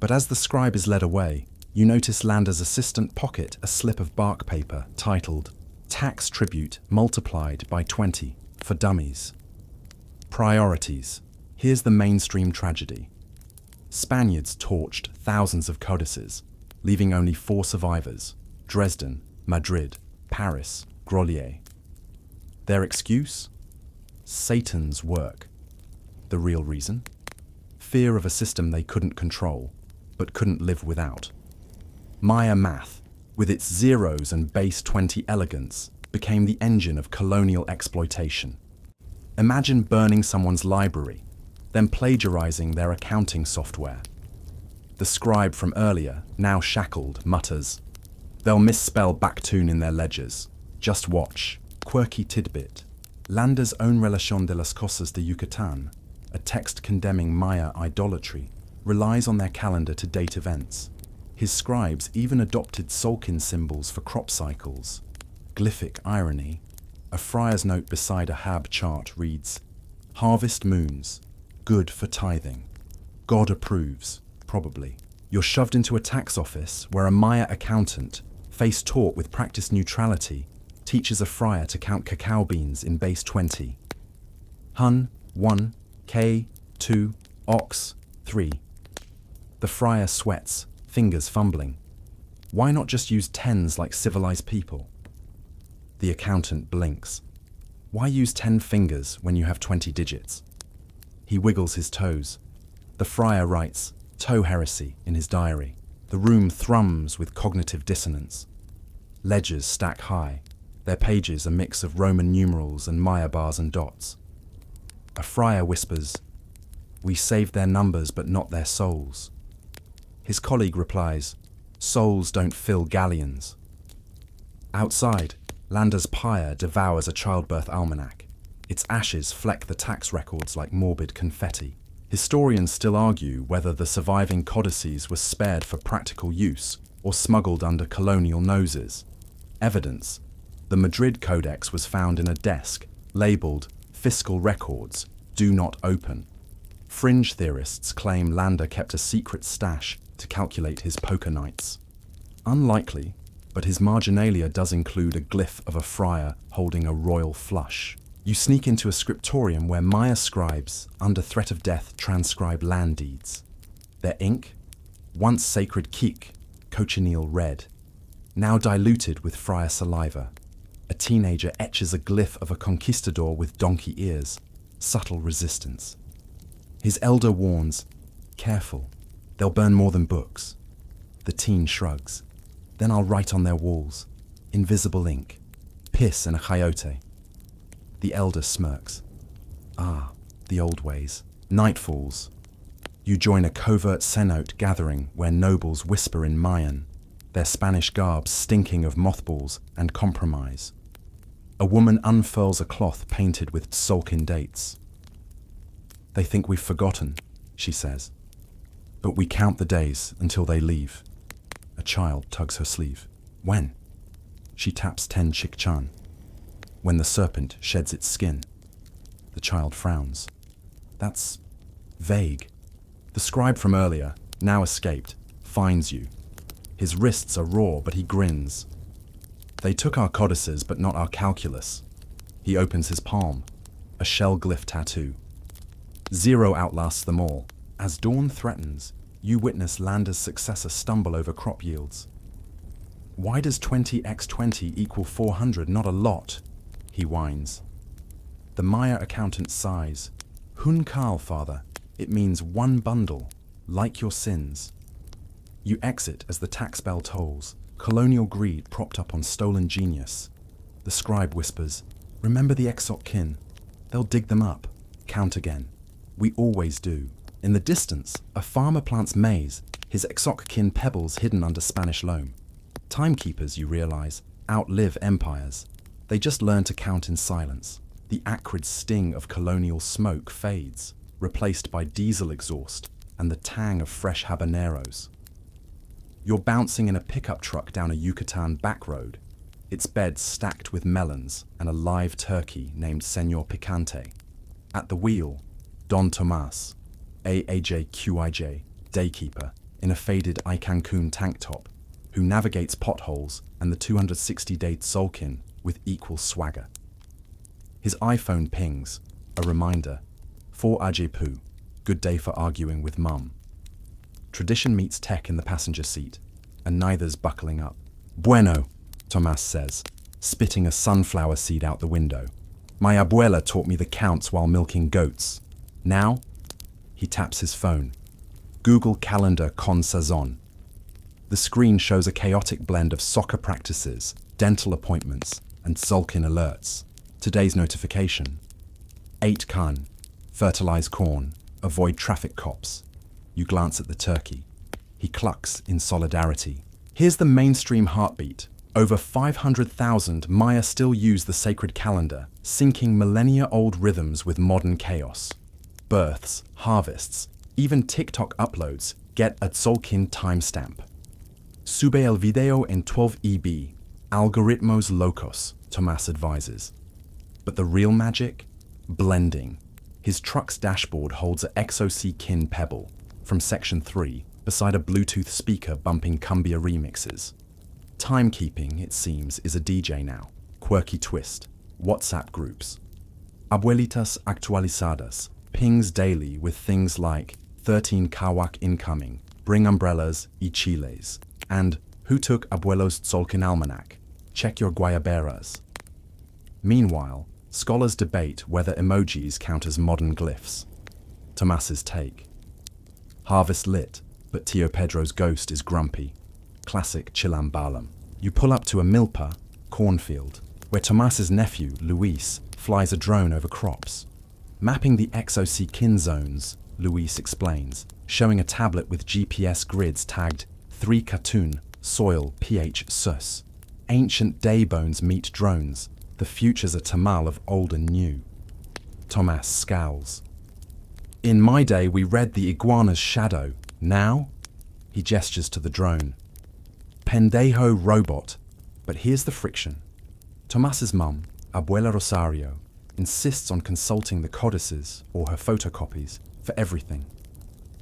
S1: But as the scribe is led away, you notice Landa's assistant pocket a slip of bark paper titled Tax Tribute Multiplied by 20 for Dummies. Priorities. Here's the mainstream tragedy. Spaniards torched thousands of codices, leaving only 4 survivors: Dresden, Madrid, Paris, Grolier. Their excuse? Satan's work. The real reason? Fear of a system they couldn't control, but couldn't live without. Maya math, with its zeros and base 20 elegance, became the engine of colonial exploitation. Imagine burning someone's library, then plagiarizing their accounting software. The scribe from earlier, now shackled, mutters, "They'll misspell Baktun in their ledgers. Just watch." Quirky tidbit. Landa's own Relación de las Cosas de Yucatán, a text condemning Maya idolatry, relies on their calendar to date events. His scribes even adopted Solkin symbols for crop cycles. Glyphic irony. A friar's note beside a Hab chart reads, "Harvest moons, good for tithing. God approves, probably." You're shoved into a tax office where a Maya accountant, face taught with practice neutrality, teaches a friar to count cacao beans in base 20. Hun, 1, K, 2, ox, 3. The friar sweats, fingers fumbling. Why not just use tens like civilized people? The accountant blinks. Why use 10 fingers when you have 20 digits? He wiggles his toes. The friar writes, "Toe heresy," in his diary. The room thrums with cognitive dissonance. Ledgers stack high, their pages a mix of Roman numerals and Maya bars and dots. A friar whispers, "We saved their numbers but not their souls." His colleague replies, "Souls don't fill galleons." Outside, Landa's pyre devours a childbirth almanac. Its ashes fleck the tax records like morbid confetti. Historians still argue whether the surviving codices were spared for practical use or smuggled under colonial noses. Evidence: the Madrid Codex was found in a desk labeled Fiscal Records, Do Not Open. Fringe theorists claim Landa kept a secret stash to calculate his poker nights. Unlikely, but his marginalia does include a glyph of a friar holding a royal flush. You sneak into a scriptorium where Maya scribes, under threat of death, transcribe land deeds. Their ink, once sacred kik, cochineal red, now diluted with friar saliva. A teenager etches a glyph of a conquistador with donkey ears, subtle resistance. His elder warns, careful, they'll burn more than books. The teen shrugs. Then I'll write on their walls, invisible ink, piss and a chayote. The elder smirks. Ah, the old ways. Night falls. You join a covert cenote gathering where nobles whisper in Mayan, their Spanish garbs stinking of mothballs and compromise. A woman unfurls a cloth painted with Tzolk'in dates. They think we've forgotten, she says. But we count the days until they leave. A child tugs her sleeve. When? She taps 10 Chikchan. When the serpent sheds its skin. The child frowns. That's vague. The scribe from earlier, now escaped, finds you. His wrists are raw, but he grins. They took our codices, but not our calculus. He opens his palm, a shell glyph tattoo. 0 outlasts them all. As dawn threatens, you witness Landa's successor stumble over crop yields. Why does 20x20 equal 400, not a lot? He whines. The Maya accountant sighs. Hun Kal, father. It means one bundle, like your sins. You exit as the tax bell tolls, colonial greed propped up on stolen genius. The scribe whispers, remember the Exoc kin. They'll dig them up, count again. We always do. In the distance, a farmer plants maize, his Exoc kin pebbles hidden under Spanish loam. Timekeepers, you realize, outlive empires. They just learn to count in silence. The acrid sting of colonial smoke fades, replaced by diesel exhaust and the tang of fresh habaneros. You're bouncing in a pickup truck down a Yucatan back road, its bed stacked with melons and a live turkey named Señor Picante. At the wheel, Don Tomas, AAJQIJ, daykeeper, in a faded Cancun tank top, who navigates potholes and the 260-day Tzolk'in with equal swagger. His iPhone pings, a reminder, for Ajepu, good day for arguing with mum. Tradition meets tech in the passenger seat, and neither's buckling up. Bueno, Tomas says, spitting a sunflower seed out the window. My abuela taught me the counts while milking goats. Now, he taps his phone. Google Calendar con Sazon. The screen shows a chaotic blend of soccer practices, dental appointments, and Tzolk'in alerts. Today's notification. 8 Khan. Fertilize corn. Avoid traffic cops. You glance at the turkey. He clucks in solidarity. Here's the mainstream heartbeat. Over 500,000 Maya still use the sacred calendar, syncing millennia-old rhythms with modern chaos. Births, harvests, even TikTok uploads get a Tzolk'in timestamp. Sube el video en 12 EB. Algoritmos locos, Tomas advises. But the real magic? Blending. His truck's dashboard holds a XOC kin pebble from Section 3 beside a Bluetooth speaker bumping cumbia remixes. Timekeeping, it seems, is a DJ now. Quirky twist. WhatsApp groups. Abuelitas actualizadas pings daily with things like 13 Kawak incoming, bring umbrellas y chiles, and who took Abuelo's Tzolk'in almanac? Check your guayaberas. Meanwhile, scholars debate whether emojis count as modern glyphs. Tomas's take. Harvest lit, but Tio Pedro's ghost is grumpy. Classic Chilambalam. You pull up to a milpa, cornfield, where Tomas's nephew, Luis, flies a drone over crops. Mapping the XOC kin zones, Luis explains, showing a tablet with GPS grids tagged 3 Katun, soil, pH, sus. Ancient day bones meet drones. The future's a tamal of old and new. Tomas scowls. In my day, we read the iguana's shadow. Now? He gestures to the drone. Pendejo robot. But here's the friction. Tomas's mum, Abuela Rosario, insists on consulting the codices, or her photocopies, for everything.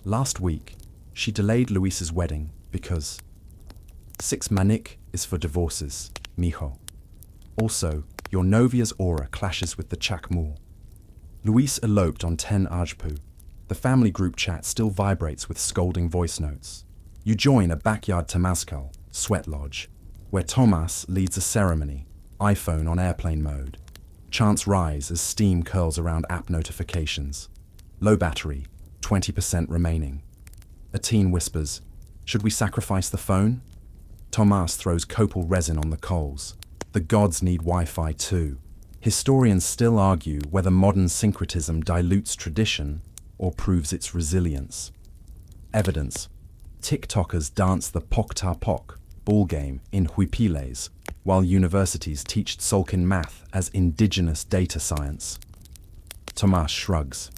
S1: Last week, she delayed Luis's wedding because 6 manik is for divorces, mijo. Also, your novia's aura clashes with the chakmul. Luis eloped on 10 Ajpu. The family group chat still vibrates with scolding voice notes. You join a backyard temazcal, sweat lodge, where Tomas leads a ceremony, iPhone on airplane mode. Chants rise as steam curls around app notifications. Low battery, 20% remaining. A teen whispers, "Should we sacrifice the phone?" Tomas throws copal resin on the coals. The gods need Wi-Fi too. Historians still argue whether modern syncretism dilutes tradition or proves its resilience. Evidence. TikTokers dance the Pok-Ta Pok ball game in Huipiles, while universities teach Tzolk'in math as indigenous data science. Tomas shrugs.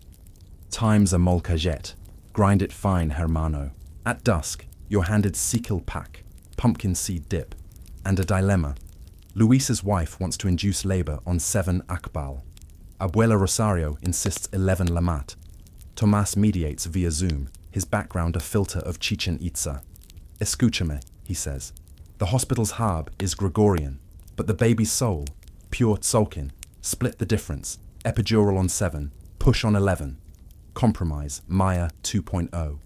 S1: Time's a molcajete. Grind it fine, hermano. At dusk, you're handed sikil pak, pumpkin seed dip, and a dilemma. Luis's wife wants to induce labor on 7 Akbal. Abuela Rosario insists 11 Lamat. Tomas mediates via Zoom, his background a filter of Chichen Itza. Escúchame, he says. The hospital's harb is Gregorian, but the baby's soul, pure Tzolk'in, split the difference. Epidural on 7, push on 11. Compromise, Maya 2.0.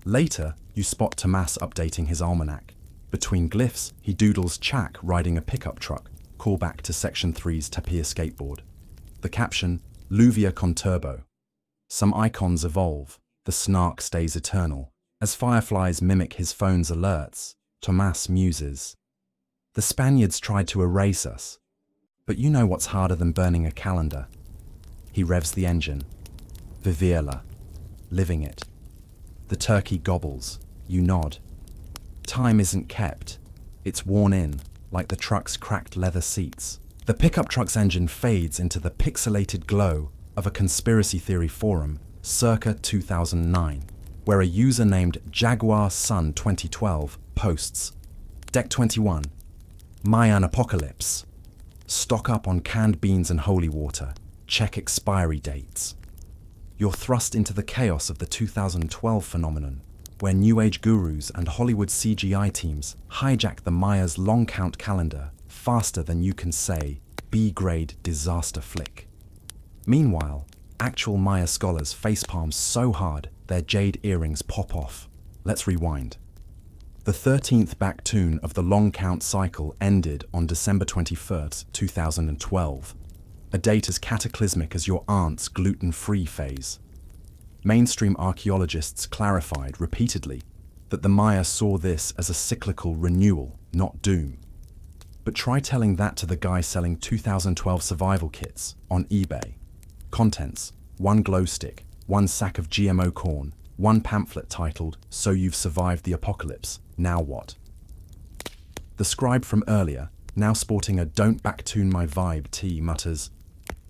S1: Later, you spot Tomas updating his almanac. Between glyphs, he doodles Chak riding a pickup truck, callback to Section 3's Tapir skateboard. The caption, Luvia con turbo. Some icons evolve, the snark stays eternal. As fireflies mimic his phone's alerts, Tomas muses. The Spaniards tried to erase us, but you know what's harder than burning a calendar. He revs the engine. Vivirla, living it. The turkey gobbles, you nod. Time isn't kept, it's worn in, like the truck's cracked leather seats. The pickup truck's engine fades into the pixelated glow of a conspiracy theory forum circa 2009, where a user named Jaguar Sun 2012 posts, Deck 21, Mayan Apocalypse. Stock up on canned beans and holy water, check expiry dates. You're thrust into the chaos of the 2012 phenomenon, where New Age gurus and Hollywood CGI teams hijack the Maya's long count calendar faster than you can say B-grade disaster flick. Meanwhile, actual Maya scholars facepalm so hard their jade earrings pop off. Let's rewind. The 13th back tune of the long count cycle ended on December 21st, 2012. A date as cataclysmic as your aunt's gluten-free phase. Mainstream archaeologists clarified repeatedly that the Maya saw this as a cyclical renewal, not doom. But try telling that to the guy selling 2012 survival kits on eBay. Contents: 1 glow stick, 1 sack of GMO corn, 1 pamphlet titled, "So You've Survived the Apocalypse, Now What?" The scribe from earlier, now sporting a "Don't backtune my vibe" tee, mutters,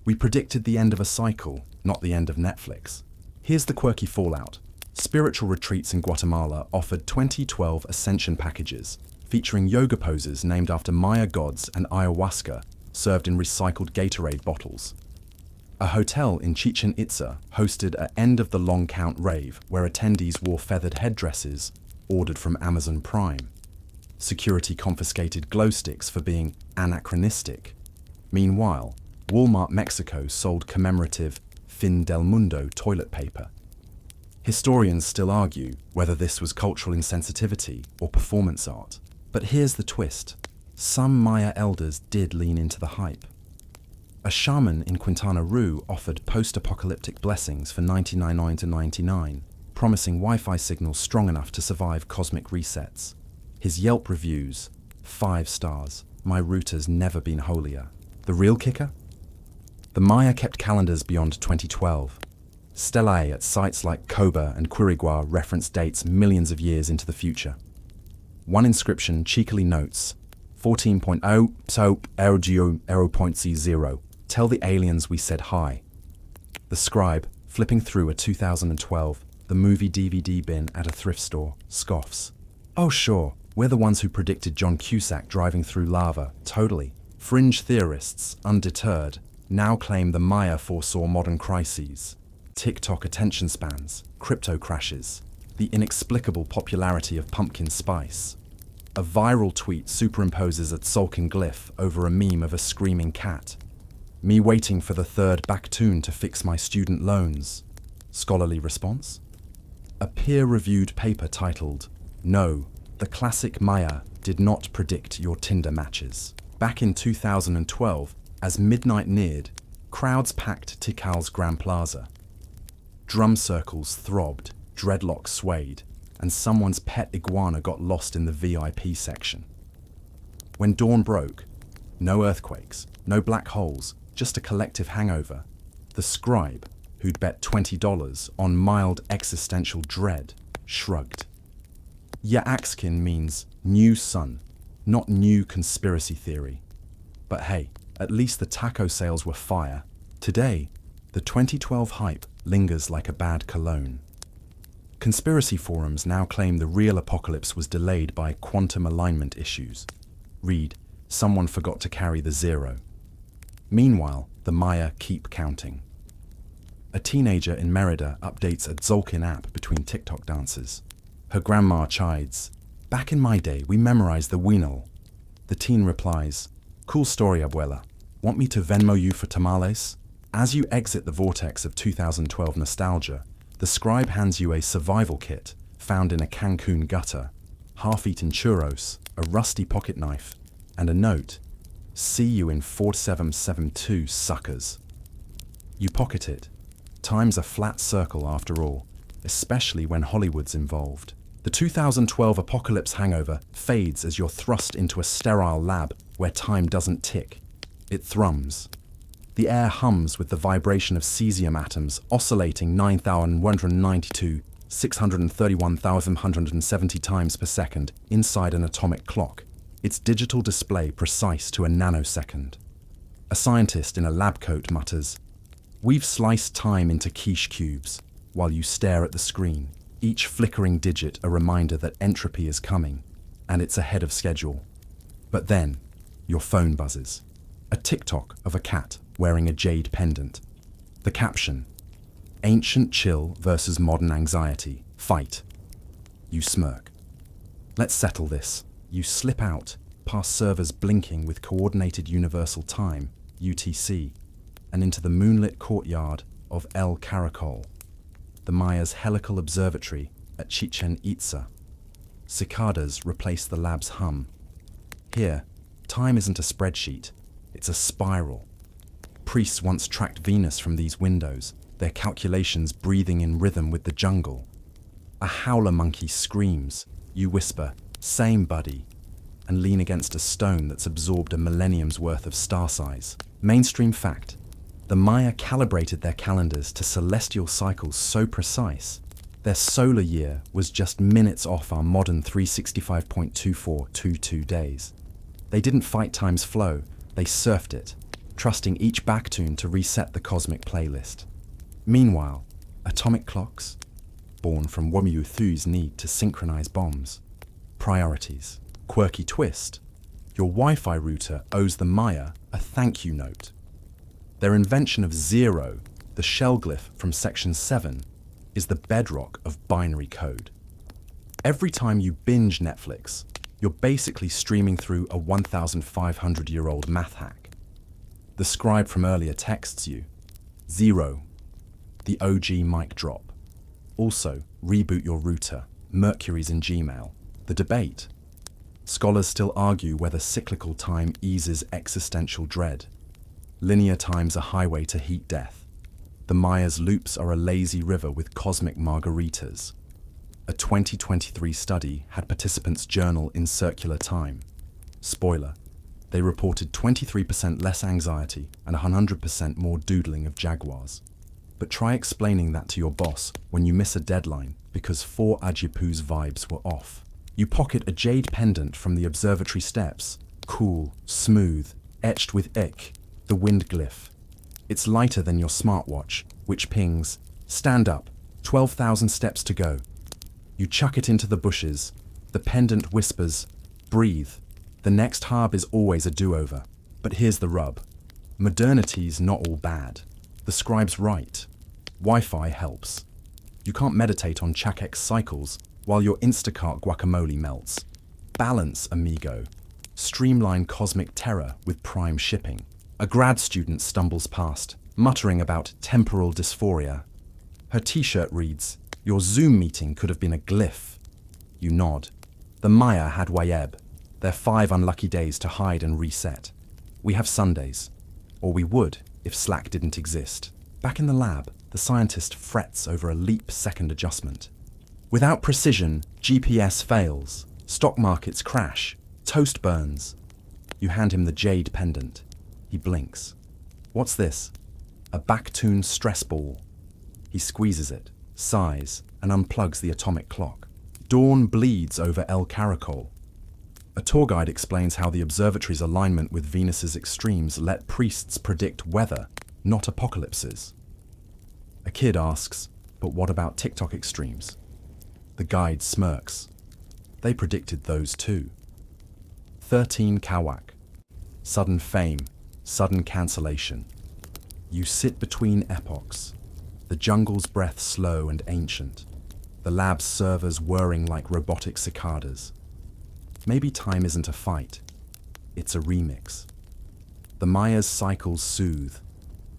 S1: "We predicted the end of a cycle, not the end of Netflix." Here's the quirky fallout. Spiritual retreats in Guatemala offered 2012 ascension packages, featuring yoga poses named after Maya gods and ayahuasca, served in recycled Gatorade bottles. A hotel in Chichen Itza hosted an end of the long count rave where attendees wore feathered headdresses ordered from Amazon Prime. Security confiscated glow sticks for being anachronistic. Meanwhile, Walmart Mexico sold commemorative Fin del Mundo toilet paper. Historians still argue whether this was cultural insensitivity or performance art. But here's the twist. Some Maya elders did lean into the hype. A shaman in Quintana Roo offered post-apocalyptic blessings for $99.99, promising Wi-Fi signals strong enough to survive cosmic resets. His Yelp reviews, 5 stars, "My router's never been holier." The real kicker? The Maya kept calendars beyond 2012. Stellae at sites like Coba and Quirigua reference dates millions of years into the future. One inscription cheekily notes, 14.0 so 0.0. Tell the aliens we said hi. The scribe, flipping through a 2012 The Movie DVD bin at a thrift store, scoffs. Oh sure, we're the ones who predicted John Cusack driving through lava, totally. Fringe theorists, undeterred, now claim the Maya foresaw modern crises. TikTok attention spans, crypto crashes, the inexplicable popularity of pumpkin spice. A viral tweet superimposes a sulking glyph over a meme of a screaming cat. Me waiting for the third Baktoon to fix my student loans. Scholarly response? A peer-reviewed paper titled, "No, the classic Maya did not predict your Tinder matches." Back in 2012, as midnight neared, crowds packed Tikal's Grand Plaza. Drum circles throbbed, dreadlocks swayed, and someone's pet iguana got lost in the VIP section. When dawn broke, no earthquakes, no black holes, just a collective hangover, the scribe, who'd bet $20 on mild existential dread, shrugged. Yaakskin means new sun, not new conspiracy theory. But hey, at least the taco sales were fire. Today, the 2012 hype lingers like a bad cologne. Conspiracy forums now claim the real apocalypse was delayed by quantum alignment issues. Read, someone forgot to carry the zero. Meanwhile, the Maya keep counting. A teenager in Merida updates a Tzolk'in app between TikTok dances. Her grandma chides, "Back in my day, we memorized the Weanal." The teen replies, "Cool story, abuela. Want me to Venmo you for tamales?" As you exit the vortex of 2012 nostalgia, the scribe hands you a survival kit found in a Cancun gutter, half-eaten churros, a rusty pocket knife, and a note, "See you in 4772, suckers." You pocket it. Time's a flat circle after all, especially when Hollywood's involved. The 2012 apocalypse hangover fades as you're thrust into a sterile lab where time doesn't tick. It thrums. The air hums with the vibration of cesium atoms oscillating 9,192, 631,170 times per second inside an atomic clock, its digital display precise to a nanosecond. A scientist in a lab coat mutters, "We've sliced time into quiche cubes," while you stare at the screen, each flickering digit a reminder that entropy is coming, and it's ahead of schedule. But then, your phone buzzes. A TikTok of a cat wearing a jade pendant. The caption, "Ancient chill versus modern anxiety. Fight." You smirk. "Let's settle this." You slip out, past servers blinking with Coordinated Universal Time, UTC, and into the moonlit courtyard of El Caracol, the Maya's helical observatory at Chichen Itza. Cicadas replace the lab's hum. Here, time isn't a spreadsheet, it's a spiral. Priests once tracked Venus from these windows, their calculations breathing in rhythm with the jungle. A howler monkey screams, you whisper, "Same, buddy," and lean against a stone that's absorbed a millennium's worth of star size. Mainstream fact, the Maya calibrated their calendars to celestial cycles so precise, their solar year was just minutes off our modern 365.2422 days. They didn't fight time's flow, they surfed it, trusting each Baktoon to reset the cosmic playlist. Meanwhile, atomic clocks, born from Womyuthu's need to synchronize bombs. Priorities. Quirky twist. Your Wi-Fi router owes the Maya a thank you note. Their invention of zero, the shell glyph from Section 7, is the bedrock of binary code. Every time you binge Netflix, you're basically streaming through a 1,500-year-old math hack. The scribe from earlier texts you, "Zero," the OG mic drop. Also, reboot your router, Mercury's in Gmail. The debate. Scholars still argue whether cyclical time eases existential dread. Linear time's a highway to heat death. The Maya's loops are a lazy river with cosmic margaritas. A 2023 study had participants journal in circular time. Spoiler, they reported 23% less anxiety and 100% more doodling of jaguars. But try explaining that to your boss when you miss a deadline because 4 Ajipu's vibes were off. You pocket a jade pendant from the observatory steps, cool, smooth, etched with ik, the wind glyph. It's lighter than your smartwatch, which pings, "Stand up, 12,000 steps to go." You chuck it into the bushes. The pendant whispers, "Breathe. The next harb is always a do-over." But here's the rub. Modernity's not all bad. The scribe's right. Wi-Fi helps. You can't meditate on Chakek cycles while your Instacart guacamole melts. Balance, amigo. Streamline cosmic terror with prime shipping. A grad student stumbles past, muttering about temporal dysphoria. Her t-shirt reads, "Your Zoom meeting could have been a glyph." You nod. The Maya had Wayeb. Their 5 unlucky days to hide and reset. We have Sundays. Or we would if Slack didn't exist. Back in the lab, the scientist frets over a leap-second adjustment. Without precision, GPS fails, stock markets crash, toast burns. You hand him the jade pendant. He blinks. What's this? A Bactoon stress ball. He squeezes it, sighs, and unplugs the atomic clock. Dawn bleeds over El Caracol. A tour guide explains how the observatory's alignment with Venus's extremes let priests predict weather, not apocalypses. A kid asks, "But what about TikTok extremes?" The guide smirks. They predicted those too. 13 Kawak. Sudden fame, sudden cancellation. You sit between epochs. The jungle's breath slow and ancient. The lab's servers whirring like robotic cicadas. Maybe time isn't a fight. It's a remix. The Maya's cycles soothe.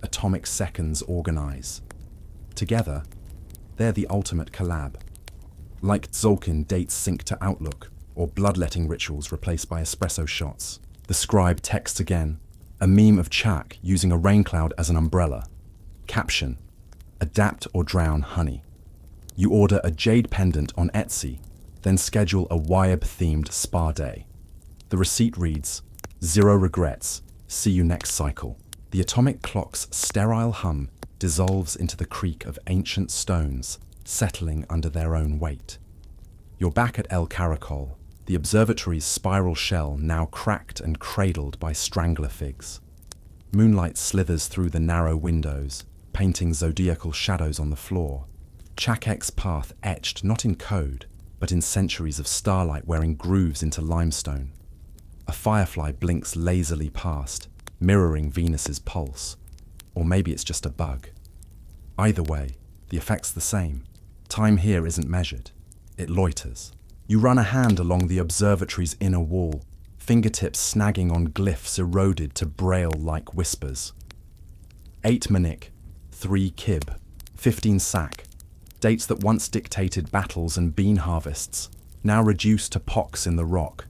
S1: Atomic seconds organize. Together, they're the ultimate collab. Like Tzolk'in dates sync to Outlook, or bloodletting rituals replaced by espresso shots. The scribe texts again, a meme of Chak using a rain cloud as an umbrella. Caption, "Adapt or drown, honey." You order a jade pendant on Etsy, then schedule a Wayeb-themed spa day. The receipt reads, "Zero regrets, see you next cycle." The atomic clock's sterile hum dissolves into the creak of ancient stones, settling under their own weight. You're back at El Caracol, the observatory's spiral shell now cracked and cradled by strangler figs. Moonlight slithers through the narrow windows, painting zodiacal shadows on the floor. Chakek's path etched not in code, but in centuries of starlight wearing grooves into limestone. A firefly blinks lazily past, mirroring Venus's pulse. Or maybe it's just a bug. Either way, the effect's the same. Time here isn't measured. It loiters. You run a hand along the observatory's inner wall, fingertips snagging on glyphs eroded to braille-like whispers. 8 Manik, 3 Kib, 15 Sak. Dates that once dictated battles and bean harvests, now reduced to pocks in the rock.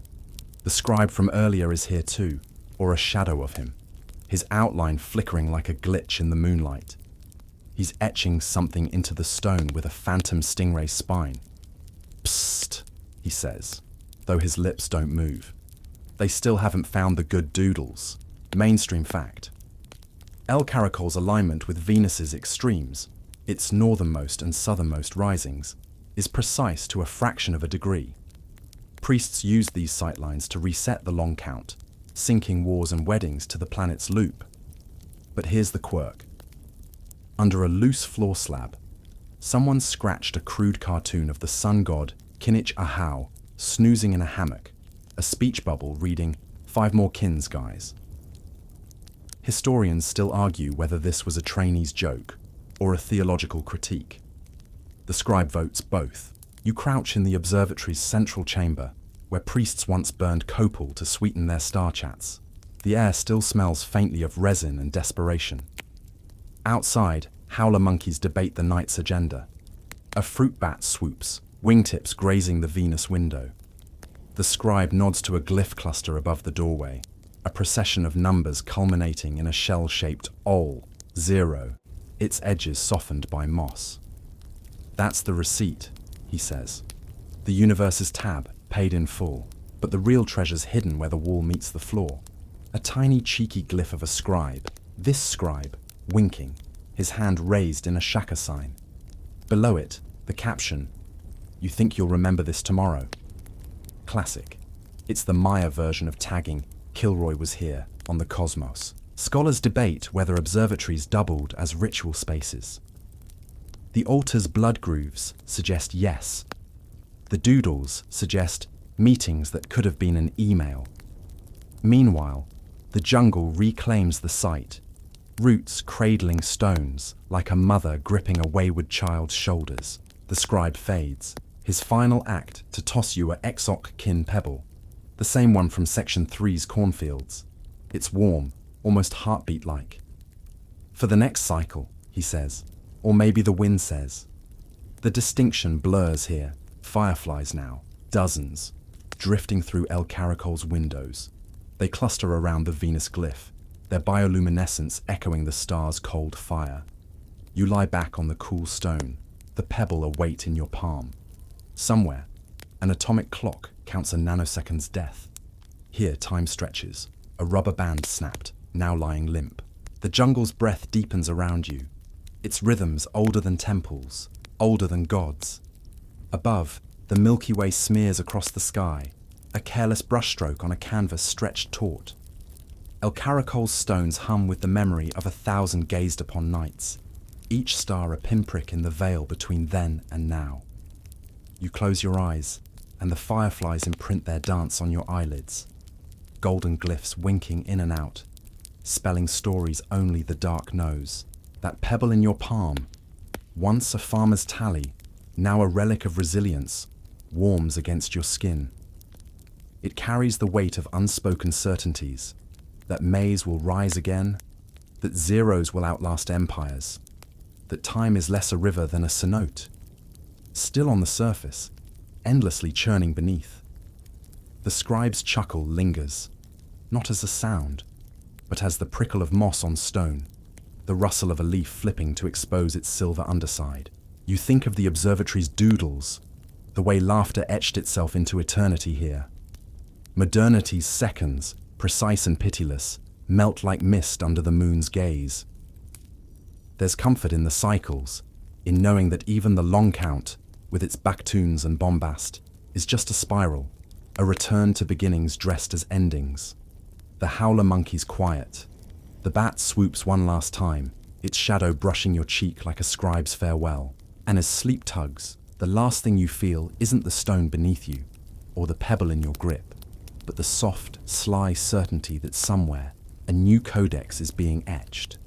S1: The scribe from earlier is here too, or a shadow of him, his outline flickering like a glitch in the moonlight. He's etching something into the stone with a phantom stingray spine. "Psst," he says, though his lips don't move. They still haven't found the good doodles. Mainstream fact. El Caracol's alignment with Venus's extremes, its northernmost and southernmost risings, is precise to a fraction of a degree. Priests use these sightlines to reset the long count, syncing wars and weddings to the planet's loop. But here's the quirk. Under a loose floor slab, someone scratched a crude cartoon of the sun god, Kinich Ahau, snoozing in a hammock, a speech bubble reading, "5 more kins, guys." Historians still argue whether this was a trainee's joke, or a theological critique. The scribe votes both. You crouch in the observatory's central chamber, where priests once burned copal to sweeten their star chats. The air still smells faintly of resin and desperation. Outside, howler monkeys debate the night's agenda. A fruit bat swoops, wingtips grazing the Venus window. The scribe nods to a glyph cluster above the doorway, a procession of numbers culminating in a shell-shaped ol, 0, its edges softened by moss. "That's the receipt," he says. "The universe's tab, paid in full, but the real treasure's hidden where the wall meets the floor." A tiny cheeky glyph of a scribe, this scribe, winking, his hand raised in a shaka sign. Below it, the caption, "You think you'll remember this tomorrow?" Classic. It's the Maya version of tagging, "Kilroy was here," on the cosmos. Scholars debate whether observatories doubled as ritual spaces, The altar's blood grooves suggest yes. The doodles suggest meetings that could have been an email. Meanwhile, the jungle reclaims the site, roots cradling stones like a mother gripping a wayward child's shoulders. The scribe fades, his final act to toss you a exoc kin pebble, the same one from Section 3's cornfields. It's warm, almost heartbeat-like. For the next cycle, he says, or maybe the wind says. The distinction blurs here. Fireflies now, dozens, drifting through El Caracol's windows. They cluster around the Venus glyph, their bioluminescence echoing the star's cold fire. You lie back on the cool stone, the pebble a weight in your palm. Somewhere, an atomic clock counts a nanosecond's death. Here time stretches, a rubber band snapped, now lying limp. The jungle's breath deepens around you, its rhythms older than temples, older than gods. Above, the Milky Way smears across the sky, a careless brushstroke on a canvas stretched taut. El Caracol's stones hum with the memory of 1,000 gazed-upon nights, each star a pinprick in the veil between then and now. You close your eyes, and the fireflies imprint their dance on your eyelids, golden glyphs winking in and out, spelling stories only the dark knows. That pebble in your palm, once a farmer's tally, now a relic of resilience, warms against your skin. It carries the weight of unspoken certainties, that maize will rise again, that zeros will outlast empires, that time is less a river than a cenote, still on the surface, endlessly churning beneath. The scribe's chuckle lingers, not as a sound, but as the prickle of moss on stone, the rustle of a leaf flipping to expose its silver underside. You think of the observatory's doodles, the way laughter etched itself into eternity here. Modernity's seconds, precise and pitiless, melt like mist under the moon's gaze. There's comfort in the cycles, in knowing that even the long count, with its backtunes and bombast, is just a spiral, a return to beginnings dressed as endings. The howler monkey's quiet. The bat swoops one last time, its shadow brushing your cheek like a scribe's farewell. And as sleep tugs, the last thing you feel isn't the stone beneath you, or the pebble in your grip, but the soft, sly certainty that somewhere a new codex is being etched.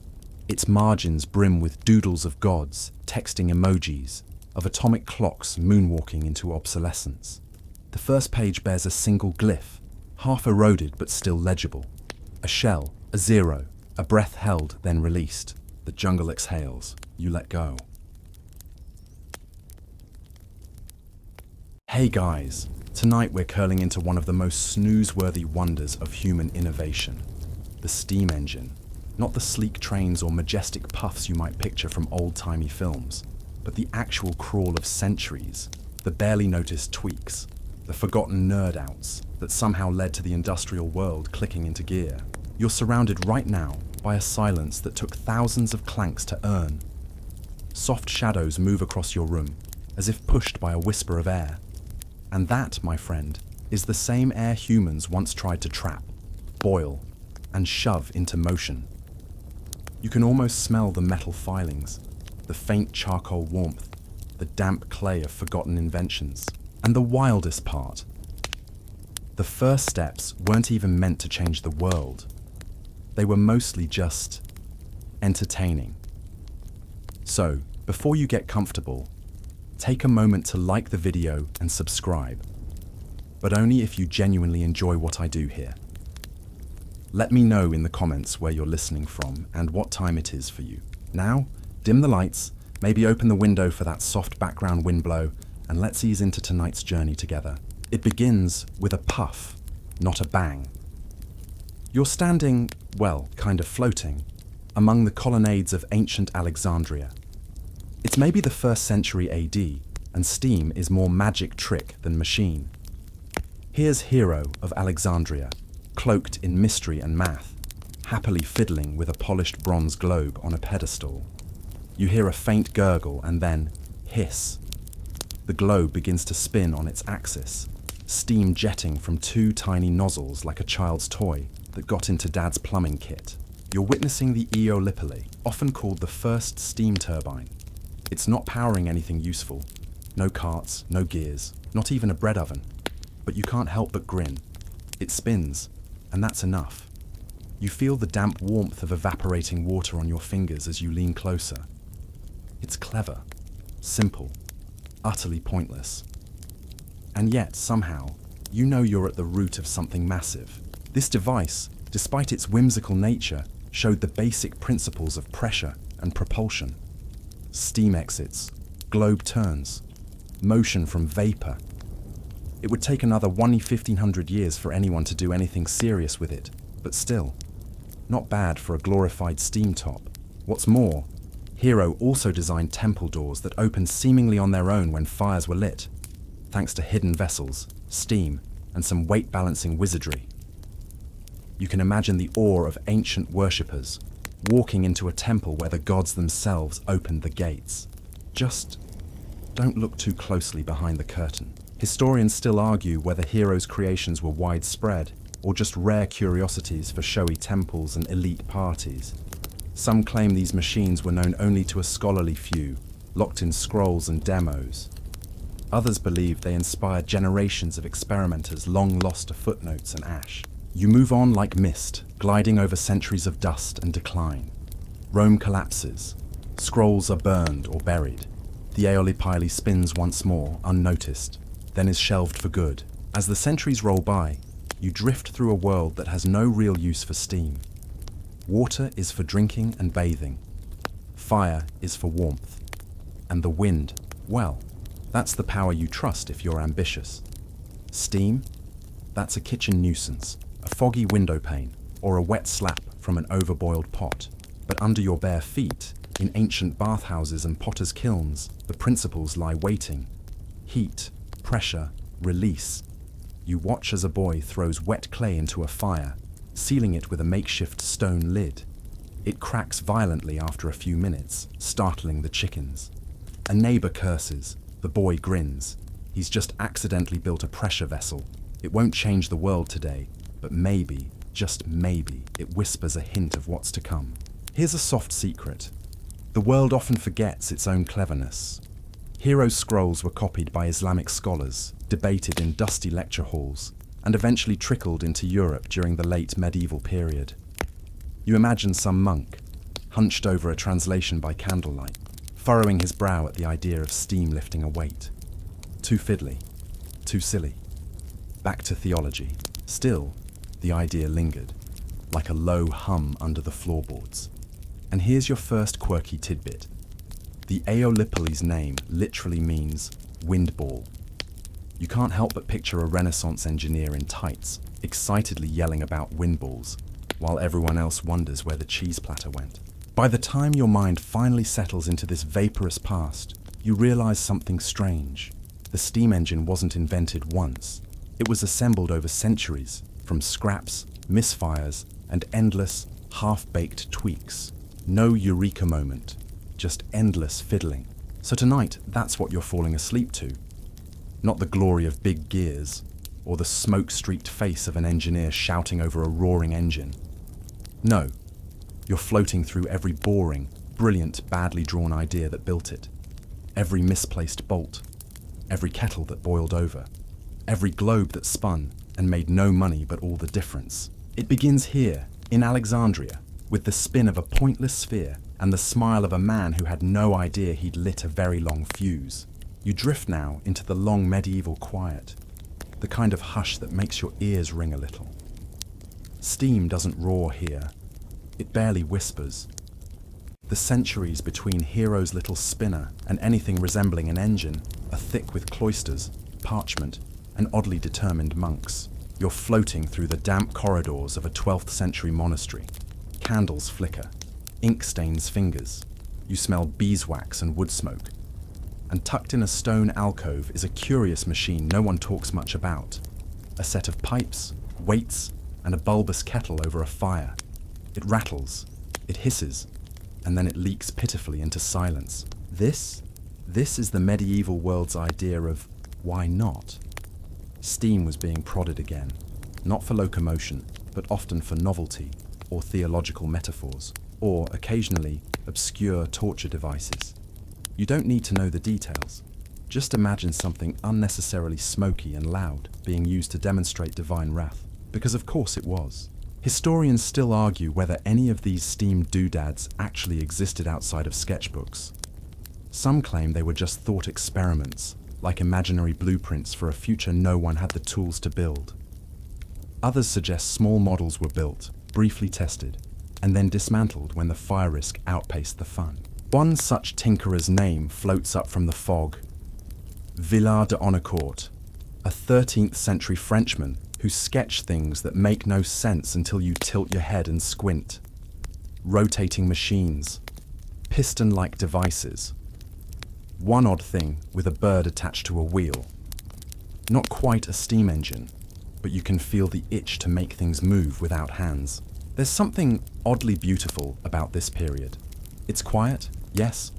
S1: Its margins brim with doodles of gods, texting emojis, of atomic clocks moonwalking into obsolescence. The first page bears a single glyph, half eroded but still legible. A shell, a zero, a breath held, then released. The jungle exhales. You let go. Hey guys, tonight we're curling into one of the most snooze-worthy wonders of human innovation. The steam engine. Not the sleek trains or majestic puffs you might picture from old-timey films, but the actual crawl of centuries, the barely noticed tweaks, the forgotten nerd-outs that somehow led to the industrial world clicking into gear. You're surrounded right now by a silence that took thousands of clanks to earn. Soft shadows move across your room, as if pushed by a whisper of air. And that, my friend, is the same air humans once tried to trap, boil, and shove into motion. You can almost smell the metal filings, the faint charcoal warmth, the damp clay of forgotten inventions. And the wildest part, the first steps weren't even meant to change the world. They were mostly just entertaining. So, before you get comfortable, take a moment to like the video and subscribe, but only if you genuinely enjoy what I do here. Let me know in the comments where you're listening from and what time it is for you. Now, dim the lights, maybe open the window for that soft background wind blow, and let's ease into tonight's journey together. It begins with a puff, not a bang. You're standing, well, kind of floating, among the colonnades of ancient Alexandria. It's maybe the 1st century AD, and steam is more magic trick than machine. Here's Hero of Alexandria, cloaked in mystery and math, happily fiddling with a polished bronze globe on a pedestal. You hear a faint gurgle and then hiss. The globe begins to spin on its axis, steam jetting from 2 tiny nozzles like a child's toy that got into Dad's plumbing kit. You're witnessing the Eolipile, often called the first steam turbine. It's not powering anything useful. No carts, no gears, not even a bread oven. But you can't help but grin. It spins, and that's enough. You feel the damp warmth of evaporating water on your fingers as you lean closer. It's clever, simple, utterly pointless. And yet, somehow, you know you're at the root of something massive. This device, despite its whimsical nature, showed the basic principles of pressure and propulsion. Steam exits, globe turns, motion from vapor. It would take another 1,500 years for anyone to do anything serious with it, but still, not bad for a glorified steam top. What's more, Hero also designed temple doors that opened seemingly on their own when fires were lit, thanks to hidden vessels, steam, and some weight-balancing wizardry. You can imagine the awe of ancient worshippers walking into a temple where the gods themselves opened the gates. Just don't look too closely behind the curtain. Historians still argue whether Hero's creations were widespread or just rare curiosities for showy temples and elite parties. Some claim these machines were known only to a scholarly few, locked in scrolls and demos. Others believe they inspired generations of experimenters long lost to footnotes and ash. You move on like mist, gliding over centuries of dust and decline. Rome collapses. Scrolls are burned or buried. The Aeolipile spins once more, unnoticed, then is shelved for good. As the centuries roll by, you drift through a world that has no real use for steam. Water is for drinking and bathing. Fire is for warmth. And the wind, well, that's the power you trust if you're ambitious. Steam? That's a kitchen nuisance, a foggy window pane, or a wet slap from an overboiled pot. But under your bare feet, in ancient bathhouses and potters' kilns, the principles lie waiting. Heat, pressure, release. You watch as a boy throws wet clay into a fire, sealing it with a makeshift stone lid. It cracks violently after a few minutes, startling the chickens. A neighbor curses. The boy grins. He's just accidentally built a pressure vessel. It won't change the world today, but maybe, just maybe, it whispers a hint of what's to come. Here's a soft secret. The world often forgets its own cleverness. Hero's scrolls were copied by Islamic scholars, debated in dusty lecture halls, and eventually trickled into Europe during the late medieval period. You imagine some monk, hunched over a translation by candlelight, furrowing his brow at the idea of steam lifting a weight. Too fiddly, too silly. Back to theology. Still, the idea lingered, like a low hum under the floorboards. And here's your first quirky tidbit. The Aeolipile's name literally means wind ball. You can't help but picture a Renaissance engineer in tights, excitedly yelling about wind balls, while everyone else wonders where the cheese platter went. By the time your mind finally settles into this vaporous past, you realize something strange. The steam engine wasn't invented once. It was assembled over centuries, from scraps, misfires, and endless, half-baked tweaks. No eureka moment, just endless fiddling. So tonight, that's what you're falling asleep to. Not the glory of big gears, or the smoke-streaked face of an engineer shouting over a roaring engine. No, you're floating through every boring, brilliant, badly drawn idea that built it. Every misplaced bolt, every kettle that boiled over, every globe that spun and made no money but all the difference. It begins here, in Alexandria, with the spin of a pointless sphere and the smile of a man who had no idea he'd lit a very long fuse. You drift now into the long medieval quiet, the kind of hush that makes your ears ring a little. Steam doesn't roar here. It barely whispers. The centuries between Hero's little spinner and anything resembling an engine are thick with cloisters, parchment, and oddly determined monks. You're floating through the damp corridors of a 12th century monastery. Candles flicker. Ink stains fingers. You smell beeswax and wood smoke. And tucked in a stone alcove is a curious machine no one talks much about. A set of pipes, weights, and a bulbous kettle over a fire. It rattles, it hisses, and then it leaks pitifully into silence. This is the medieval world's idea of why not? Steam was being prodded again, not for locomotion, but often for novelty, or theological metaphors, or, occasionally, obscure torture devices. You don't need to know the details. Just imagine something unnecessarily smoky and loud being used to demonstrate divine wrath, because of course it was. Historians still argue whether any of these steam doodads actually existed outside of sketchbooks. Some claim they were just thought experiments, like imaginary blueprints for a future no one had the tools to build. Others suggest small models were built, briefly tested, and then dismantled when the fire risk outpaced the fun. One such tinkerer's name floats up from the fog: Villard de Honnecourt, a 13th century Frenchman who sketched things that make no sense until you tilt your head and squint. Rotating machines, piston-like devices. One odd thing with a bird attached to a wheel. Not quite a steam engine, but you can feel the itch to make things move without hands. There's something oddly beautiful about this period. It's quiet, yes,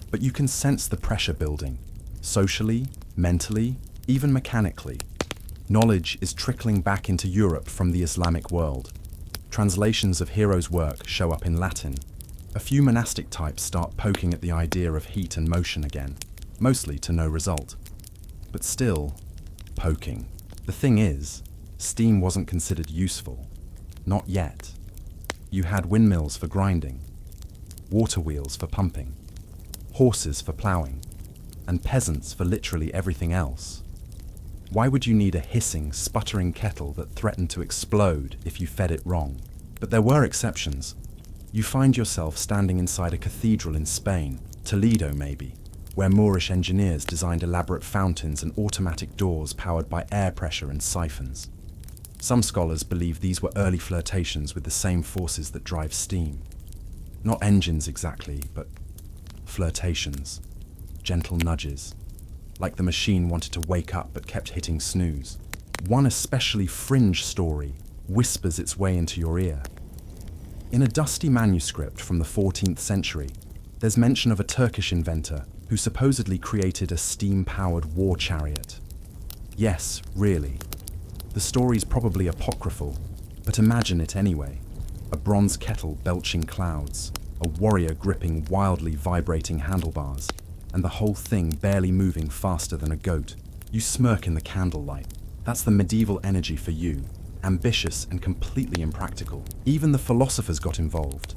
S1: but you can sense the pressure building, socially, mentally, even mechanically. Knowledge is trickling back into Europe from the Islamic world. Translations of Hero's work show up in Latin. A few monastic types start poking at the idea of heat and motion again, mostly to no result. But still, poking. The thing is, steam wasn't considered useful. Not yet. You had windmills for grinding, water wheels for pumping, horses for ploughing, and peasants for literally everything else. Why would you need a hissing, sputtering kettle that threatened to explode if you fed it wrong? But there were exceptions. You find yourself standing inside a cathedral in Spain, Toledo maybe, where Moorish engineers designed elaborate fountains and automatic doors powered by air pressure and siphons. Some scholars believe these were early flirtations with the same forces that drive steam. Not engines exactly, but flirtations, gentle nudges, like the machine wanted to wake up but kept hitting snooze. One especially fringe story whispers its way into your ear. In a dusty manuscript from the 14th century, there's mention of a Turkish inventor who supposedly created a steam-powered war chariot. Yes, really. The story's probably apocryphal, but imagine it anyway. A bronze kettle belching clouds, a warrior gripping wildly vibrating handlebars, and the whole thing barely moving faster than a goat. You smirk in the candlelight. That's the medieval energy for you. Ambitious and completely impractical. Even the philosophers got involved.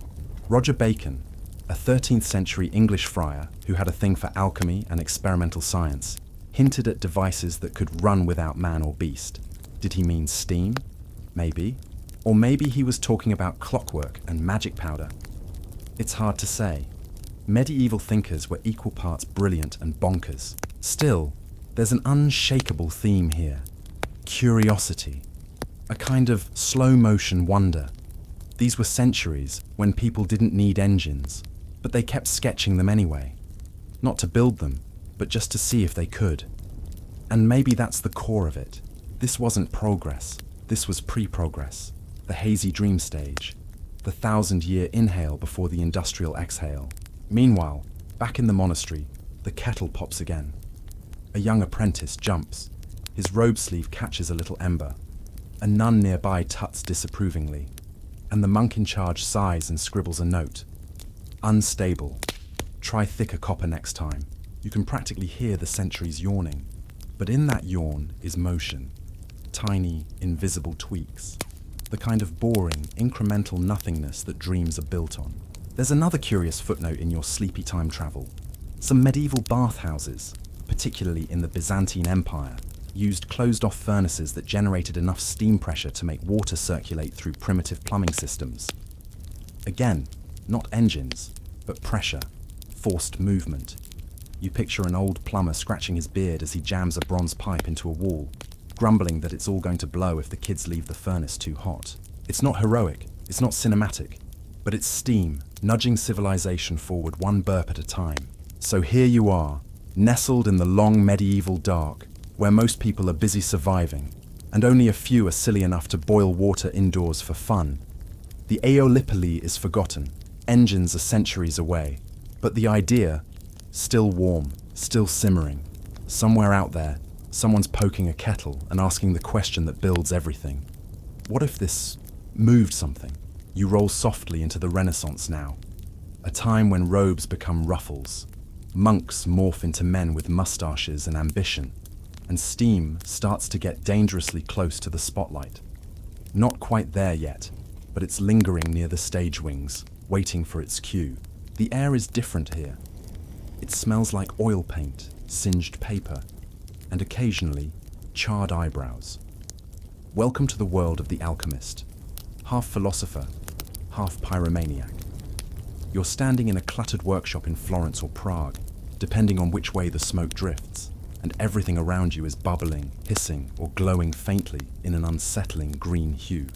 S1: Roger Bacon, a 13th century English friar who had a thing for alchemy and experimental science, hinted at devices that could run without man or beast. Did he mean steam? Maybe. Or maybe he was talking about clockwork and magic powder. It's hard to say. Medieval thinkers were equal parts brilliant and bonkers. Still, there's an unshakable theme here. Curiosity. A kind of slow-motion wonder. These were centuries when people didn't need engines, but they kept sketching them anyway. Not to build them, but just to see if they could. And maybe that's the core of it. This wasn't progress. This was pre-progress. The hazy dream stage. The 1,000-year inhale before the industrial exhale. Meanwhile, back in the monastery, the kettle pops again. A young apprentice jumps. His robe sleeve catches a little ember. A nun nearby tuts disapprovingly, and the monk in charge sighs and scribbles a note. Unstable. Try thicker copper next time. You can practically hear the centuries yawning. But in that yawn is motion. Tiny, invisible tweaks. The kind of boring, incremental nothingness that dreams are built on. There's another curious footnote in your sleepy time travel. Some medieval bathhouses, particularly in the Byzantine Empire, used closed-off furnaces that generated enough steam pressure to make water circulate through primitive plumbing systems. Again, not engines, but pressure, forced movement. You picture an old plumber scratching his beard as he jams a bronze pipe into a wall, grumbling that it's all going to blow if the kids leave the furnace too hot. It's not heroic, it's not cinematic, but it's steam, nudging civilization forward one burp at a time. So here you are, nestled in the long medieval dark, where most people are busy surviving, and only a few are silly enough to boil water indoors for fun. The Aeolipoli is forgotten, engines are centuries away, but the idea, still warm, still simmering. Somewhere out there, someone's poking a kettle and asking the question that builds everything. What if this moved something? You roll softly into the Renaissance now, a time when robes become ruffles, Monks morph into men with mustaches and ambition, and steam starts to get dangerously close to the spotlight. Not quite there yet, but it's lingering near the stage wings, waiting for its cue. The air is different here. It smells like oil paint, singed paper, and occasionally charred eyebrows. Welcome to the world of the alchemist, half philosopher, half pyromaniac. You're standing in a cluttered workshop in Florence or Prague, depending on which way the smoke drifts, and everything around you is bubbling, hissing, or glowing faintly in an unsettling green hue.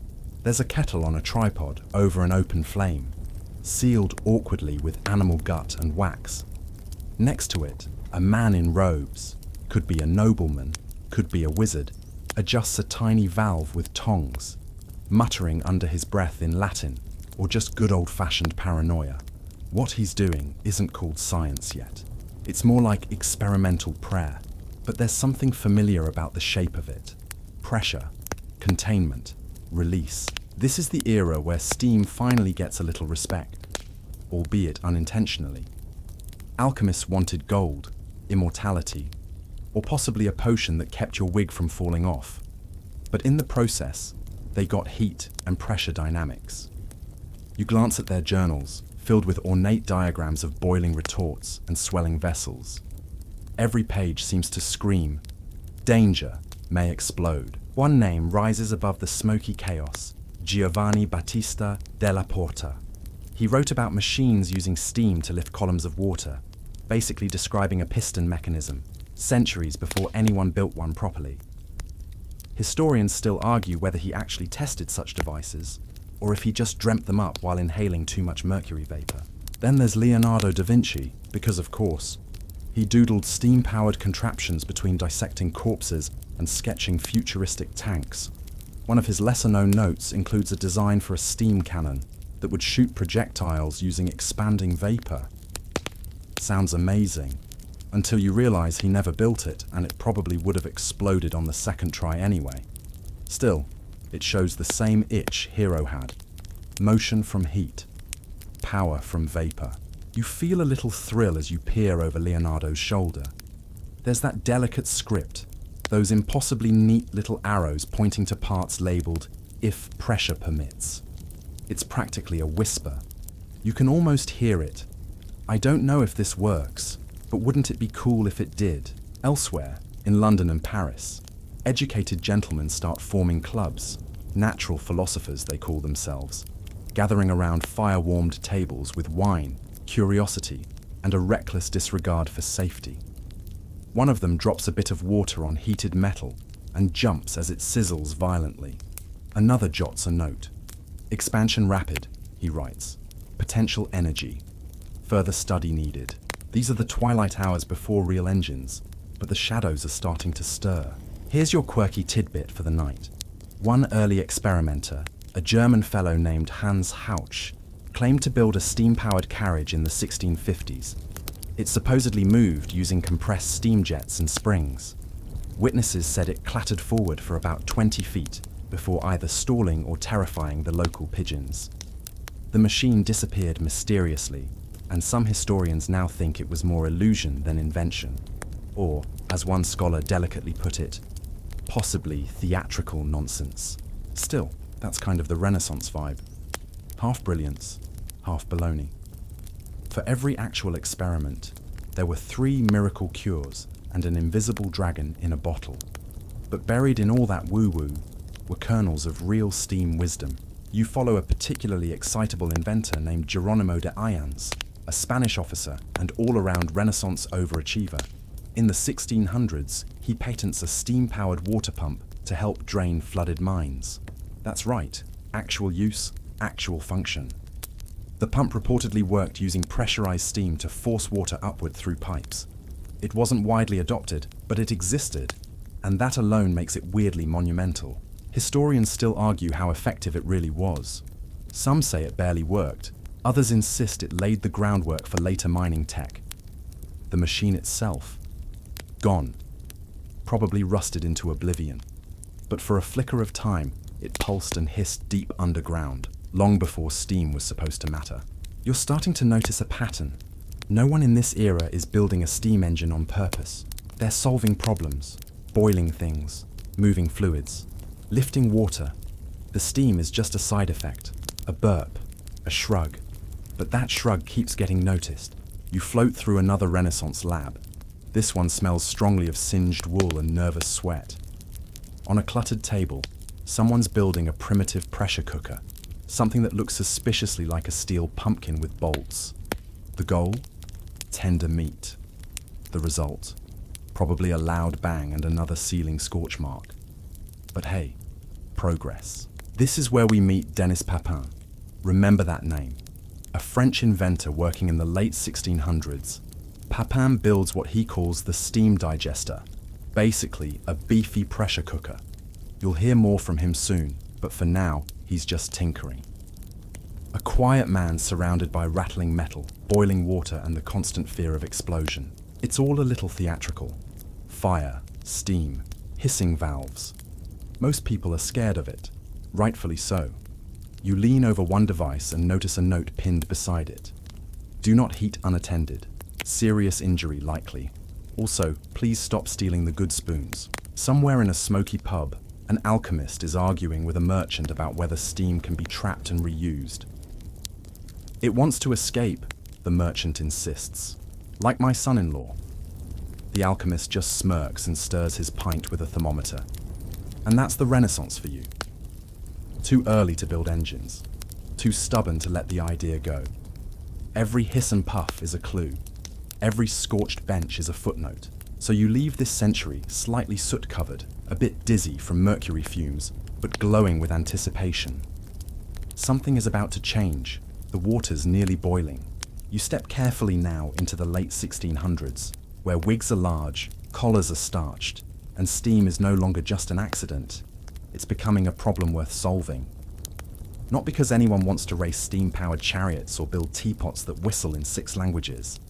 S1: There's a kettle on a tripod over an open flame, sealed awkwardly with animal gut and wax. Next to it, a man in robes, could be a nobleman, could be a wizard, adjusts a tiny valve with tongs, muttering under his breath in Latin, or just good old-fashioned paranoia. What he's doing isn't called science yet. It's more like experimental prayer, but there's something familiar about the shape of it. Pressure, containment, release. This is the era where steam finally gets a little respect, albeit unintentionally. Alchemists wanted gold, immortality, or possibly a potion that kept your wig from falling off. But in the process, they got heat and pressure dynamics. You glance at their journals, filled with ornate diagrams of boiling retorts and swelling vessels. Every page seems to scream, danger, may explode. One name rises above the smoky chaos, Giovanni Battista della Porta. He wrote about machines using steam to lift columns of water, basically describing a piston mechanism, centuries before anyone built one properly. Historians still argue whether he actually tested such devices, or if he just dreamt them up while inhaling too much mercury vapor. Then there's Leonardo da Vinci, because of course. He doodled steam-powered contraptions between dissecting corpses and sketching futuristic tanks. One of his lesser-known notes includes a design for a steam cannon that would shoot projectiles using expanding vapor. Sounds amazing, until you realize he never built it and it probably would have exploded on the second try anyway. Still, it shows the same itch Hero had. Motion from heat, power from vapor. You feel a little thrill as you peer over Leonardo's shoulder. There's that delicate script, those impossibly neat little arrows pointing to parts labeled, "if pressure permits." It's practically a whisper. You can almost hear it. I don't know if this works, but wouldn't it be cool if it did? Elsewhere, in London and Paris, educated gentlemen start forming clubs, natural philosophers they call themselves, gathering around fire-warmed tables with wine, curiosity, and a reckless disregard for safety. One of them drops a bit of water on heated metal and jumps as it sizzles violently. Another jots a note. Expansion rapid, he writes. Potential energy. Further study needed. These are the twilight hours before real engines, but the shadows are starting to stir. Here's your quirky tidbit for the night. One early experimenter, a German fellow named Hans Hauch, claimed to build a steam-powered carriage in the 1650s. It supposedly moved using compressed steam jets and springs. Witnesses said it clattered forward for about 20 feet before either stalling or terrifying the local pigeons. The machine disappeared mysteriously, and some historians now think it was more illusion than invention, or, as one scholar delicately put it, possibly theatrical nonsense. Still, that's kind of the Renaissance vibe. Half brilliance, half baloney. For every actual experiment, there were 3 miracle cures and an invisible dragon in a bottle. But buried in all that woo-woo were kernels of real steam wisdom. You follow a particularly excitable inventor named Geronimo de Ayans, a Spanish officer and all-around Renaissance overachiever. In the 1600s, he patents a steam-powered water pump to help drain flooded mines. That's right, actual use, actual function. The pump reportedly worked using pressurized steam to force water upward through pipes. It wasn't widely adopted, but it existed, and that alone makes it weirdly monumental. Historians still argue how effective it really was. Some say it barely worked, others insist it laid the groundwork for later mining tech. The machine itself, gone, probably rusted into oblivion. But for a flicker of time, it pulsed and hissed deep underground, long before steam was supposed to matter. You're starting to notice a pattern. No one in this era is building a steam engine on purpose. They're solving problems, boiling things, moving fluids, lifting water. The steam is just a side effect, a burp, a shrug. But that shrug keeps getting noticed. You float through another Renaissance lab. This one smells strongly of singed wool and nervous sweat. On a cluttered table, someone's building a primitive pressure cooker, something that looks suspiciously like a steel pumpkin with bolts. The goal? Tender meat. The result? Probably a loud bang and another sealing scorch mark. But hey, progress. This is where we meet Denis Papin. Remember that name. A French inventor working in the late 1600s. Papin builds what he calls the steam digester, basically a beefy pressure cooker. You'll hear more from him soon, but for now, he's just tinkering. A quiet man surrounded by rattling metal, boiling water, and the constant fear of explosion. It's all a little theatrical. Fire, steam, hissing valves. Most people are scared of it, rightfully so. You lean over one device and notice a note pinned beside it. Do not heat unattended. Serious injury likely. Also, please stop stealing the good spoons. Somewhere in a smoky pub, an alchemist is arguing with a merchant about whether steam can be trapped and reused. It wants to escape, the merchant insists. Like my son-in-law. The alchemist just smirks and stirs his pint with a thermometer. And that's the Renaissance for you. Too early to build engines. Too stubborn to let the idea go. Every hiss and puff is a clue. Every scorched bench is a footnote. So you leave this century slightly soot-covered, a bit dizzy from mercury fumes, but glowing with anticipation. Something is about to change. The water's nearly boiling. You step carefully now into the late 1600s, where wigs are large, collars are starched, and steam is no longer just an accident. It's becoming a problem worth solving. Not because anyone wants to race steam-powered chariots or build teapots that whistle in 6 languages.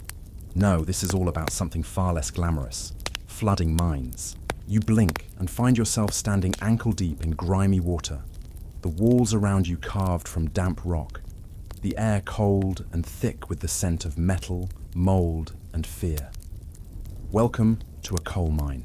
S1: No, this is all about something far less glamorous. Flooding mines. You blink and find yourself standing ankle-deep in grimy water. The walls around you carved from damp rock. The air cold and thick with the scent of metal, mold, and fear. Welcome to a coal mine.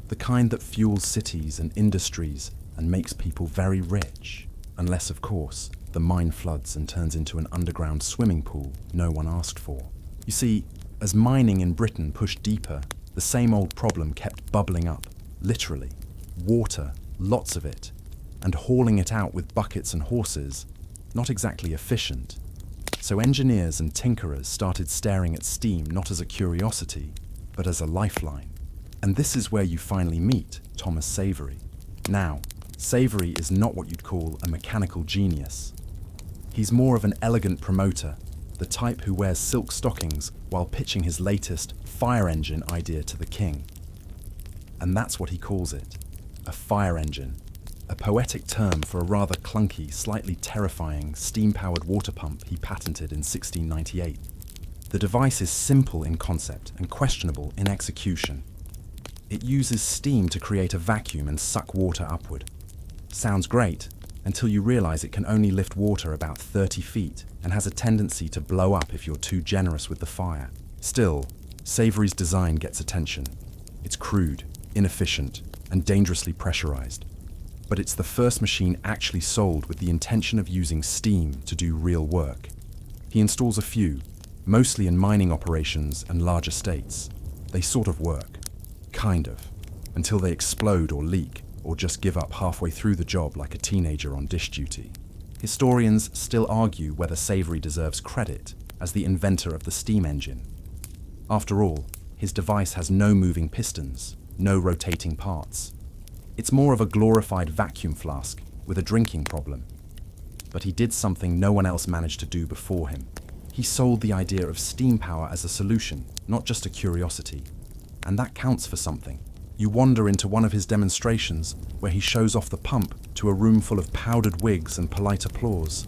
S1: The kind that fuels cities and industries and makes people very rich. Unless, of course, the mine floods and turns into an underground swimming pool no one asked for. You see, as mining in Britain pushed deeper, the same old problem kept bubbling up, literally. Water, lots of it, and hauling it out with buckets and horses, not exactly efficient. So engineers and tinkerers started staring at steam not as a curiosity, but as a lifeline. And this is where you finally meet Thomas Savery. Now, Savery is not what you'd call a mechanical genius. He's more of an elegant promoter, the type who wears silk stockings while pitching his latest fire engine idea to the king. And that's what he calls it, a fire engine, a poetic term for a rather clunky, slightly terrifying steam-powered water pump he patented in 1698. The device is simple in concept and questionable in execution. It uses steam to create a vacuum and suck water upward. Sounds great, until you realize it can only lift water about 30 feet and has a tendency to blow up if you're too generous with the fire. Still, Savery's design gets attention. It's crude, inefficient, and dangerously pressurized. But it's the first machine actually sold with the intention of using steam to do real work. He installs a few, mostly in mining operations and large estates. They sort of work. Kind of. Until they explode or leak, or just give up halfway through the job like a teenager on dish duty. Historians still argue whether Savery deserves credit as the inventor of the steam engine. After all, his device has no moving pistons, no rotating parts. It's more of a glorified vacuum flask with a drinking problem. But he did something no one else managed to do before him. He sold the idea of steam power as a solution, not just a curiosity. And that counts for something. You wander into one of his demonstrations where he shows off the pump to a room full of powdered wigs and polite applause.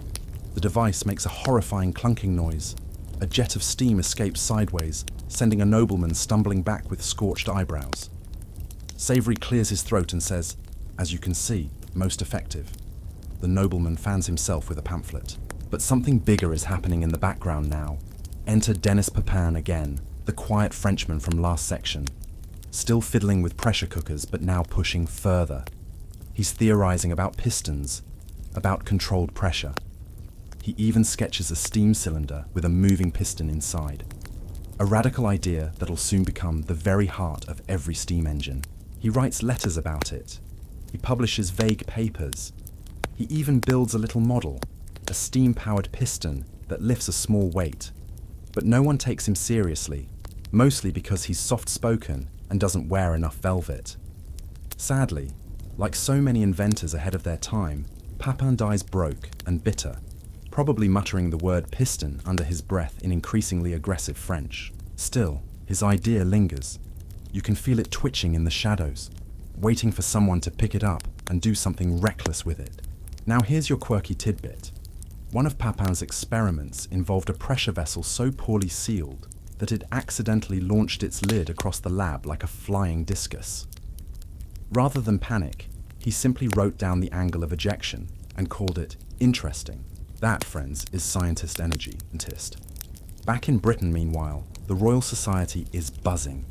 S1: The device makes a horrifying clunking noise. A jet of steam escapes sideways, sending a nobleman stumbling back with scorched eyebrows. Savery clears his throat and says, "As you can see, most effective." The nobleman fans himself with a pamphlet. But something bigger is happening in the background now. Enter Dennis Papin again, the quiet Frenchman from last section, still fiddling with pressure cookers but now pushing further. He's theorizing about pistons, about controlled pressure. He even sketches a steam cylinder with a moving piston inside. A radical idea that'll soon become the very heart of every steam engine. He writes letters about it. He publishes vague papers. He even builds a little model, a steam-powered piston that lifts a small weight. But no one takes him seriously, mostly because he's soft-spoken and doesn't wear enough velvet. Sadly, like so many inventors ahead of their time, Papin dies broke and bitter, probably muttering the word piston under his breath in increasingly aggressive French. Still, his idea lingers. You can feel it twitching in the shadows, waiting for someone to pick it up and do something reckless with it. Now here's your quirky tidbit. One of Papin's experiments involved a pressure vessel so poorly sealed that it accidentally launched its lid across the lab like a flying discus. Rather than panic, he simply wrote down the angle of ejection and called it interesting. That, friends, is scientist energy. Back in Britain, meanwhile, the Royal Society is buzzing.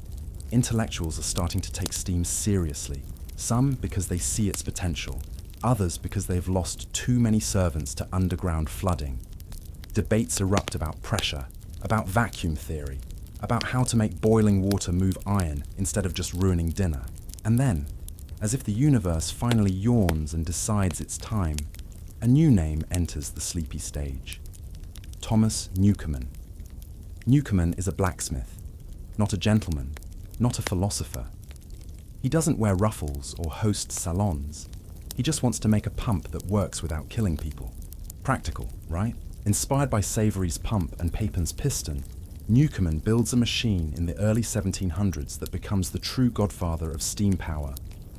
S1: Intellectuals are starting to take steam seriously, some because they see its potential, others because they've lost too many servants to underground flooding. Debates erupt about pressure, about vacuum theory, about how to make boiling water move iron instead of just ruining dinner. And then, as if the universe finally yawns and decides it's time, a new name enters the sleepy stage. Thomas Newcomen. Newcomen is a blacksmith, not a gentleman, not a philosopher. He doesn't wear ruffles or host salons. He just wants to make a pump that works without killing people. Practical, right? Inspired by Savory's pump and Papin's piston, Newcomen builds a machine in the early 1700s that becomes the true godfather of steam power,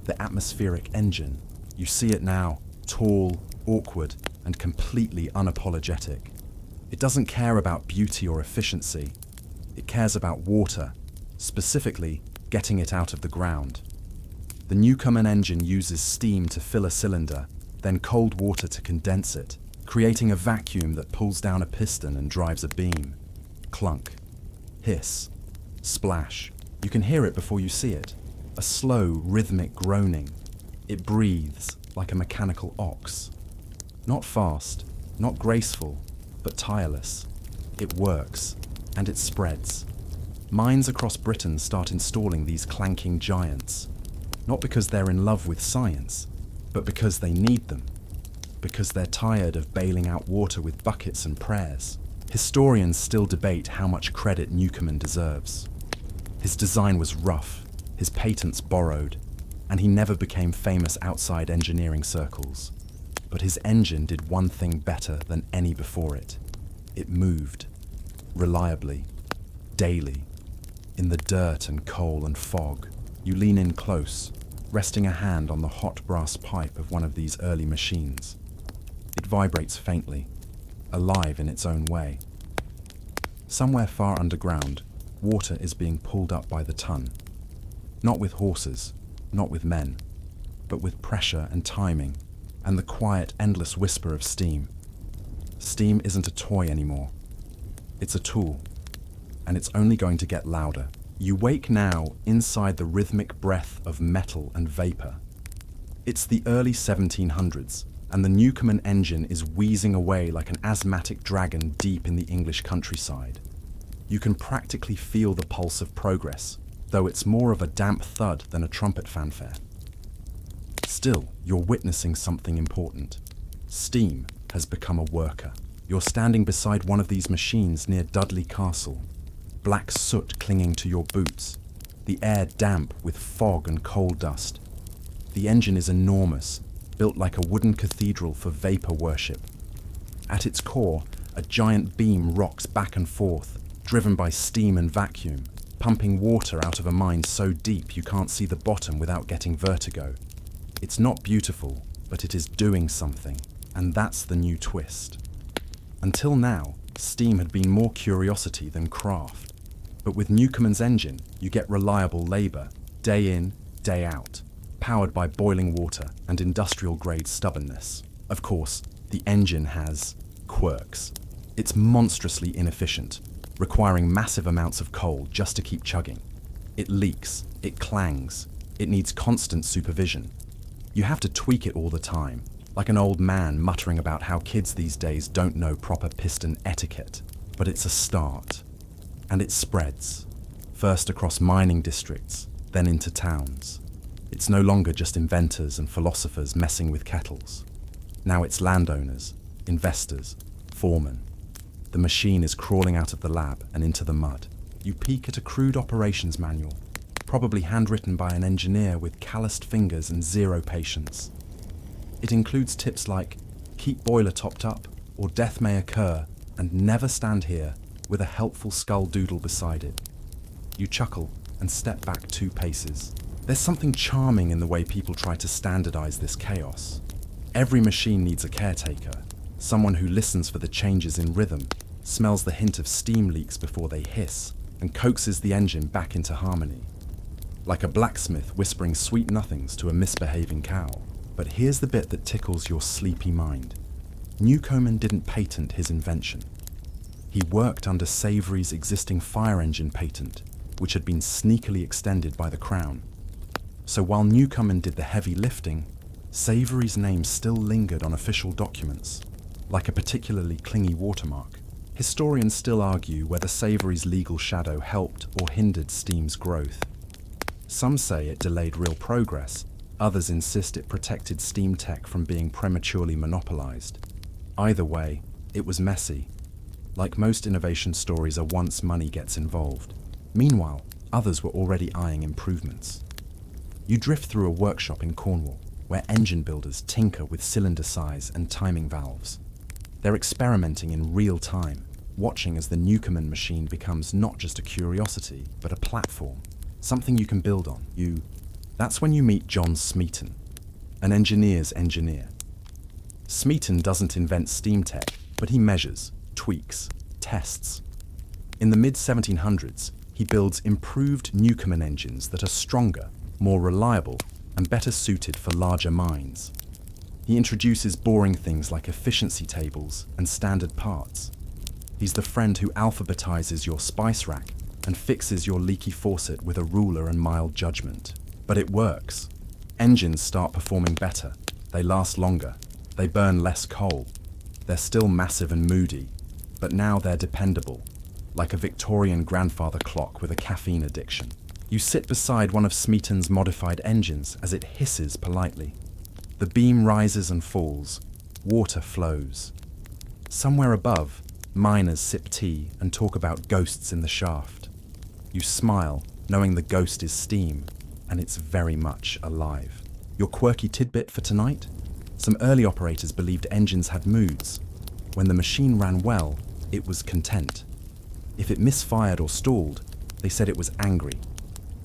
S1: the atmospheric engine. You see it now, tall, awkward, and completely unapologetic. It doesn't care about beauty or efficiency. It cares about water, specifically getting it out of the ground. The Newcomen engine uses steam to fill a cylinder, then cold water to condense it, creating a vacuum that pulls down a piston and drives a beam. Clunk, hiss, splash. You can hear it before you see it. A slow, rhythmic groaning. It breathes like a mechanical ox. Not fast, not graceful, but tireless. It works, and it spreads. Mines across Britain start installing these clanking giants, not because they're in love with science, but because they need them, because they're tired of bailing out water with buckets and prayers. Historians still debate how much credit Newcomen deserves. His design was rough, his patents borrowed, and he never became famous outside engineering circles. But his engine did one thing better than any before it. It moved, reliably, daily. In the dirt and coal and fog, you lean in close, resting a hand on the hot brass pipe of one of these early machines. It vibrates faintly, alive in its own way. Somewhere far underground, water is being pulled up by the ton. Not with horses, not with men, but with pressure and timing, and the quiet, endless whisper of steam. Steam isn't a toy anymore. It's a tool, and it's only going to get louder. You wake now inside the rhythmic breath of metal and vapor. It's the early 1700s, and the Newcomen engine is wheezing away like an asthmatic dragon deep in the English countryside. You can practically feel the pulse of progress, though it's more of a damp thud than a trumpet fanfare. Still, you're witnessing something important. Steam has become a worker. You're standing beside one of these machines near Dudley Castle. Black soot clinging to your boots, the air damp with fog and coal dust. The engine is enormous, built like a wooden cathedral for vapor worship. At its core, a giant beam rocks back and forth, driven by steam and vacuum, pumping water out of a mine so deep you can't see the bottom without getting vertigo. It's not beautiful, but it is doing something, and that's the new twist. Until now, steam had been more curiosity than craft. But with Newcomen's engine, you get reliable labour, day in, day out, powered by boiling water and industrial-grade stubbornness. Of course, the engine has quirks. It's monstrously inefficient. requiring massive amounts of coal just to keep chugging. It leaks, it clangs, it needs constant supervision. You have to tweak it all the time, like an old man muttering about how kids these days don't know proper piston etiquette. But it's a start. And it spreads, first across mining districts, then into towns. It's no longer just inventors and philosophers messing with kettles. Now it's landowners, investors, foremen. The machine is crawling out of the lab and into the mud. You peek at a crude operations manual, probably handwritten by an engineer with calloused fingers and zero patience. It includes tips like, keep boiler topped up, or death may occur, and never stand here, with a helpful skull doodle beside it. You chuckle and step back 2 paces. There's something charming in the way people try to standardize this chaos. Every machine needs a caretaker, someone who listens for the changes in rhythm, smells the hint of steam leaks before they hiss, and coaxes the engine back into harmony. Like a blacksmith whispering sweet nothings to a misbehaving cow. But here's the bit that tickles your sleepy mind. Newcomen didn't patent his invention. He worked under Savory's existing fire engine patent, which had been sneakily extended by the Crown. So while Newcomen did the heavy lifting, Savory's name still lingered on official documents, like a particularly clingy watermark. Historians still argue whether Savory's legal shadow helped or hindered steam's growth. Some say it delayed real progress, others insist it protected steam tech from being prematurely monopolized. Either way, it was messy. Like most innovation stories are once money gets involved. Meanwhile, others were already eyeing improvements. You drift through a workshop in Cornwall, where engine builders tinker with cylinder size and timing valves. They're experimenting in real time, watching as the Newcomen machine becomes not just a curiosity, but a platform, something you can build on. That's when you meet John Smeaton, an engineer's engineer. Smeaton doesn't invent steam tech, but he measures, tweaks, tests. In the mid-1700s, he builds improved Newcomen engines that are stronger, more reliable, and better suited for larger mines. He introduces boring things like efficiency tables and standard parts. He's the friend who alphabetizes your spice rack and fixes your leaky faucet with a ruler and mild judgment. But it works. Engines start performing better. They last longer. They burn less coal. They're still massive and moody, but now they're dependable, like a Victorian grandfather clock with a caffeine addiction. You sit beside one of Smeaton's modified engines as it hisses politely. The beam rises and falls. Water flows. Somewhere above, miners sip tea and talk about ghosts in the shaft. You smile, knowing the ghost is steam, and it's very much alive. Your quirky tidbit for tonight? Some early operators believed engines had moods. When the machine ran well, it was content. If it misfired or stalled, they said it was angry.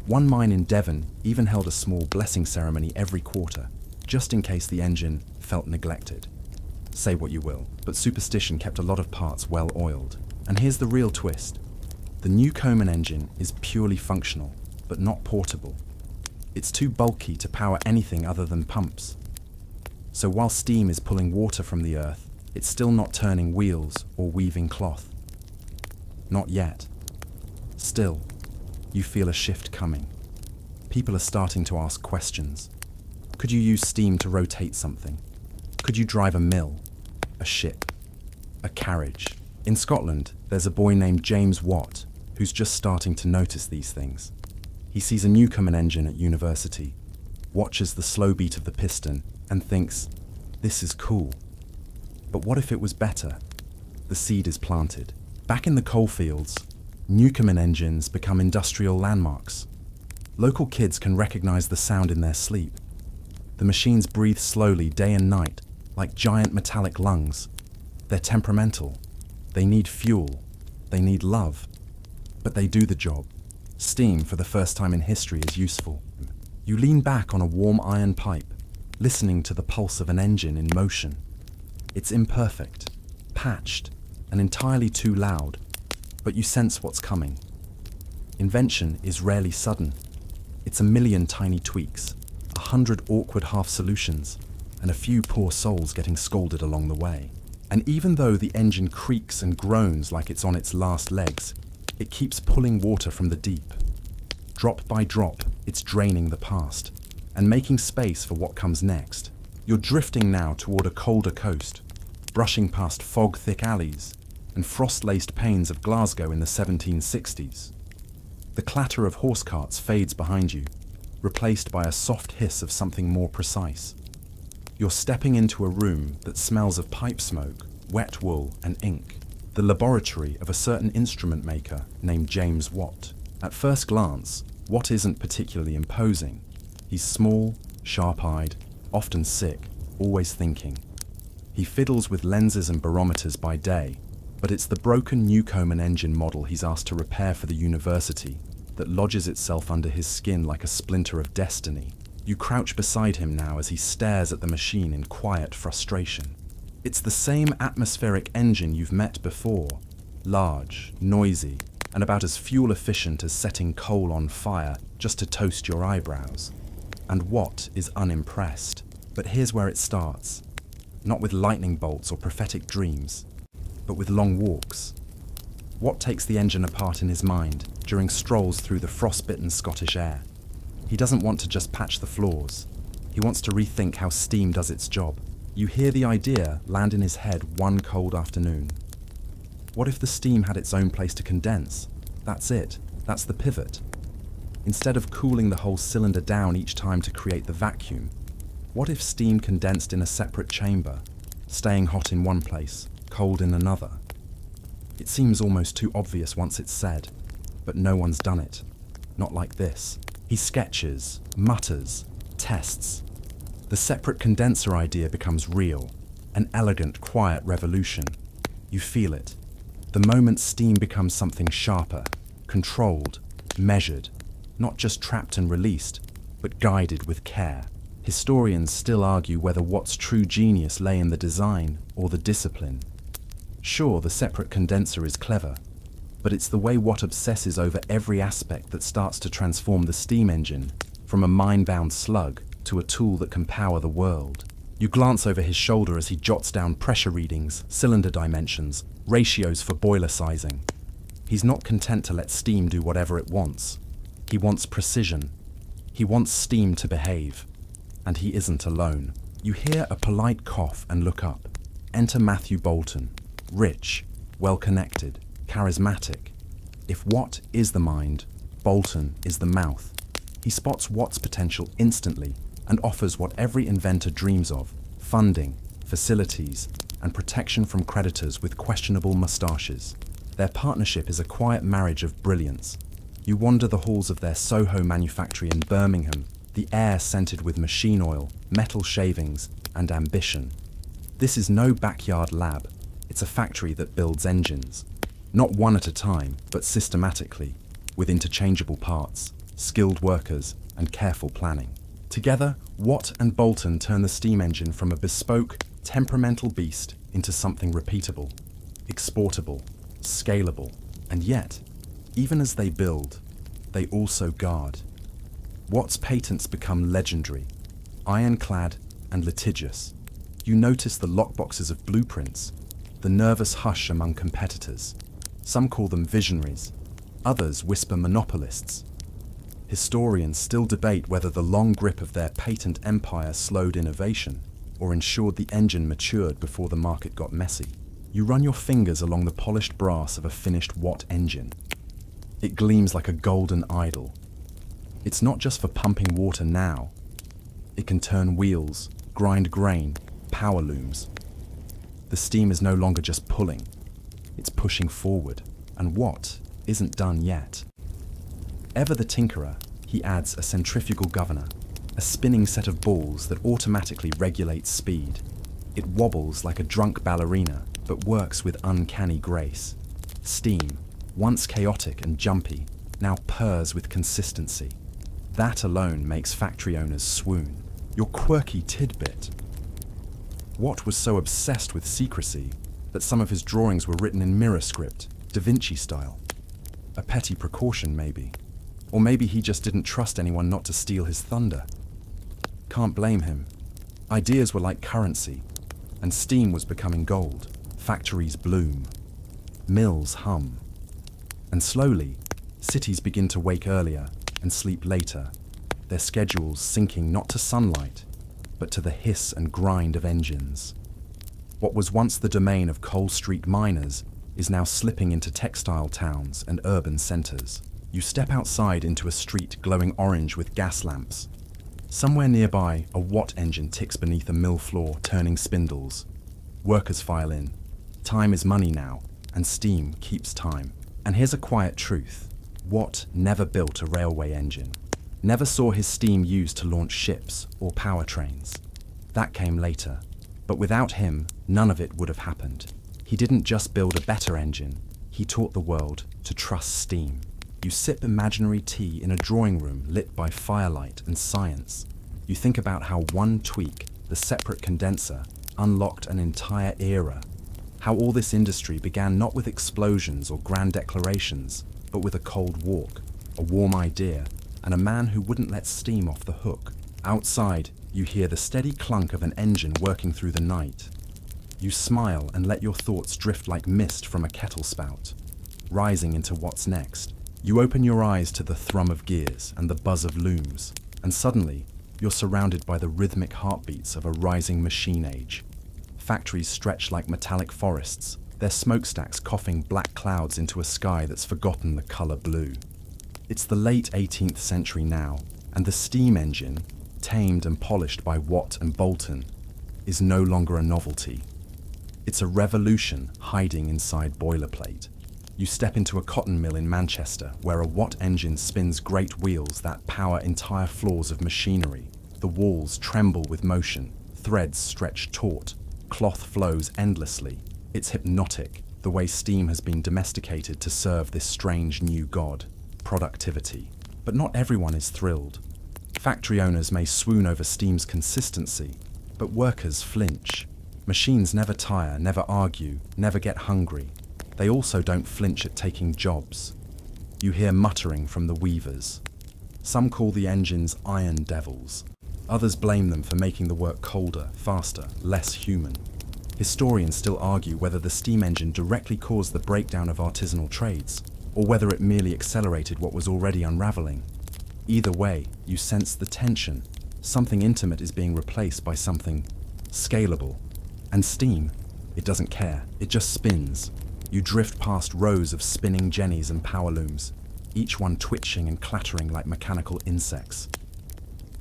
S1: One mine in Devon even held a small blessing ceremony every quarter, just in case the engine felt neglected. Say what you will, but superstition kept a lot of parts well oiled. And here's the real twist. The Newcomen engine is purely functional, but not portable. It's too bulky to power anything other than pumps. So while steam is pulling water from the earth, it's still not turning wheels or weaving cloth. Not yet. Still, you feel a shift coming. People are starting to ask questions. Could you use steam to rotate something? Could you drive a mill, a ship, a carriage? In Scotland, there's a boy named James Watt who's just starting to notice these things. He sees a Newcomen engine at university, watches the slow beat of the piston, and thinks, this is cool. But what if it was better? The seed is planted. Back in the coalfields, Newcomen engines become industrial landmarks. Local kids can recognize the sound in their sleep. The machines breathe slowly day and night, like giant metallic lungs. They're temperamental. They need fuel. They need love. But they do the job. Steam, for the first time in history, is useful. You lean back on a warm iron pipe, listening to the pulse of an engine in motion. It's imperfect, patched, and entirely too loud, but you sense what's coming. Invention is rarely sudden. It's a million tiny tweaks, 100 awkward half solutions, and a few poor souls getting scolded along the way. And even though the engine creaks and groans like it's on its last legs, it keeps pulling water from the deep. Drop by drop, it's draining the past and making space for what comes next. You're drifting now toward a colder coast, brushing past fog-thick alleys and frost-laced panes of Glasgow in the 1760s. The clatter of horse carts fades behind you, replaced by a soft hiss of something more precise. You're stepping into a room that smells of pipe smoke, wet wool, and ink, the laboratory of a certain instrument maker named James Watt. At first glance, Watt isn't particularly imposing. He's small, sharp-eyed, often sick, always thinking. He fiddles with lenses and barometers by day, but it's the broken Newcomen engine model he's asked to repair for the university that lodges itself under his skin like a splinter of destiny. You crouch beside him now as he stares at the machine in quiet frustration. It's the same atmospheric engine you've met before, large, noisy, and about as fuel efficient as setting coal on fire just to toast your eyebrows. And Watt is unimpressed. But here's where it starts. Not with lightning bolts or prophetic dreams, but with long walks. Watt takes the engine apart in his mind during strolls through the frost-bitten Scottish air. He doesn't want to just patch the flaws. He wants to rethink how steam does its job. You hear the idea land in his head one cold afternoon. What if the steam had its own place to condense? That's it. That's the pivot. Instead of cooling the whole cylinder down each time to create the vacuum, what if steam condensed in a separate chamber, staying hot in one place, cold in another? It seems almost too obvious once it's said, but no one's done it. Not like this. He sketches, mutters, tests. The separate condenser idea becomes real, an elegant, quiet revolution. You feel it. The moment steam becomes something sharper, controlled, measured, not just trapped and released, but guided with care. Historians still argue whether Watt's true genius lay in the design or the discipline. Sure, the separate condenser is clever, but it's the way Watt obsesses over every aspect that starts to transform the steam engine from a mind-bound slug to a tool that can power the world. You glance over his shoulder as he jots down pressure readings, cylinder dimensions, ratios for boiler sizing. He's not content to let steam do whatever it wants. He wants precision. He wants steam to behave. And he isn't alone. You hear a polite cough and look up. Enter Matthew Bolton. Rich, well-connected, charismatic. If Watt is the mind, Bolton is the mouth. He spots Watt's potential instantly and offers what every inventor dreams of: funding, facilities, and protection from creditors with questionable moustaches. Their partnership is a quiet marriage of brilliance. You wander the halls of their Soho manufactory in Birmingham, the air scented with machine oil, metal shavings, and ambition. This is no backyard lab. It's a factory that builds engines. Not one at a time, but systematically, with interchangeable parts, skilled workers, and careful planning. Together, Watt and Bolton turn the steam engine from a bespoke, temperamental beast into something repeatable, exportable, scalable, and yet, even as they build, they also guard. Watt's patents become legendary, ironclad and litigious. You notice the lockboxes of blueprints, the nervous hush among competitors. Some call them visionaries, others whisper monopolists. Historians still debate whether the long grip of their patent empire slowed innovation or ensured the engine matured before the market got messy. You run your fingers along the polished brass of a finished Watt engine. It gleams like a golden idol. It's not just for pumping water now. It can turn wheels, grind grain, power looms. The steam is no longer just pulling. It's pushing forward, and Watt isn't done yet. Ever the tinkerer, he adds a centrifugal governor, a spinning set of balls that automatically regulates speed. It wobbles like a drunk ballerina, but works with uncanny grace. Steam, once chaotic and jumpy, now purrs with consistency. That alone makes factory owners swoon. Your quirky tidbit. Watt was so obsessed with secrecy that some of his drawings were written in mirror script, Da Vinci style. A petty precaution, maybe. Or maybe he just didn't trust anyone not to steal his thunder. Can't blame him. Ideas were like currency. and steam was becoming gold. Factories bloom, mills hum, and slowly, cities begin to wake earlier and sleep later, their schedules sinking not to sunlight, but to the hiss and grind of engines. What was once the domain of Coal Street miners is now slipping into textile towns and urban centers. You step outside into a street glowing orange with gas lamps. Somewhere nearby, a Watt engine ticks beneath a mill floor, turning spindles. Workers file in. Time is money now, and steam keeps time. And here's a quiet truth. Watt never built a railway engine. Never saw his steam used to launch ships or power trains. That came later. But without him, none of it would have happened. He didn't just build a better engine, he taught the world to trust steam. You sip imaginary tea in a drawing room lit by firelight and science. You think about how one tweak, the separate condenser, unlocked an entire era. How all this industry began not with explosions or grand declarations, but with a cold walk, a warm idea, and a man who wouldn't let steam off the hook. Outside, you hear the steady clunk of an engine working through the night. You smile and let your thoughts drift like mist from a kettle spout, rising into what's next. You open your eyes to the thrum of gears and the buzz of looms, and suddenly, you're surrounded by the rhythmic heartbeats of a rising machine age. Factories stretch like metallic forests, their smokestacks coughing black clouds into a sky that's forgotten the color blue. It's the late 18th century now, and the steam engine, tamed and polished by Watt and Boulton, is no longer a novelty. It's a revolution hiding inside boilerplate. You step into a cotton mill in Manchester, where a Watt engine spins great wheels that power entire floors of machinery. The walls tremble with motion, threads stretch taut, cloth flows endlessly. It's hypnotic, the way steam has been domesticated to serve this strange new god, productivity. But not everyone is thrilled. Factory owners may swoon over steam's consistency, but workers flinch. Machines never tire, never argue, never get hungry. They also don't flinch at taking jobs. You hear muttering from the weavers. Some call the engines iron devils. Others blame them for making the work colder, faster, less human. Historians still argue whether the steam engine directly caused the breakdown of artisanal trades, or whether it merely accelerated what was already unraveling. Either way, you sense the tension. Something intimate is being replaced by something scalable. And steam, it doesn't care, it just spins. You drift past rows of spinning jennies and power looms, each one twitching and clattering like mechanical insects.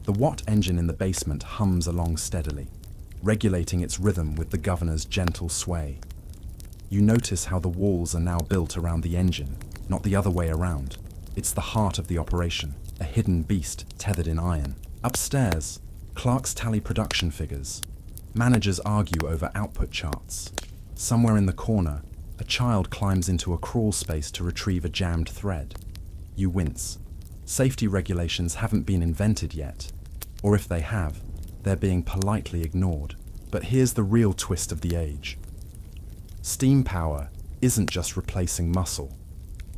S1: The Watt engine in the basement hums along steadily, regulating its rhythm with the governor's gentle sway. You notice how the walls are now built around the engine, not the other way around. It's the heart of the operation, a hidden beast tethered in iron. Upstairs, clerks tally production figures. Managers argue over output charts. Somewhere in the corner, a child climbs into a crawl space to retrieve a jammed thread. You wince. Safety regulations haven't been invented yet. Or if they have, they're being politely ignored. But here's the real twist of the age. Steam power isn't just replacing muscle.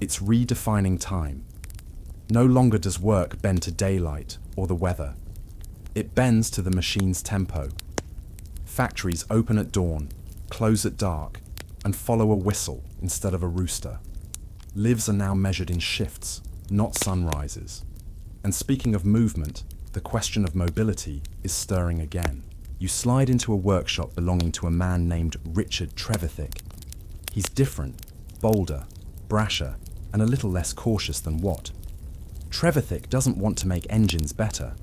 S1: It's redefining time. No longer does work bend to daylight or the weather. It bends to the machine's tempo. Factories open at dawn, close at dark, and follow a whistle instead of a rooster. Lives are now measured in shifts, not sunrises. And speaking of movement, the question of mobility is stirring again. You slide into a workshop belonging to a man named Richard Trevithick. He's different, bolder, brasher, and a little less cautious than Watt. Trevithick doesn't want to make engines better.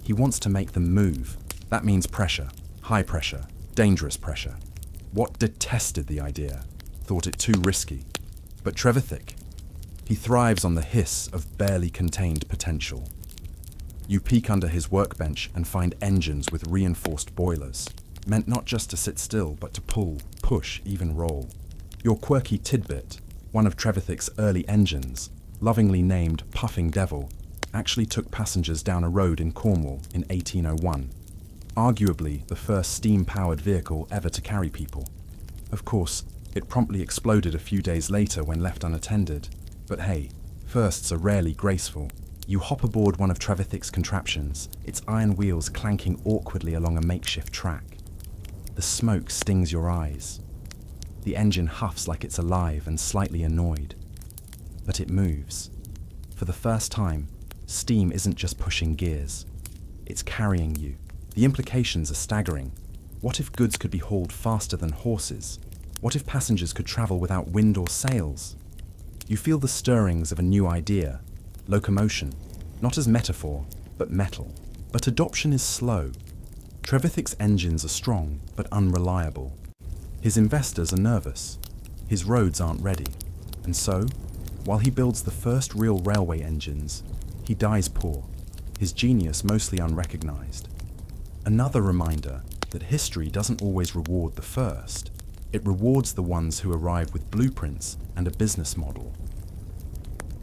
S1: He wants to make them move. That means pressure. High pressure, dangerous pressure. Watt detested the idea, thought it too risky. But Trevithick, he thrives on the hiss of barely contained potential. You peek under his workbench and find engines with reinforced boilers, meant not just to sit still, but to pull, push, even roll. Your quirky tidbit, one of Trevithick's early engines, lovingly named Puffing Devil, actually took passengers down a road in Cornwall in 1801. Arguably the first steam-powered vehicle ever to carry people. Of course, it promptly exploded a few days later when left unattended. But hey, firsts are rarely graceful. You hop aboard one of Trevithick's contraptions, its iron wheels clanking awkwardly along a makeshift track. The smoke stings your eyes. The engine huffs like it's alive and slightly annoyed. But it moves. For the first time, steam isn't just pushing gears. It's carrying you. The implications are staggering. What if goods could be hauled faster than horses? What if passengers could travel without wind or sails? You feel the stirrings of a new idea, locomotion, not as metaphor, but metal. But adoption is slow. Trevithick's engines are strong, but unreliable. His investors are nervous. His roads aren't ready. And so, while he builds the first real railway engines, he dies poor, his genius mostly unrecognized. Another reminder that history doesn't always reward the first. It rewards the ones who arrive with blueprints and a business model.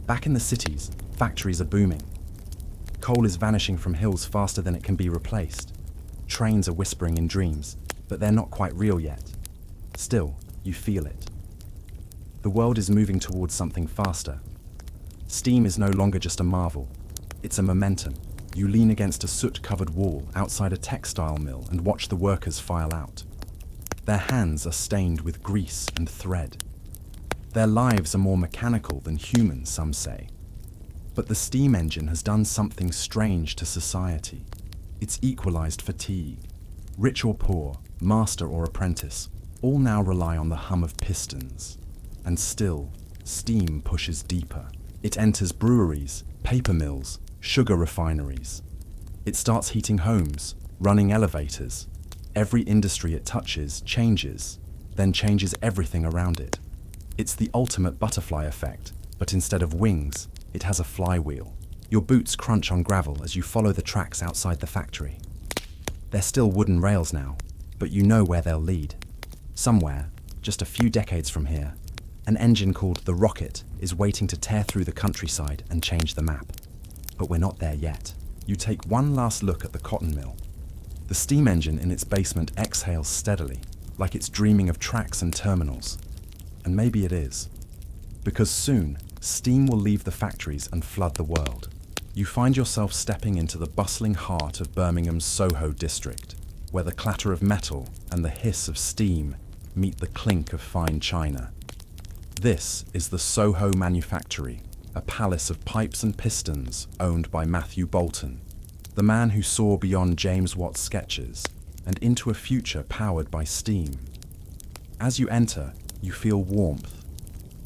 S1: Back in the cities, factories are booming. Coal is vanishing from hills faster than it can be replaced. Trains are whispering in dreams, but they're not quite real yet. Still, you feel it. The world is moving towards something faster. Steam is no longer just a marvel. It's a momentum. You lean against a soot-covered wall outside a textile mill and watch the workers file out. Their hands are stained with grease and thread. Their lives are more mechanical than human, some say. But the steam engine has done something strange to society. It's equalized fatigue. Rich or poor, master or apprentice, all now rely on the hum of pistons. And still, steam pushes deeper. It enters breweries, paper mills, sugar refineries. It starts heating homes, running elevators. Every industry it touches changes, then changes everything around it. It's the ultimate butterfly effect, but instead of wings, it has a flywheel. Your boots crunch on gravel as you follow the tracks outside the factory. They're still wooden rails now, but you know where they'll lead. Somewhere, just a few decades from here, an engine called the Rocket is waiting to tear through the countryside and change the map. But we're not there yet. You take one last look at the cotton mill. The steam engine in its basement exhales steadily, like it's dreaming of tracks and terminals. And maybe it is. Because soon, steam will leave the factories and flood the world. You find yourself stepping into the bustling heart of Birmingham's Soho district, where the clatter of metal and the hiss of steam meet the clink of fine china. This is the Soho Manufactory, a palace of pipes and pistons owned by Matthew Bolton, the man who saw beyond James Watt's sketches and into a future powered by steam. As you enter, you feel warmth,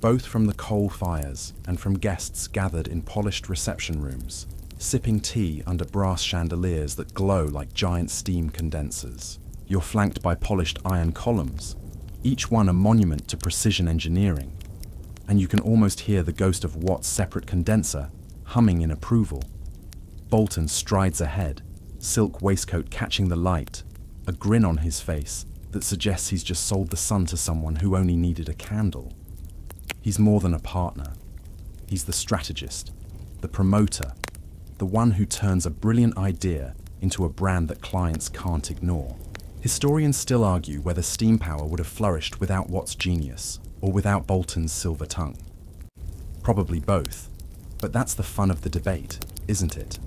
S1: both from the coal fires and from guests gathered in polished reception rooms, sipping tea under brass chandeliers that glow like giant steam condensers. You're flanked by polished iron columns, each one a monument to precision engineering, and you can almost hear the ghost of Watt's separate condenser humming in approval. Bolton strides ahead, silk waistcoat catching the light, a grin on his face that suggests he's just sold the sun to someone who only needed a candle. He's more than a partner. He's the strategist, the promoter, the one who turns a brilliant idea into a brand that clients can't ignore. Historians still argue whether steam power would have flourished without Watt's genius or without Bolton's silver tongue. Probably both, but that's the fun of the debate, isn't it?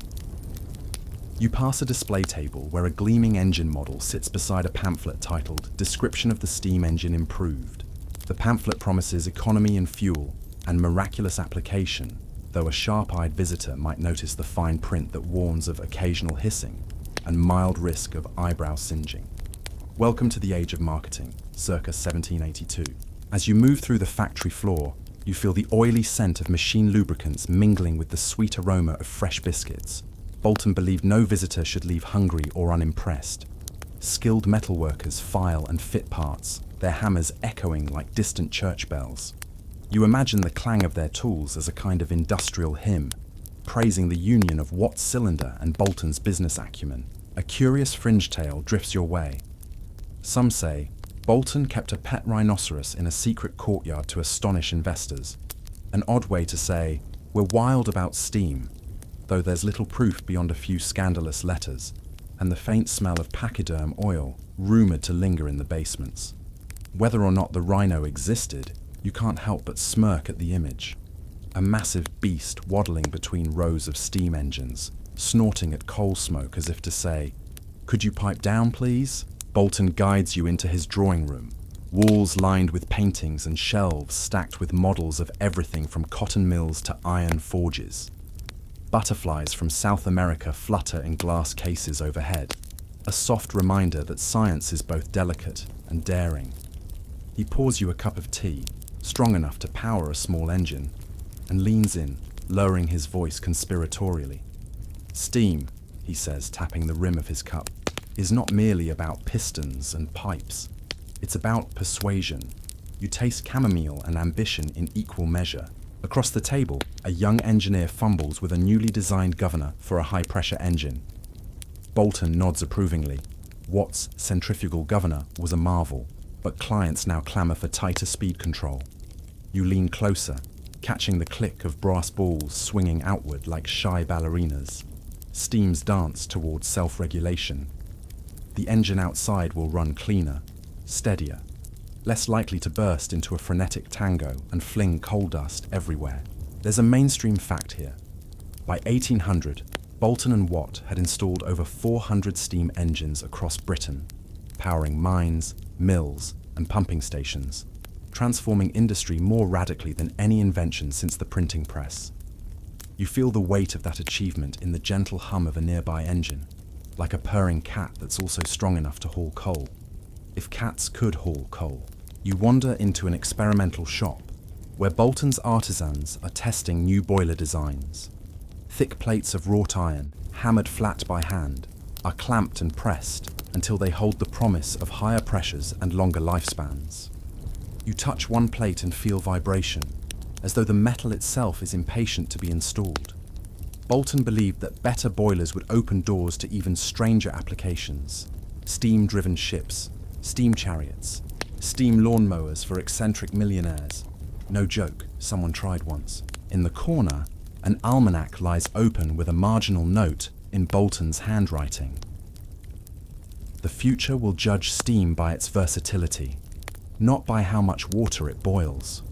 S1: You pass a display table where a gleaming engine model sits beside a pamphlet titled "Description of the Steam Engine Improved." The pamphlet promises economy in fuel and miraculous application, though a sharp-eyed visitor might notice the fine print that warns of occasional hissing and mild risk of eyebrow singeing. Welcome to the age of marketing, circa 1782. As you move through the factory floor, you feel the oily scent of machine lubricants mingling with the sweet aroma of fresh biscuits. Bolton believed no visitor should leave hungry or unimpressed. Skilled metalworkers file and fit parts, their hammers echoing like distant church bells. You imagine the clang of their tools as a kind of industrial hymn, praising the union of Watt's cylinder and Bolton's business acumen. A curious fringe tale drifts your way. Some say Bolton kept a pet rhinoceros in a secret courtyard to astonish investors. An odd way to say, we're wild about steam, though there's little proof beyond a few scandalous letters, and the faint smell of pachyderm oil rumoured to linger in the basements. Whether or not the rhino existed, you can't help but smirk at the image. A massive beast waddling between rows of steam engines, snorting at coal smoke as if to say, "Could you pipe down, please?" Bolton guides you into his drawing room, walls lined with paintings and shelves stacked with models of everything from cotton mills to iron forges. Butterflies from South America flutter in glass cases overhead, a soft reminder that science is both delicate and daring. He pours you a cup of tea, strong enough to power a small engine, and leans in, lowering his voice conspiratorially. Steam, he says, tapping the rim of his cup, is not merely about pistons and pipes. It's about persuasion. You taste chamomile and ambition in equal measure. Across the table, a young engineer fumbles with a newly designed governor for a high-pressure engine. Bolton nods approvingly. Watt's centrifugal governor was a marvel, but clients now clamour for tighter speed control. You lean closer, catching the click of brass balls swinging outward like shy ballerinas. Steam's dance towards self-regulation. The engine outside will run cleaner, steadier, less likely to burst into a frenetic tango and fling coal dust everywhere. There's a mainstream fact here. By 1800, Bolton and Watt had installed over 400 steam engines across Britain, powering mines, mills, and pumping stations, transforming industry more radically than any invention since the printing press. You feel the weight of that achievement in the gentle hum of a nearby engine, like a purring cat that's also strong enough to haul coal. If cats could haul coal. You wander into an experimental shop where Bolton's artisans are testing new boiler designs. Thick plates of wrought iron, hammered flat by hand, are clamped and pressed until they hold the promise of higher pressures and longer lifespans. You touch one plate and feel vibration, as though the metal itself is impatient to be installed. Bolton believed that better boilers would open doors to even stranger applications. Steam-driven ships, steam chariots, steam lawnmowers for eccentric millionaires. No joke, someone tried once. In the corner, an almanac lies open with a marginal note in Bolton's handwriting. The future will judge steam by its versatility, not by how much water it boils.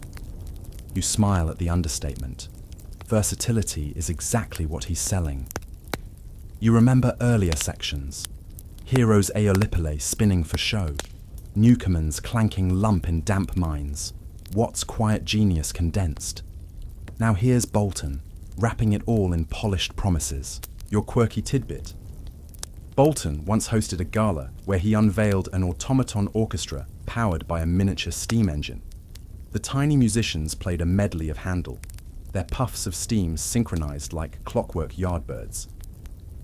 S1: You smile at the understatement. Versatility is exactly what he's selling. You remember earlier sections. Heroes Aeolipile spinning for show. Newcomen's clanking lump in damp mines. Watt's quiet genius condensed. Now here's Bolton, wrapping it all in polished promises. Your quirky tidbit. Bolton once hosted a gala where he unveiled an automaton orchestra powered by a miniature steam engine. The tiny musicians played a medley of Handel, their puffs of steam synchronized like clockwork yardbirds.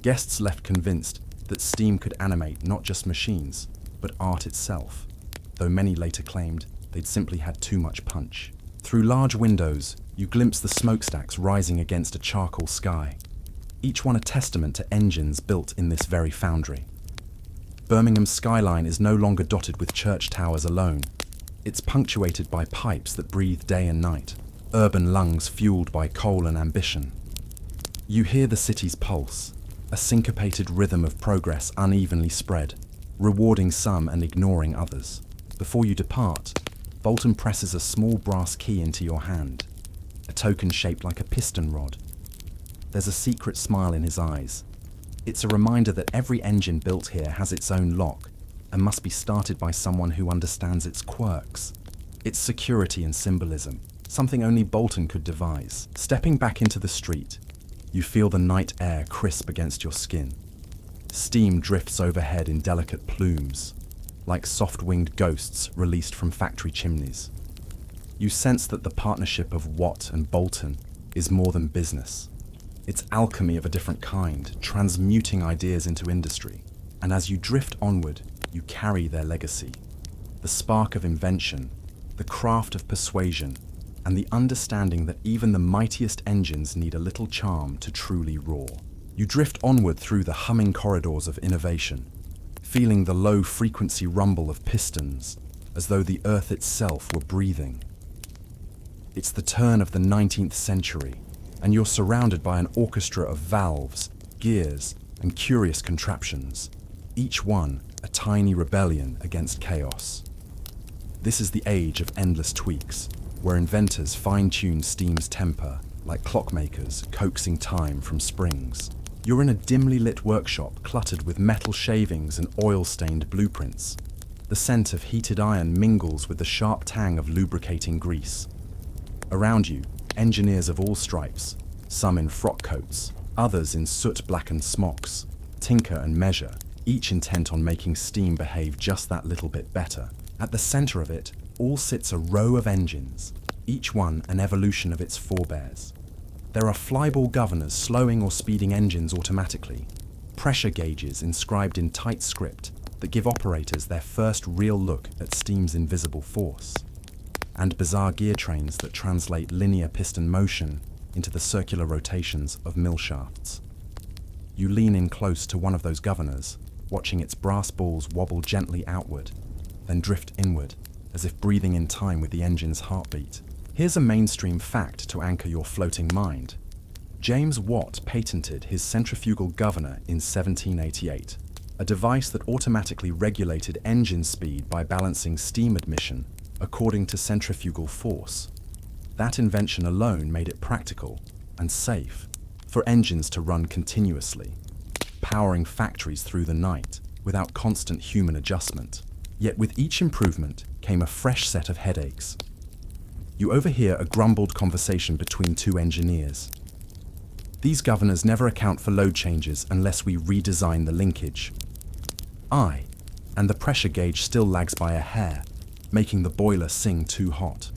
S1: Guests left convinced that steam could animate not just machines, but art itself, though many later claimed they'd simply had too much punch. Through large windows, you glimpse the smokestacks rising against a charcoal sky, each one a testament to engines built in this very foundry. Birmingham's skyline is no longer dotted with church towers alone. It's punctuated by pipes that breathe day and night, urban lungs fueled by coal and ambition. You hear the city's pulse, a syncopated rhythm of progress unevenly spread, rewarding some and ignoring others. Before you depart, Bolton presses a small brass key into your hand, a token shaped like a piston rod. There's a secret smile in his eyes. It's a reminder that every engine built here has its own lock and must be started by someone who understands its quirks. It's security and symbolism, something only Bolton could devise. Stepping back into the street, you feel the night air crisp against your skin. Steam drifts overhead in delicate plumes, like soft-winged ghosts released from factory chimneys. You sense that the partnership of Watt and Bolton is more than business. It's alchemy of a different kind, transmuting ideas into industry. And as you drift onward, you carry their legacy. The spark of invention, the craft of persuasion, and the understanding that even the mightiest engines need a little charm to truly roar. You drift onward through the humming corridors of innovation, feeling the low-frequency rumble of pistons, as though the earth itself were breathing. It's the turn of the 19th century, and you're surrounded by an orchestra of valves, gears, and curious contraptions, each one a tiny rebellion against chaos. This is the age of endless tweaks, where inventors fine-tune steam's temper, like clockmakers coaxing time from springs. You're in a dimly lit workshop cluttered with metal shavings and oil-stained blueprints. The scent of heated iron mingles with the sharp tang of lubricating grease. Around you, engineers of all stripes, some in frock coats, others in soot-blackened smocks, tinker and measure, each intent on making steam behave just that little bit better. At the center of it all sits a row of engines, each one an evolution of its forebears. There are flyball governors slowing or speeding engines automatically, pressure gauges inscribed in tight script that give operators their first real look at steam's invisible force, and bizarre gear trains that translate linear piston motion into the circular rotations of mill shafts. You lean in close to one of those governors, watching its brass balls wobble gently outward, then drift inward, as if breathing in time with the engine's heartbeat. Here's a mainstream fact to anchor your floating mind. James Watt patented his centrifugal governor in 1788, a device that automatically regulated engine speed by balancing steam admission according to centrifugal force. That invention alone made it practical and safe for engines to run continuously, powering factories through the night without constant human adjustment. Yet with each improvement came a fresh set of headaches. You overhear a grumbled conversation between two engineers. These governors never account for load changes unless we redesign the linkage. And the pressure gauge still lags by a hair, making the boiler sing too hot.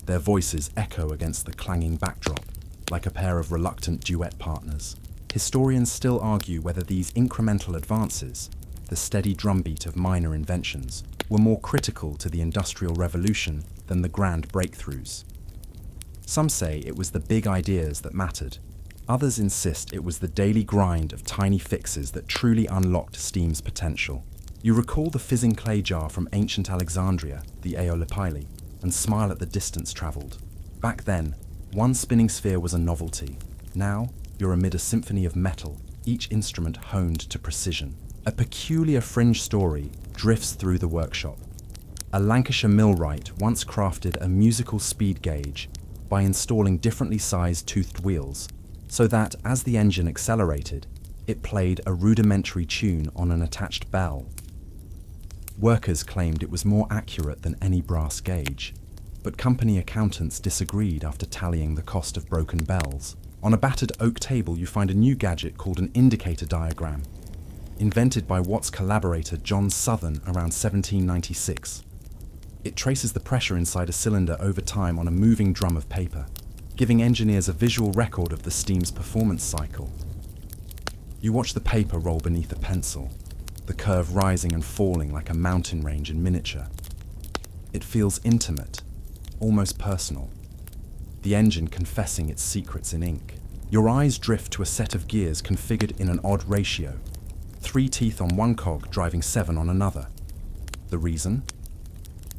S1: Their voices echo against the clanging backdrop, like a pair of reluctant duet partners. Historians still argue whether these incremental advances, the steady drumbeat of minor inventions, were more critical to the Industrial Revolution than the grand breakthroughs. Some say it was the big ideas that mattered. Others insist it was the daily grind of tiny fixes that truly unlocked steam's potential. You recall the fizzing clay jar from ancient Alexandria, the Aeolipile, and smile at the distance traveled. Back then, one spinning sphere was a novelty. Now, you're amid a symphony of metal, each instrument honed to precision. A peculiar fringe story drifts through the workshop. A Lancashire millwright once crafted a musical speed gauge by installing differently sized toothed wheels, so that as the engine accelerated, it played a rudimentary tune on an attached bell. Workers claimed it was more accurate than any brass gauge, but company accountants disagreed after tallying the cost of broken bells. On a battered oak table, you find a new gadget called an indicator diagram, invented by Watt's collaborator John Southern around 1796. It traces the pressure inside a cylinder over time on a moving drum of paper, giving engineers a visual record of the steam's performance cycle. You watch the paper roll beneath a pencil, the curve rising and falling like a mountain range in miniature. It feels intimate, almost personal, the engine confessing its secrets in ink. Your eyes drift to a set of gears configured in an odd ratio, 3 teeth on one cog driving 7 on another. The reason?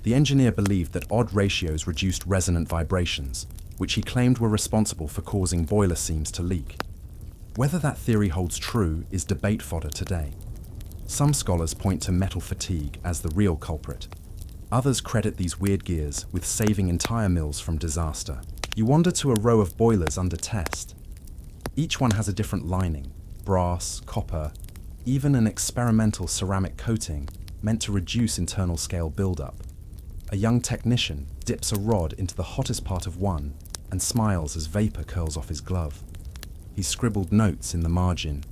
S1: The engineer believed that odd ratios reduced resonant vibrations, which he claimed were responsible for causing boiler seams to leak. Whether that theory holds true is debate fodder today. Some scholars point to metal fatigue as the real culprit. Others credit these weird gears with saving entire mills from disaster. You wander to a row of boilers under test. Each one has a different lining, brass, copper, even an experimental ceramic coating meant to reduce internal scale buildup. A young technician dips a rod into the hottest part of one and smiles as vapor curls off his glove. He scribbled notes in the margin.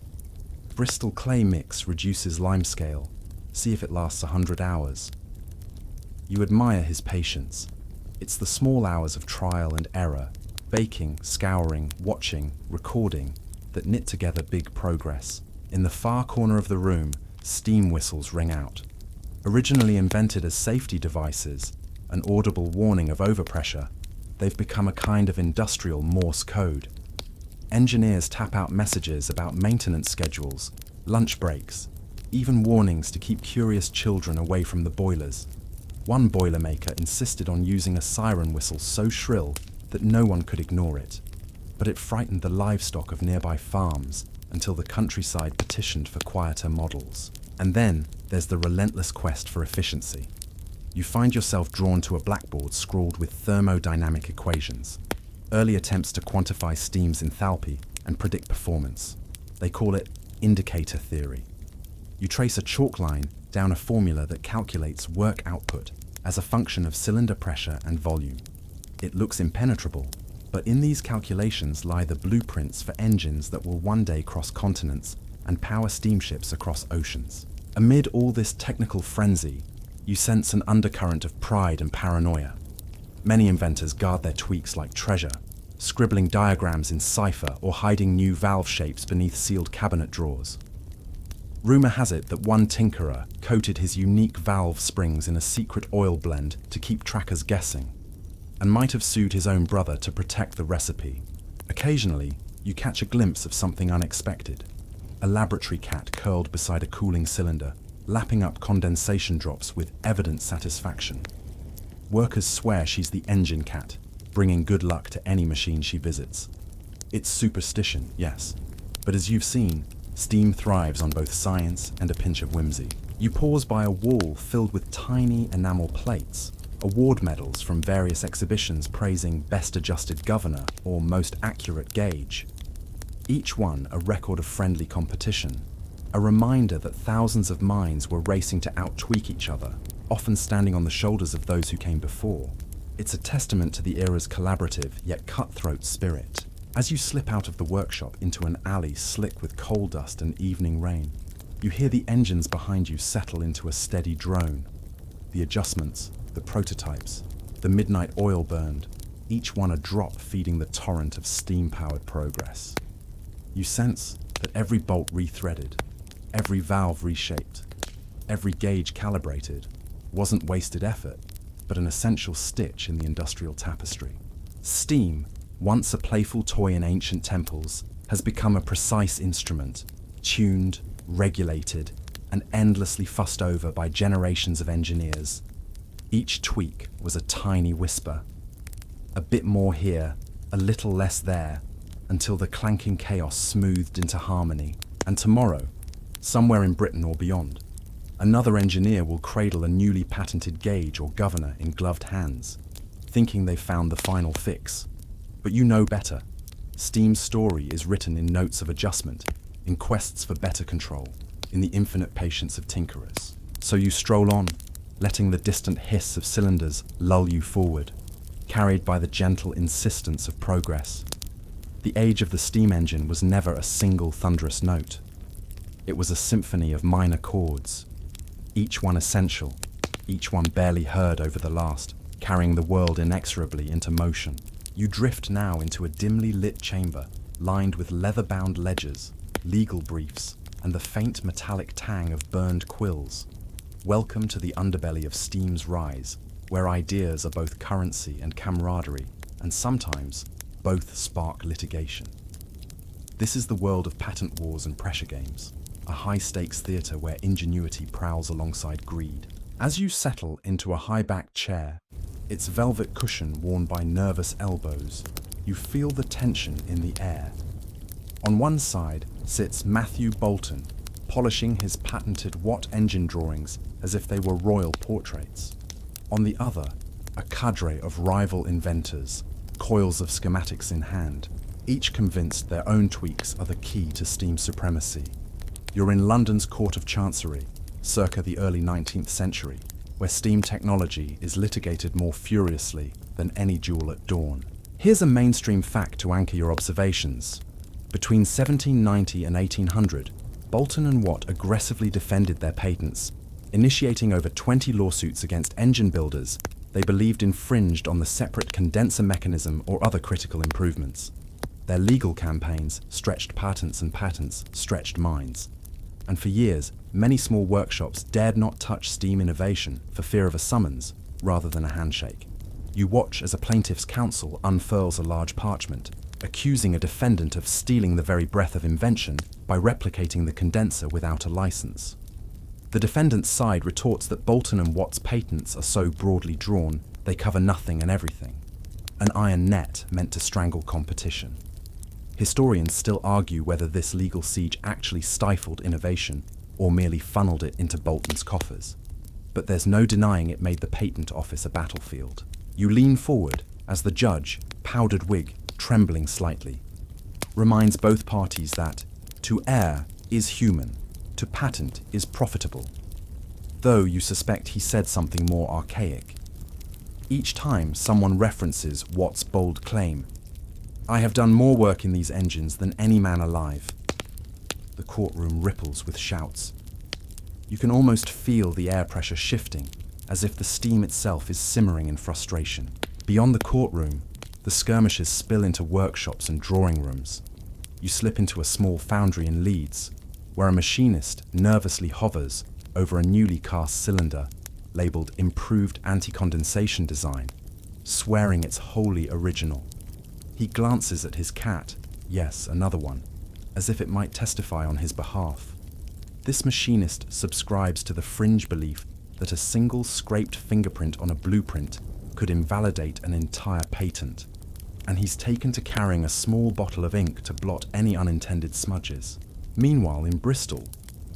S1: Bristol clay mix reduces limescale. See if it lasts 100 hours. You admire his patience. It's the small hours of trial and error, baking, scouring, watching, recording, that knit together big progress. In the far corner of the room, steam whistles ring out. Originally invented as safety devices, an audible warning of overpressure, they've become a kind of industrial Morse code. Engineers tap out messages about maintenance schedules, lunch breaks, even warnings to keep curious children away from the boilers. One boilermaker insisted on using a siren whistle so shrill that no one could ignore it, but it frightened the livestock of nearby farms until the countryside petitioned for quieter models. And then there's the relentless quest for efficiency. You find yourself drawn to a blackboard scrawled with thermodynamic equations, early attempts to quantify steam's enthalpy and predict performance. They call it indicator theory. You trace a chalk line down a formula that calculates work output as a function of cylinder pressure and volume. It looks impenetrable, but in these calculations lie the blueprints for engines that will one day cross continents and power steamships across oceans. Amid all this technical frenzy, you sense an undercurrent of pride and paranoia. Many inventors guard their tweaks like treasure, scribbling diagrams in cipher or hiding new valve shapes beneath sealed cabinet drawers. Rumor has it that one tinkerer coated his unique valve springs in a secret oil blend to keep trackers guessing, and might have sued his own brother to protect the recipe. Occasionally, you catch a glimpse of something unexpected. A laboratory cat curled beside a cooling cylinder, lapping up condensation drops with evident satisfaction. Workers swear she's the engine cat, bringing good luck to any machine she visits. It's superstition, yes, but as you've seen, steam thrives on both science and a pinch of whimsy. You pause by a wall filled with tiny enamel plates, award medals from various exhibitions praising Best Adjusted Governor or Most Accurate Gauge. Each one a record of friendly competition, a reminder that thousands of minds were racing to out-tweak each other, often standing on the shoulders of those who came before. It's a testament to the era's collaborative yet cutthroat spirit. As you slip out of the workshop into an alley slick with coal dust and evening rain, you hear the engines behind you settle into a steady drone. The adjustments, the prototypes, the midnight oil burned, each one a drop feeding the torrent of steam-powered progress. You sense that every bolt rethreaded, every valve reshaped, every gauge calibrated wasn't wasted effort, but an essential stitch in the industrial tapestry. Steam, once a playful toy in ancient temples, has become a precise instrument, tuned, regulated, and endlessly fussed over by generations of engineers. Each tweak was a tiny whisper. A bit more here, a little less there, until the clanking chaos smoothed into harmony. And tomorrow, somewhere in Britain or beyond, another engineer will cradle a newly patented gauge or governor in gloved hands, thinking they've found the final fix. But you know better. Steam's story is written in notes of adjustment, in quests for better control, in the infinite patience of tinkerers. So you stroll on, letting the distant hiss of cylinders lull you forward, carried by the gentle insistence of progress. The age of the steam engine was never a single thunderous note. It was a symphony of minor chords, each one essential, each one barely heard over the last, carrying the world inexorably into motion. You drift now into a dimly lit chamber, lined with leather-bound ledgers, legal briefs, and the faint metallic tang of burned quills. Welcome to the underbelly of steam's rise, where ideas are both currency and camaraderie, and sometimes both spark litigation. This is the world of patent wars and pressure games, a high-stakes theatre where ingenuity prowls alongside greed. As you settle into a high-backed chair, its velvet cushion worn by nervous elbows, you feel the tension in the air. On one side sits Matthew Bolton, polishing his patented Watt engine drawings as if they were royal portraits. On the other, a cadre of rival inventors, coils of schematics in hand, each convinced their own tweaks are the key to steam supremacy. You're in London's Court of Chancery, circa the early 19th century, where steam technology is litigated more furiously than any duel at dawn. Here's a mainstream fact to anchor your observations. Between 1790 and 1800, Bolton and Watt aggressively defended their patents, initiating over 20 lawsuits against engine builders they believed infringed on the separate condenser mechanism or other critical improvements. Their legal campaigns stretched patents and patents stretched minds. And for years, many small workshops dared not touch steam innovation for fear of a summons rather than a handshake. You watch as a plaintiff's counsel unfurls a large parchment, accusing a defendant of stealing the very breath of invention by replicating the condenser without a license. The defendant's side retorts that Bolton and Watt's patents are so broadly drawn they cover nothing and everything, an iron net meant to strangle competition. Historians still argue whether this legal siege actually stifled innovation or merely funneled it into Bolton's coffers. But there's no denying it made the patent office a battlefield. You lean forward as the judge, powdered wig, trembling slightly, reminds both parties that To err is human, to patent is profitable. Though you suspect he said something more archaic. Each time someone references Watt's bold claim, "I have done more work in these engines than any man alive," the courtroom ripples with shouts. You can almost feel the air pressure shifting, as if the steam itself is simmering in frustration. Beyond the courtroom, the skirmishes spill into workshops and drawing rooms. You slip into a small foundry in Leeds, where a machinist nervously hovers over a newly cast cylinder labelled Improved Anti-Condensation Design, swearing it's wholly original. He glances at his cat, yes, another one, as if it might testify on his behalf. This machinist subscribes to the fringe belief that a single scraped fingerprint on a blueprint could invalidate an entire patent, and he's taken to carrying a small bottle of ink to blot any unintended smudges. Meanwhile, in Bristol,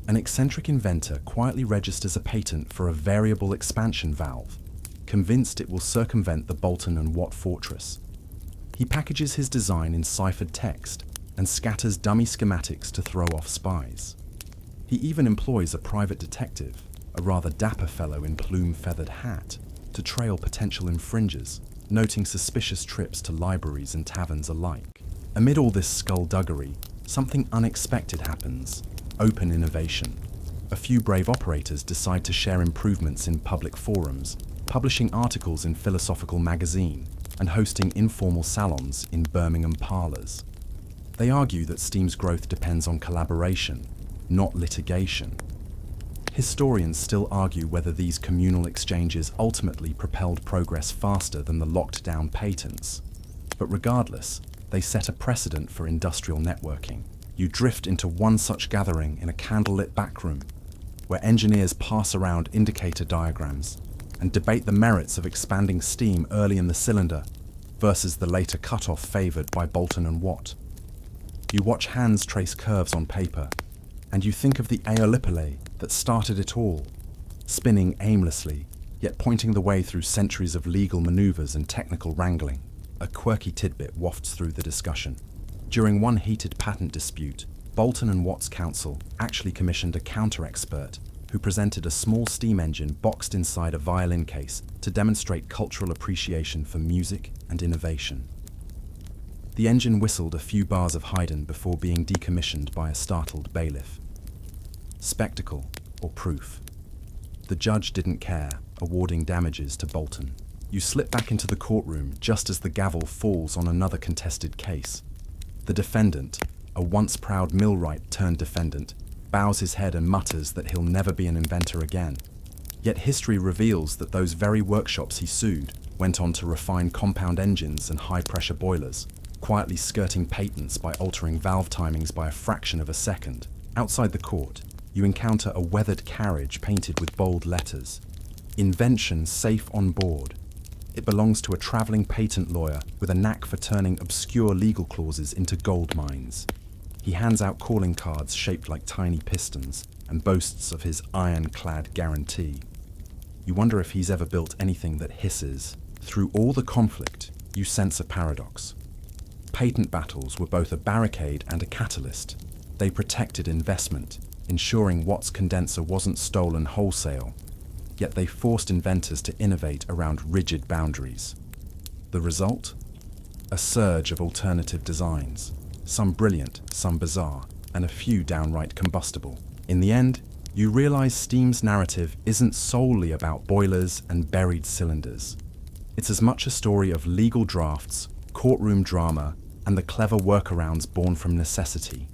S1: an eccentric inventor quietly registers a patent for a variable expansion valve, convinced it will circumvent the Bolton and Watt fortress. He packages his design in ciphered text and scatters dummy schematics to throw off spies. He even employs a private detective, a rather dapper fellow in plume-feathered hat, to trail potential infringers, noting suspicious trips to libraries and taverns alike. Amid all this skullduggery, something unexpected happens: open innovation. A few brave operators decide to share improvements in public forums, publishing articles in Philosophical magazine, and hosting informal salons in Birmingham parlours. They argue that steam's growth depends on collaboration, not litigation. Historians still argue whether these communal exchanges ultimately propelled progress faster than the locked-down patents. But regardless, they set a precedent for industrial networking. You drift into one such gathering in a candlelit backroom, where engineers pass around indicator diagrams and debate the merits of expanding steam early in the cylinder versus the later cutoff favoured by Bolton and Watt. You watch hands trace curves on paper, and you think of the Aeolipile that started it all, spinning aimlessly, yet pointing the way through centuries of legal manoeuvres and technical wrangling. A quirky tidbit wafts through the discussion. During one heated patent dispute, Bolton and Watt's counsel actually commissioned a counter-expert who presented a small steam engine boxed inside a violin case to demonstrate cultural appreciation for music and innovation. The engine whistled a few bars of Haydn before being decommissioned by a startled bailiff. Spectacle or proof? The judge didn't care, awarding damages to Bolton. You slip back into the courtroom just as the gavel falls on another contested case. The defendant, a once proud millwright turned defendant, bows his head and mutters that he'll never be an inventor again. Yet history reveals that those very workshops he sued went on to refine compound engines and high-pressure boilers, quietly skirting patents by altering valve timings by a fraction of a second. Outside the court, you encounter a weathered carriage painted with bold letters. Invention safe on board. It belongs to a travelling patent lawyer with a knack for turning obscure legal clauses into gold mines. He hands out calling cards shaped like tiny pistons and boasts of his iron-clad guarantee. You wonder if he's ever built anything that hisses. Through all the conflict, you sense a paradox. Patent battles were both a barricade and a catalyst. They protected investment, ensuring Watt's condenser wasn't stolen wholesale. Yet they forced inventors to innovate around rigid boundaries. The result? A surge of alternative designs, some brilliant, some bizarre, and a few downright combustible. In the end, you realize steam's narrative isn't solely about boilers and buried cylinders. It's as much a story of legal drafts, courtroom drama, and the clever workarounds born from necessity.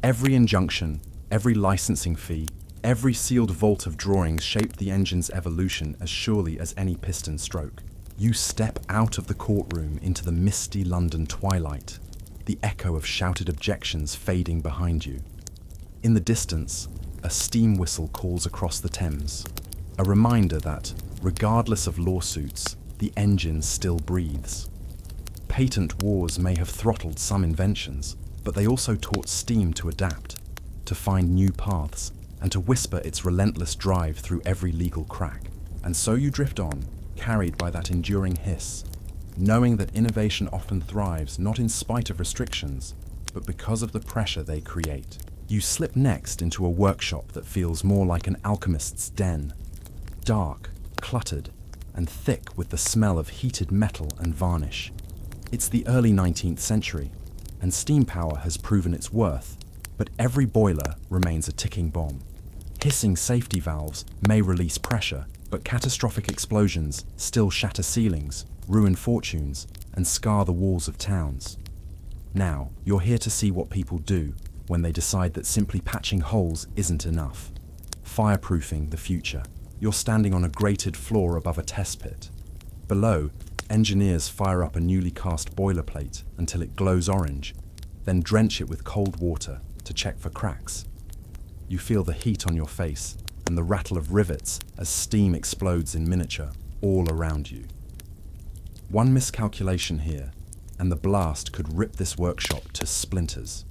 S1: Every injunction, every licensing fee, every sealed vault of drawings shaped the engine's evolution as surely as any piston stroke. You step out of the courtroom into the misty London twilight, the echo of shouted objections fading behind you. In the distance, a steam whistle calls across the Thames, a reminder that, regardless of lawsuits, the engine still breathes. Patent wars may have throttled some inventions, but they also taught steam to adapt, to find new paths, and to whisper its relentless drive through every legal crack. And so you drift on, carried by that enduring hiss, knowing that innovation often thrives not in spite of restrictions, but because of the pressure they create. You slip next into a workshop that feels more like an alchemist's den. Dark, cluttered, and thick with the smell of heated metal and varnish. It's the early 19th century, and steam power has proven its worth, but every boiler remains a ticking bomb. Hissing safety valves may release pressure, but catastrophic explosions still shatter ceilings, ruin fortunes, and scar the walls of towns. Now, you're here to see what people do when they decide that simply patching holes isn't enough. Fireproofing the future. You're standing on a grated floor above a test pit. Below, engineers fire up a newly cast boiler plate until it glows orange, then drench it with cold water to check for cracks. You feel the heat on your face and the rattle of rivets as steam explodes in miniature all around you. One miscalculation here, and the blast could rip this workshop to splinters.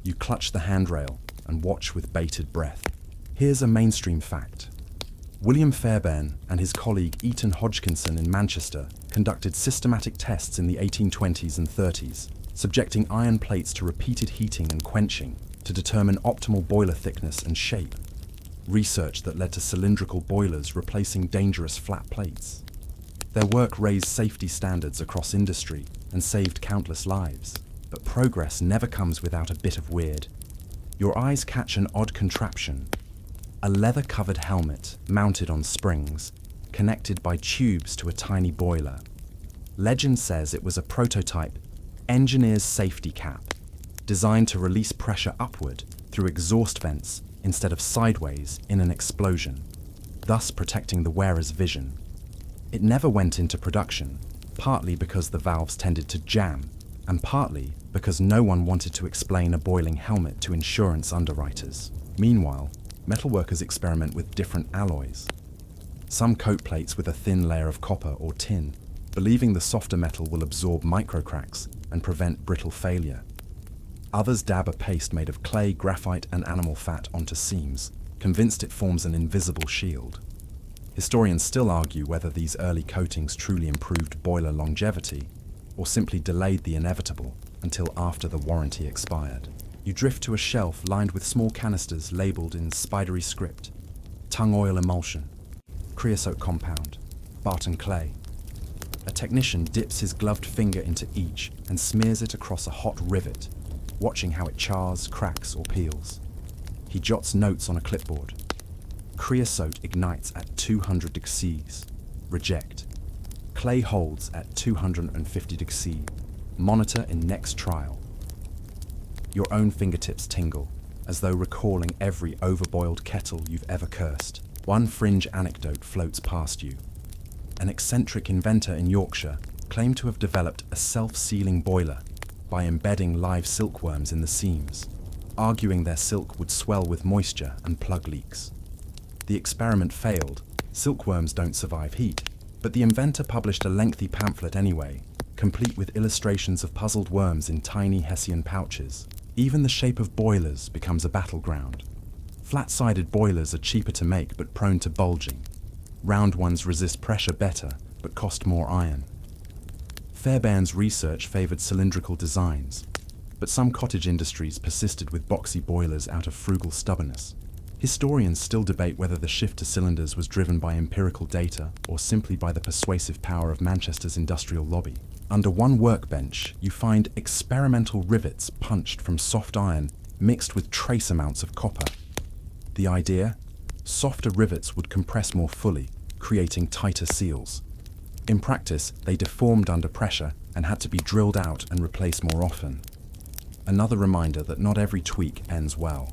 S1: You clutch the handrail and watch with bated breath. Here's a mainstream fact. William Fairbairn and his colleague Eaton Hodgkinson in Manchester conducted systematic tests in the 1820s and 30s, subjecting iron plates to repeated heating and quenching to determine optimal boiler thickness and shape. Research that led to cylindrical boilers replacing dangerous flat plates. Their work raised safety standards across industry and saved countless lives. But progress never comes without a bit of weird. Your eyes catch an odd contraption. A leather-covered helmet mounted on springs, connected by tubes to a tiny boiler. Legend says it was a prototype engineer's safety cap, designed to release pressure upward through exhaust vents instead of sideways in an explosion, thus protecting the wearer's vision. It never went into production, partly because the valves tended to jam, and partly because no one wanted to explain a boiling helmet to insurance underwriters. Meanwhile, metalworkers experiment with different alloys. Some coat plates with a thin layer of copper or tin, believing the softer metal will absorb microcracks and prevent brittle failure. Others dab a paste made of clay, graphite, and animal fat onto seams, convinced it forms an invisible shield. Historians still argue whether these early coatings truly improved boiler longevity or simply delayed the inevitable until after the warranty expired. You drift to a shelf lined with small canisters labeled in spidery script: tung oil emulsion, creosote compound, Barton clay. A technician dips his gloved finger into each and smears it across a hot rivet, watching how it chars, cracks, or peels. He jots notes on a clipboard. Creosote ignites at 200 degrees. Reject. Clay holds at 250 degrees. Monitor in next trial. Your own fingertips tingle, as though recalling every overboiled kettle you've ever cursed. One fringe anecdote floats past you. An eccentric inventor in Yorkshire claimed to have developed a self-sealing boiler by embedding live silkworms in the seams, arguing their silk would swell with moisture and plug leaks. The experiment failed. Silkworms don't survive heat, but the inventor published a lengthy pamphlet anyway, complete with illustrations of puzzled worms in tiny Hessian pouches. Even the shape of boilers becomes a battleground. Flat-sided boilers are cheaper to make but prone to bulging. Round ones resist pressure better but cost more iron. Fairbairn's research favoured cylindrical designs, but some cottage industries persisted with boxy boilers out of frugal stubbornness. Historians still debate whether the shift to cylinders was driven by empirical data or simply by the persuasive power of Manchester's industrial lobby. Under one workbench, you find experimental rivets punched from soft iron mixed with trace amounts of copper. The idea? Softer rivets would compress more fully, creating tighter seals. In practice, they deformed under pressure and had to be drilled out and replaced more often. Another reminder that not every tweak ends well.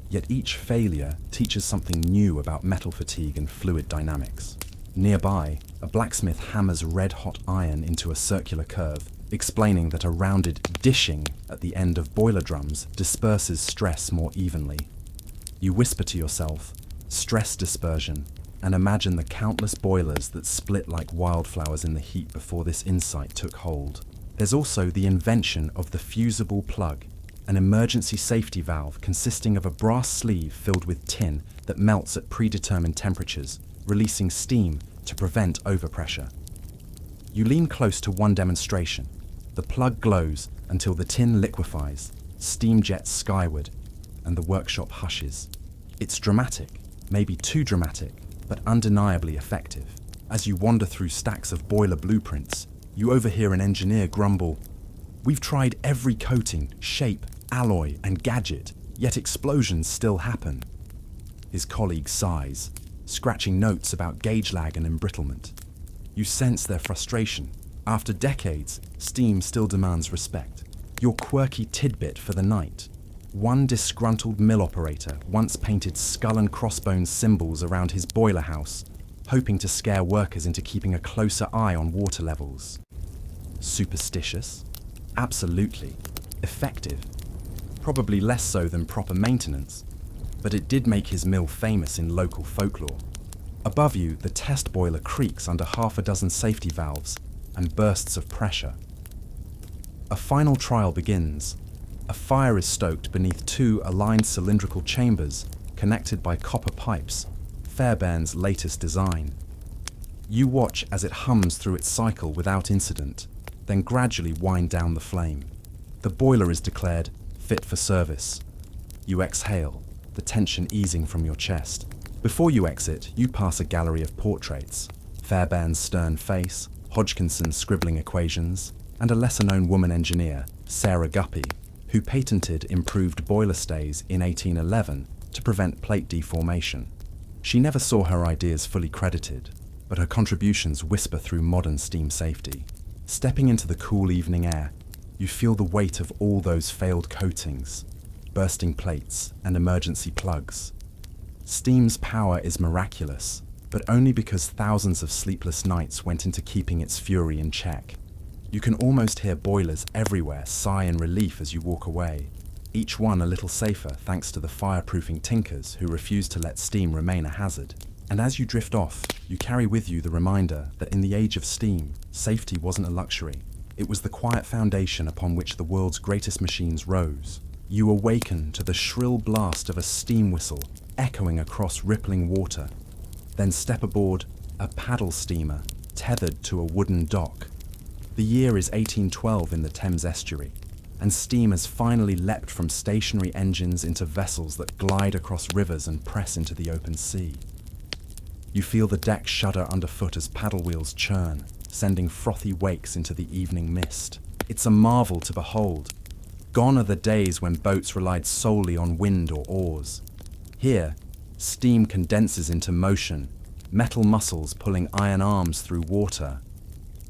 S1: Yet each failure teaches something new about metal fatigue and fluid dynamics. Nearby, a blacksmith hammers red-hot iron into a circular curve, explaining that a rounded dishing at the end of boiler drums disperses stress more evenly. You whisper to yourself, stress dispersion, and imagine the countless boilers that split like wildflowers in the heat before this insight took hold. There's also the invention of the fusible plug, an emergency safety valve consisting of a brass sleeve filled with tin that melts at predetermined temperatures, releasing steam to prevent overpressure. You lean close to one demonstration. The plug glows until the tin liquefies, steam jets skyward, and the workshop hushes. It's dramatic, maybe too dramatic, but undeniably effective. As you wander through stacks of boiler blueprints, you overhear an engineer grumble, "We've tried every coating, shape, alloy, and gadget, yet explosions still happen." His colleague sighs, scratching notes about gauge lag and embrittlement. You sense their frustration. After decades, steam still demands respect. Your quirky tidbit for the night. One disgruntled mill operator once painted skull and crossbones symbols around his boiler house, hoping to scare workers into keeping a closer eye on water levels. Superstitious? Absolutely. Effective? Probably less so than proper maintenance, but it did make his mill famous in local folklore. Above you, the test boiler creaks under half a dozen safety valves and bursts of pressure. A final trial begins. A fire is stoked beneath two aligned cylindrical chambers connected by copper pipes, Fairbairn's latest design. You watch as it hums through its cycle without incident, then gradually wind down the flame. The boiler is declared fit for service. You exhale, the tension easing from your chest. Before you exit, you pass a gallery of portraits. Fairbairn's stern face, Hodgkinson scribbling equations, and a lesser-known woman engineer, Sarah Guppy, who patented improved boiler stays in 1811 to prevent plate deformation. She never saw her ideas fully credited, but her contributions whisper through modern steam safety. Stepping into the cool evening air, you feel the weight of all those failed coatings, bursting plates, and emergency plugs. Steam's power is miraculous, but only because thousands of sleepless nights went into keeping its fury in check. You can almost hear boilers everywhere sigh in relief as you walk away, each one a little safer thanks to the fireproofing tinkers who refuse to let steam remain a hazard. And as you drift off, you carry with you the reminder that in the age of steam, safety wasn't a luxury. It was the quiet foundation upon which the world's greatest machines rose. You awaken to the shrill blast of a steam whistle echoing across rippling water. Then step aboard a paddle steamer tethered to a wooden dock. The year is 1812 in the Thames estuary, and steam has finally leapt from stationary engines into vessels that glide across rivers and press into the open sea. You feel the deck shudder underfoot as paddle wheels churn, sending frothy wakes into the evening mist. It's a marvel to behold. Gone are the days when boats relied solely on wind or oars. Here, steam condenses into motion, metal muscles pulling iron arms through water.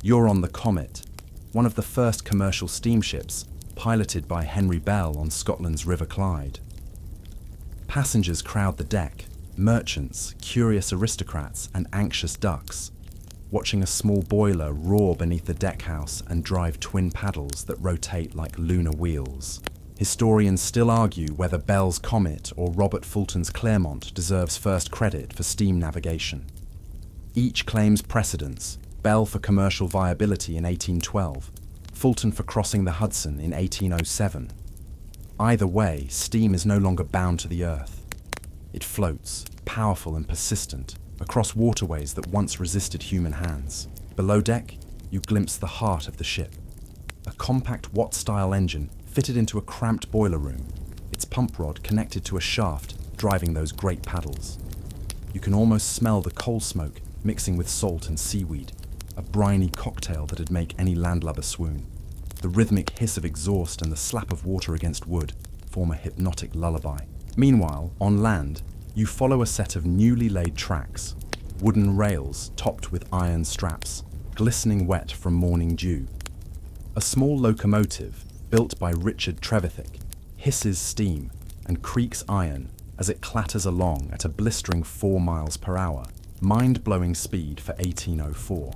S1: You're on the Comet, one of the first commercial steamships, piloted by Henry Bell on Scotland's River Clyde. Passengers crowd the deck, merchants, curious aristocrats, and anxious ducks, watching a small boiler roar beneath the deckhouse and drive twin paddles that rotate like lunar wheels. Historians still argue whether Bell's Comet or Robert Fulton's Clermont deserves first credit for steam navigation. Each claims precedence, Bell for commercial viability in 1812, Fulton for crossing the Hudson in 1807. Either way, steam is no longer bound to the earth. It floats, powerful and persistent, across waterways that once resisted human hands. Below deck, you glimpse the heart of the ship. A compact Watt-style engine fitted into a cramped boiler room, its pump rod connected to a shaft driving those great paddles. You can almost smell the coal smoke mixing with salt and seaweed, a briny cocktail that'd make any landlubber swoon. The rhythmic hiss of exhaust and the slap of water against wood form a hypnotic lullaby. Meanwhile, on land, you follow a set of newly laid tracks, wooden rails topped with iron straps, glistening wet from morning dew. A small locomotive, built by Richard Trevithick, hisses steam and creaks iron as it clatters along at a blistering 4 miles per hour, mind-blowing speed for 1804.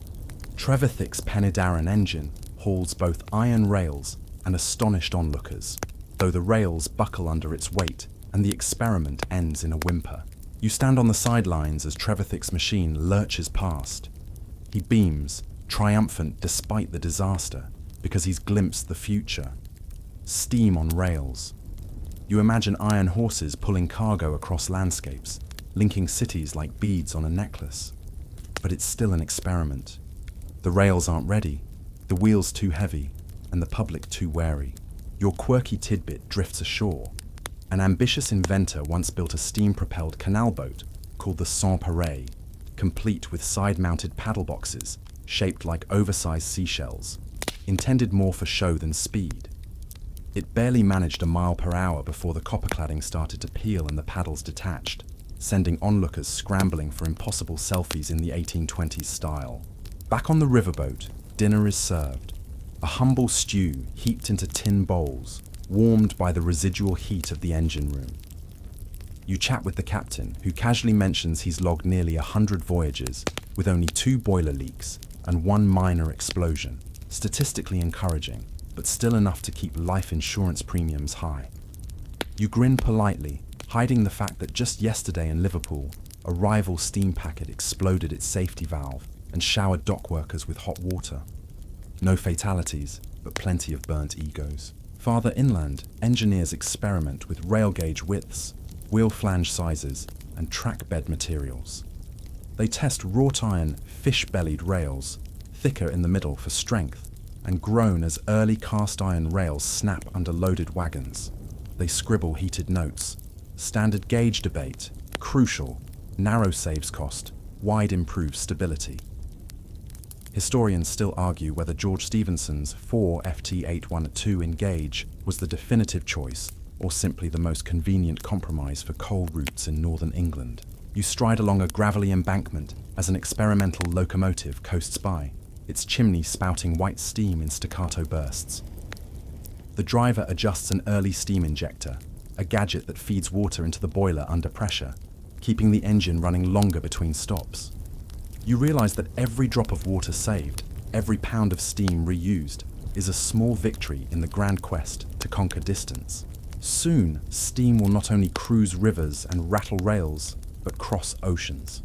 S1: Trevithick's Penydarren engine hauls both iron rails and astonished onlookers, though the rails buckle under its weight and the experiment ends in a whimper. You stand on the sidelines as Trevithick's machine lurches past. He beams, triumphant despite the disaster, because he's glimpsed the future. Steam on rails. You imagine iron horses pulling cargo across landscapes, linking cities like beads on a necklace. But it's still an experiment. The rails aren't ready, the wheels too heavy, and the public too wary. Your quirky tidbit drifts ashore. An ambitious inventor once built a steam-propelled canal boat called the Sans-Pareil, complete with side-mounted paddle boxes shaped like oversized seashells, intended more for show than speed. It barely managed a mile per hour before the copper cladding started to peel and the paddles detached, sending onlookers scrambling for impossible selfies in the 1820s style. Back on the riverboat, dinner is served. A humble stew heaped into tin bowls, warmed by the residual heat of the engine room. You chat with the captain, who casually mentions he's logged nearly 100 voyages, with only 2 boiler leaks and 1 minor explosion. Statistically encouraging, but still enough to keep life insurance premiums high. You grin politely, hiding the fact that just yesterday in Liverpool, a rival steam packet exploded its safety valve and showered dock workers with hot water. No fatalities, but plenty of burnt egos. Farther inland, engineers experiment with rail gauge widths, wheel flange sizes, and track bed materials. They test wrought iron, fish-bellied rails, thicker in the middle for strength, and groan as early cast iron rails snap under loaded wagons. They scribble heated notes. Standard gauge debate, crucial, narrow saves cost, wide improves stability. Historians still argue whether George Stephenson's 4 FT812 in gauge was the definitive choice or simply the most convenient compromise for coal routes in northern England. You stride along a gravelly embankment as an experimental locomotive coasts by, its chimney spouting white steam in staccato bursts. The driver adjusts an early steam injector, a gadget that feeds water into the boiler under pressure, keeping the engine running longer between stops. You realize that every drop of water saved, every pound of steam reused, is a small victory in the grand quest to conquer distance. Soon, steam will not only cruise rivers and rattle rails, but cross oceans.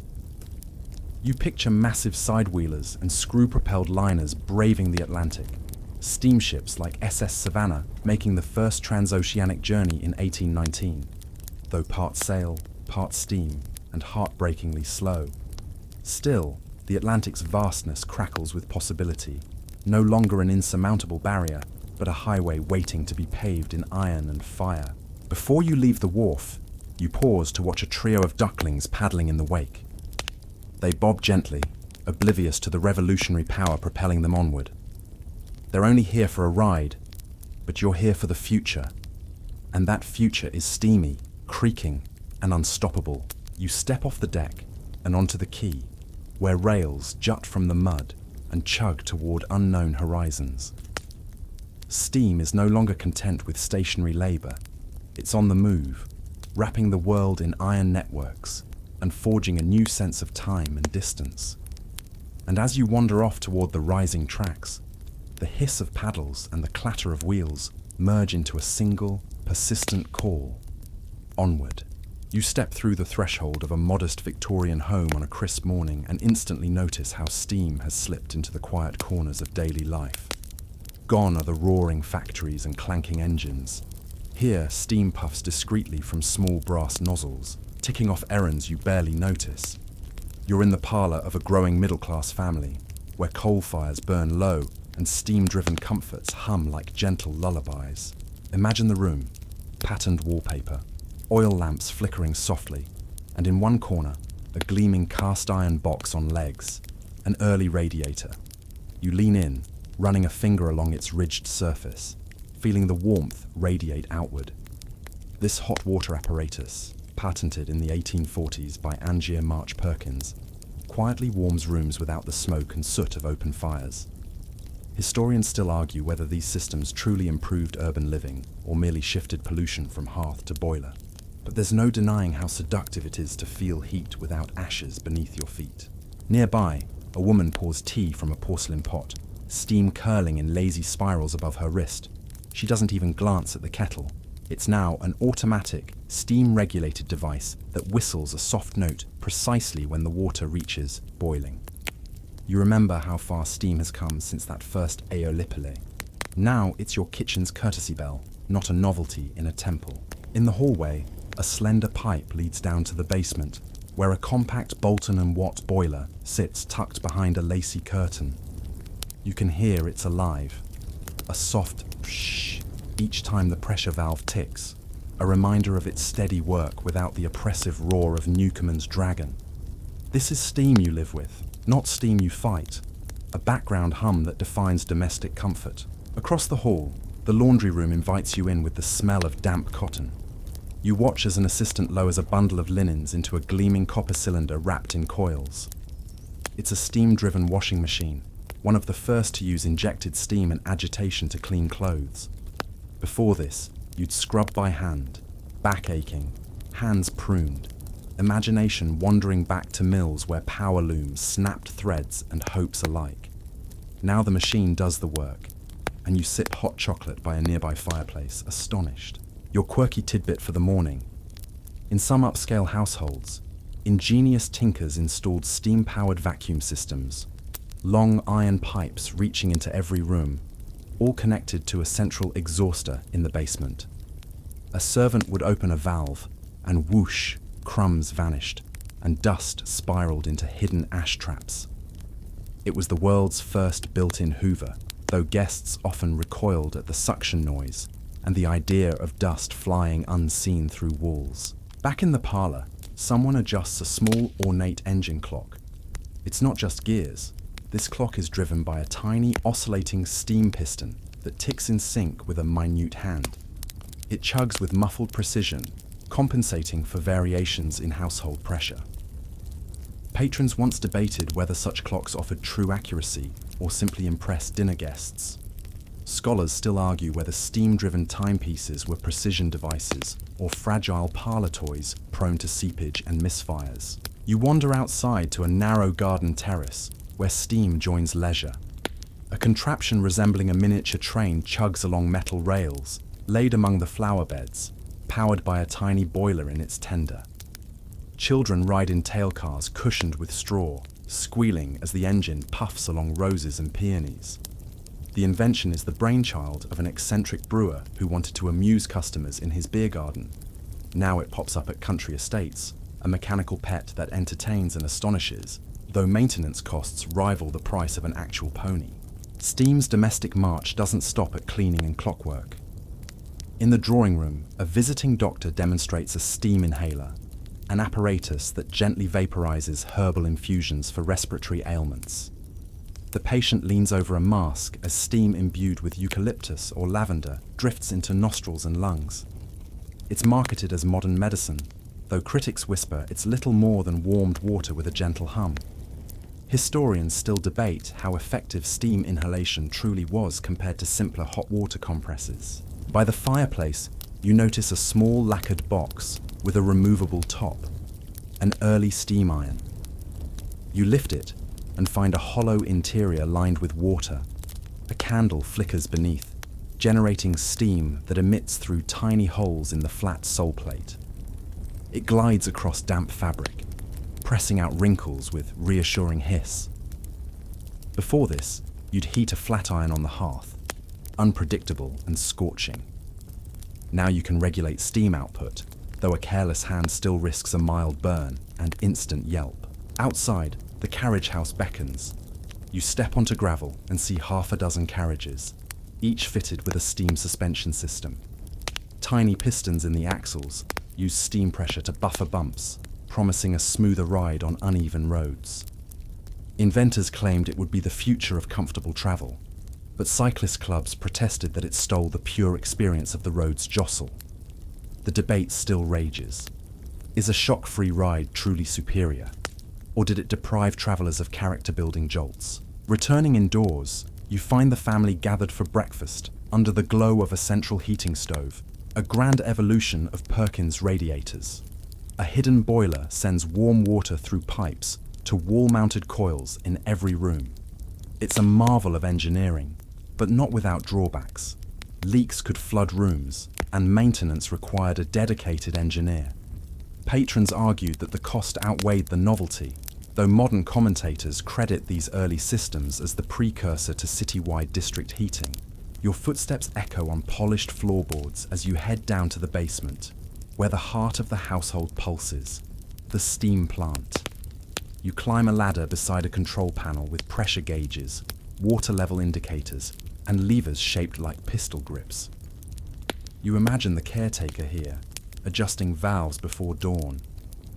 S1: You picture massive sidewheelers and screw-propelled liners braving the Atlantic, steamships like SS Savannah making the first transoceanic journey in 1819, though part sail, part steam, and heartbreakingly slow. Still, the Atlantic's vastness crackles with possibility, no longer an insurmountable barrier, but a highway waiting to be paved in iron and fire. Before you leave the wharf, you pause to watch a trio of ducklings paddling in the wake. They bob gently, oblivious to the revolutionary power propelling them onward. They're only here for a ride, but you're here for the future. And that future is steamy, creaking, and unstoppable. You step off the deck and onto the quay, where rails jut from the mud and chug toward unknown horizons. Steam is no longer content with stationary labor. It's on the move, wrapping the world in iron networks and forging a new sense of time and distance. And as you wander off toward the rising tracks, the hiss of paddles and the clatter of wheels merge into a single, persistent call. Onward. You step through the threshold of a modest Victorian home on a crisp morning and instantly notice how steam has slipped into the quiet corners of daily life. Gone are the roaring factories and clanking engines. Here, steam puffs discreetly from small brass nozzles, ticking off errands you barely notice. You're in the parlour of a growing middle-class family, where coal fires burn low and steam-driven comforts hum like gentle lullabies. Imagine the room, patterned wallpaper, oil lamps flickering softly, and in one corner, a gleaming cast-iron box on legs, an early radiator. You lean in, running a finger along its ridged surface, feeling the warmth radiate outward. This hot water apparatus, patented in the 1840s by Angier March Perkins, quietly warms rooms without the smoke and soot of open fires. Historians still argue whether these systems truly improved urban living or merely shifted pollution from hearth to boiler. But there's no denying how seductive it is to feel heat without ashes beneath your feet. Nearby, a woman pours tea from a porcelain pot, steam curling in lazy spirals above her wrist. She doesn't even glance at the kettle. It's now an automatic, steam-regulated device that whistles a soft note precisely when the water reaches boiling. You remember how far steam has come since that first Eolipile. Now it's your kitchen's courtesy bell, not a novelty in a temple. In the hallway, a slender pipe leads down to the basement, where a compact Bolton and Watt boiler sits tucked behind a lacy curtain. You can hear it's alive. a soft psh each time the pressure valve ticks, a reminder of its steady work without the oppressive roar of Newcomen's dragon. This is steam you live with, not steam you fight, a background hum that defines domestic comfort. Across the hall, the laundry room invites you in with the smell of damp cotton. You watch as an assistant lowers a bundle of linens into a gleaming copper cylinder wrapped in coils. It's a steam-driven washing machine, one of the first to use injected steam and agitation to clean clothes. Before this, you'd scrub by hand, back aching, hands pruned, imagination wandering back to mills where power looms snapped threads and hopes alike. Now the machine does the work, and you sip hot chocolate by a nearby fireplace, astonished. Your quirky tidbit for the morning. In some upscale households, ingenious tinkers installed steam-powered vacuum systems, long iron pipes reaching into every room, all connected to a central exhauster in the basement. A servant would open a valve, and whoosh, crumbs vanished, and dust spiraled into hidden ash traps. It was the world's first built-in Hoover, though guests often recoiled at the suction noise and the idea of dust flying unseen through walls. Back in the parlor, someone adjusts a small, ornate engine clock. It's not just gears. This clock is driven by a tiny, oscillating steam piston that ticks in sync with a minute hand. It chugs with muffled precision, compensating for variations in household pressure. Patrons once debated whether such clocks offered true accuracy or simply impressed dinner guests. Scholars still argue whether steam-driven timepieces were precision devices or fragile parlor toys prone to seepage and misfires. You wander outside to a narrow garden terrace where steam joins leisure. A contraption resembling a miniature train chugs along metal rails, laid among the flower beds, powered by a tiny boiler in its tender. Children ride in tail cars cushioned with straw, squealing as the engine puffs along roses and peonies. The invention is the brainchild of an eccentric brewer who wanted to amuse customers in his beer garden. Now it pops up at country estates, a mechanical pet that entertains and astonishes, though maintenance costs rival the price of an actual pony. Steam's domestic march doesn't stop at cleaning and clockwork. In the drawing room, a visiting doctor demonstrates a steam inhaler, an apparatus that gently vaporizes herbal infusions for respiratory ailments. The patient leans over a mask as steam imbued with eucalyptus or lavender drifts into nostrils and lungs. It's marketed as modern medicine, though critics whisper it's little more than warmed water with a gentle hum. Historians still debate how effective steam inhalation truly was compared to simpler hot water compresses. By the fireplace, you notice a small lacquered box with a removable top, an early steam iron. You lift it and find a hollow interior lined with water. A candle flickers beneath, generating steam that emits through tiny holes in the flat sole plate. It glides across damp fabric, pressing out wrinkles with reassuring hiss. Before this, you'd heat a flat iron on the hearth, unpredictable and scorching. Now you can regulate steam output, though a careless hand still risks a mild burn and instant yelp. Outside, the carriage house beckons. You step onto gravel and see half a dozen carriages, each fitted with a steam suspension system. Tiny pistons in the axles use steam pressure to buffer bumps, promising a smoother ride on uneven roads. Inventors claimed it would be the future of comfortable travel, but cyclist clubs protested that it stole the pure experience of the road's jostle. The debate still rages. Is a shock-free ride truly superior? Or did it deprive travelers of character-building jolts? Returning indoors, you find the family gathered for breakfast under the glow of a central heating stove, a grand evolution of Perkins radiators. A hidden boiler sends warm water through pipes to wall-mounted coils in every room. It's a marvel of engineering, but not without drawbacks. Leaks could flood rooms, and maintenance required a dedicated engineer. Patrons argued that the cost outweighed the novelty, though modern commentators credit these early systems as the precursor to citywide district heating. Your footsteps echo on polished floorboards as you head down to the basement, where the heart of the household pulses, the steam plant. You climb a ladder beside a control panel with pressure gauges, water level indicators, and levers shaped like pistol grips. You imagine the caretaker here, adjusting valves before dawn,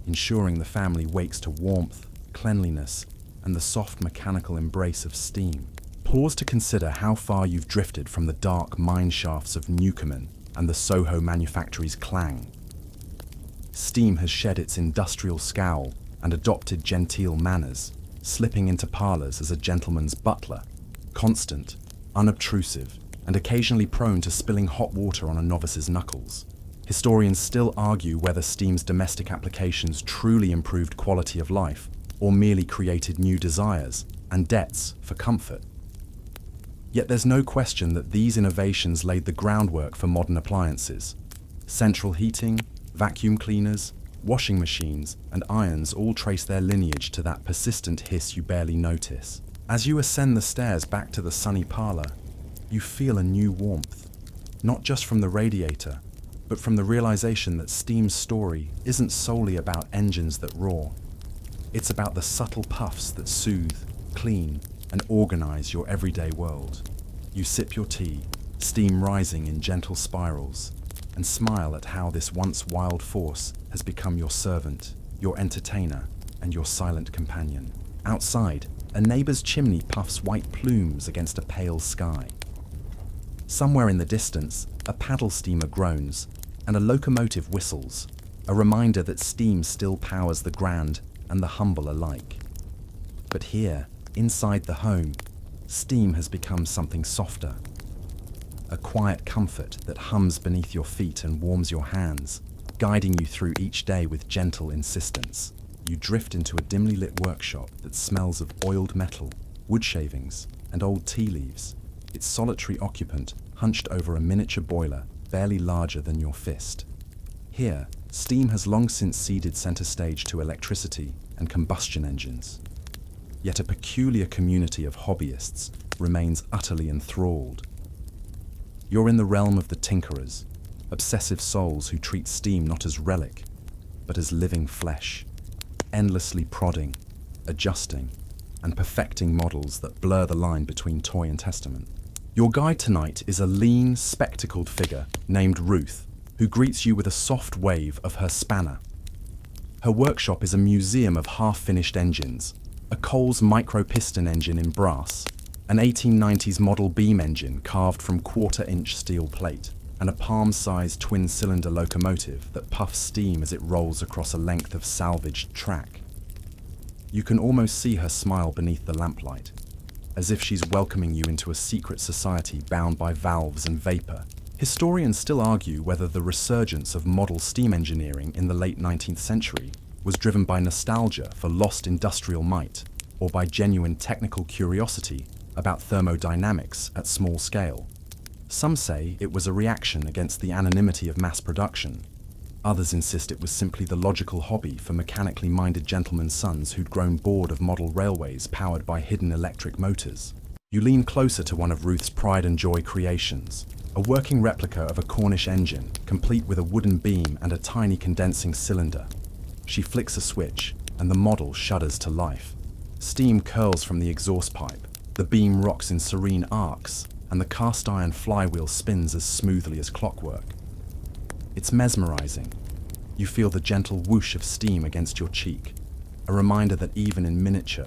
S1: ensuring the family wakes to warmth, cleanliness, and the soft mechanical embrace of steam. Pause to consider how far you've drifted from the dark mine shafts of Newcomen and the Soho manufactory's clang. Steam has shed its industrial scowl and adopted genteel manners, slipping into parlours as a gentleman's butler, constant, unobtrusive, and occasionally prone to spilling hot water on a novice's knuckles. Historians still argue whether steam's domestic applications truly improved quality of life or merely created new desires and debts for comfort. Yet there's no question that these innovations laid the groundwork for modern appliances. Central heating, vacuum cleaners, washing machines, and irons all trace their lineage to that persistent hiss you barely notice. As you ascend the stairs back to the sunny parlour, you feel a new warmth, not just from the radiator, but from the realization that steam's story isn't solely about engines that roar. It's about the subtle puffs that soothe, clean, and organize your everyday world. You sip your tea, steam rising in gentle spirals, and smile at how this once wild force has become your servant, your entertainer, and your silent companion. Outside, a neighbor's chimney puffs white plumes against a pale sky. Somewhere in the distance, a paddle steamer groans, and a locomotive whistles, a reminder that steam still powers the grand and the humble alike. But here, inside the home, steam has become something softer. A quiet comfort that hums beneath your feet and warms your hands, guiding you through each day with gentle insistence. You drift into a dimly lit workshop that smells of oiled metal, wood shavings, and old tea leaves, its solitary occupant hunched over a miniature boiler barely larger than your fist. Here, steam has long since ceded center stage to electricity and combustion engines. Yet a peculiar community of hobbyists remains utterly enthralled. You're in the realm of the tinkerers, obsessive souls who treat steam not as relic, but as living flesh, endlessly prodding, adjusting, and perfecting models that blur the line between toy and testament. Your guide tonight is a lean, spectacled figure named Ruth, who greets you with a soft wave of her spanner. Her workshop is a museum of half-finished engines, a Coles micro-piston engine in brass, an 1890s model beam engine carved from quarter-inch steel plate, and a palm-sized twin-cylinder locomotive that puffs steam as it rolls across a length of salvaged track. You can almost see her smile beneath the lamplight, as if she's welcoming you into a secret society bound by valves and vapor. Historians still argue whether the resurgence of model steam engineering in the late 19th century was driven by nostalgia for lost industrial might, or by genuine technical curiosity about thermodynamics at small scale. Some say it was a reaction against the anonymity of mass production. Others insist it was simply the logical hobby for mechanically minded gentlemen's sons who'd grown bored of model railways powered by hidden electric motors. You lean closer to one of Ruth's pride and joy creations, a working replica of a Cornish engine, complete with a wooden beam and a tiny condensing cylinder. She flicks a switch, and the model shudders to life. Steam curls from the exhaust pipe, the beam rocks in serene arcs, and the cast iron flywheel spins as smoothly as clockwork. It's mesmerizing. You feel the gentle whoosh of steam against your cheek, a reminder that even in miniature,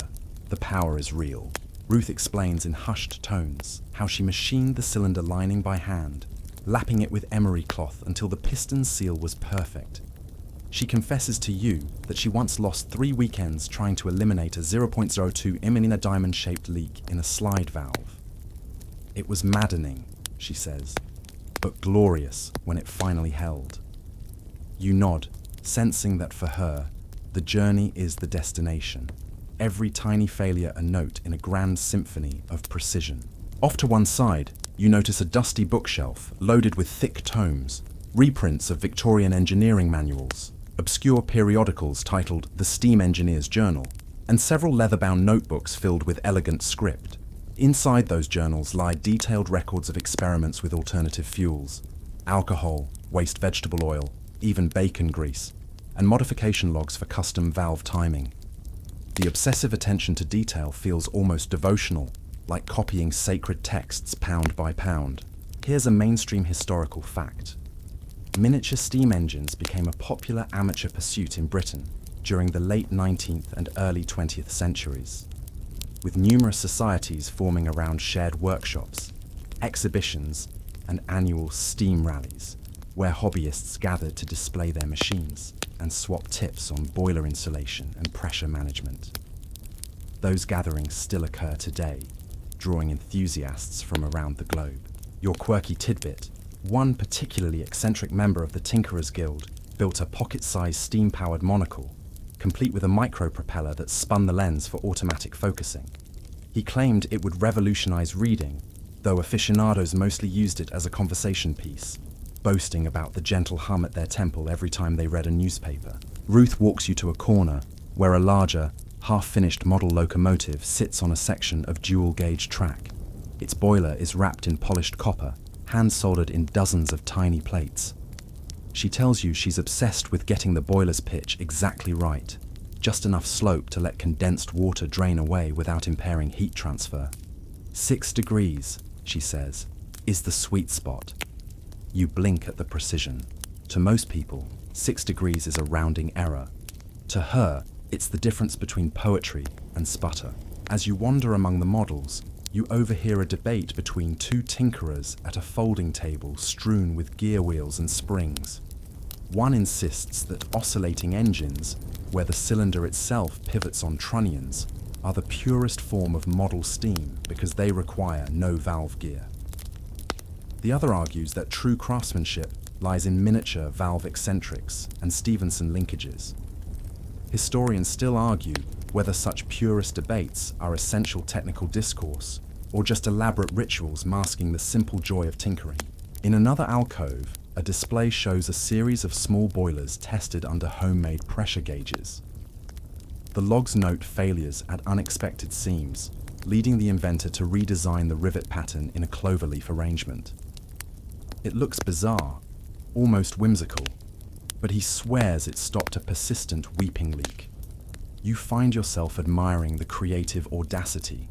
S1: the power is real. Ruth explains in hushed tones how she machined the cylinder lining by hand, lapping it with emery cloth until the piston seal was perfect. She confesses to you that she once lost 3 weekends trying to eliminate a 0.02 mm in a diamond-shaped leak in a slide valve. It was maddening, she says, but glorious when it finally held. You nod, sensing that for her, the journey is the destination. Every tiny failure a note in a grand symphony of precision. Off to one side, you notice a dusty bookshelf loaded with thick tomes, reprints of Victorian engineering manuals, obscure periodicals titled The Steam Engineer's Journal, and several leather-bound notebooks filled with elegant script. Inside those journals lie detailed records of experiments with alternative fuels, alcohol, waste vegetable oil, even bacon grease, and modification logs for custom valve timing. The obsessive attention to detail feels almost devotional, like copying sacred texts pound by pound. Here's a mainstream historical fact. Miniature steam engines became a popular amateur pursuit in Britain during the late 19th and early 20th centuries, with numerous societies forming around shared workshops, exhibitions, and annual steam rallies, where hobbyists gathered to display their machines and swap tips on boiler insulation and pressure management. Those gatherings still occur today, drawing enthusiasts from around the globe. Your quirky tidbit: one particularly eccentric member of the Tinkerers Guild built a pocket-sized steam-powered monocle, complete with a micro-propeller that spun the lens for automatic focusing. He claimed it would revolutionize reading, though aficionados mostly used it as a conversation piece, boasting about the gentle hum at their temple every time they read a newspaper. Ruth walks you to a corner where a larger, half-finished model locomotive sits on a section of dual-gauge track. Its boiler is wrapped in polished copper, hand-soldered in dozens of tiny plates. She tells you she's obsessed with getting the boiler's pitch exactly right, just enough slope to let condensed water drain away without impairing heat transfer. 6 degrees, she says, is the sweet spot. You blink at the precision. To most people, 6 degrees is a rounding error. To her, it's the difference between poetry and sputter. As you wander among the models, you overhear a debate between two tinkerers at a folding table strewn with gear wheels and springs. One insists that oscillating engines, where the cylinder itself pivots on trunnions, are the purest form of model steam because they require no valve gear. The other argues that true craftsmanship lies in miniature valve eccentrics and Stephenson linkages. Historians still argue whether such purist debates are essential technical discourse or just elaborate rituals masking the simple joy of tinkering. In another alcove, a display shows a series of small boilers tested under homemade pressure gauges. The logs note failures at unexpected seams, leading the inventor to redesign the rivet pattern in a cloverleaf arrangement. It looks bizarre, almost whimsical, but he swears it stopped a persistent weeping leak. You find yourself admiring the creative audacity,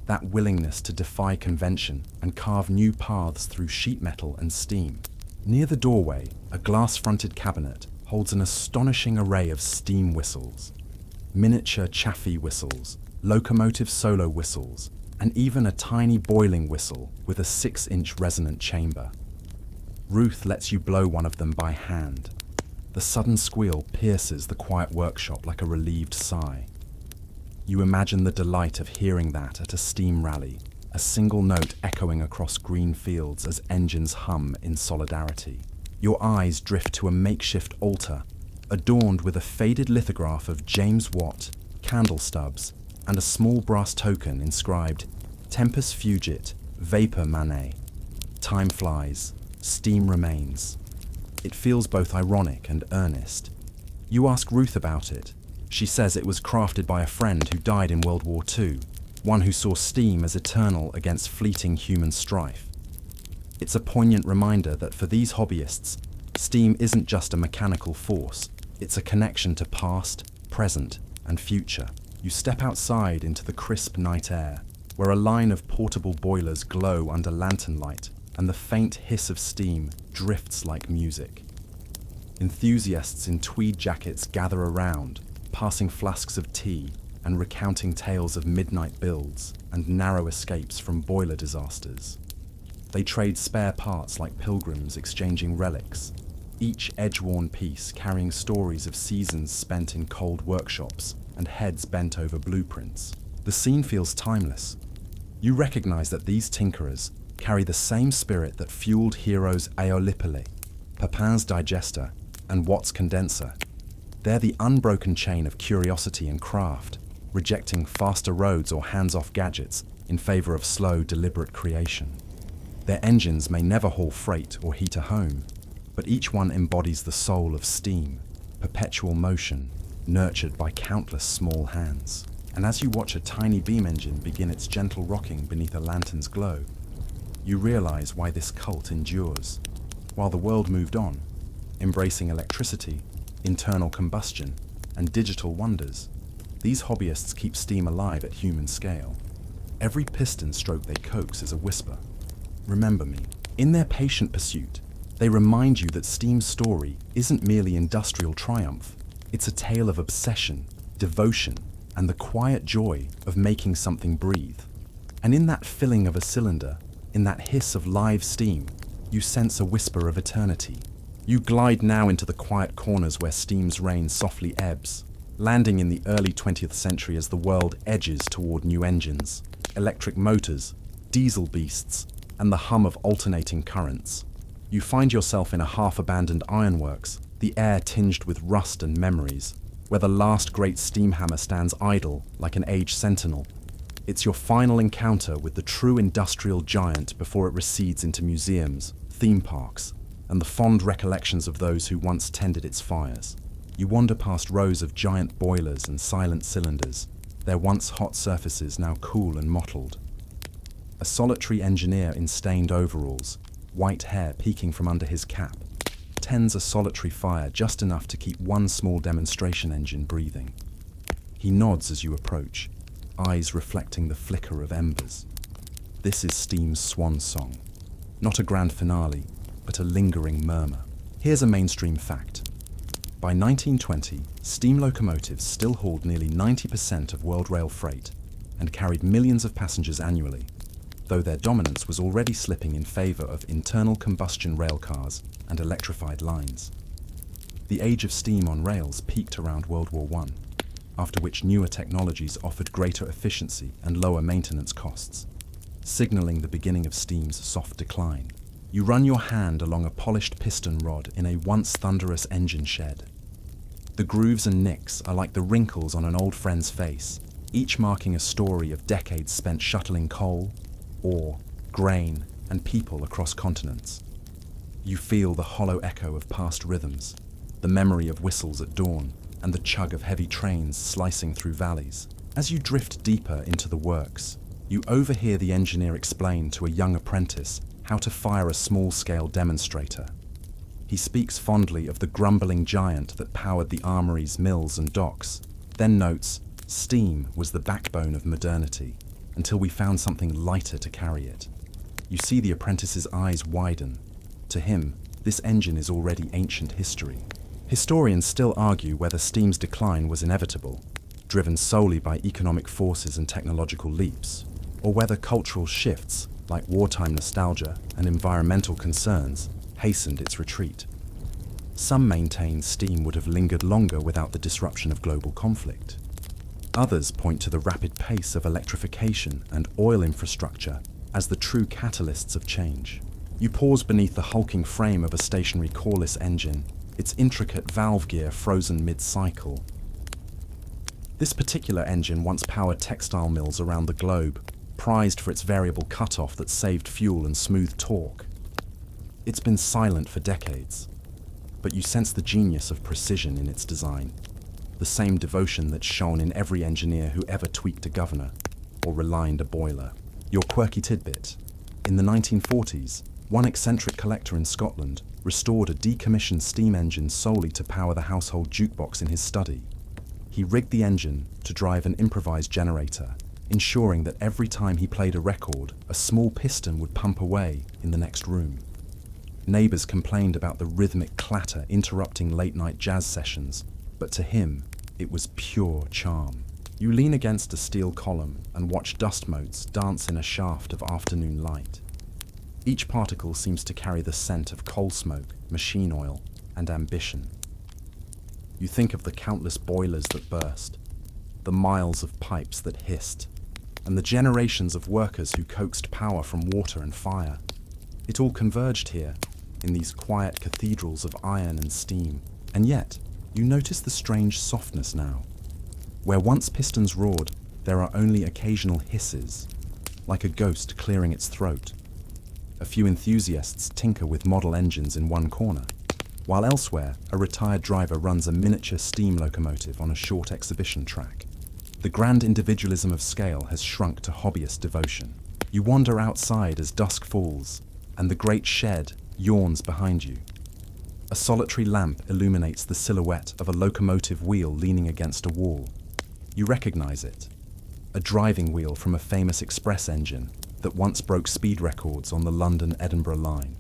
S1: that willingness to defy convention and carve new paths through sheet metal and steam. Near the doorway, a glass-fronted cabinet holds an astonishing array of steam whistles, miniature chaffee whistles, locomotive solo whistles, and even a tiny boiling whistle with a 6-inch resonant chamber. Ruth lets you blow one of them by hand. The sudden squeal pierces the quiet workshop like a relieved sigh. You imagine the delight of hearing that at a steam rally, a single note echoing across green fields as engines hum in solidarity. Your eyes drift to a makeshift altar, adorned with a faded lithograph of James Watt, candle stubs, and a small brass token inscribed Tempus Fugit, Vapor Manet. Time flies, steam remains. It feels both ironic and earnest. You ask Ruth about it. She says it was crafted by a friend who died in World War II, one who saw steam as eternal against fleeting human strife. It's a poignant reminder that for these hobbyists, steam isn't just a mechanical force, it's a connection to past, present, and future. You step outside into the crisp night air, where a line of portable boilers glow under lantern light, and the faint hiss of steam drifts like music. Enthusiasts in tweed jackets gather around, passing flasks of tea and recounting tales of midnight builds and narrow escapes from boiler disasters. They trade spare parts like pilgrims exchanging relics, each edge-worn piece carrying stories of seasons spent in cold workshops and heads bent over blueprints. The scene feels timeless. You recognize that these tinkerers carry the same spirit that fueled heroes Aeolipile, Papin's digester, and Watt's condenser. They're the unbroken chain of curiosity and craft, rejecting faster roads or hands-off gadgets in favor of slow, deliberate creation. Their engines may never haul freight or heat a home, but each one embodies the soul of steam, perpetual motion, nurtured by countless small hands. And as you watch a tiny beam engine begin its gentle rocking beneath a lantern's glow, you realize why this cult endures. While the world moved on, embracing electricity, internal combustion, and digital wonders, these hobbyists keep steam alive at human scale. Every piston stroke they coax is a whisper. Remember me. In their patient pursuit, they remind you that steam's story isn't merely industrial triumph. It's a tale of obsession, devotion, and the quiet joy of making something breathe. And in that filling of a cylinder, in that hiss of live steam, you sense a whisper of eternity. You glide now into the quiet corners where steam's reign softly ebbs, landing in the early 20th century as the world edges toward new engines, electric motors, diesel beasts, and the hum of alternating currents. You find yourself in a half-abandoned ironworks, the air tinged with rust and memories, where the last great steam hammer stands idle like an aged sentinel. It's your final encounter with the true industrial giant before it recedes into museums, theme parks, and the fond recollections of those who once tended its fires. You wander past rows of giant boilers and silent cylinders, their once hot surfaces now cool and mottled. A solitary engineer in stained overalls, white hair peeking from under his cap, tends a solitary fire just enough to keep one small demonstration engine breathing. He nods as you approach, eyes reflecting the flicker of embers. This is steam's swan song. Not a grand finale, but a lingering murmur. Here's a mainstream fact. By 1920, steam locomotives still hauled nearly 90% of world rail freight and carried millions of passengers annually, though their dominance was already slipping in favor of internal combustion railcars and electrified lines. The age of steam on rails peaked around World War I, after which newer technologies offered greater efficiency and lower maintenance costs, signaling the beginning of steam's soft decline. You run your hand along a polished piston rod in a once thunderous engine shed. The grooves and nicks are like the wrinkles on an old friend's face, each marking a story of decades spent shuttling coal, ore, grain, and people across continents. You feel the hollow echo of past rhythms, the memory of whistles at dawn, and the chug of heavy trains slicing through valleys. As you drift deeper into the works, you overhear the engineer explain to a young apprentice how to fire a small-scale demonstrator. He speaks fondly of the grumbling giant that powered the armories, mills, and docks, then notes, steam was the backbone of modernity, until we found something lighter to carry it. You see the apprentice's eyes widen. To him, this engine is already ancient history. Historians still argue whether steam's decline was inevitable, driven solely by economic forces and technological leaps, or whether cultural shifts, like wartime nostalgia and environmental concerns, hastened its retreat. Some maintain steam would have lingered longer without the disruption of global conflict. Others point to the rapid pace of electrification and oil infrastructure as the true catalysts of change. You pause beneath the hulking frame of a stationary coreless engine, its intricate valve gear frozen mid-cycle. This particular engine once powered textile mills around the globe, prized for its variable cutoff that saved fuel and smoothed torque. It's been silent for decades, but you sense the genius of precision in its design, the same devotion that's shown in every engineer who ever tweaked a governor or relined a boiler. Your quirky tidbit. In the 1940s, one eccentric collector in Scotland restored a decommissioned steam engine solely to power the household jukebox in his study. He rigged the engine to drive an improvised generator, ensuring that every time he played a record, a small piston would pump away in the next room. Neighbors complained about the rhythmic clatter interrupting late-night jazz sessions, but to him, it was pure charm. You lean against a steel column and watch dust motes dance in a shaft of afternoon light. Each particle seems to carry the scent of coal smoke, machine oil, and ambition. You think of the countless boilers that burst, the miles of pipes that hissed, and the generations of workers who coaxed power from water and fire. It all converged here, in these quiet cathedrals of iron and steam. And yet, you notice the strange softness now. Where once pistons roared, there are only occasional hisses, like a ghost clearing its throat. A few enthusiasts tinker with model engines in one corner, while elsewhere, a retired driver runs a miniature steam locomotive on a short exhibition track. The grand individualism of scale has shrunk to hobbyist devotion. You wander outside as dusk falls, and the great shed yawns behind you. A solitary lamp illuminates the silhouette of a locomotive wheel leaning against a wall. You recognize it. a driving wheel from a famous express engine that once broke speed records on the London-Edinburgh line.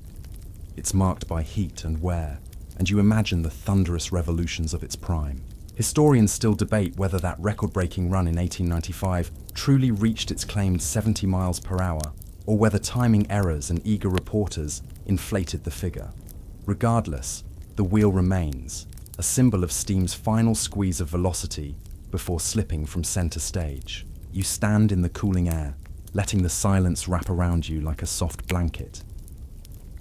S1: It's marked by heat and wear, and you imagine the thunderous revolutions of its prime. Historians still debate whether that record-breaking run in 1895 truly reached its claimed 70 miles per hour, or whether timing errors and eager reporters inflated the figure. Regardless, the wheel remains, a symbol of steam's final squeeze of velocity before slipping from center stage. You stand in the cooling air, letting the silence wrap around you like a soft blanket.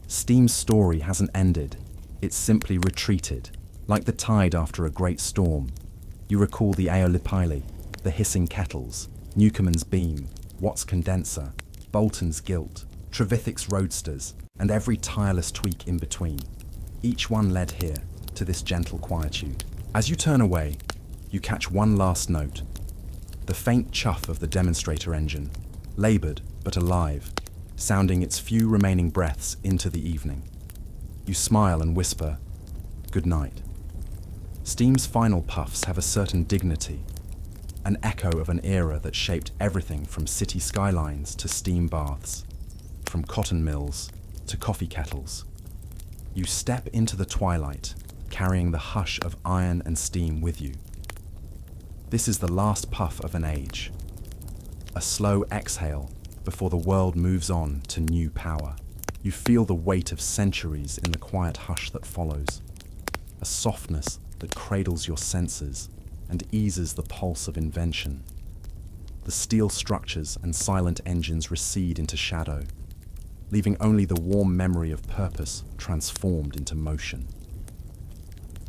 S1: Steam's story hasn't ended, it's simply retreated. Like the tide after a great storm, you recall the Aeolipile, the hissing kettles, Newcomen's beam, Watt's condenser, Bolton's gilt, Trevithick's roadsters, and every tireless tweak in between. Each one led here to this gentle quietude. As you turn away, you catch one last note, the faint chuff of the demonstrator engine, laboured but alive, sounding its few remaining breaths into the evening. You smile and whisper, "Good night." Steam's final puffs have a certain dignity, an echo of an era that shaped everything from city skylines to steam baths, from cotton mills to coffee kettles. You step into the twilight, carrying the hush of iron and steam with you. This is the last puff of an age, a slow exhale before the world moves on to new power. You feel the weight of centuries in the quiet hush that follows, a softness that cradles your senses and eases the pulse of invention. The steel structures and silent engines recede into shadow, leaving only the warm memory of purpose transformed into motion.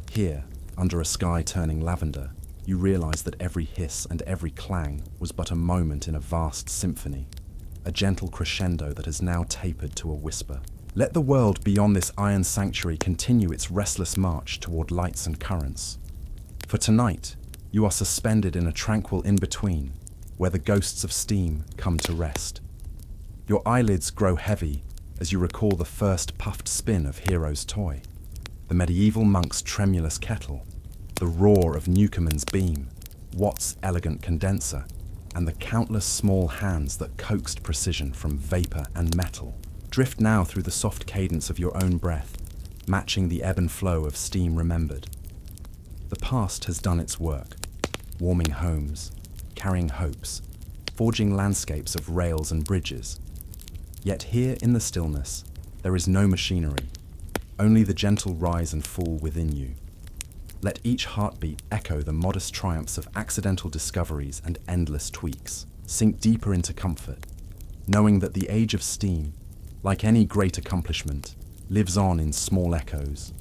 S1: Here, under a sky turning lavender, you realize that every hiss and every clang was but a moment in a vast symphony, a gentle crescendo that has now tapered to a whisper. Let the world beyond this iron sanctuary continue its restless march toward lights and currents. For tonight, you are suspended in a tranquil in-between, where the ghosts of steam come to rest. Your eyelids grow heavy as you recall the first puffed spin of Hero's toy, the medieval monk's tremulous kettle, the roar of Newcomen's beam, Watt's elegant condenser, and the countless small hands that coaxed precision from vapor and metal. Drift now through the soft cadence of your own breath, matching the ebb and flow of steam remembered. The past has done its work, warming homes, carrying hopes, forging landscapes of rails and bridges. Yet here in the stillness, there is no machinery, only the gentle rise and fall within you. Let each heartbeat echo the modest triumphs of accidental discoveries and endless tweaks. Sink deeper into comfort, knowing that the age of steam, like any great accomplishment, lives on in small echoes,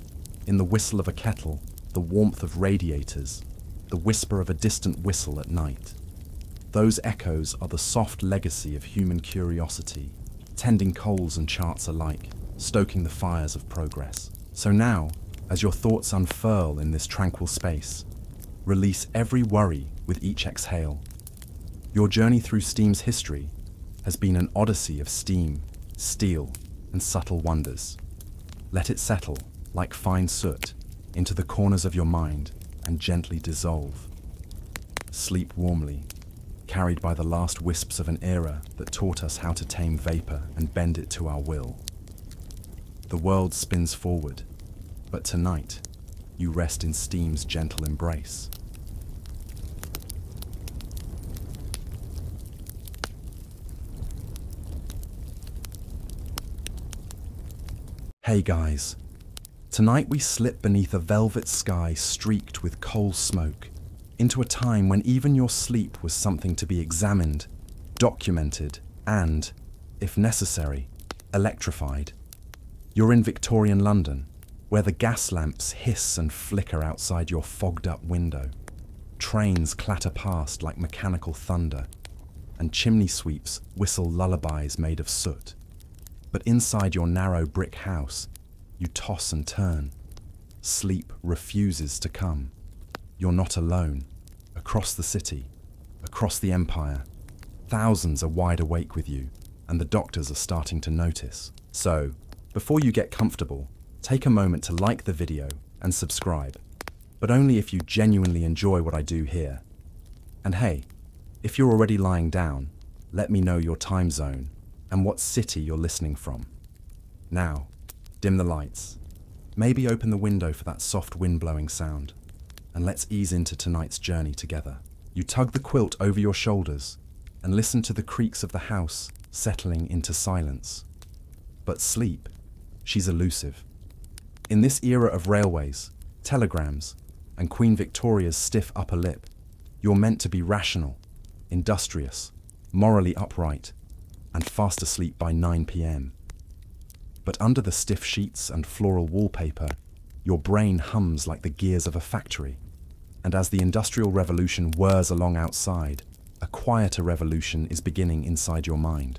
S1: in the whistle of a kettle, the warmth of radiators, the whisper of a distant whistle at night. Those echoes are the soft legacy of human curiosity, tending coals and charts alike, stoking the fires of progress. So now, as your thoughts unfurl in this tranquil space, release every worry with each exhale. Your journey through steam's history has been an odyssey of steam, steel, and subtle wonders. Let it settle, like fine soot, into the corners of your mind and gently dissolve. Sleep warmly, carried by the last wisps of an era that taught us how to tame vapor and bend it to our will. The world spins forward, but tonight, you rest in steam's gentle embrace. Hey guys, tonight we slip beneath a velvet sky streaked with coal smoke, into a time when even your sleep was something to be examined, documented, and, if necessary, electrified. You're in Victorian London, where the gas lamps hiss and flicker outside your fogged-up window. Trains clatter past like mechanical thunder, and chimney sweeps whistle lullabies made of soot. But inside your narrow brick house, you toss and turn. Sleep refuses to come. You're not alone. Across the city, across the empire, thousands are wide awake with you, and the doctors are starting to notice. So, before you get comfortable, take a moment to like the video and subscribe, but only if you genuinely enjoy what I do here. And hey, If you're already lying down, let me know your time zone and what city you're listening from. Now, dim the lights. Maybe open the window for that soft wind-blowing sound. And let's ease into tonight's journey together. You tug the quilt over your shoulders and listen to the creaks of the house settling into silence. But sleep, she's elusive. In this era of railways, telegrams, and Queen Victoria's stiff upper lip, you're meant to be rational, industrious, morally upright, and fast asleep by 9 p.m. But under the stiff sheets and floral wallpaper, your brain hums like the gears of a factory. And as the Industrial Revolution whirs along outside, a quieter revolution is beginning inside your mind.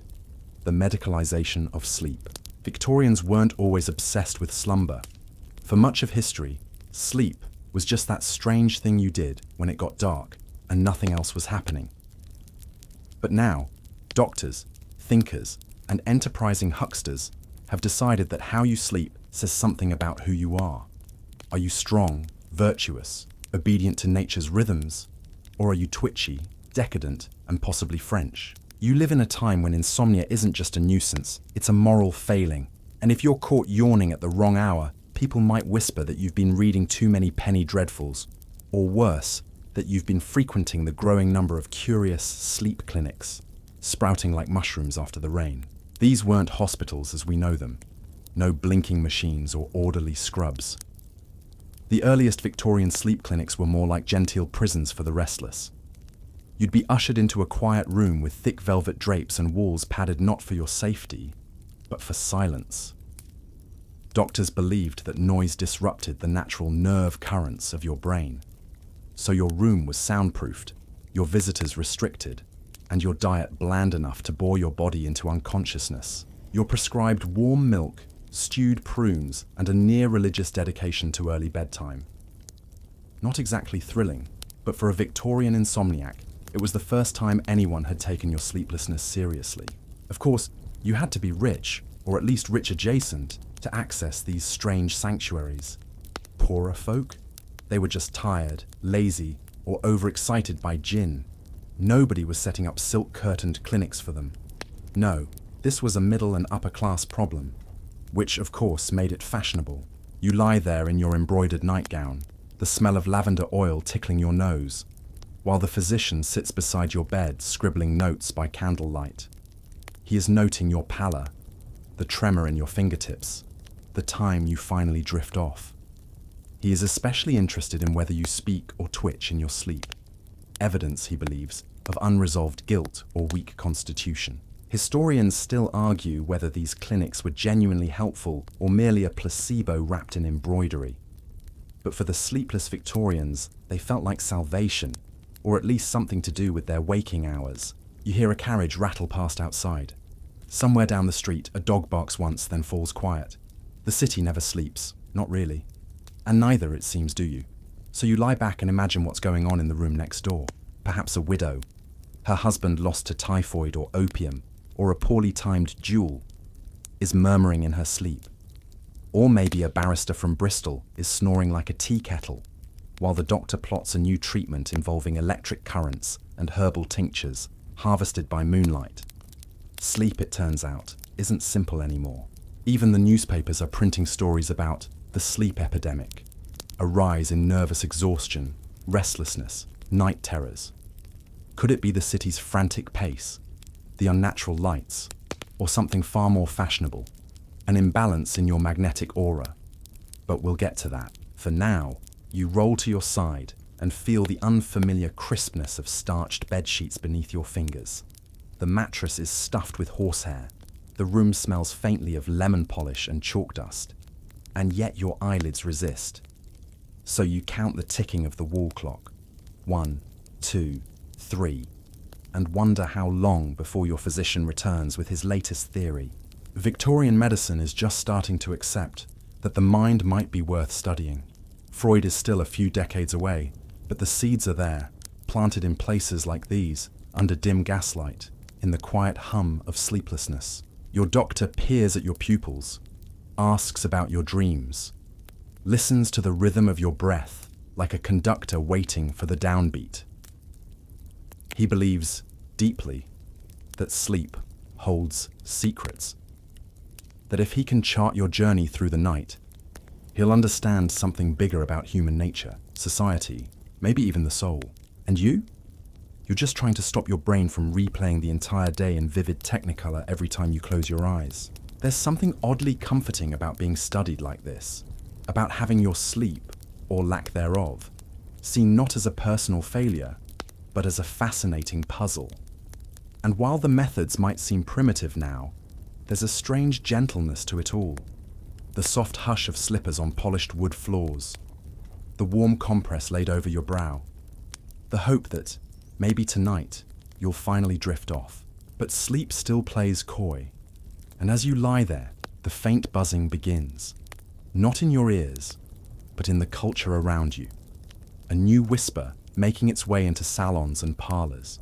S1: The medicalization of sleep. Victorians weren't always obsessed with slumber. For much of history, sleep was just that strange thing you did when it got dark and nothing else was happening. But now, doctors, thinkers, and enterprising hucksters have decided that how you sleep says something about who you are. Are you strong, virtuous, obedient to nature's rhythms? Or are you twitchy, decadent, and possibly French? You live in a time when insomnia isn't just a nuisance, it's a moral failing. And if you're caught yawning at the wrong hour, people might whisper that you've been reading too many penny dreadfuls, or worse, that you've been frequenting the growing number of curious sleep clinics, sprouting like mushrooms after the rain. These weren't hospitals as we know them. No blinking machines or orderly scrubs. The earliest Victorian sleep clinics were more like genteel prisons for the restless. You'd be ushered into a quiet room with thick velvet drapes and walls padded not for your safety, but for silence. Doctors believed that noise disrupted the natural nerve currents of your brain. So your room was soundproofed, your visitors restricted, and your diet bland enough to bore your body into unconsciousness. You're prescribed warm milk, stewed prunes, and a near-religious dedication to early bedtime. Not exactly thrilling, but for a Victorian insomniac, it was the first time anyone had taken your sleeplessness seriously. Of course, you had to be rich, or at least rich adjacent, to access these strange sanctuaries. Poorer folk? They were just tired, lazy, or overexcited by gin. Nobody was setting up silk-curtained clinics for them. No, this was a middle and upper-class problem, which, of course, made it fashionable. You lie there in your embroidered nightgown, the smell of lavender oil tickling your nose, while the physician sits beside your bed scribbling notes by candlelight. He is noting your pallor, the tremor in your fingertips, the time you finally drift off. He is especially interested in whether you speak or twitch in your sleep. Evidence, he believes, of unresolved guilt or weak constitution. Historians still argue whether these clinics were genuinely helpful or merely a placebo wrapped in embroidery. But for the sleepless Victorians, they felt like salvation, or at least something to do with their waking hours. You hear a carriage rattle past outside. Somewhere down the street, a dog barks once, then falls quiet. The city never sleeps, not really. And neither, it seems, do you. So you lie back and imagine what's going on in the room next door. Perhaps a widow, her husband lost to typhoid or opium, or a poorly timed duel, is murmuring in her sleep. Or maybe a barrister from Bristol is snoring like a tea kettle, while the doctor plots a new treatment involving electric currents and herbal tinctures harvested by moonlight. Sleep, it turns out, isn't simple anymore. Even the newspapers are printing stories about the sleep epidemic, a rise in nervous exhaustion, restlessness, night terrors. Could it be the city's frantic pace, the unnatural lights, or something far more fashionable, an imbalance in your magnetic aura? But we'll get to that. For now, you roll to your side and feel the unfamiliar crispness of starched bedsheets beneath your fingers. The mattress is stuffed with horsehair. The room smells faintly of lemon polish and chalk dust, and yet your eyelids resist. So you count the ticking of the wall clock. 1, 2, 3, and wonder how long before your physician returns with his latest theory. Victorian medicine is just starting to accept that the mind might be worth studying. Freud is still a few decades away, but the seeds are there, planted in places like these, under dim gaslight, in the quiet hum of sleeplessness. Your doctor peers at your pupils, asks about your dreams, listens to the rhythm of your breath like a conductor waiting for the downbeat. He believes deeply that sleep holds secrets. That if he can chart your journey through the night, he'll understand something bigger about human nature, society, maybe even the soul. And you? You're just trying to stop your brain from replaying the entire day in vivid technicolor every time you close your eyes. There's something oddly comforting about being studied like this, about having your sleep, or lack thereof, seen not as a personal failure, but as a fascinating puzzle. And while the methods might seem primitive now, there's a strange gentleness to it all. The soft hush of slippers on polished wood floors, the warm compress laid over your brow, the hope that, maybe tonight, you'll finally drift off. But sleep still plays coy, and as you lie there, the faint buzzing begins. Not in your ears, but in the culture around you. A new whisper making its way into salons and parlors.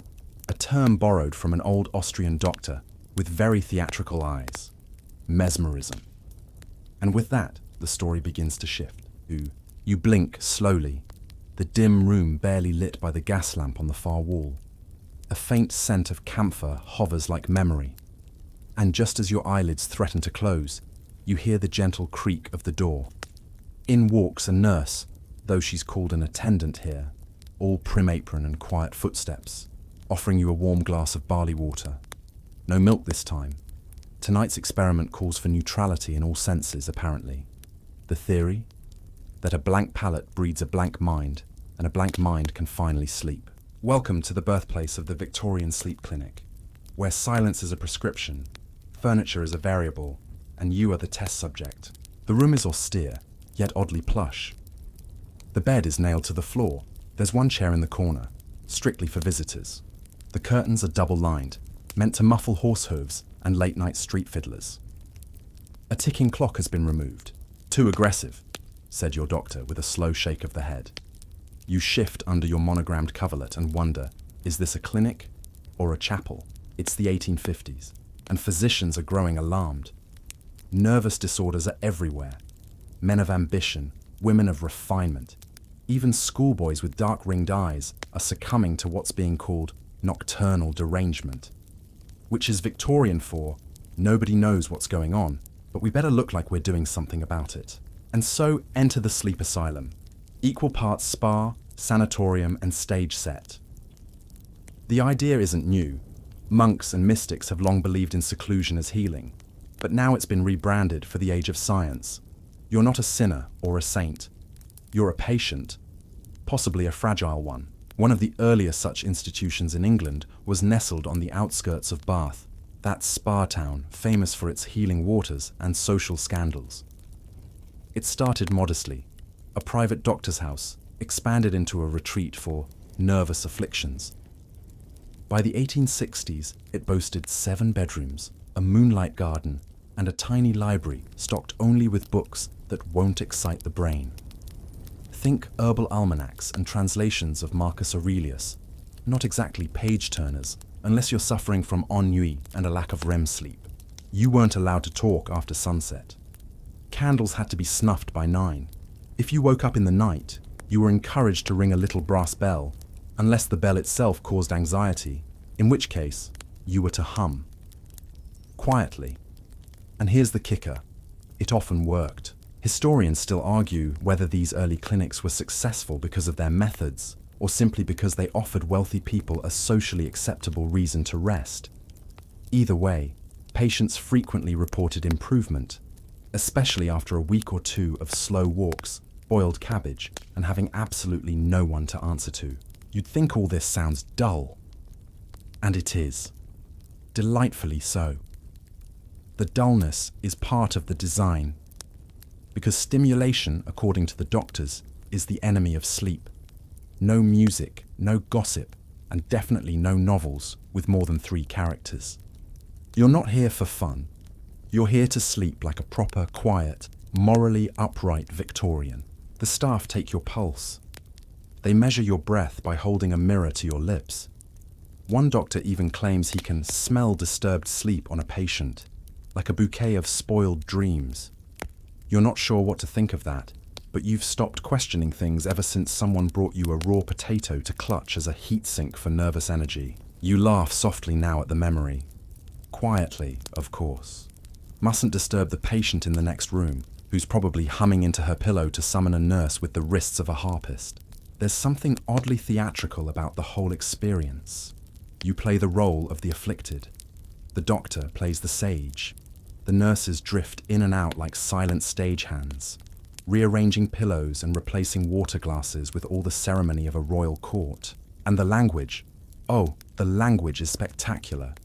S1: A term borrowed from an old Austrian doctor with very theatrical eyes. Mesmerism. And with that, the story begins to shift. You blink slowly, the dim room barely lit by the gas lamp on the far wall. A faint scent of camphor hovers like memory. And just as your eyelids threaten to close, you hear the gentle creak of the door. In walks a nurse, though she's called an attendant here, all prim apron and quiet footsteps, offering you a warm glass of barley water. No milk this time. Tonight's experiment calls for neutrality in all senses, apparently. The theory? That a blank palate breeds a blank mind, and a blank mind can finally sleep. Welcome to the birthplace of the Victorian Sleep Clinic, where silence is a prescription, furniture is a variable, and you are the test subject. The room is austere, yet oddly plush. The bed is nailed to the floor. There's one chair in the corner, strictly for visitors. The curtains are double-lined, meant to muffle horse hooves and late-night street fiddlers. A ticking clock has been removed. Too aggressive, said your doctor with a slow shake of the head. You shift under your monogrammed coverlet and wonder, is this a clinic or a chapel? It's the 1850s, and physicians are growing alarmed. Nervous disorders are everywhere. Men of ambition, women of refinement, even schoolboys with dark-ringed eyes are succumbing to what's being called nocturnal derangement, which is Victorian for nobody knows what's going on, but we better look like we're doing something about it. And so enter the sleep asylum, equal parts spa, sanatorium, and stage set. The idea isn't new. Monks and mystics have long believed in seclusion as healing, but now it's been rebranded for the age of science. You're not a sinner or a saint. You're a patient, possibly a fragile one. One of the earliest such institutions in England was nestled on the outskirts of Bath, that spa town famous for its healing waters and social scandals. It started modestly, a private doctor's house, expanded into a retreat for nervous afflictions. By the 1860s, it boasted 7 bedrooms, a moonlight garden, and a tiny library stocked only with books that won't excite the brain. Think herbal almanacs and translations of Marcus Aurelius, not exactly page-turners, unless you're suffering from ennui and a lack of REM sleep. You weren't allowed to talk after sunset. Candles had to be snuffed by 9. If you woke up in the night, you were encouraged to ring a little brass bell, unless the bell itself caused anxiety, in which case, you were to hum. Quietly. And here's the kicker. It often worked. Historians still argue whether these early clinics were successful because of their methods, or simply because they offered wealthy people a socially acceptable reason to rest. Either way, patients frequently reported improvement, especially after a week or 2 of slow walks, boiled cabbage, and having absolutely no one to answer to. You'd think all this sounds dull. And it is. Delightfully so. The dullness is part of the design, because stimulation, according to the doctors, is the enemy of sleep. No music, no gossip, and definitely no novels with more than 3 characters. You're not here for fun. You're here to sleep like a proper, quiet, morally upright Victorian. The staff take your pulse. They measure your breath by holding a mirror to your lips. One doctor even claims he can smell disturbed sleep on a patient, like a bouquet of spoiled dreams. You're not sure what to think of that, but you've stopped questioning things ever since someone brought you a raw potato to clutch as a heat sink for nervous energy. You laugh softly now at the memory. Quietly, of course. Mustn't disturb the patient in the next room, who's probably humming into her pillow to summon a nurse with the wrists of a harpist. There's something oddly theatrical about the whole experience. You play the role of the afflicted. The doctor plays the sage. The nurses drift in and out like silent stagehands, rearranging pillows and replacing water glasses with all the ceremony of a royal court. And the language, oh, the language is spectacular.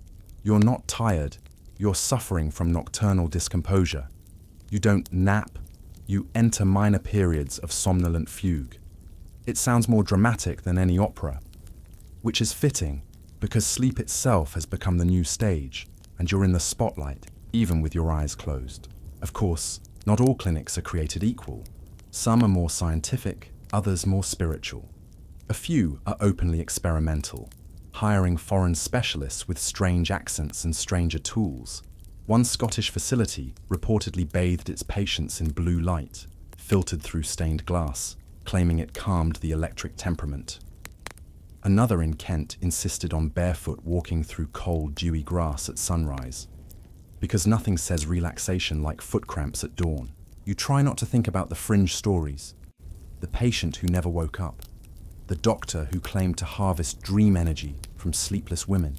S1: You're not tired, you're suffering from nocturnal discomposure. You don't nap, you enter minor periods of somnolent fugue. It sounds more dramatic than any opera, which is fitting because sleep itself has become the new stage, and you're in the spotlight, even with your eyes closed. Of course, not all clinics are created equal. Some are more scientific, others more spiritual. A few are openly experimental, hiring foreign specialists with strange accents and stranger tools. One Scottish facility reportedly bathed its patients in blue light, filtered through stained glass, claiming it calmed the electric temperament. Another in Kent insisted on barefoot walking through cold, dewy grass at sunrise, because nothing says relaxation like foot cramps at dawn. You try not to think about the fringe stories, the patient who never woke up, the doctor who claimed to harvest dream energy from sleepless women.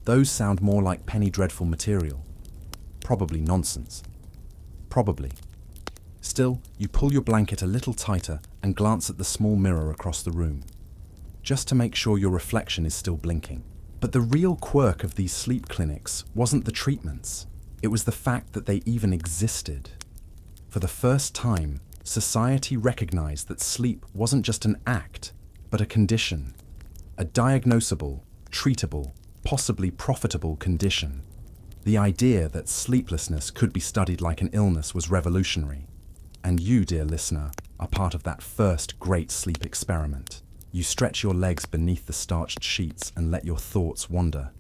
S1: Those sound more like penny dreadful material. Probably nonsense. Probably. Still, you pull your blanket a little tighter and glance at the small mirror across the room, just to make sure your reflection is still blinking. But the real quirk of these sleep clinics wasn't the treatments. It was the fact that they even existed. For the first time, society recognized that sleep wasn't just an act, but a condition. A diagnosable, treatable, possibly profitable condition. The idea that sleeplessness could be studied like an illness was revolutionary. And you, dear listener, are part of that first great sleep experiment. You stretch your legs beneath the starched sheets and let your thoughts wander.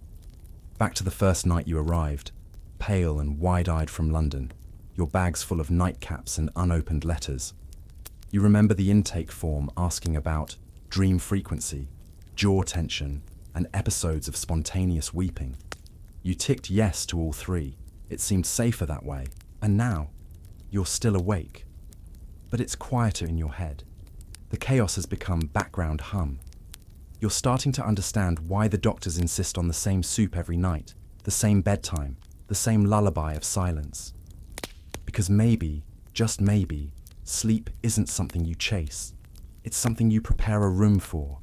S1: Back to the first night you arrived, pale and wide-eyed from London, your bags full of nightcaps and unopened letters. You remember the intake form asking about dream frequency, jaw tension, and episodes of spontaneous weeping. You ticked yes to all three. It seemed safer that way. And now, you're still awake. But it's quieter in your head. The chaos has become background hum. You're starting to understand why the doctors insist on the same soup every night, the same bedtime, the same lullaby of silence. Because maybe, just maybe, sleep isn't something you chase. It's something you prepare a room for,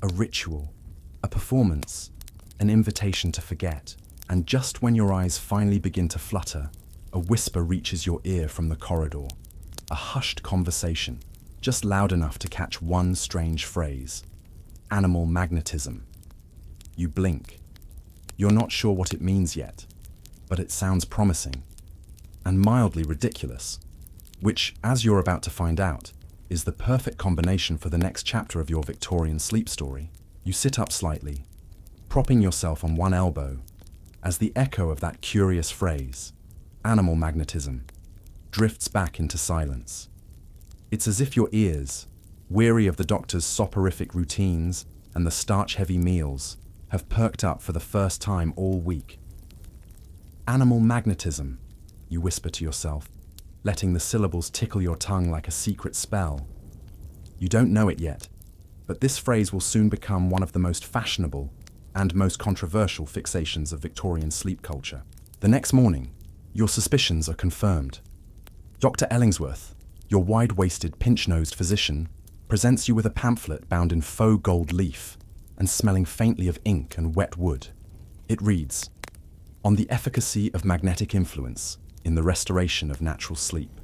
S1: a ritual, a performance, an invitation to forget. And just when your eyes finally begin to flutter, a whisper reaches your ear from the corridor. A hushed conversation, just loud enough to catch one strange phrase. Animal magnetism. You blink. You're not sure what it means yet, but it sounds promising and mildly ridiculous, which, as you're about to find out, is the perfect combination for the next chapter of your Victorian sleep story. You sit up slightly, propping yourself on one elbow, as the echo of that curious phrase, animal magnetism, drifts back into silence. It's as if your ears, weary of the doctor's soporific routines and the starch-heavy meals, have perked up for the first time all week. Animal magnetism, you whisper to yourself, letting the syllables tickle your tongue like a secret spell. You don't know it yet, but this phrase will soon become one of the most fashionable and most controversial fixations of Victorian sleep culture. The next morning, your suspicions are confirmed. Dr. Ellingsworth, your wide-waisted, pinch-nosed physician, presents you with a pamphlet bound in faux gold leaf and smelling faintly of ink and wet wood. It reads, "On the efficacy of magnetic influence in the restoration of natural sleep."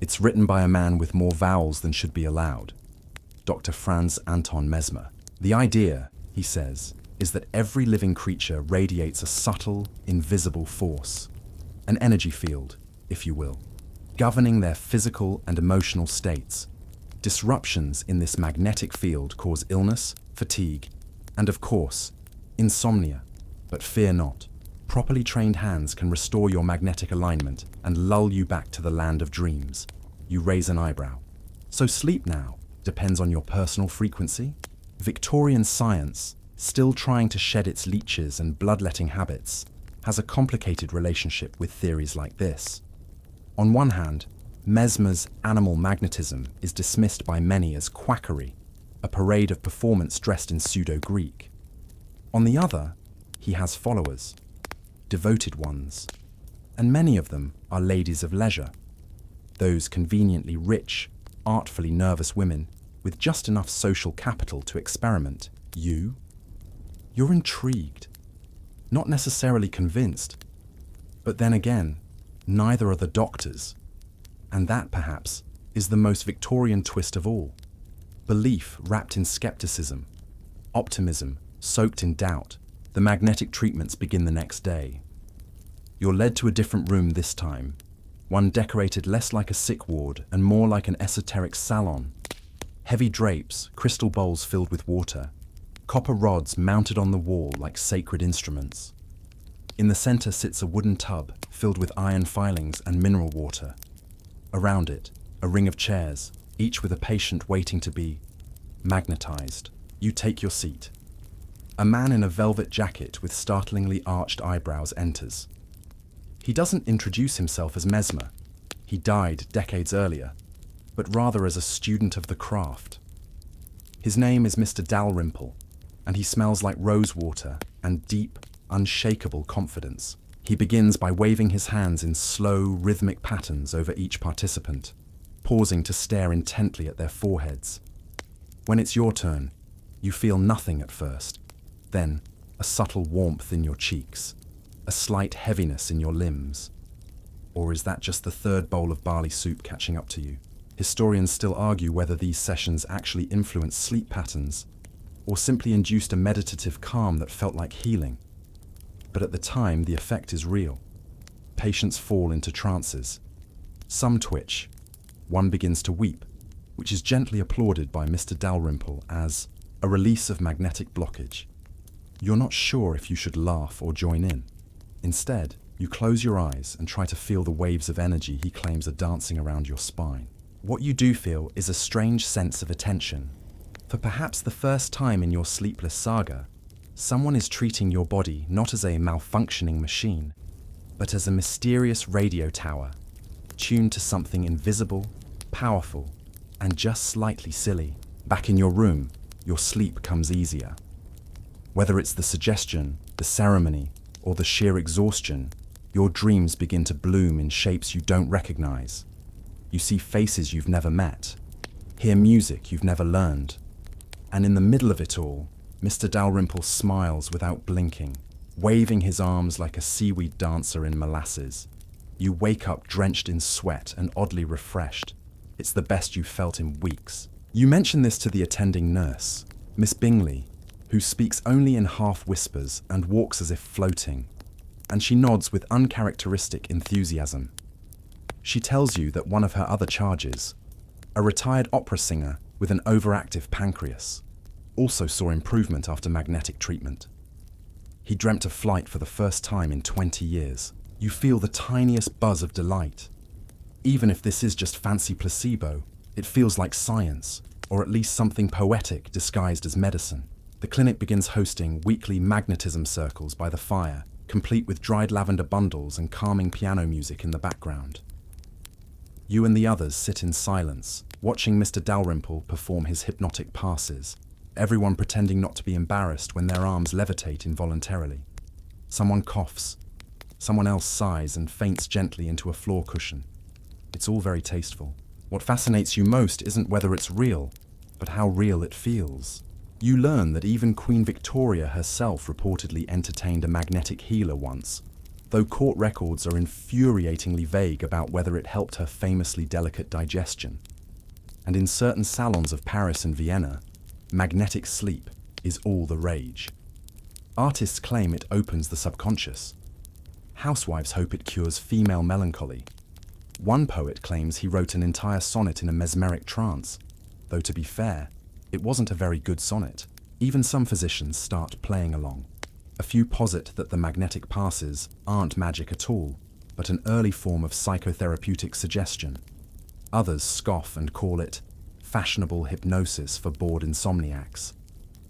S1: It's written by a man with more vowels than should be allowed, Dr. Franz Anton Mesmer. The idea, he says, is that every living creature radiates a subtle, invisible force, an energy field, if you will, governing their physical and emotional states. Disruptions in this magnetic field cause illness, fatigue, and of course, insomnia. But fear not. Properly trained hands can restore your magnetic alignment and lull you back to the land of dreams. You raise an eyebrow. So sleep now depends on your personal frequency? Victorian science, still trying to shed its leeches and bloodletting habits, has a complicated relationship with theories like this. On one hand, Mesmer's animal magnetism is dismissed by many as quackery, a parade of performance dressed in pseudo-Greek. On the other, he has followers, devoted ones, and many of them are ladies of leisure, those conveniently rich, artfully nervous women with just enough social capital to experiment. You're intrigued, not necessarily convinced, but then again, neither are the doctors. And that, perhaps, is the most Victorian twist of all. Belief wrapped in skepticism, optimism soaked in doubt. The magnetic treatments begin the next day. You're led to a different room this time, one decorated less like a sick ward and more like an esoteric salon. Heavy drapes, crystal bowls filled with water, copper rods mounted on the wall like sacred instruments. In the center sits a wooden tub filled with iron filings and mineral water. Around it, a ring of chairs, each with a patient waiting to be magnetized. You take your seat. A man in a velvet jacket with startlingly arched eyebrows enters. He doesn't introduce himself as Mesmer. He died decades earlier, but rather as a student of the craft. His name is Mr. Dalrymple, and he smells like rosewater and deep, unshakable confidence. He begins by waving his hands in slow, rhythmic patterns over each participant, pausing to stare intently at their foreheads. When it's your turn, you feel nothing at first, then a subtle warmth in your cheeks, a slight heaviness in your limbs. Or is that just the third bowl of barley soup catching up to you? Historians still argue whether these sessions actually influenced sleep patterns or simply induced a meditative calm that felt like healing. But at the time, the effect is real. Patients fall into trances. Some twitch. One begins to weep, which is gently applauded by Mr. Dalrymple as a release of magnetic blockage. You're not sure if you should laugh or join in. Instead, you close your eyes and try to feel the waves of energy he claims are dancing around your spine. What you do feel is a strange sense of attention. For perhaps the first time in your sleepless saga, someone is treating your body not as a malfunctioning machine, but as a mysterious radio tower, tuned to something invisible, powerful, and just slightly silly. Back in your room, your sleep comes easier. Whether it's the suggestion, the ceremony, or the sheer exhaustion, your dreams begin to bloom in shapes you don't recognize. You see faces you've never met, hear music you've never learned, and in the middle of it all, Mr. Dalrymple smiles without blinking, waving his arms like a seaweed dancer in molasses. You wake up drenched in sweat and oddly refreshed. It's the best you've felt in weeks. You mention this to the attending nurse, Miss Bingley, who speaks only in half whispers and walks as if floating, and she nods with uncharacteristic enthusiasm. She tells you that one of her other charges, a retired opera singer with an overactive pancreas, also saw improvement after magnetic treatment. He dreamt of flight for the first time in 20 years. You feel the tiniest buzz of delight. Even if this is just fancy placebo, it feels like science, or at least something poetic disguised as medicine. The clinic begins hosting weekly magnetism circles by the fire, complete with dried lavender bundles and calming piano music in the background. You and the others sit in silence, watching Mr. Dalrymple perform his hypnotic passes, everyone pretending not to be embarrassed when their arms levitate involuntarily. Someone coughs, someone else sighs and faints gently into a floor cushion. It's all very tasteful. What fascinates you most isn't whether it's real, but how real it feels. You learn that even Queen Victoria herself reportedly entertained a magnetic healer once, though court records are infuriatingly vague about whether it helped her famously delicate digestion. And in certain salons of Paris and Vienna, magnetic sleep is all the rage. Artists claim it opens the subconscious. Housewives hope it cures female melancholy. One poet claims he wrote an entire sonnet in a mesmeric trance, though to be fair, it wasn't a very good sonnet. Even some physicians start playing along. A few posit that the magnetic passes aren't magic at all, but an early form of psychotherapeutic suggestion. Others scoff and call it fashionable hypnosis for bored insomniacs.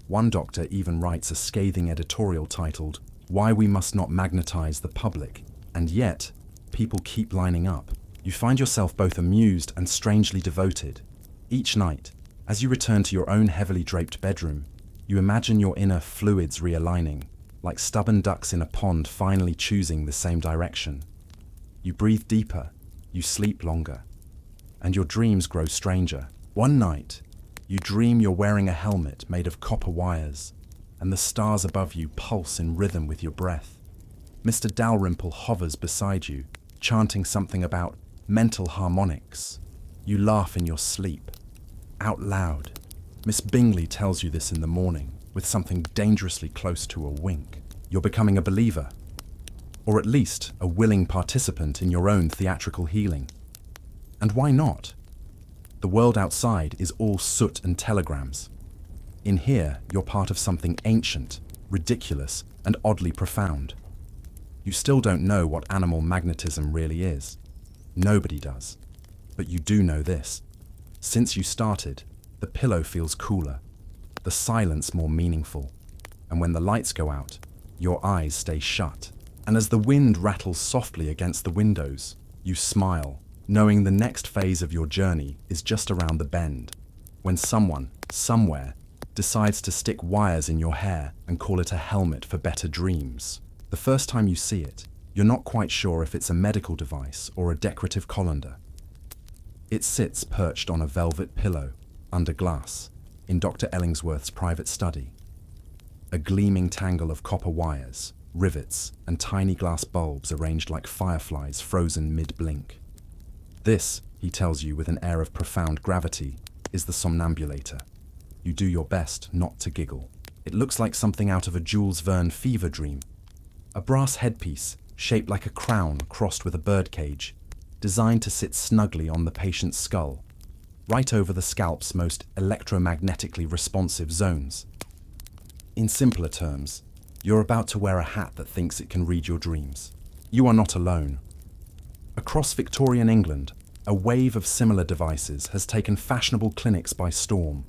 S1: One doctor even writes a scathing editorial titled, "Why We Must Not Magnetize the Public," and yet, people keep lining up. You find yourself both amused and strangely devoted. Each night, as you return to your own heavily draped bedroom, you imagine your inner fluids realigning, like stubborn ducks in a pond finally choosing the same direction. You breathe deeper, you sleep longer, and your dreams grow stranger. One night, you dream you're wearing a helmet made of copper wires, and the stars above you pulse in rhythm with your breath. Mr. Dalrymple hovers beside you, chanting something about mental harmonics. You laugh in your sleep, out loud. Miss Bingley tells you this in the morning, with something dangerously close to a wink. You're becoming a believer, or at least a willing participant in your own theatrical healing. And why not? The world outside is all soot and telegrams. In here, you're part of something ancient, ridiculous, and oddly profound. You still don't know what animal magnetism really is. Nobody does. But you do know this. Since you started, the pillow feels cooler, the silence more meaningful, and when the lights go out, your eyes stay shut. And as the wind rattles softly against the windows, you smile, knowing the next phase of your journey is just around the bend, when someone, somewhere, decides to stick wires in your hair and call it a helmet for better dreams. The first time you see it, you're not quite sure if it's a medical device or a decorative colander. It sits perched on a velvet pillow, under glass, in Dr. Ellingsworth's private study. A gleaming tangle of copper wires, rivets, and tiny glass bulbs arranged like fireflies frozen mid-blink. This, he tells you with an air of profound gravity, is the somnambulator. You do your best not to giggle. It looks like something out of a Jules Verne fever dream. A brass headpiece, shaped like a crown crossed with a birdcage, designed to sit snugly on the patient's skull, right over the scalp's most electromagnetically responsive zones. In simpler terms, you're about to wear a hat that thinks it can read your dreams. You are not alone. Across Victorian England, a wave of similar devices has taken fashionable clinics by storm.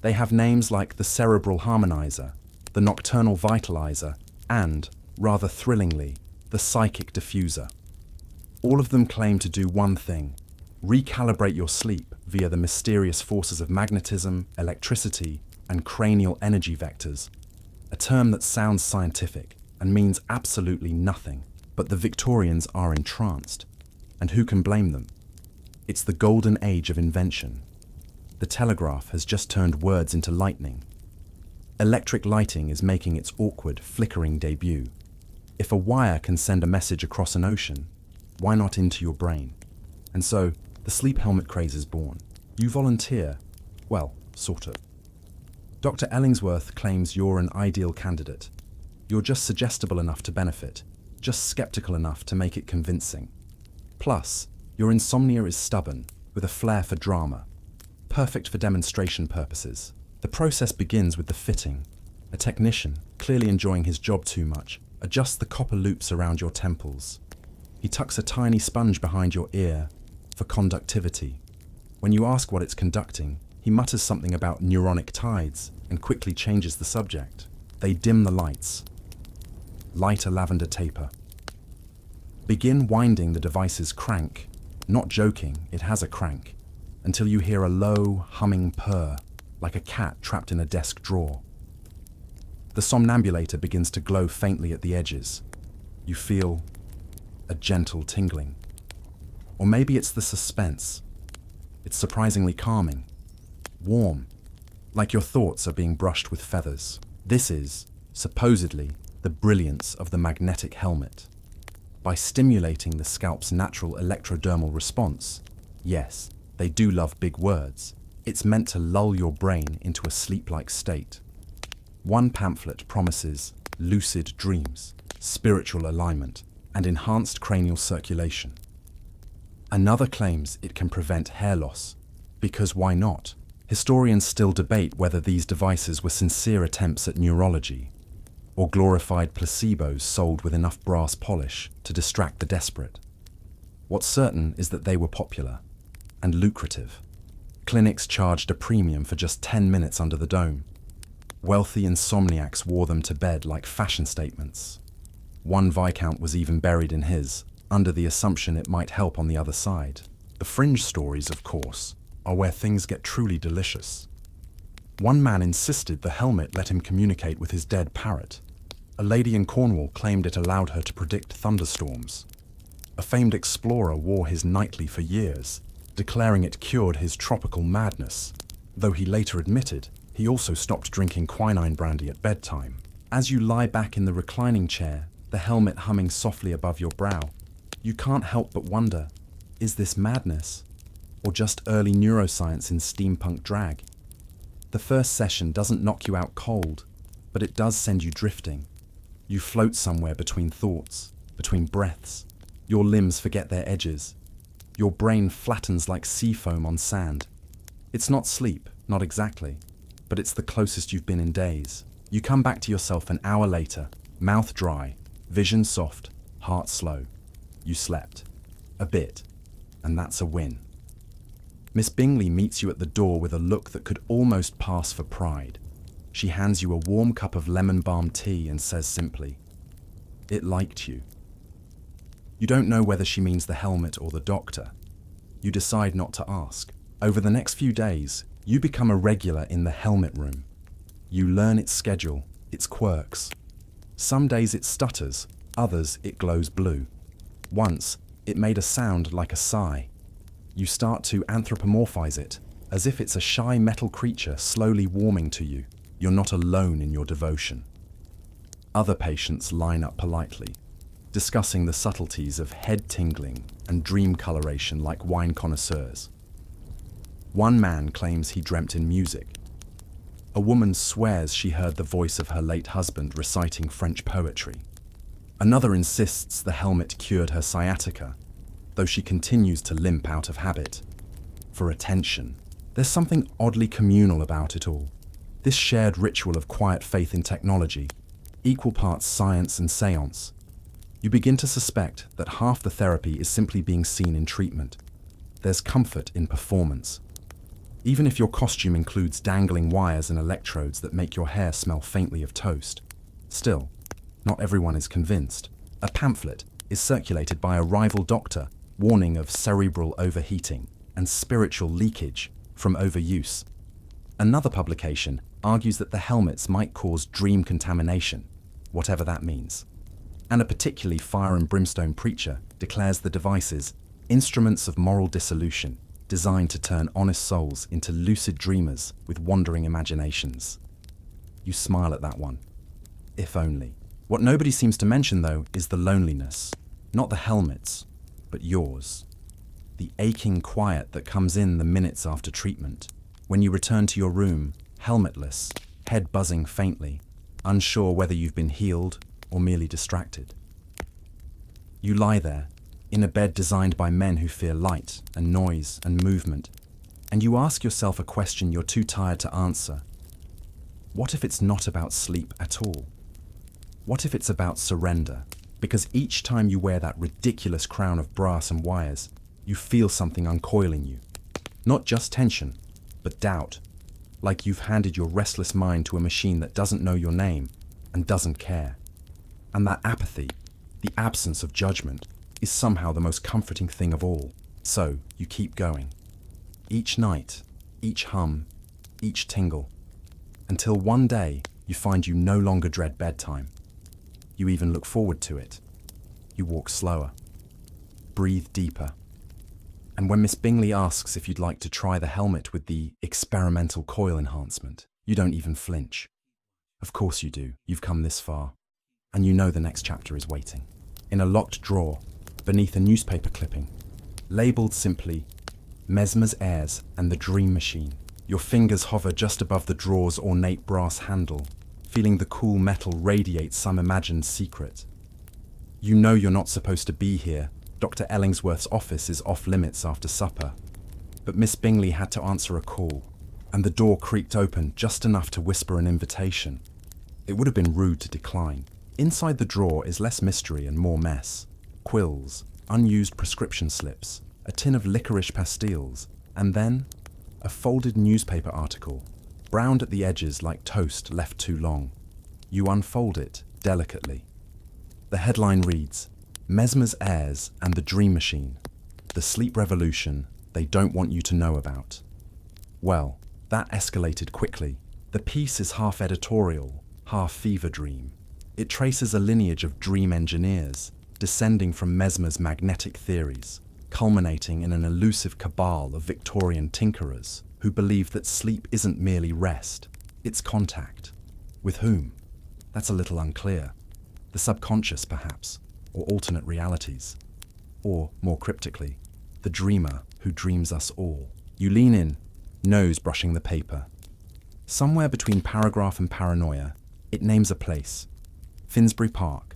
S1: They have names like the cerebral harmonizer, the nocturnal vitalizer, and, rather thrillingly, the psychic diffuser. All of them claim to do one thing: recalibrate your sleep via the mysterious forces of magnetism, electricity, and cranial energy vectors, a term that sounds scientific and means absolutely nothing. But the Victorians are entranced, and who can blame them? It's the golden age of invention. The telegraph has just turned words into lightning. Electric lighting is making its awkward, flickering debut. If a wire can send a message across an ocean, why not into your brain? And so, the sleep helmet craze is born. You volunteer. Well, sort of. Dr. Ellingsworth claims you're an ideal candidate. You're just suggestible enough to benefit, just skeptical enough to make it convincing. Plus, your insomnia is stubborn, with a flair for drama, perfect for demonstration purposes. The process begins with the fitting. A technician, clearly enjoying his job too much, adjusts the copper loops around your temples. He tucks a tiny sponge behind your ear for conductivity. When you ask what it's conducting, he mutters something about neuronic tides and quickly changes the subject. They dim the lights. Light a lavender taper. Begin winding the device's crank. Not joking, it has a crank, until you hear a low, humming purr, like a cat trapped in a desk drawer. The somnambulator begins to glow faintly at the edges. You feel a gentle tingling. Or maybe it's the suspense. It's surprisingly calming, warm, like your thoughts are being brushed with feathers. This is, supposedly, the brilliance of the magnetic helmet. By stimulating the scalp's natural electrodermal response, yes, they do love big words, it's meant to lull your brain into a sleep-like state. One pamphlet promises lucid dreams, spiritual alignment, and enhanced cranial circulation. Another claims it can prevent hair loss, because why not? Historians still debate whether these devices were sincere attempts at neurology, or glorified placebos sold with enough brass polish to distract the desperate. What's certain is that they were popular and lucrative. Clinics charged a premium for just 10 minutes under the dome. Wealthy insomniacs wore them to bed like fashion statements. One Viscount was even buried in his, under the assumption it might help on the other side. The fringe stories, of course, are where things get truly delicious. One man insisted the helmet let him communicate with his dead parrot. A lady in Cornwall claimed it allowed her to predict thunderstorms. A famed explorer wore his nightly for years, declaring it cured his tropical madness, though he later admitted he also stopped drinking quinine brandy at bedtime. As you lie back in the reclining chair, the helmet humming softly above your brow, you can't help but wonder, is this madness? Or just early neuroscience in steampunk drag? The first session doesn't knock you out cold, but it does send you drifting. You float somewhere between thoughts, between breaths. Your limbs forget their edges. Your brain flattens like sea foam on sand. It's not sleep, not exactly, but it's the closest you've been in days. You come back to yourself an hour later, mouth dry, vision soft, heart slow. You slept. A bit. And that's a win. Miss Bingley meets you at the door with a look that could almost pass for pride. She hands you a warm cup of lemon balm tea and says simply, "It liked you." You don't know whether she means the helmet or the doctor. You decide not to ask. Over the next few days, you become a regular in the helmet room. You learn its schedule, its quirks. Some days it stutters, others it glows blue. Once, it made a sound like a sigh. You start to anthropomorphize it, as if it's a shy metal creature slowly warming to you. You're not alone in your devotion. Other patients line up politely, discussing the subtleties of head tingling and dream coloration like wine connoisseurs. One man claims he dreamt in music. A woman swears she heard the voice of her late husband reciting French poetry. Another insists the helmet cured her sciatica, though she continues to limp out of habit. For attention, there's something oddly communal about it all. This shared ritual of quiet faith in technology, equal parts science and seance. You begin to suspect that half the therapy is simply being seen in treatment. There's comfort in performance. Even if your costume includes dangling wires and electrodes that make your hair smell faintly of toast. Still, not everyone is convinced. A pamphlet is circulated by a rival doctor warning of cerebral overheating and spiritual leakage from overuse. Another publication argues that the helmets might cause dream contamination, whatever that means. And a particularly fire and brimstone preacher declares the devices instruments of moral dissolution, designed to turn honest souls into lucid dreamers with wandering imaginations. You smile at that one. If only. What nobody seems to mention, though, is the loneliness. Not the helmets, but yours. The aching quiet that comes in the minutes after treatment. When you return to your room, helmetless, head buzzing faintly, unsure whether you've been healed or merely distracted. You lie there, in a bed designed by men who fear light and noise and movement, and you ask yourself a question you're too tired to answer. What if it's not about sleep at all? What if it's about surrender? Because each time you wear that ridiculous crown of brass and wires, you feel something uncoiling you. Not just tension, but doubt. Like you've handed your restless mind to a machine that doesn't know your name and doesn't care. And that apathy, the absence of judgment, is somehow the most comforting thing of all. So you keep going. Each night, each hum, each tingle. Until one day you find you no longer dread bedtime. You even look forward to it. You walk slower. Breathe deeper. And when Miss Bingley asks if you'd like to try the helmet with the experimental coil enhancement, you don't even flinch. Of course you do. You've come this far. And you know the next chapter is waiting. In a locked drawer, beneath a newspaper clipping, labelled simply, Mesmer's Airs and the Dream Machine. Your fingers hover just above the drawer's ornate brass handle, feeling the cool metal radiate some imagined secret. You know you're not supposed to be here. Dr. Ellingsworth's office is off limits after supper. But Miss Bingley had to answer a call, and the door creaked open just enough to whisper an invitation. It would have been rude to decline. Inside the drawer is less mystery and more mess. Quills, unused prescription slips, a tin of licorice pastilles, and then A folded newspaper article, browned at the edges like toast left too long. You unfold it delicately. The headline reads, "Mesmer's Heirs and the Dream Machine, the sleep revolution they don't want you to know about." Well, that escalated quickly. The piece is half editorial, half fever dream. It traces a lineage of dream engineers, descending from Mesmer's magnetic theories, culminating in an elusive cabal of Victorian tinkerers who believe that sleep isn't merely rest, it's contact. With whom? That's a little unclear. The subconscious, perhaps, or alternate realities. Or, more cryptically, the dreamer who dreams us all. You lean in, nose brushing the paper. Somewhere between paragraph and paranoia, it names a place, Finsbury Park.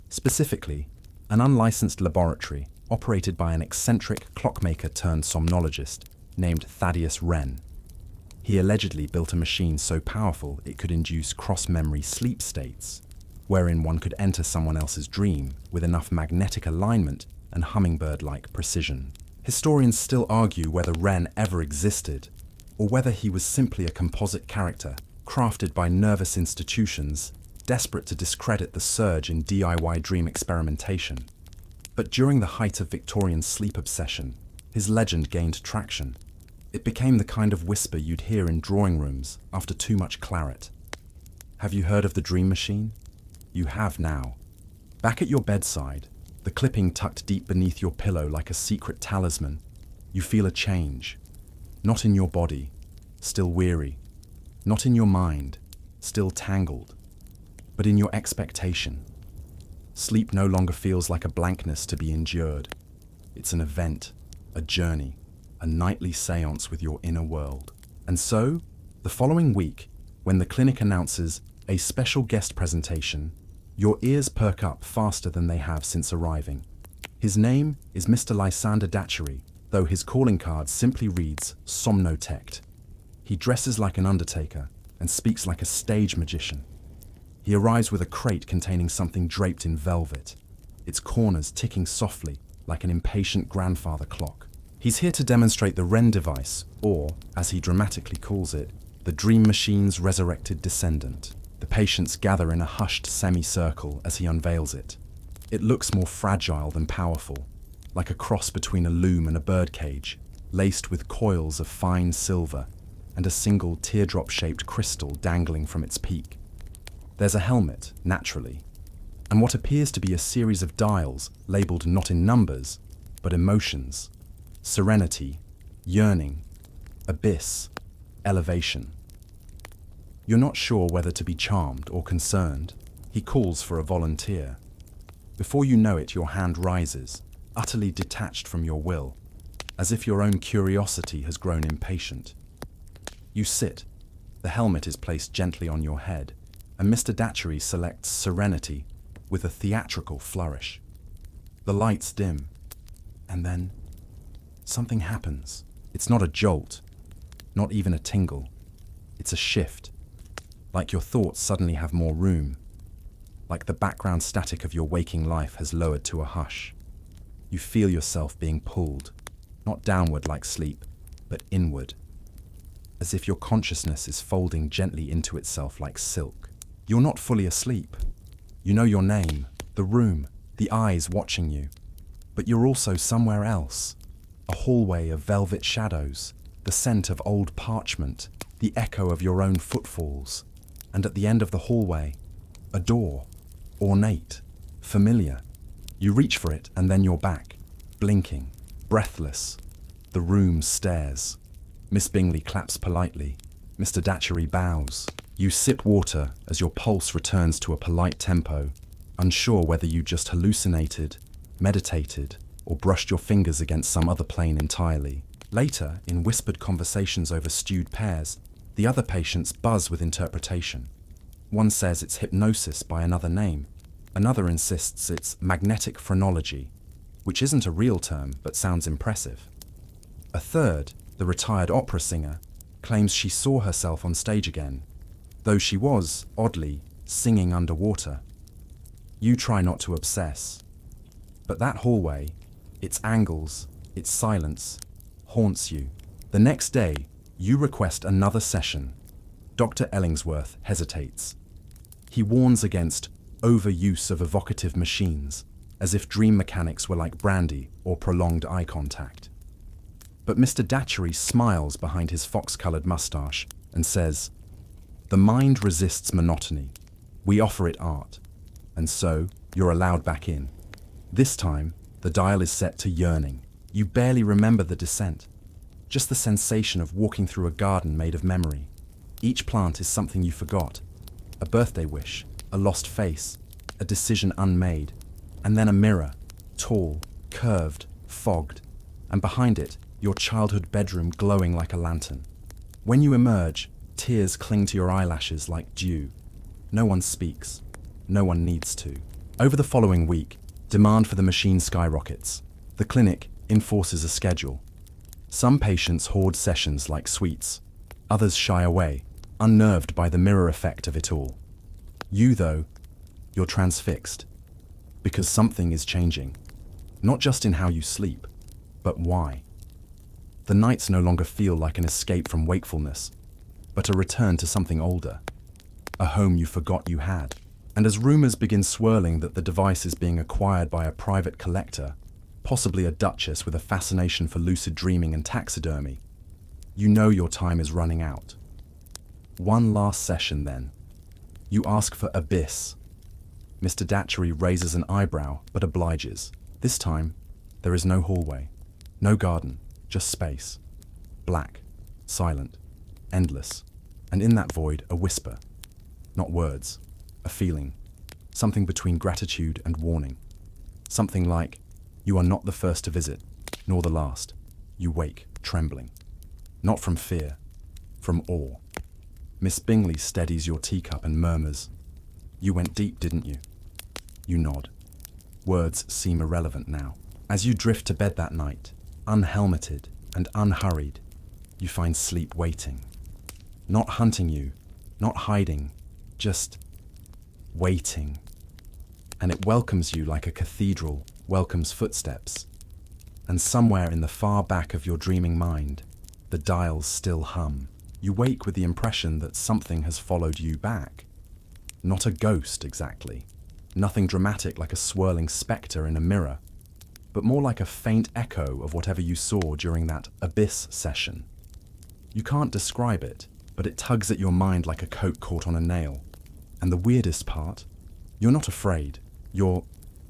S1: Specifically, an unlicensed laboratory operated by an eccentric clockmaker turned somnologist named Thaddeus Wren. He allegedly built a machine so powerful it could induce cross-memory sleep states, wherein one could enter someone else's dream with enough magnetic alignment and hummingbird-like precision. Historians still argue whether Wren ever existed, or whether he was simply a composite character crafted by nervous institutions desperate to discredit the surge in DIY dream experimentation. But during the height of Victorian sleep obsession, his legend gained traction. It became the kind of whisper you'd hear in drawing rooms after too much claret. Have you heard of the dream machine? You have now. Back at your bedside, the clipping tucked deep beneath your pillow like a secret talisman, you feel a change. Not in your body, still weary. Not in your mind, still tangled. But in your expectation. Sleep no longer feels like a blankness to be endured. It's an event, a journey, a nightly séance with your inner world. And so, the following week, when the clinic announces a special guest presentation, your ears perk up faster than they have since arriving. His name is Mr. Lysander Datchery, though his calling card simply reads Somnotect. He dresses like an undertaker and speaks like a stage magician. He arrives with a crate containing something draped in velvet, its corners ticking softly like an impatient grandfather clock. He's here to demonstrate the Wren device, or, as he dramatically calls it, the dream machine's resurrected descendant. The patients gather in a hushed semicircle as he unveils it. It looks more fragile than powerful, like a cross between a loom and a birdcage, laced with coils of fine silver and a single teardrop-shaped crystal dangling from its peak. There's a helmet, naturally, and what appears to be a series of dials labeled not in numbers, but emotions. Serenity, yearning, abyss, elevation. You're not sure whether to be charmed or concerned. He calls for a volunteer. Before you know it, your hand rises, utterly detached from your will, as if your own curiosity has grown impatient. You sit. The helmet is placed gently on your head, and Mr. Datchery selects Serenity with a theatrical flourish. The lights dim, and then something happens. It's not a jolt, not even a tingle. It's a shift, like your thoughts suddenly have more room, like the background static of your waking life has lowered to a hush. You feel yourself being pulled, not downward like sleep, but inward, as if your consciousness is folding gently into itself like silk. You're not fully asleep. You know your name, the room, the eyes watching you, but you're also somewhere else. A hallway of velvet shadows, the scent of old parchment, the echo of your own footfalls, and at the end of the hallway, a door, ornate, familiar. You reach for it and then you're back, blinking, breathless. The room stares. Miss Bingley claps politely. Mr. Datchery bows. You sip water as your pulse returns to a polite tempo, unsure whether you just hallucinated, meditated, or brushed your fingers against some other plane entirely. Later, in whispered conversations over stewed pears, the other patients buzz with interpretation. One says it's hypnosis by another name. Another insists it's magnetic phrenology, which isn't a real term but sounds impressive. A third, the retired opera singer, claims she saw herself on stage again, though she was, oddly, singing underwater. You try not to obsess. But that hallway, its angles, its silence, haunts you. The next day, you request another session. Dr. Ellingsworth hesitates. He warns against overuse of evocative machines, as if dream mechanics were like brandy or prolonged eye contact. But Mr. Datchery smiles behind his fox-colored mustache and says, "The mind resists monotony. We offer it art. And so, you're allowed back in. This time, the dial is set to yearning. You barely remember the descent. Just the sensation of walking through a garden made of memory. Each plant is something you forgot. A birthday wish, a lost face, a decision unmade, and then a mirror, tall, curved, fogged, and behind it, your childhood bedroom glowing like a lantern. When you emerge, tears cling to your eyelashes like dew. No one speaks. No one needs to. Over the following week, demand for the machine skyrockets. The clinic enforces a schedule. Some patients hoard sessions like sweets. Others shy away, unnerved by the mirror effect of it all. You, though, you're transfixed. Because something is changing. Not just in how you sleep, but why. The nights no longer feel like an escape from wakefulness, but a return to something older. A home you forgot you had. And as rumors begin swirling that the device is being acquired by a private collector, possibly a duchess with a fascination for lucid dreaming and taxidermy, you know your time is running out. One last session then. You ask for Abyss. Mr. Datchery raises an eyebrow but obliges. This time, there is no hallway, no garden, just space. Black, silent, endless, and in that void a whisper. Not words, a feeling, something between gratitude and warning. Something like, you are not the first to visit, nor the last. You wake, trembling. Not from fear, from awe. Miss Bingley steadies your teacup and murmurs, "You went deep, didn't you?" You nod. Words seem irrelevant now. As you drift to bed that night, unhelmeted and unhurried, you find sleep waiting. Not hunting you, not hiding, just waiting. And it welcomes you like a cathedral welcomes footsteps. And somewhere in the far back of your dreaming mind, the dials still hum. You wake with the impression that something has followed you back. Not a ghost, exactly. Nothing dramatic like a swirling spectre in a mirror, but more like a faint echo of whatever you saw during that Abyss session. You can't describe it, but it tugs at your mind like a coat caught on a nail. And the weirdest part, you're not afraid. You're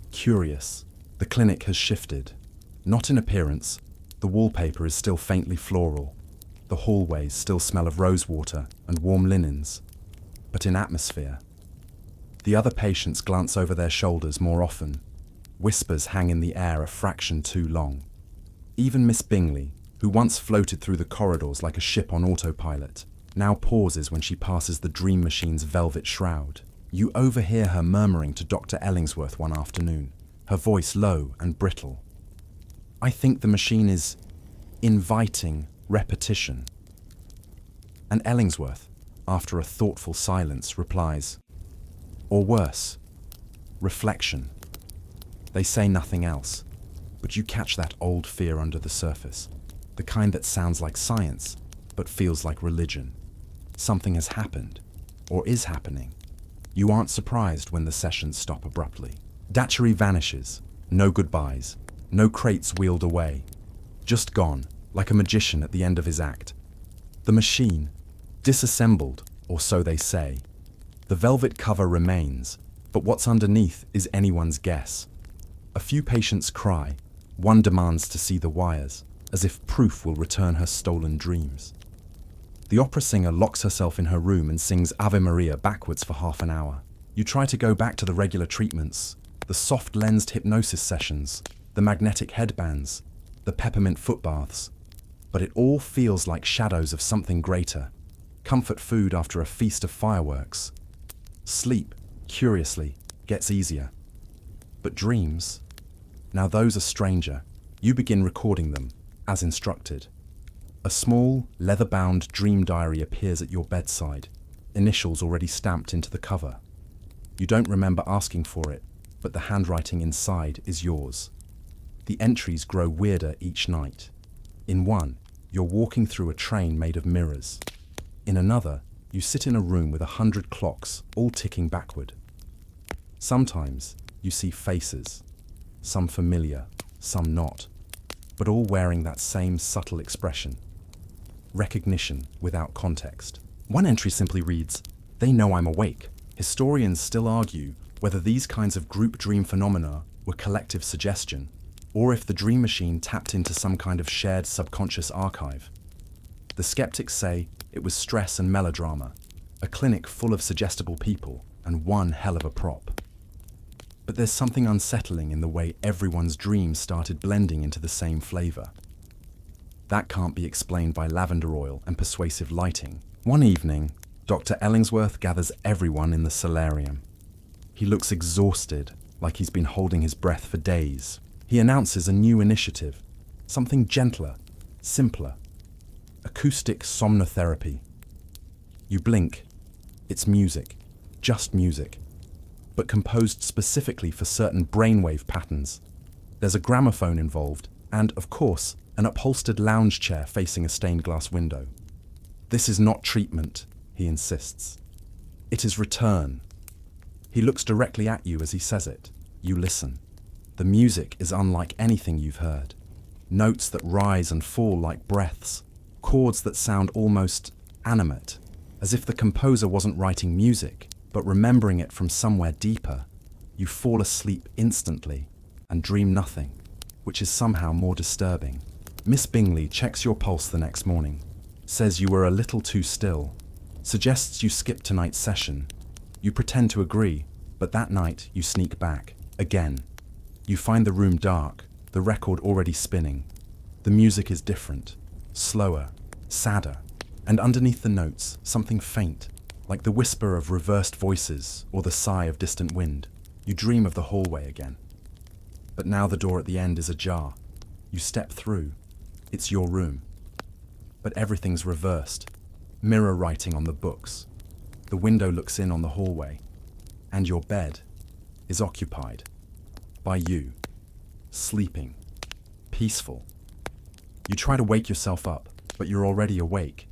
S1: curious. The clinic has shifted. Not in appearance. The wallpaper is still faintly floral. The hallways still smell of rosewater and warm linens. But in atmosphere. The other patients glance over their shoulders more often. Whispers hang in the air a fraction too long. Even Miss Bingley, who once floated through the corridors like a ship on autopilot, now pauses when she passes the dream machine's velvet shroud. You overhear her murmuring to Dr. Ellingsworth one afternoon, her voice low and brittle. "I think the machine is inviting repetition." And Ellingsworth, after a thoughtful silence, replies, "Or worse, reflection." They say nothing else, but you catch that old fear under the surface, the kind that sounds like science, but feels like religion. Something has happened, or is happening. You aren't surprised when the sessions stop abruptly. Datchery vanishes, no goodbyes, no crates wheeled away, just gone, like a magician at the end of his act. The machine, disassembled, or so they say. The velvet cover remains, but what's underneath is anyone's guess. A few patients cry, one demands to see the wires, as if proof will return her stolen dreams. The opera singer locks herself in her room and sings Ave Maria backwards for half an hour. You try to go back to the regular treatments, the soft-lensed hypnosis sessions, the magnetic headbands, the peppermint foot baths, but it all feels like shadows of something greater. Comfort food after a feast of fireworks. Sleep, curiously, gets easier. But dreams, now those are stranger. You begin recording them, as instructed. A small, leather-bound dream diary appears at your bedside, initials already stamped into the cover. You don't remember asking for it, but the handwriting inside is yours. The entries grow weirder each night. In one, you're walking through a train made of mirrors. In another, you sit in a room with 100 clocks, all ticking backward. Sometimes, you see faces, some familiar, some not, but all wearing that same subtle expression. Recognition without context. One entry simply reads, "They know I'm awake." Historians still argue whether these kinds of group dream phenomena were collective suggestion, or if the dream machine tapped into some kind of shared subconscious archive. The skeptics say it was stress and melodrama, a clinic full of suggestible people, and one hell of a prop. But there's something unsettling in the way everyone's dreams started blending into the same flavor. That can't be explained by lavender oil and persuasive lighting. One evening, Dr. Ellingsworth gathers everyone in the solarium. He looks exhausted, like he's been holding his breath for days. He announces a new initiative, something gentler, simpler. Acoustic somnotherapy. You blink. It's music, just music, but composed specifically for certain brainwave patterns. There's a gramophone involved, and, of course, an upholstered lounge chair facing a stained glass window. This is not treatment, he insists. It is return. He looks directly at you as he says it. You listen. The music is unlike anything you've heard. Notes that rise and fall like breaths, chords that sound almost animate, as if the composer wasn't writing music, but remembering it from somewhere deeper. You fall asleep instantly and dream nothing, which is somehow more disturbing. Miss Bingley checks your pulse the next morning, says you were a little too still, suggests you skip tonight's session. You pretend to agree, but that night you sneak back, again. You find the room dark, the record already spinning. The music is different, slower, sadder, and underneath the notes, something faint, like the whisper of reversed voices or the sigh of distant wind. You dream of the hallway again. But now the door at the end is ajar. You step through. It's your room. But everything's reversed. Mirror writing on the books. The window looks in on the hallway. And your bed is occupied by you, sleeping, peaceful. You try to wake yourself up, but you're already awake.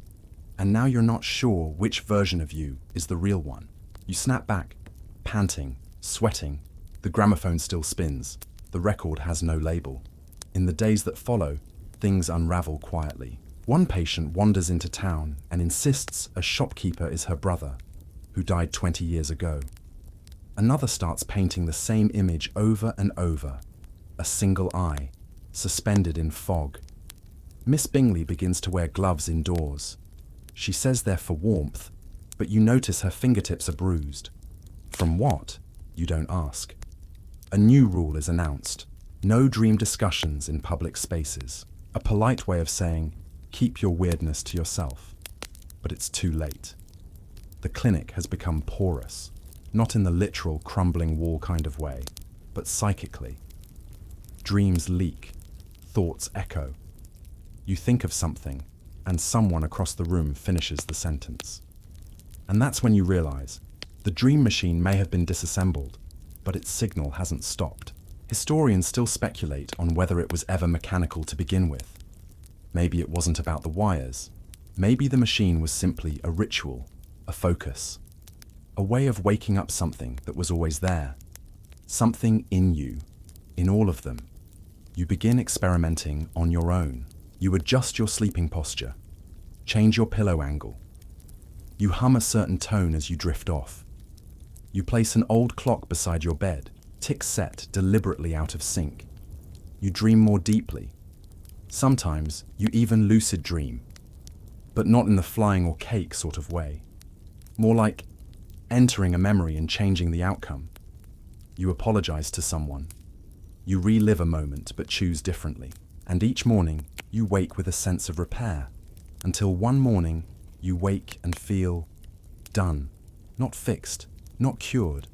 S1: And now you're not sure which version of you is the real one. You snap back, panting, sweating. The gramophone still spins. The record has no label. In the days that follow, things unravel quietly. One patient wanders into town and insists a shopkeeper is her brother, who died 20 years ago. Another starts painting the same image over and over, a single eye, suspended in fog. Miss Bingley begins to wear gloves indoors. She says they're for warmth, but you notice her fingertips are bruised. From what? You don't ask. A new rule is announced. No dream discussions in public spaces. A polite way of saying, keep your weirdness to yourself. But it's too late. The clinic has become porous, not in the literal crumbling wall kind of way, but psychically. Dreams leak, thoughts echo. You think of something, and someone across the room finishes the sentence. And that's when you realize the dream machine may have been disassembled, but its signal hasn't stopped. Historians still speculate on whether it was ever mechanical to begin with. Maybe it wasn't about the wires. Maybe the machine was simply a ritual, a focus, a way of waking up something that was always there. Something in you, in all of them. You begin experimenting on your own. You adjust your sleeping posture, change your pillow angle. You hum a certain tone as you drift off. You place an old clock beside your bed, tick set deliberately out of sync. You dream more deeply. Sometimes you even lucid dream, but not in the flying or cake sort of way. More like entering a memory and changing the outcome. You apologize to someone. You relive a moment but choose differently. And each morning you wake with a sense of repair, until one morning you wake and feel done, not fixed, not cured,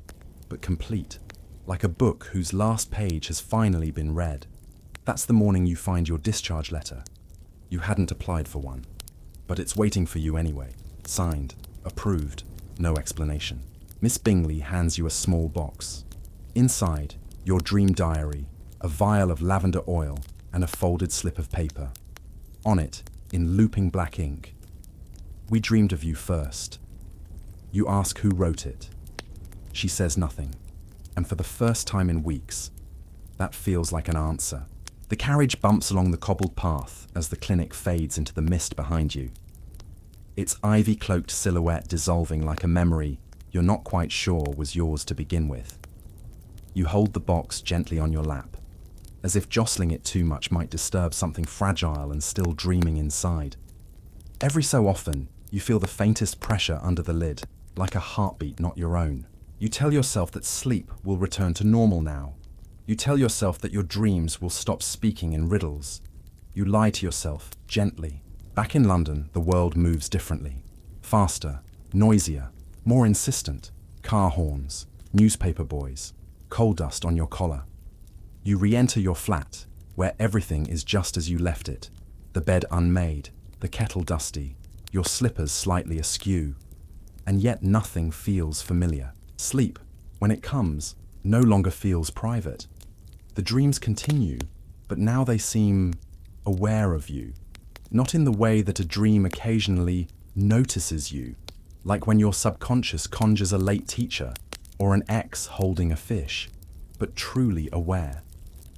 S1: but complete. Like a book whose last page has finally been read. That's the morning you find your discharge letter. You hadn't applied for one, but it's waiting for you anyway. Signed, approved, no explanation. Miss Bingley hands you a small box. Inside, your dream diary, a vial of lavender oil, and a folded slip of paper. On it, in looping black ink. We dreamed of you first. You ask who wrote it. She says nothing. And for the first time in weeks, that feels like an answer. The carriage bumps along the cobbled path as the clinic fades into the mist behind you. Its ivy-cloaked silhouette dissolving like a memory you're not quite sure was yours to begin with. You hold the box gently on your lap, as if jostling it too much might disturb something fragile and still dreaming inside. Every so often, you feel the faintest pressure under the lid, like a heartbeat not your own. You tell yourself that sleep will return to normal now. You tell yourself that your dreams will stop speaking in riddles. You lie to yourself, gently. Back in London, the world moves differently. Faster, noisier, more insistent. Car horns, newspaper boys, coal dust on your collar. You re-enter your flat, where everything is just as you left it. The bed unmade, the kettle dusty, your slippers slightly askew. And yet nothing feels familiar. Sleep, when it comes, no longer feels private. The dreams continue, but now they seem aware of you. Not in the way that a dream occasionally notices you, like when your subconscious conjures a late teacher or an ex holding a fish, but truly aware,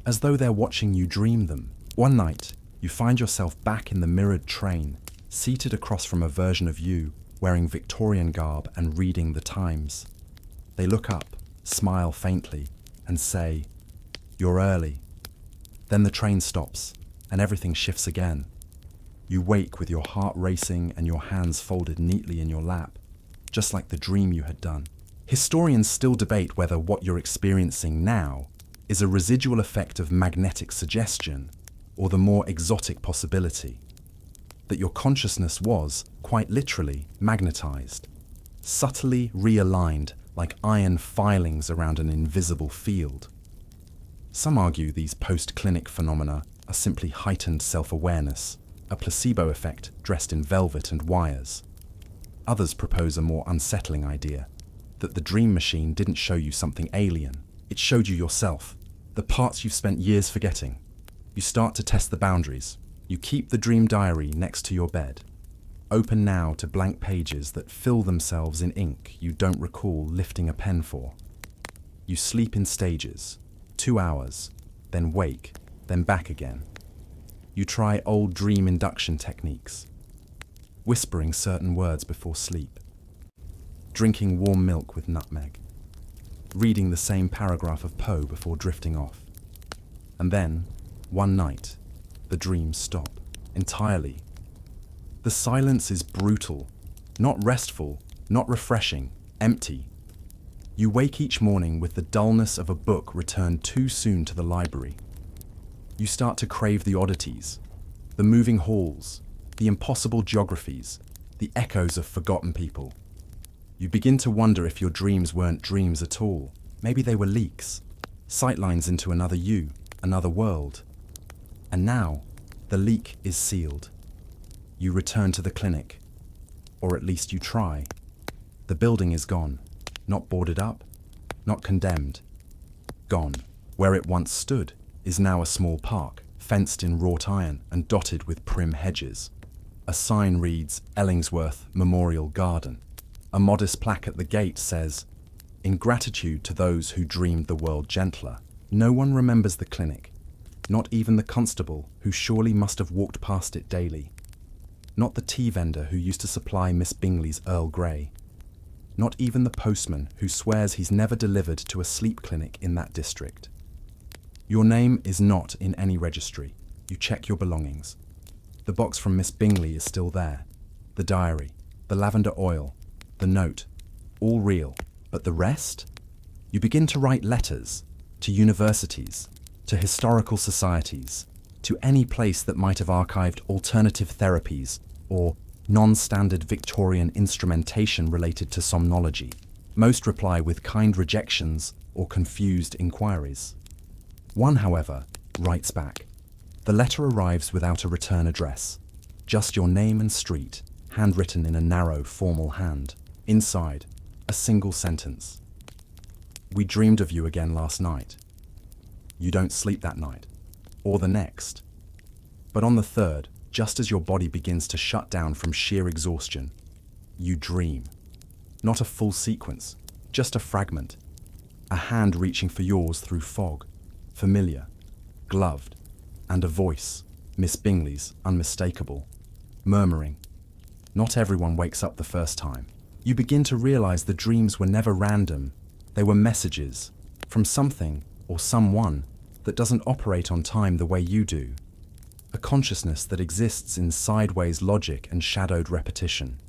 S1: as though they're watching you dream them. One night, you find yourself back in the mirrored train, seated across from a version of you, wearing Victorian garb and reading the Times. They look up, smile faintly, and say, "You're early." Then the train stops, and everything shifts again. You wake with your heart racing and your hands folded neatly in your lap, just like the dream you had done. Historians still debate whether what you're experiencing now is a residual effect of magnetic suggestion or the more exotic possibility that your consciousness was, quite literally, magnetized, subtly realigned like iron filings around an invisible field. Some argue these post-clinic phenomena are simply heightened self-awareness, a placebo effect dressed in velvet and wires. Others propose a more unsettling idea, that the dream machine didn't show you something alien. It showed you yourself, the parts you've spent years forgetting. You start to test the boundaries. You keep the dream diary next to your bed, open now to blank pages that fill themselves in ink you don't recall lifting a pen for. You sleep in stages, 2 hours, then wake, then back again. You try old dream induction techniques, whispering certain words before sleep, drinking warm milk with nutmeg, reading the same paragraph of Poe before drifting off. And then, one night, the dreams stop entirely. The silence is brutal, not restful, not refreshing, empty. You wake each morning with the dullness of a book returned too soon to the library. You start to crave the oddities, the moving halls, the impossible geographies, the echoes of forgotten people. You begin to wonder if your dreams weren't dreams at all. Maybe they were leaks, sightlines into another you, another world. And now, the leak is sealed. You return to the clinic, or at least you try. The building is gone, not boarded up, not condemned. Gone. Where it once stood is now a small park, fenced in wrought iron and dotted with prim hedges. A sign reads, Ellingsworth Memorial Garden. A modest plaque at the gate says, "In gratitude to those who dreamed the world gentler." No one remembers the clinic, not even the constable who surely must have walked past it daily. Not the tea vendor who used to supply Miss Bingley's Earl Grey. Not even the postman who swears he's never delivered to a sleep clinic in that district. Your name is not in any registry. You check your belongings. The box from Miss Bingley is still there. The diary, the lavender oil, the note, all real. But the rest? You begin to write letters to universities, to historical societies, to any place that might have archived alternative therapies or non-standard Victorian instrumentation related to somnology. Most reply with kind rejections or confused inquiries. One, however, writes back. The letter arrives without a return address, just your name and street, handwritten in a narrow, formal hand. Inside, a single sentence. "We dreamed of you again last night." You don't sleep that night, or the next. But on the third, just as your body begins to shut down from sheer exhaustion, you dream. Not a full sequence, just a fragment. A hand reaching for yours through fog, familiar, gloved, and a voice, Miss Bingley's, unmistakable, murmuring. Not everyone wakes up the first time. You begin to realize the dreams were never random. They were messages from something or someone that doesn't operate on time the way you do. A consciousness that exists in sideways logic and shadowed repetition.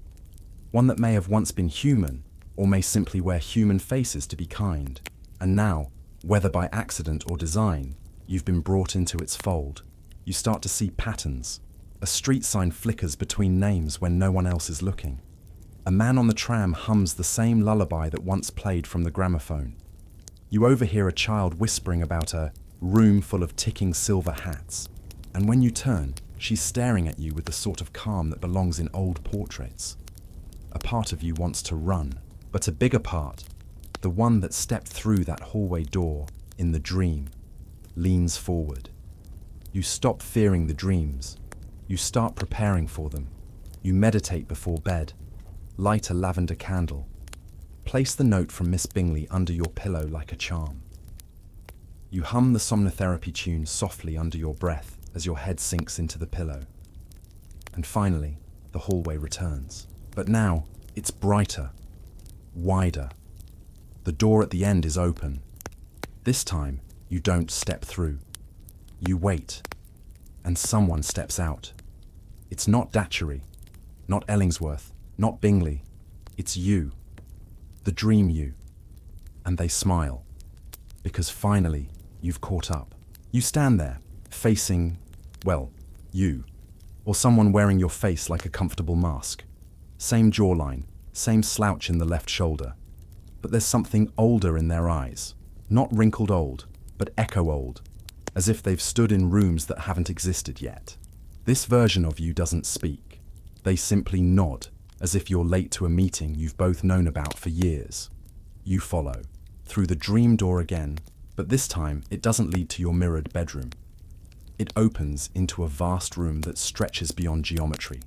S1: One that may have once been human, or may simply wear human faces to be kind. And now, whether by accident or design, you've been brought into its fold. You start to see patterns. A street sign flickers between names when no one else is looking. A man on the tram hums the same lullaby that once played from the gramophone. You overhear a child whispering about a room full of ticking silver hats. And when you turn, she's staring at you with the sort of calm that belongs in old portraits. A part of you wants to run, but a bigger part, the one that stepped through that hallway door in the dream, leans forward. You stop fearing the dreams. You start preparing for them. You meditate before bed. Light a lavender candle. Place the note from Miss Bingley under your pillow like a charm. You hum the somnotherapy tune softly under your breath as your head sinks into the pillow. And finally, the hallway returns. But now, it's brighter, wider. The door at the end is open. This time, you don't step through. You wait, and someone steps out. It's not Datchery, not Ellingsworth, not Bingley. It's you, the dream you. And they smile, because finally, you've caught up. You stand there, facing, well, you, or someone wearing your face like a comfortable mask. Same jawline, same slouch in the left shoulder. But there's something older in their eyes. Not wrinkled old, but echo old, as if they've stood in rooms that haven't existed yet. This version of you doesn't speak. They simply nod, as if you're late to a meeting you've both known about for years. You follow, through the dream door again, but this time it doesn't lead to your mirrored bedroom. It opens into a vast room that stretches beyond geometry.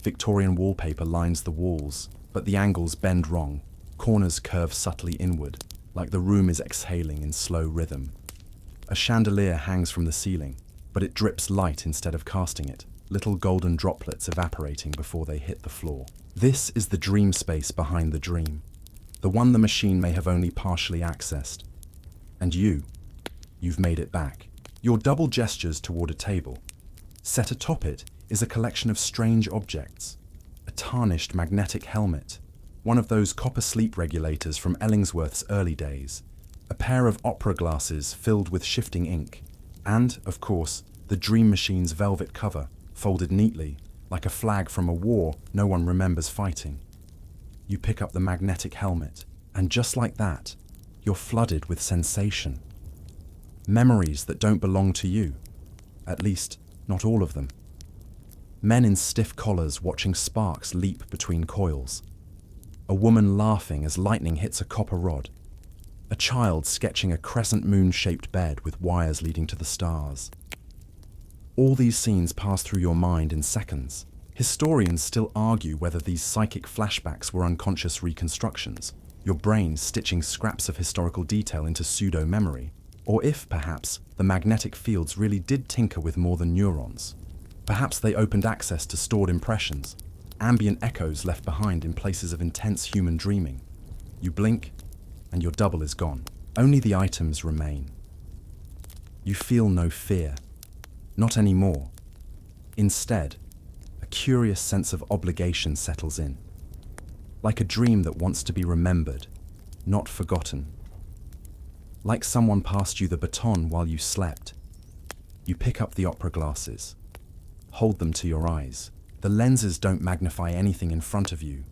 S1: Victorian wallpaper lines the walls, but the angles bend wrong. Corners curve subtly inward, like the room is exhaling in slow rhythm. A chandelier hangs from the ceiling, but it drips light instead of casting it, little golden droplets evaporating before they hit the floor. This is the dream space behind the dream, the one the machine may have only partially accessed. And you've made it back. Your double gestures toward a table. Set atop it is a collection of strange objects. A tarnished magnetic helmet, one of those copper sleep regulators from Ellingsworth's early days, a pair of opera glasses filled with shifting ink, and, of course, the dream machine's velvet cover, folded neatly, like a flag from a war no one remembers fighting. You pick up the magnetic helmet, and just like that, you're flooded with sensation. Memories that don't belong to you. At least, not all of them. Men in stiff collars watching sparks leap between coils. A woman laughing as lightning hits a copper rod. A child sketching a crescent moon-shaped bed with wires leading to the stars. All these scenes pass through your mind in seconds. Historians still argue whether these psychic flashbacks were unconscious reconstructions, your brain stitching scraps of historical detail into pseudo-memory, or if, perhaps, the magnetic fields really did tinker with more than neurons. Perhaps they opened access to stored impressions, ambient echoes left behind in places of intense human dreaming. You blink, and your double is gone. Only the items remain. You feel no fear. Not anymore. Instead, a curious sense of obligation settles in. Like a dream that wants to be remembered, not forgotten. Like someone passed you the baton while you slept. You pick up the opera glasses. Hold them to your eyes. The lenses don't magnify anything in front of you.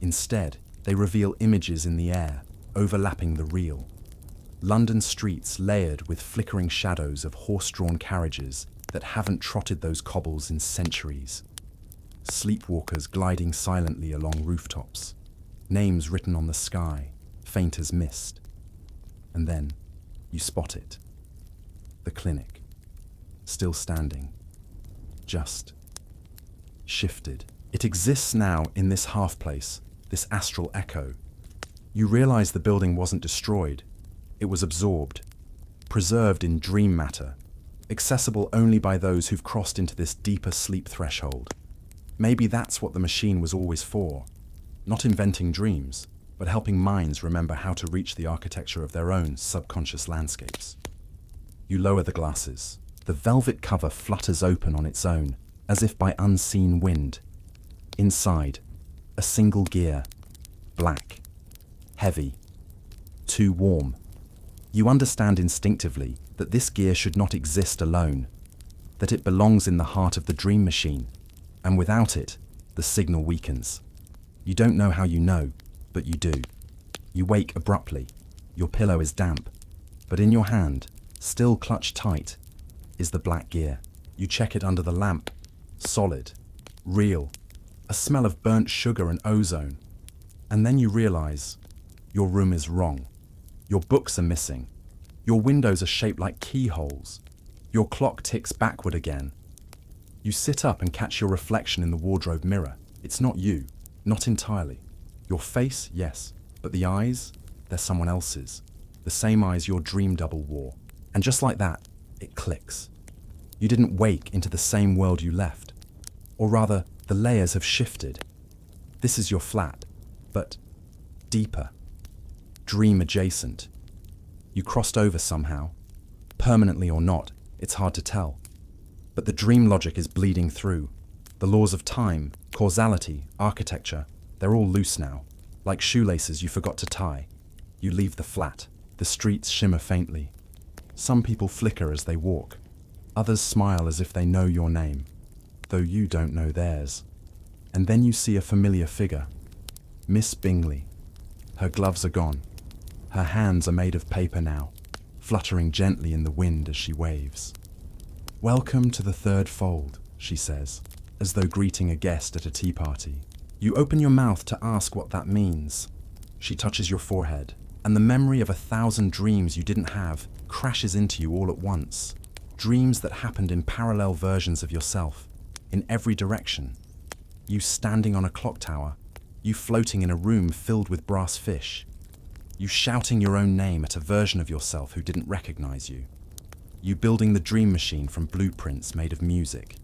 S1: Instead, they reveal images in the air, overlapping the real. London streets layered with flickering shadows of horse-drawn carriages that haven't trotted those cobbles in centuries. Sleepwalkers gliding silently along rooftops. Names written on the sky, faint as mist. And then, you spot it. The clinic. Still standing. Just shifted. It exists now in this half-place, this astral echo. You realize the building wasn't destroyed. It was absorbed, preserved in dream matter, accessible only by those who've crossed into this deeper sleep threshold. Maybe that's what the machine was always for. Not inventing dreams, but helping minds remember how to reach the architecture of their own subconscious landscapes. You lower the glasses. The velvet cover flutters open on its own, as if by unseen wind. Inside, a single gear, black, heavy, too warm. You understand instinctively that this gear should not exist alone, that it belongs in the heart of the dream machine, and without it, the signal weakens. You don't know how you know, but you do. You wake abruptly. Your pillow is damp, but in your hand, still clutched tight, is the black gear. You check it under the lamp. Solid, real, a smell of burnt sugar and ozone. And then you realize your room is wrong. Your books are missing. Your windows are shaped like keyholes. Your clock ticks backward again. You sit up and catch your reflection in the wardrobe mirror. It's not you, not entirely. Your face, yes, but the eyes, they're someone else's. The same eyes your dream double wore. And just like that, it clicks. You didn't wake into the same world you left. Or rather, the layers have shifted. This is your flat, but deeper. Dream adjacent. You crossed over somehow. Permanently or not, it's hard to tell. But the dream logic is bleeding through. The laws of time, causality, architecture, they're all loose now. Like shoelaces you forgot to tie. You leave the flat. The streets shimmer faintly. Some people flicker as they walk. Others smile as if they know your name, though you don't know theirs. And then you see a familiar figure. Miss Bingley. Her gloves are gone. Her hands are made of paper now, fluttering gently in the wind as she waves. "Welcome to the third fold," she says, as though greeting a guest at a tea party. You open your mouth to ask what that means. She touches your forehead, and the memory of 1,000 dreams you didn't have crashes into you all at once. Dreams that happened in parallel versions of yourself, in every direction. You standing on a clock tower, you floating in a room filled with brass fish, you shouting your own name at a version of yourself who didn't recognize you. You building the dream machine from blueprints made of music,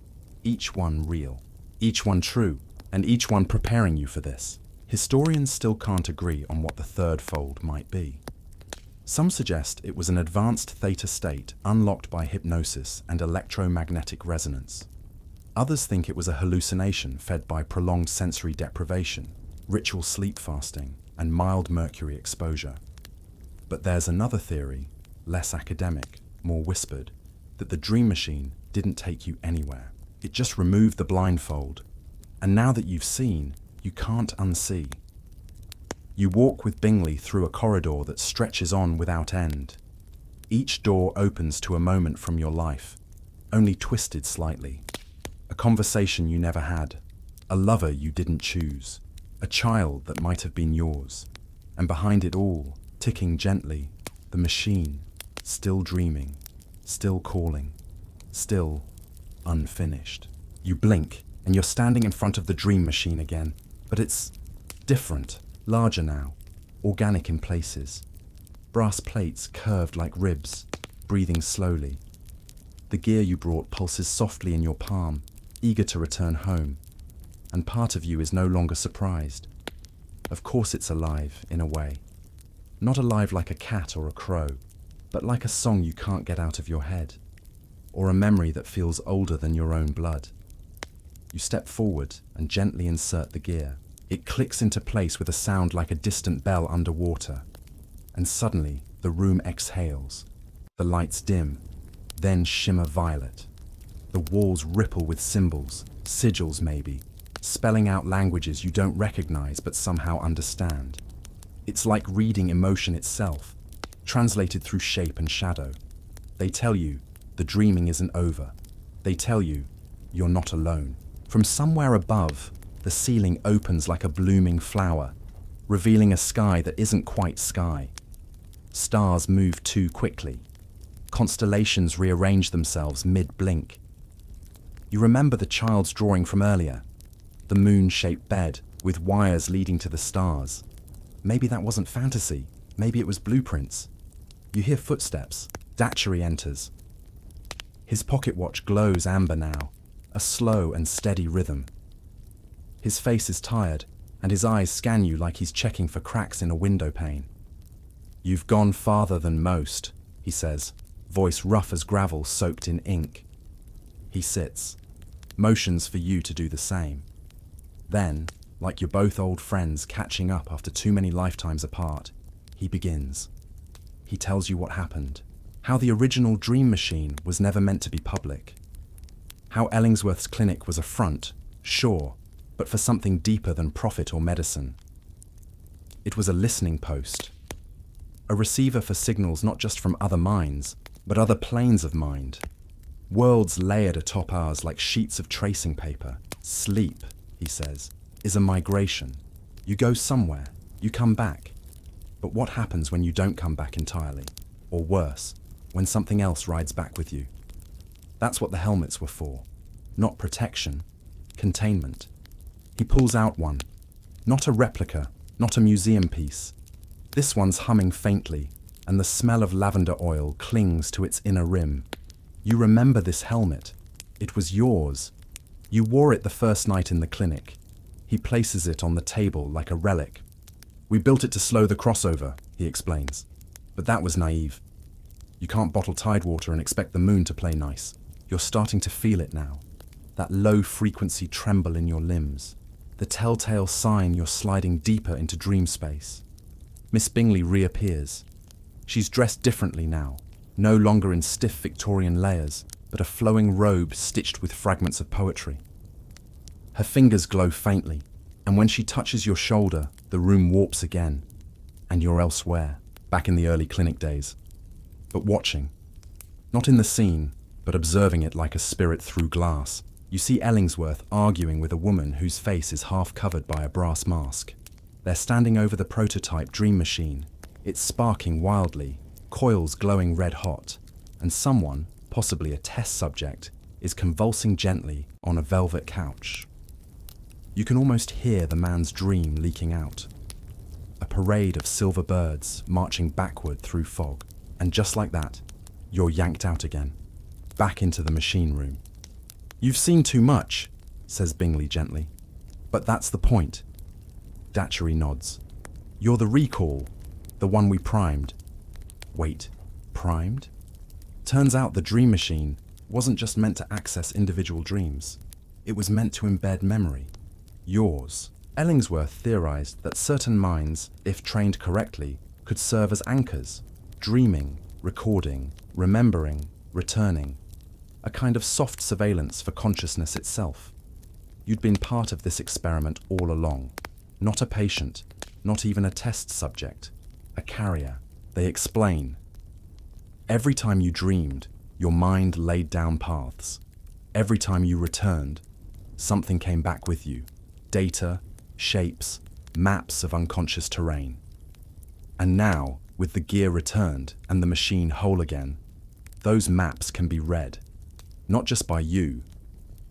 S1: each one real, each one true, and each one preparing you for this. Historians still can't agree on what the third fold might be. Some suggest it was an advanced theta state unlocked by hypnosis and electromagnetic resonance. Others think it was a hallucination fed by prolonged sensory deprivation, ritual sleep fasting, and mild mercury exposure. But there's another theory, less academic, more whispered, that the dream machine didn't take you anywhere. It just removed the blindfold. And now that you've seen, you can't unsee. You walk with Bingley through a corridor that stretches on without end. Each door opens to a moment from your life, only twisted slightly. A conversation you never had, a lover you didn't choose, a child that might have been yours. And behind it all, ticking gently, the machine, still dreaming, still calling, still unfinished. You blink, and you're standing in front of the dream machine again, but it's different, larger now, organic in places. Brass plates curved like ribs, breathing slowly. The gear you brought pulses softly in your palm, eager to return home, and part of you is no longer surprised. Of course it's alive, in a way. Not alive like a cat or a crow, but like a song you can't get out of your head, or a memory that feels older than your own blood. You step forward and gently insert the gear. It clicks into place with a sound like a distant bell underwater. And suddenly, the room exhales. The lights dim, then shimmer violet. The walls ripple with symbols, sigils maybe, spelling out languages you don't recognize but somehow understand. It's like reading emotion itself, translated through shape and shadow. They tell you the dreaming isn't over. They tell you you're not alone. From somewhere above, the ceiling opens like a blooming flower, revealing a sky that isn't quite sky. Stars move too quickly. Constellations rearrange themselves mid-blink. You remember the child's drawing from earlier, the moon-shaped bed, with wires leading to the stars. Maybe that wasn't fantasy. Maybe it was blueprints. You hear footsteps. Datchery enters. His pocket watch glows amber now, a slow and steady rhythm. His face is tired, and his eyes scan you like he's checking for cracks in a window pane. "You've gone farther than most," he says, voice rough as gravel soaked in ink. He sits, motions for you to do the same. Then, like you're both old friends catching up after too many lifetimes apart, he begins. He tells you what happened, how the original dream machine was never meant to be public, how Ellingsworth's clinic was a front, sure, but for something deeper than profit or medicine. It was a listening post, a receiver for signals not just from other minds, but other planes of mind. Worlds layered atop ours like sheets of tracing paper. Sleep, he says, is a migration. You go somewhere, you come back. But what happens when you don't come back entirely? Or worse, when something else rides back with you? That's what the helmets were for. Not protection, containment. He pulls out one. Not a replica, not a museum piece. This one's humming faintly, and the smell of lavender oil clings to its inner rim. You remember this helmet. It was yours. You wore it the first night in the clinic. He places it on the table like a relic. "We built it to slow the crossover," he explains. "But that was naive. You can't bottle tidewater and expect the moon to play nice. You're starting to feel it now. That low-frequency tremble in your limbs. The telltale sign you're sliding deeper into dream space." Miss Bingley reappears. She's dressed differently now, no longer in stiff Victorian layers, but a flowing robe stitched with fragments of poetry. Her fingers glow faintly, and when she touches your shoulder, the room warps again, and you're elsewhere, back in the early clinic days. But watching. Not in the scene, but observing it like a spirit through glass. You see Ellingsworth arguing with a woman whose face is half covered by a brass mask. They're standing over the prototype dream machine. It's sparking wildly, coils glowing red hot, and someone, possibly a test subject, is convulsing gently on a velvet couch. You can almost hear the man's dream leaking out. A parade of silver birds marching backward through fog, and just like that, you're yanked out again, back into the machine room. "You've seen too much," says Bingley gently. "But that's the point." Datchery nods. "You're the recall, the one we primed." Wait, primed? Turns out the dream machine wasn't just meant to access individual dreams. It was meant to embed memory. Yours. Ellingsworth theorized that certain minds, if trained correctly, could serve as anchors, dreaming, recording, remembering, returning. A kind of soft surveillance for consciousness itself. You'd been part of this experiment all along. Not a patient, not even a test subject. A carrier. They explain. Every time you dreamed, your mind laid down paths. Every time you returned, something came back with you. Data, shapes, maps of unconscious terrain. And now, with the gear returned and the machine whole again, those maps can be read, not just by you,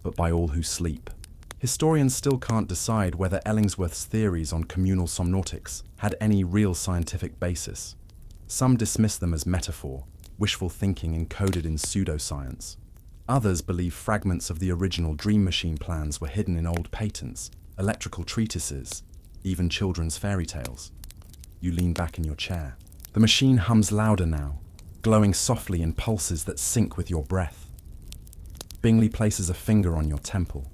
S1: but by all who sleep. Historians still can't decide whether Ellingsworth's theories on communal somnautics had any real scientific basis. Some dismiss them as metaphor, wishful thinking encoded in pseudoscience. Others believe fragments of the original dream machine plans were hidden in old patents, electrical treatises, even children's fairy tales. You lean back in your chair. The machine hums louder now, glowing softly in pulses that sync with your breath. Bingley places a finger on your temple.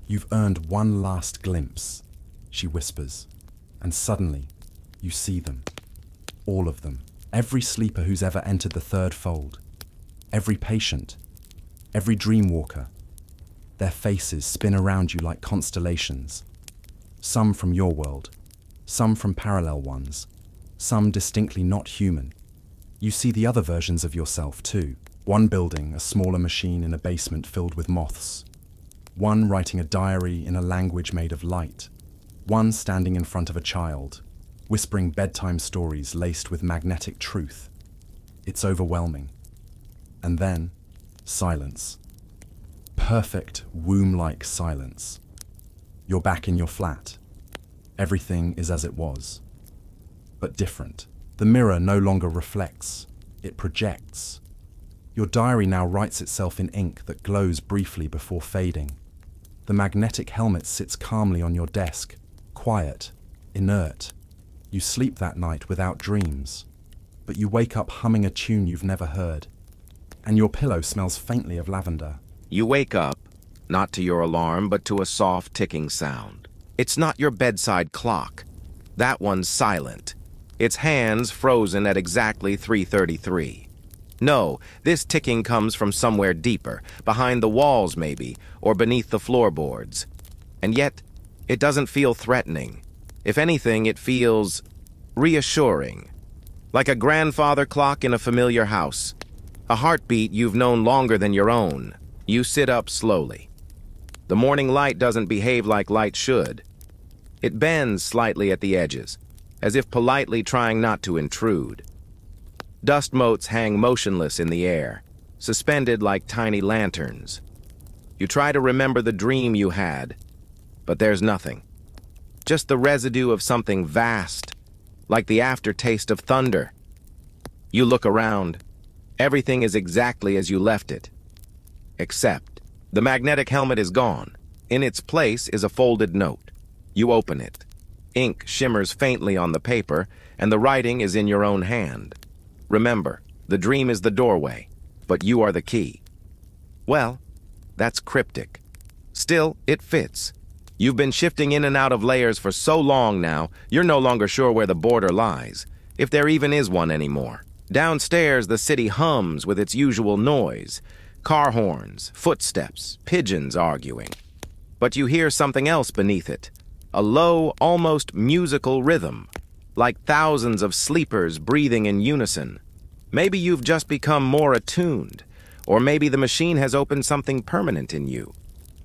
S1: "You've earned one last glimpse," she whispers, and suddenly you see them. All of them. Every sleeper who's ever entered the third fold. Every patient. Every dream walker. Their faces spin around you like constellations. Some from your world. Some from parallel ones. Some distinctly not human. You see the other versions of yourself too. One building a smaller machine in a basement filled with moths. One writing a diary in a language made of light. One standing in front of a child, whispering bedtime stories laced with magnetic truth. It's overwhelming. And then, silence. Perfect, womb-like silence. You're back in your flat. Everything is as it was, but different. The mirror no longer reflects, it projects. Your diary now writes itself in ink that glows briefly before fading. The magnetic helmet sits calmly on your desk, quiet, inert. You sleep that night without dreams, but you wake up humming a tune you've never heard, and your pillow smells faintly of lavender.
S2: You wake up, not to your alarm, but to a soft ticking sound. It's not your bedside clock. That one's silent. Its hands frozen at exactly 3:33. No, this ticking comes from somewhere deeper, behind the walls maybe, or beneath the floorboards. And yet, it doesn't feel threatening. If anything, it feels reassuring. Like a grandfather clock in a familiar house. A heartbeat you've known longer than your own. You sit up slowly. The morning light doesn't behave like light should. It bends slightly at the edges, as if politely trying not to intrude. Dust motes hang motionless in the air, suspended like tiny lanterns. You try to remember the dream you had, but there's nothing. Just the residue of something vast, like the aftertaste of thunder. You look around. Everything is exactly as you left it. Except, the magnetic helmet is gone. In its place is a folded note. You open it. Ink shimmers faintly on the paper, and the writing is in your own hand. Remember, the dream is the doorway, but you are the key. Well, that's cryptic. Still, it fits. You've been shifting in and out of layers for so long now, you're no longer sure where the border lies, if there even is one anymore. Downstairs, the city hums with its usual noise. Car horns, footsteps, pigeons arguing. But you hear something else beneath it. A low, almost musical rhythm, like thousands of sleepers breathing in unison. Maybe you've just become more attuned, or maybe the machine has opened something permanent in you.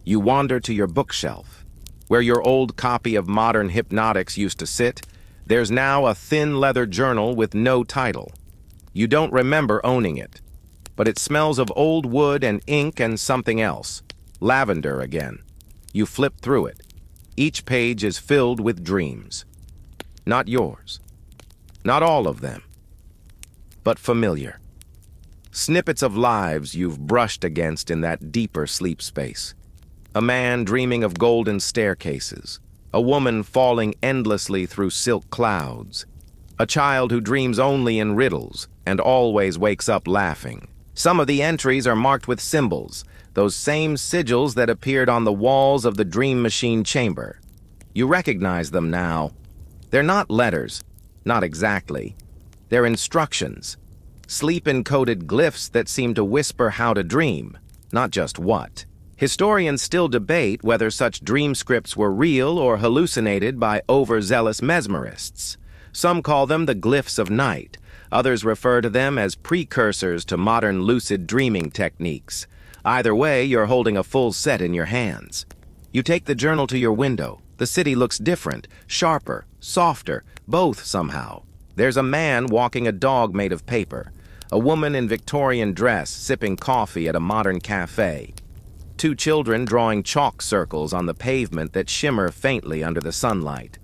S2: You wander to your bookshelf. Where your old copy of Modern Hypnotics used to sit, there's now a thin leather journal with no title. You don't remember owning it, but it smells of old wood and ink and something else. Lavender again. You flip through it. Each page is filled with dreams. Not yours. Not all of them. But familiar. Snippets of lives you've brushed against in that deeper sleep space. A man dreaming of golden staircases. A woman falling endlessly through silk clouds. A child who dreams only in riddles and always wakes up laughing. Some of the entries are marked with symbols, those same sigils that appeared on the walls of the Dream Machine chamber. You recognize them now. They're not letters, not exactly. They're instructions, sleep-encoded glyphs that seem to whisper how to dream, not just what. Historians still debate whether such dream scripts were real or hallucinated by overzealous mesmerists. Some call them the glyphs of night. Others refer to them as precursors to modern lucid dreaming techniques. Either way, you're holding a full set in your hands. You take the journal to your window. The city looks different, sharper, softer, both somehow. There's a man walking a dog made of paper. A woman in Victorian dress sipping coffee at a modern cafe. Two children drawing chalk circles on the pavement that shimmer faintly under the sunlight.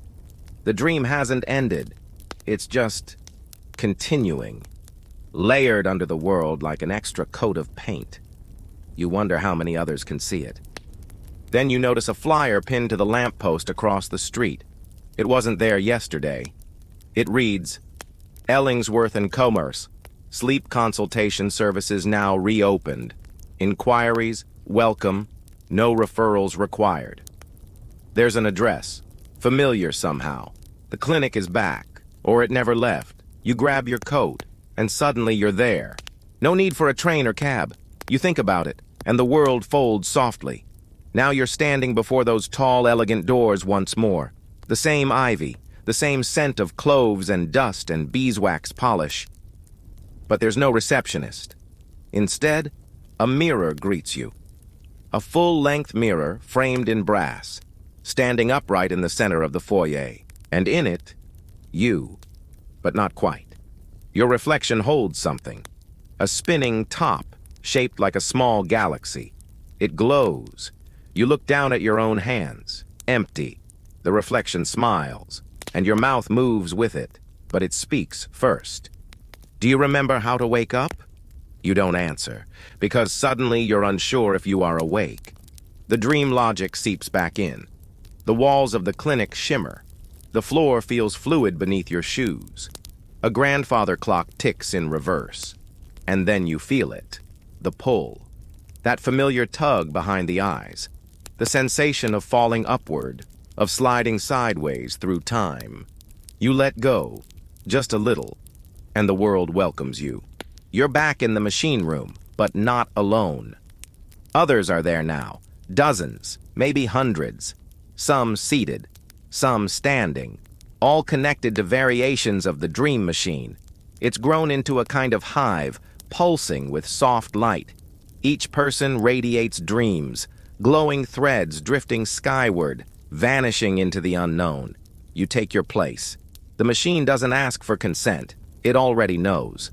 S2: The dream hasn't ended. It's just continuing, layered under the world like an extra coat of paint. You wonder how many others can see it. Then you notice a flyer pinned to the lamppost across the street. It wasn't there yesterday. It reads, Ellingsworth and Commerce, sleep consultation services now reopened. Inquiries, welcome, no referrals required. There's an address, familiar somehow. The clinic is back, or it never left. You grab your coat, and suddenly you're there. No need for a train or cab. You think about it, and the world folds softly. Now you're standing before those tall, elegant doors once more. The same ivy, the same scent of cloves and dust and beeswax polish. But there's no receptionist. Instead, a mirror greets you. A full-length mirror framed in brass, standing upright in the center of the foyer. And in it, you. But not quite. Your reflection holds something. A spinning top, shaped like a small galaxy. It glows. You look down at your own hands. empty. The reflection smiles, and your mouth moves with it, but it speaks first. Do you remember how to wake up? You don't answer, because suddenly you're unsure if you are awake. The dream logic seeps back in. The walls of the clinic shimmer. The floor feels fluid beneath your shoes. A grandfather clock ticks in reverse. And then you feel it. The pull. That familiar tug behind the eyes. The sensation of falling upward, of sliding sideways through time. You let go, just a little, and the world welcomes you. You're back in the machine room, but not alone. Others are there now, dozens, maybe hundreds. Some seated, some standing, all connected to variations of the dream machine. It's grown into a kind of hive, pulsing with soft light. Each person radiates dreams, glowing threads drifting skyward, vanishing into the unknown. You take your place. The machine doesn't ask for consent. It already knows.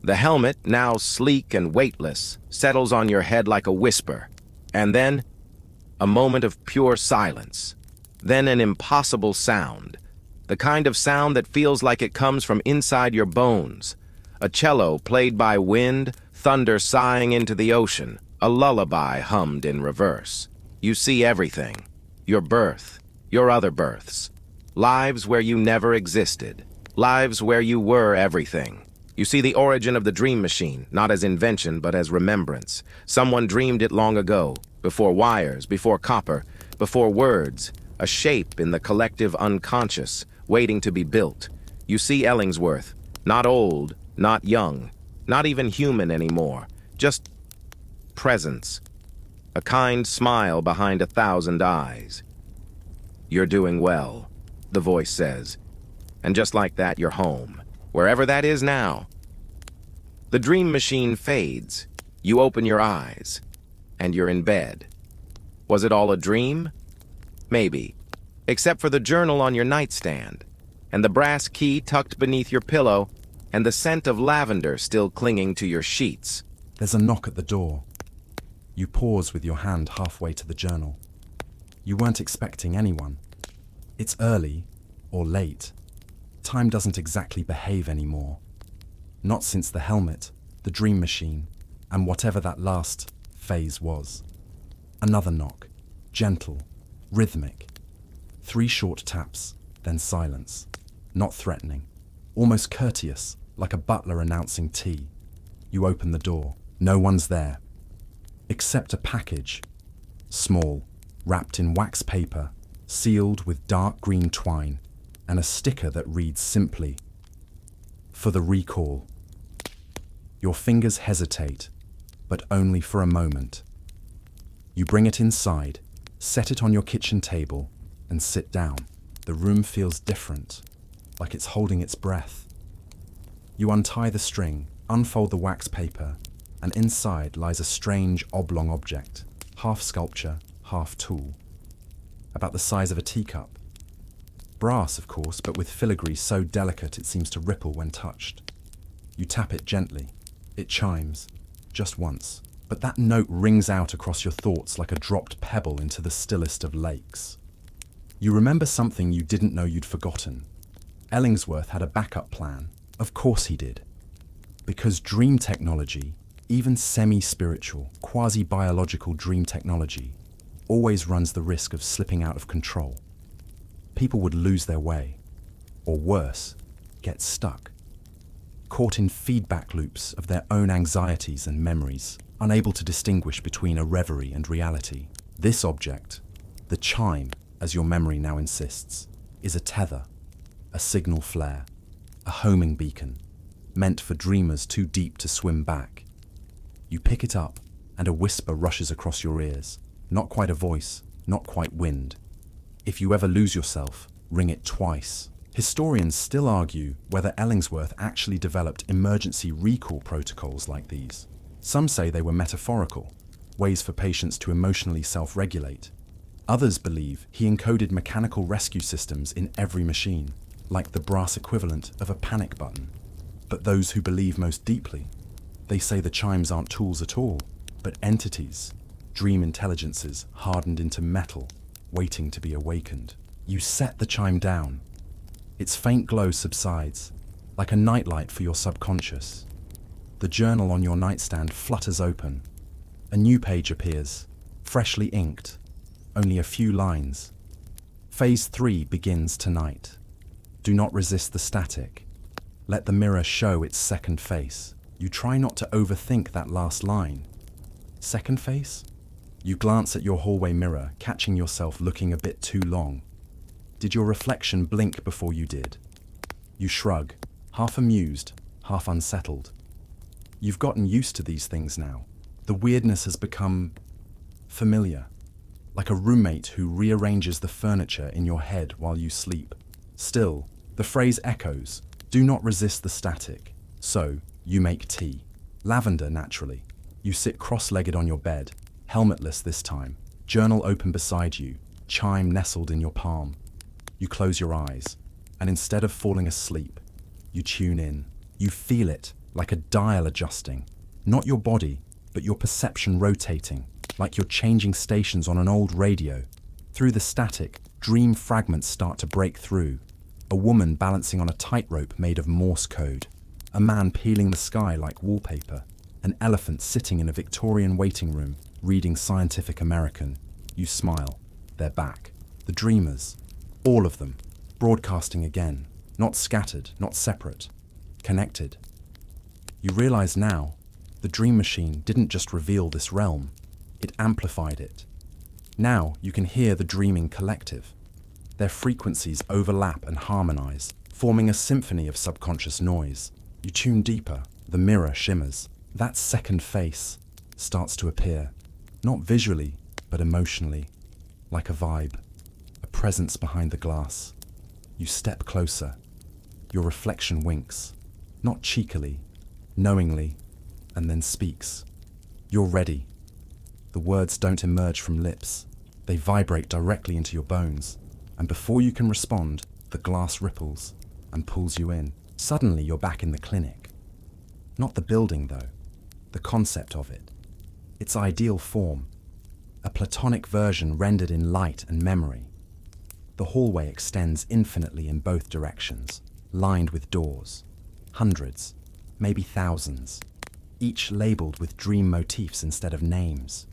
S2: The helmet, now sleek and weightless, settles on your head like a whisper. And then, a moment of pure silence. Then an impossible sound. The kind of sound that feels like it comes from inside your bones. A cello played by wind, thunder sighing into the ocean, a lullaby hummed in reverse. You see everything. Your birth, your other births. Lives where you never existed. Lives where you were everything. You see the origin of the dream machine, not as invention, but as remembrance. Someone dreamed it long ago, before wires, before copper, before words, a shape in the collective unconscious, waiting to be built. You see Ellingsworth, not old, not young, not even human anymore, just presence. A kind smile behind 1,000 eyes. You're doing well, the voice says. And just like that, you're home. Wherever that is now. The dream machine fades. You open your eyes. And you're in bed. Was it all a dream? Maybe. Except for the journal on your nightstand. And the brass key tucked beneath your pillow. And the scent of lavender still clinging to your sheets.
S1: There's a knock at the door. You pause with your hand halfway to the journal. You weren't expecting anyone. It's early, or late. Time doesn't exactly behave anymore. Not since the helmet, the dream machine, and whatever that last phase was. Another knock, gentle, rhythmic. 3 short taps, then silence. Not threatening, almost courteous, like a butler announcing tea. You open the door. No one's there. Except a package. Small, wrapped in wax paper, sealed with dark green twine, and a sticker that reads simply, "For the recall." Your fingers hesitate, but only for a moment. You bring it inside, set it on your kitchen table, and sit down. The room feels different, like it's holding its breath. You untie the string, unfold the wax paper, and inside lies a strange oblong object, half sculpture, half tool, about the size of a teacup. Brass, of course, but with filigree so delicate it seems to ripple when touched. You tap it gently. It chimes, just once, but that note rings out across your thoughts like a dropped pebble into the stillest of lakes. You remember something you didn't know you'd forgotten. Ellingsworth had a backup plan. Of course he did. Because dream technology, even semi-spiritual, quasi-biological dream technology, always runs the risk of slipping out of control. People would lose their way, or worse, get stuck, caught in feedback loops of their own anxieties and memories, unable to distinguish between a reverie and reality. This object, the chime, as your memory now insists, is a tether, a signal flare, a homing beacon, meant for dreamers too deep to swim back. You pick it up, and a whisper rushes across your ears. Not quite a voice, not quite wind. If you ever lose yourself, ring it twice. Historians still argue whether Ellingsworth actually developed emergency recall protocols like these. Some say they were metaphorical, ways for patients to emotionally self-regulate. Others believe he encoded mechanical rescue systems in every machine, like the brass equivalent of a panic button. But those who believe most deeply, they say the chimes aren't tools at all, but entities, dream intelligences hardened into metal, waiting to be awakened. You set the chime down. Its faint glow subsides, like a nightlight for your subconscious. The journal on your nightstand flutters open. A new page appears, freshly inked, only a few lines. Phase 3 begins tonight. Do not resist the static. Let the mirror show its second face. You try not to overthink that last line. Second face? You glance at your hallway mirror, catching yourself looking a bit too long. Did your reflection blink before you did? You shrug, half amused, half unsettled. You've gotten used to these things now. The weirdness has become familiar, like a roommate who rearranges the furniture in your head while you sleep. Still, the phrase echoes, do not resist the static. So, you make tea. Lavender, naturally. You sit cross-legged on your bed, helmetless this time, journal open beside you, chime nestled in your palm. You close your eyes, and instead of falling asleep, you tune in. You feel it, like a dial adjusting. Not your body, but your perception rotating, like you're changing stations on an old radio. Through the static, dream fragments start to break through. A woman balancing on a tightrope made of Morse code. A man peeling the sky like wallpaper. An elephant sitting in a Victorian waiting room, reading Scientific American. You smile. They're back. The dreamers. All of them. Broadcasting again. Not scattered, not separate. Connected. You realize now, the dream machine didn't just reveal this realm, it amplified it. Now you can hear the dreaming collective. Their frequencies overlap and harmonize, forming a symphony of subconscious noise. You tune deeper, the mirror shimmers. That second face starts to appear, not visually, but emotionally, like a vibe, a presence behind the glass. You step closer. Your reflection winks, not cheekily, knowingly, and then speaks. You're ready. The words don't emerge from lips. They vibrate directly into your bones, and before you can respond, the glass ripples and pulls you in. Suddenly you're back in the clinic. Not the building, though. The concept of it. Its ideal form. A platonic version rendered in light and memory. The hallway extends infinitely in both directions, lined with doors. Hundreds, maybe thousands, each labeled with dream motifs instead of names.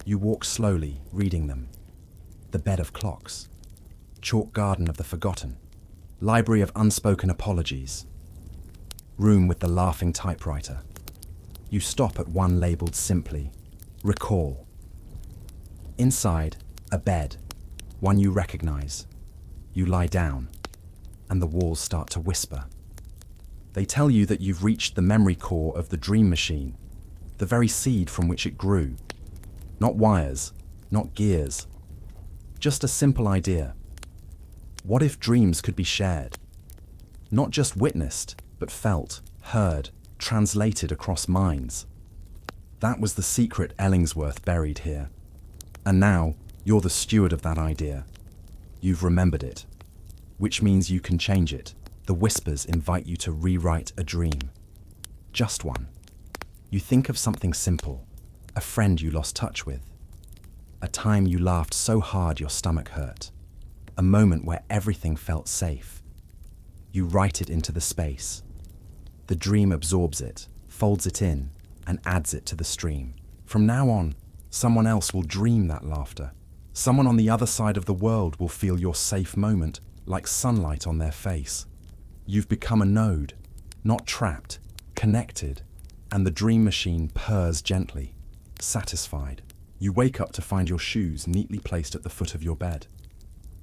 S1: You walk slowly, reading them. The bed of clocks. Chalk garden of the forgotten. Library of unspoken apologies. Room with the laughing typewriter. You stop at one labeled simply, recall. Inside, a bed, one you recognize. You lie down, and the walls start to whisper. They tell you that you've reached the memory core of the dream machine, the very seed from which it grew. Not wires, not gears, just a simple idea. What if dreams could be shared? Not just witnessed, but felt, heard, translated across minds. That was the secret Ellingsworth buried here. And now, you're the steward of that idea. You've remembered it, which means you can change it. The whispers invite you to rewrite a dream. Just one. You think of something simple, a friend you lost touch with, a time you laughed so hard your stomach hurt, a moment where everything felt safe. You write it into the space. The dream absorbs it, folds it in, and adds it to the stream. From now on, someone else will dream that laughter. Someone on the other side of the world will feel your safe moment, like sunlight on their face. You've become a node, not trapped, connected, and the dream machine purrs gently, satisfied. You wake up to find your shoes neatly placed at the foot of your bed,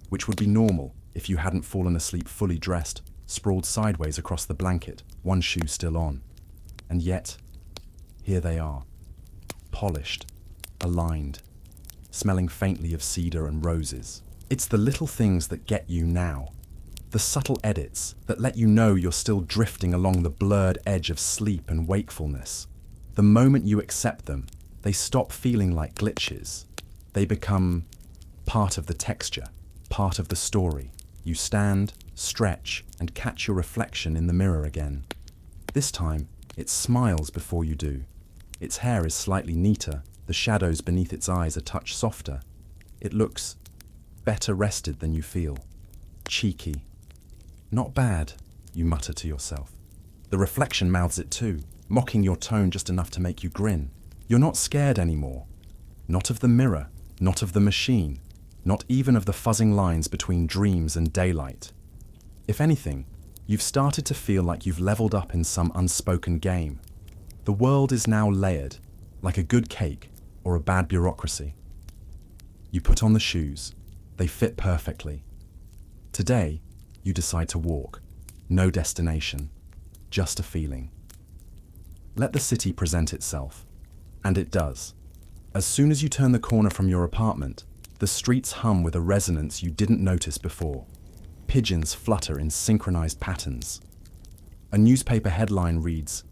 S1: which would be normal if you hadn't fallen asleep fully dressed, sprawled sideways across the blanket, one shoe still on. And yet, here they are, polished, aligned, smelling faintly of cedar and roses. It's the little things that get you now. The subtle edits that let you know you're still drifting along the blurred edge of sleep and wakefulness. The moment you accept them, they stop feeling like glitches. They become part of the texture, part of the story. You stand, stretch, and catch your reflection in the mirror again. This time, it smiles before you do. Its hair is slightly neater, the shadows beneath its eyes a touch softer. It looks better rested than you feel. Cheeky. Not bad, you mutter to yourself. The reflection mouths it too, mocking your tone just enough to make you grin. You're not scared anymore. Not of the mirror, not of the machine, not even of the fuzzing lines between dreams and daylight. If anything, you've started to feel like you've leveled up in some unspoken game. The world is now layered, like a good cake or a bad bureaucracy. You put on the shoes. They fit perfectly. Today, you decide to walk. No destination, just a feeling. Let the city present itself. And it does. As soon as you turn the corner from your apartment, the streets hum with a resonance you didn't notice before. Pigeons flutter in synchronized patterns. A newspaper headline reads,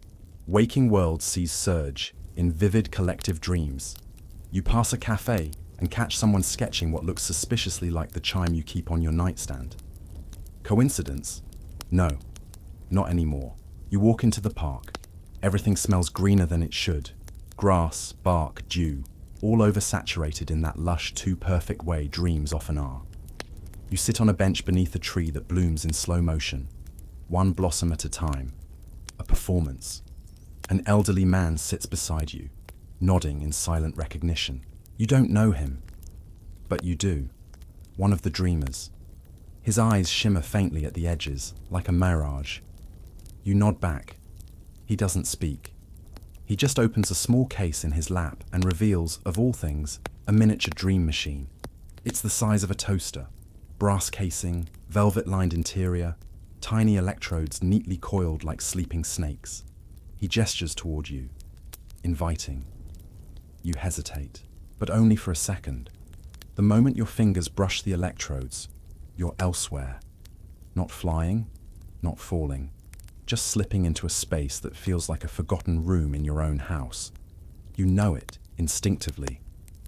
S1: "Waking world sees surge in vivid collective dreams." You pass a cafe and catch someone sketching what looks suspiciously like the chime you keep on your nightstand. Coincidence? No, not anymore. You walk into the park. Everything smells greener than it should. Grass, bark, dew, all oversaturated in that lush, too-perfect way dreams often are. You sit on a bench beneath a tree that blooms in slow motion, one blossom at a time. A performance. An elderly man sits beside you, nodding in silent recognition. You don't know him, but you do. One of the dreamers. His eyes shimmer faintly at the edges, like a mirage. You nod back. He doesn't speak. He just opens a small case in his lap and reveals, of all things, a miniature dream machine. It's the size of a toaster. Brass casing, velvet-lined interior, tiny electrodes neatly coiled like sleeping snakes. He gestures toward you, inviting. You hesitate, but only for a second. The moment your fingers brush the electrodes, you're elsewhere. Not flying, not falling, just slipping into a space that feels like a forgotten room in your own house. You know it instinctively.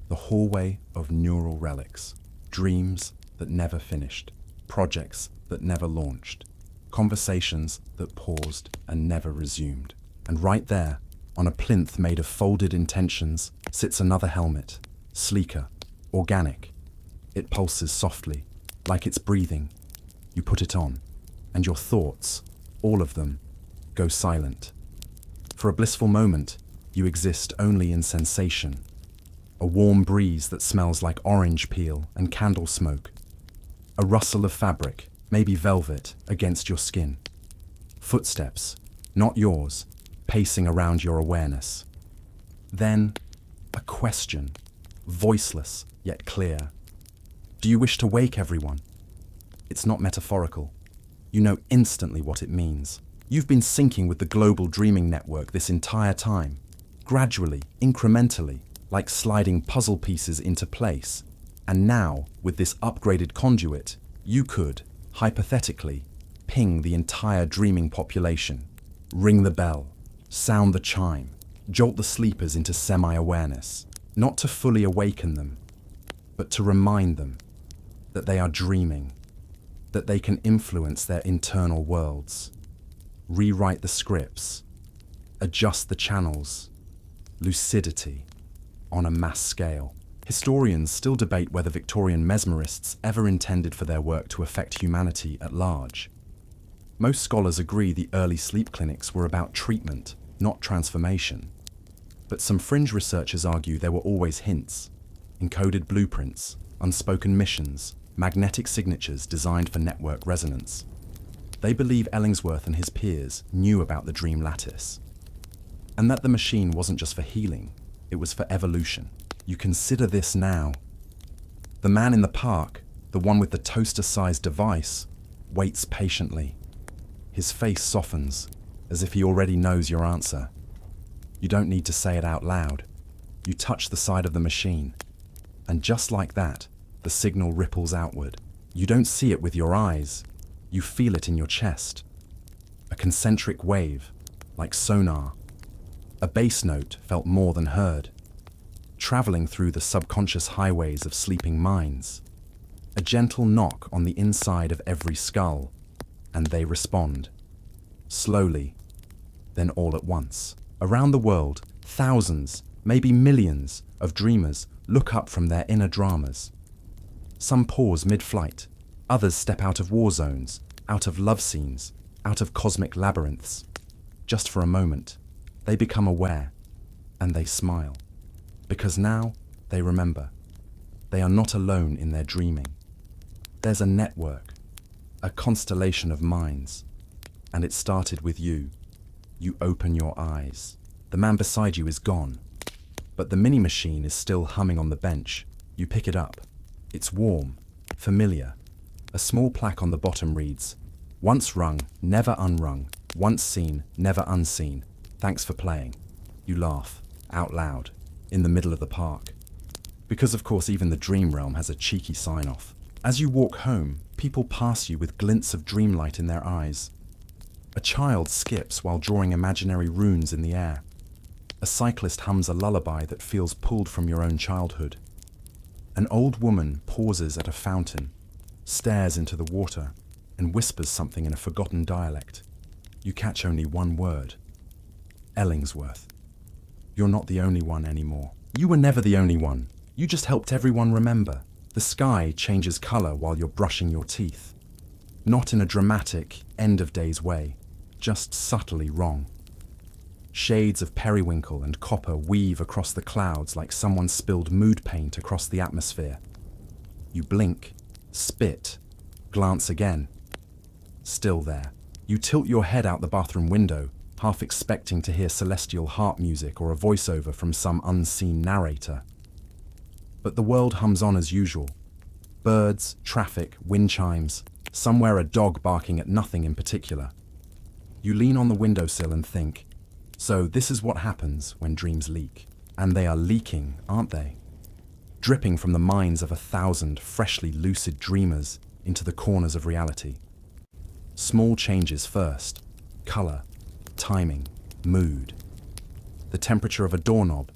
S1: The hallway of neural relics. Dreams that never finished. Projects that never launched. Conversations that paused and never resumed. And right there, on a plinth made of folded intentions, sits another helmet. Sleeker. Organic. It pulses softly, like it's breathing. You put it on, and your thoughts, all of them, go silent. For a blissful moment, you exist only in sensation. A warm breeze that smells like orange peel and candle smoke. A rustle of fabric, maybe velvet, against your skin. Footsteps, not yours, pacing around your awareness. Then, a question, voiceless yet clear. Do you wish to wake everyone? It's not metaphorical. You know instantly what it means. You've been syncing with the global dreaming network this entire time, gradually, incrementally, like sliding puzzle pieces into place. And now, with this upgraded conduit, you could, hypothetically, ping the entire dreaming population, ring the bell, sound the chime, jolt the sleepers into semi-awareness, not to fully awaken them, but to remind them that they are dreaming, that they can influence their internal worlds, rewrite the scripts, adjust the channels, lucidity on a mass scale. Historians still debate whether Victorian mesmerists ever intended for their work to affect humanity at large. Most scholars agree the early sleep clinics were about treatment, not transformation. But some fringe researchers argue there were always hints, encoded blueprints, unspoken missions, magnetic signatures designed for network resonance. They believe Ellingsworth and his peers knew about the dream lattice, and that the machine wasn't just for healing, it was for evolution. You consider this now. The man in the park, the one with the toaster-sized device, waits patiently. His face softens, as if he already knows your answer. You don't need to say it out loud. You touch the side of the machine, and just like that, the signal ripples outward. You don't see it with your eyes. You feel it in your chest. A concentric wave, like sonar. A bass note felt more than heard, traveling through the subconscious highways of sleeping minds. A gentle knock on the inside of every skull, and they respond. Slowly, then all at once. Around the world, thousands, maybe millions, of dreamers look up from their inner dramas. Some pause mid-flight. Others step out of war zones, out of love scenes, out of cosmic labyrinths. Just for a moment, they become aware, and they smile. Because now, they remember. They are not alone in their dreaming. There's a network, a constellation of minds. And it started with you. You open your eyes. The man beside you is gone. But the mini-machine is still humming on the bench. You pick it up. It's warm, familiar. A small plaque on the bottom reads, "Once rung, never unrung. Once seen, never unseen. Thanks for playing." You laugh, out loud, in the middle of the park. Because of course even the dream realm has a cheeky sign-off. As you walk home, people pass you with glints of dreamlight in their eyes. A child skips while drawing imaginary runes in the air. A cyclist hums a lullaby that feels pulled from your own childhood. An old woman pauses at a fountain, stares into the water, and whispers something in a forgotten dialect. You catch only one word. Ellingsworth. You're not the only one anymore. You were never the only one. You just helped everyone remember. The sky changes color while you're brushing your teeth. Not in a dramatic, end-of-days way, just subtly wrong. Shades of periwinkle and copper weave across the clouds like someone spilled mood paint across the atmosphere. You blink, spit, glance again. Still there. You tilt your head out the bathroom window, half expecting to hear celestial harp music or a voiceover from some unseen narrator. But the world hums on as usual. Birds, traffic, wind chimes, somewhere a dog barking at nothing in particular. You lean on the windowsill and think, so this is what happens when dreams leak. And they are leaking, aren't they? Dripping from the minds of 1,000 freshly lucid dreamers into the corners of reality. Small changes first. Color, timing, mood. The temperature of a doorknob,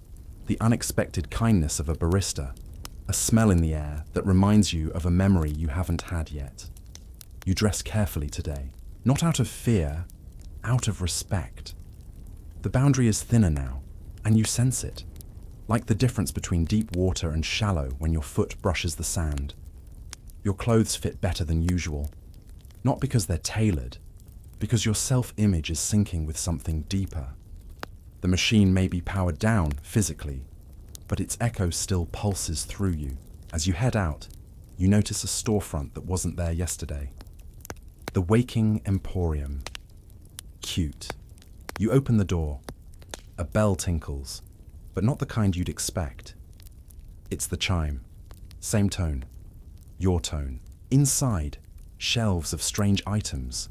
S1: the unexpected kindness of a barista, a smell in the air that reminds you of a memory you haven't had yet. You dress carefully today, not out of fear, out of respect. The boundary is thinner now, and you sense it, like the difference between deep water and shallow when your foot brushes the sand. Your clothes fit better than usual, not because they're tailored, because your self-image is syncing with something deeper. The machine may be powered down physically, but its echo still pulses through you. As you head out, you notice a storefront that wasn't there yesterday. The Waking Emporium. Cute. You open the door. A bell tinkles, but not the kind you'd expect. It's the chime. Same tone. Your tone. Inside, shelves of strange items.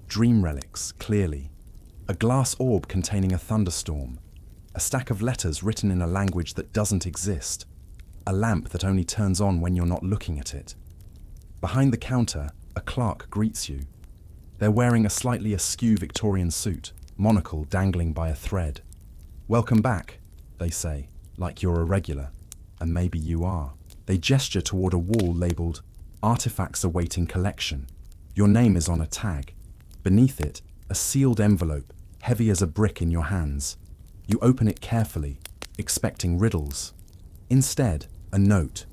S1: Dream relics, clearly. A glass orb containing a thunderstorm. A stack of letters written in a language that doesn't exist. A lamp that only turns on when you're not looking at it. Behind the counter, a clerk greets you. They're wearing a slightly askew Victorian suit, monocle dangling by a thread. "Welcome back," they say, like you're a regular. And maybe you are. They gesture toward a wall labeled, "Artifacts Awaiting Collection." Your name is on a tag. Beneath it, a sealed envelope, heavy as a brick in your hands. You open it carefully, expecting riddles. Instead, a note.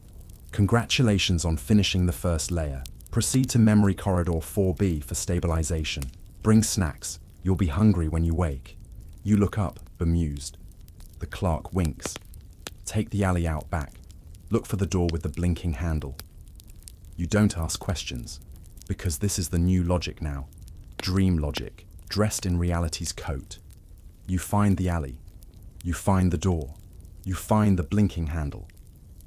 S1: "Congratulations on finishing the first layer. Proceed to Memory Corridor 4B for stabilization. Bring snacks. You'll be hungry when you wake." You look up, bemused. The clerk winks. Take the alley out back. Look for the door with the blinking handle. You don't ask questions, because this is the new logic now. Dream logic, dressed in reality's coat. You find the alley. You find the door. You find the blinking handle.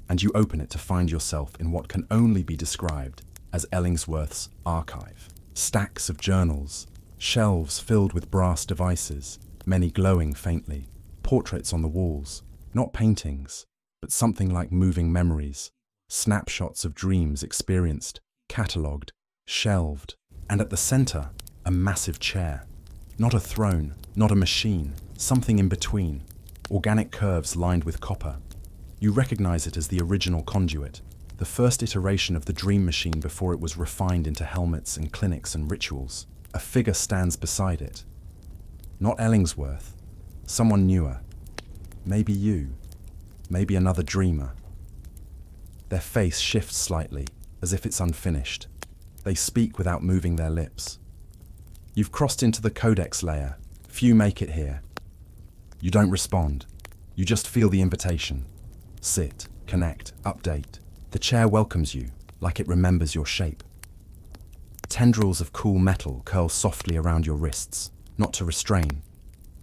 S1: And you open it to find yourself in what can only be described as Ellingsworth's archive. Stacks of journals, shelves filled with brass devices, many glowing faintly, portraits on the walls, not paintings, but something like moving memories, snapshots of dreams experienced, catalogued, shelved, and at the center, a massive chair. Not a throne, not a machine, something in between, organic curves lined with copper. You recognize it as the original conduit, the first iteration of the dream machine before it was refined into helmets and clinics and rituals. A figure stands beside it. Not Ellingsworth, someone newer. Maybe you, maybe another dreamer. Their face shifts slightly, as if it's unfinished. They speak without moving their lips. You've crossed into the codex layer. Few make it here. You don't respond. You just feel the invitation. Sit, connect, update. The chair welcomes you, like it remembers your shape. Tendrils of cool metal curl softly around your wrists, not to restrain,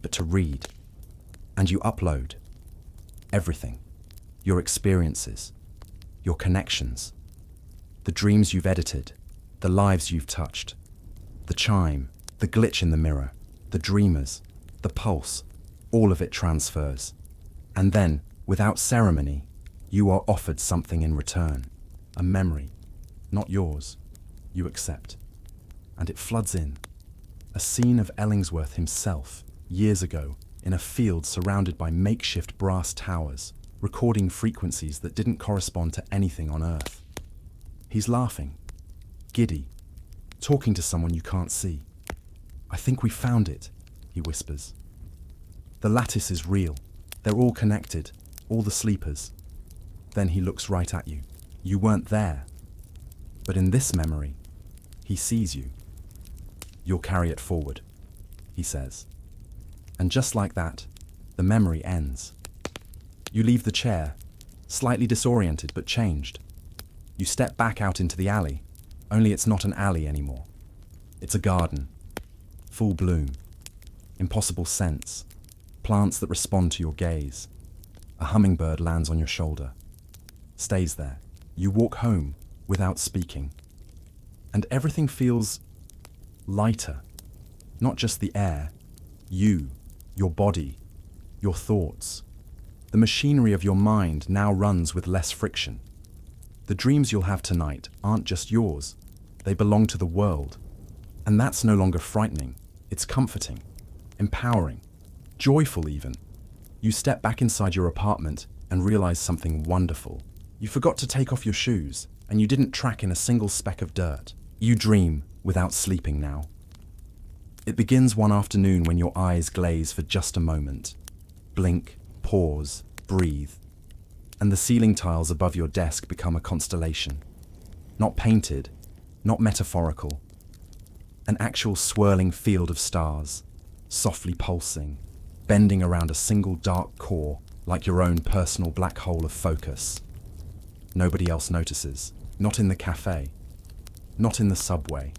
S1: but to read. And you upload. Everything. Your experiences. Your connections. The dreams you've edited. The lives you've touched. The chime. The glitch in the mirror. The dreamers. The pulse. All of it transfers. And then, without ceremony, you are offered something in return. A memory. Not yours. You accept. And it floods in. A scene of Ellingsworth himself, years ago, in a field surrounded by makeshift brass towers, recording frequencies that didn't correspond to anything on Earth. He's laughing, giddy, talking to someone you can't see. "I think we found it," he whispers. The lattice is real. They're all connected, all the sleepers. Then he looks right at you. You weren't there. But in this memory, he sees you. "You'll carry it forward," he says. And just like that, the memory ends. You leave the chair, slightly disoriented but changed. You step back out into the alley, only it's not an alley anymore. It's a garden. Full bloom. Impossible scents. Plants that respond to your gaze. A hummingbird lands on your shoulder. Stays there. You walk home without speaking. And everything feels lighter. Not just the air. You, your body, your thoughts. The machinery of your mind now runs with less friction. The dreams you'll have tonight aren't just yours. They belong to the world. And that's no longer frightening. It's comforting, empowering, joyful even. You step back inside your apartment and realize something wonderful. You forgot to take off your shoes, and you didn't track in a single speck of dirt. You dream without sleeping now. It begins one afternoon when your eyes glaze for just a moment. Blink, pause, breathe. And the ceiling tiles above your desk become a constellation. Not painted, not metaphorical. An actual swirling field of stars, softly pulsing, bending around a single dark core like your own personal black hole of focus. Nobody else notices. Not in the cafe. Not in the subway.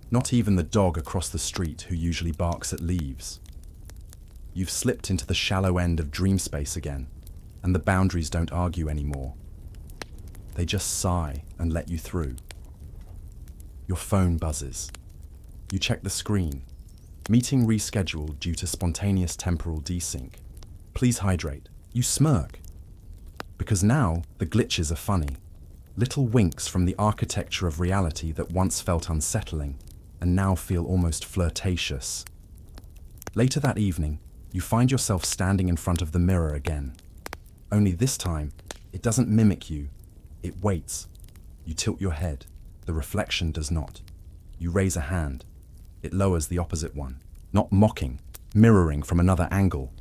S1: Not even the dog across the street who usually barks at leaves. You've slipped into the shallow end of dream space again, and the boundaries don't argue anymore. They just sigh and let you through. Your phone buzzes. You check the screen. Meeting rescheduled due to spontaneous temporal desync. Please hydrate. You smirk. Because now the glitches are funny. Little winks from the architecture of reality that once felt unsettling and now feel almost flirtatious. Later that evening, you find yourself standing in front of the mirror again. Only this time, it doesn't mimic you. It waits. You tilt your head. The reflection does not. You raise a hand. It lowers the opposite one. Not mocking, mirroring from another angle.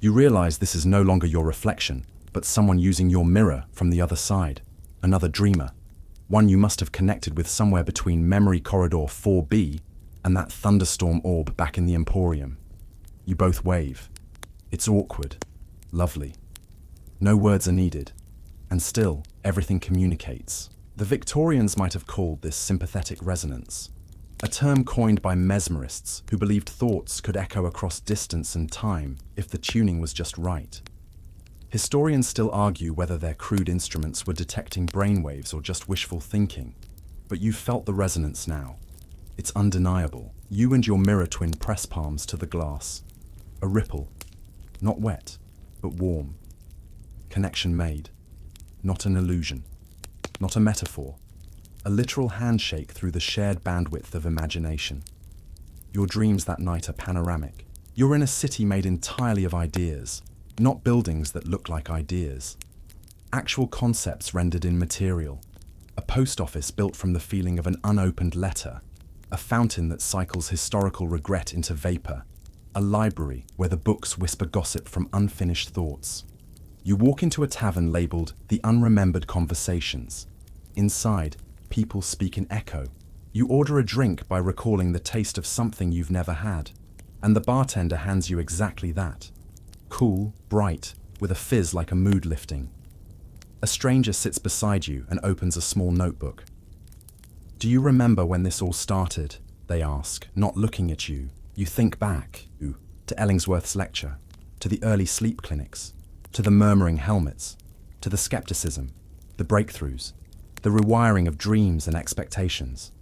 S1: You realize this is no longer your reflection, but someone using your mirror from the other side. Another dreamer. One you must have connected with somewhere between Memory Corridor 4B and that thunderstorm orb back in the Emporium. You both wave. It's awkward. Lovely. No words are needed. And still, everything communicates. The Victorians might have called this sympathetic resonance, a term coined by mesmerists who believed thoughts could echo across distance and time if the tuning was just right. Historians still argue whether their crude instruments were detecting brainwaves or just wishful thinking, but you've felt the resonance now. It's undeniable. You and your mirror twin press palms to the glass. A ripple, not wet, but warm. Connection made, not an illusion. Not a metaphor, a literal handshake through the shared bandwidth of imagination. Your dreams that night are panoramic. You're in a city made entirely of ideas, not buildings that look like ideas. Actual concepts rendered in material. A post office built from the feeling of an unopened letter. A fountain that cycles historical regret into vapor. A library where the books whisper gossip from unfinished thoughts. You walk into a tavern labeled The Unremembered Conversations. Inside, people speak in echo. You order a drink by recalling the taste of something you've never had, and the bartender hands you exactly that. Cool, bright, with a fizz like a mood lifting. A stranger sits beside you and opens a small notebook. Do you remember when this all started? They ask, not looking at you. You think back to Ellingsworth's lecture, to the early sleep clinics, to the murmuring helmets, to the skepticism, the breakthroughs, the rewiring of dreams and expectations,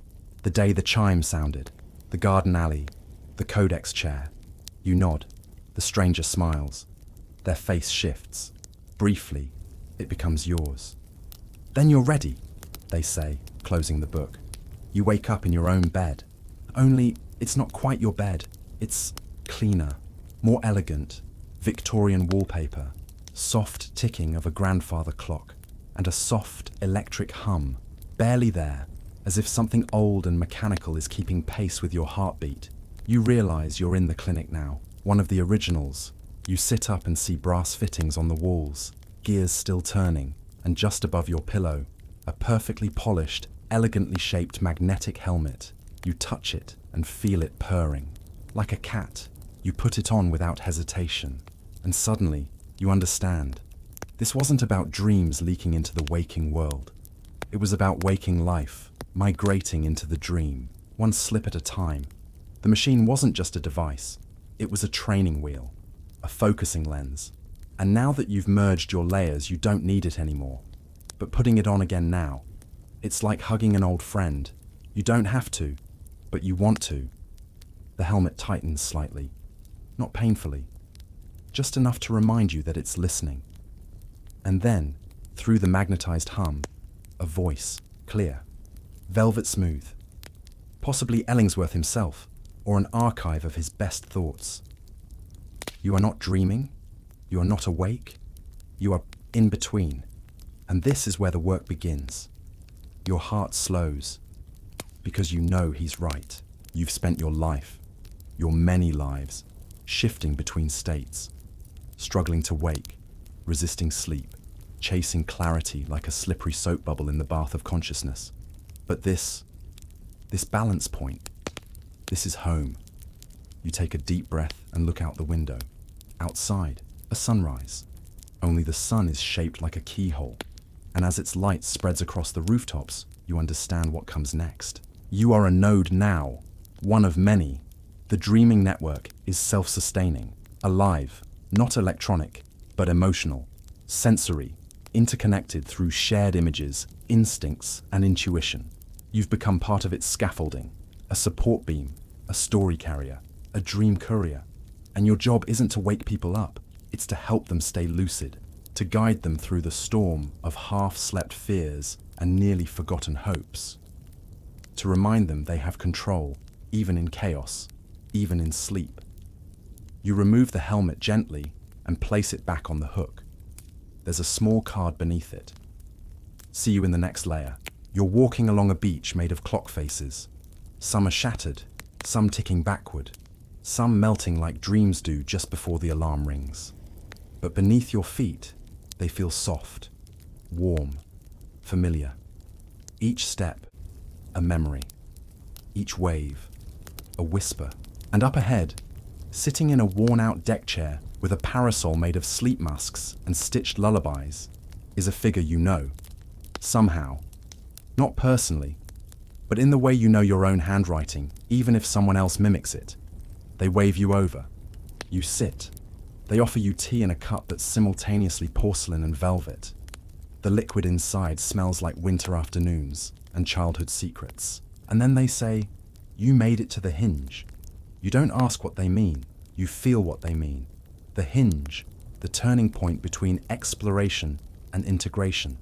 S1: the day the chime sounded, the garden alley, the codex chair. You nod. The stranger smiles. Their face shifts. Briefly, it becomes yours. Then you're ready, they say, closing the book. You wake up in your own bed. Only, it's not quite your bed. It's cleaner, more elegant, Victorian wallpaper, soft ticking of a grandfather clock, and a soft electric hum, barely there, as if something old and mechanical is keeping pace with your heartbeat. You realize you're in the clinic now, one of the originals. You sit up and see brass fittings on the walls, gears still turning, and just above your pillow, a perfectly polished, elegantly shaped magnetic helmet. You touch it and feel it purring. Like a cat, you put it on without hesitation, and suddenly, you understand. This wasn't about dreams leaking into the waking world. It was about waking life, migrating into the dream, one slip at a time. The machine wasn't just a device. It was a training wheel, a focusing lens. And now that you've merged your layers, you don't need it anymore. But putting it on again now, it's like hugging an old friend. You don't have to, but you want to. The helmet tightens slightly, not painfully, just enough to remind you that it's listening. And then, through the magnetized hum, a voice, clear, velvet smooth, possibly Ellingsworth himself, or an archive of his best thoughts. You are not dreaming, you are not awake, you are in between, and this is where the work begins. Your heart slows, because you know he's right. You've spent your life, your many lives, shifting between states, struggling to wake, resisting sleep, chasing clarity like a slippery soap bubble in the bath of consciousness. But this balance point, this is home. You take a deep breath and look out the window. Outside, a sunrise. Only the sun is shaped like a keyhole, and as its light spreads across the rooftops, you understand what comes next. You are a node now, one of many. The dreaming network is self-sustaining, alive, not electronic, but emotional, sensory, interconnected through shared images, instincts, and intuition. You've become part of its scaffolding, a support beam, a story carrier, a dream courier. And your job isn't to wake people up, it's to help them stay lucid, to guide them through the storm of half-slept fears and nearly forgotten hopes. To remind them they have control, even in chaos, even in sleep. You remove the helmet gently and place it back on the hook. There's a small card beneath it. See you in the next layer. You're walking along a beach made of clock faces. Some are shattered, some ticking backward, some melting like dreams do just before the alarm rings. But beneath your feet, they feel soft, warm, familiar. Each step, a memory. Each wave, a whisper. And up ahead, sitting in a worn-out deck chair with a parasol made of sleep masks and stitched lullabies, is a figure you know. Somehow. Not personally, but in the way you know your own handwriting, even if someone else mimics it. They wave you over. You sit. They offer you tea in a cup that's simultaneously porcelain and velvet. The liquid inside smells like winter afternoons and childhood secrets. And then they say, "You made it to the hinge." You don't ask what they mean. You feel what they mean. The hinge, the turning point between exploration and integration,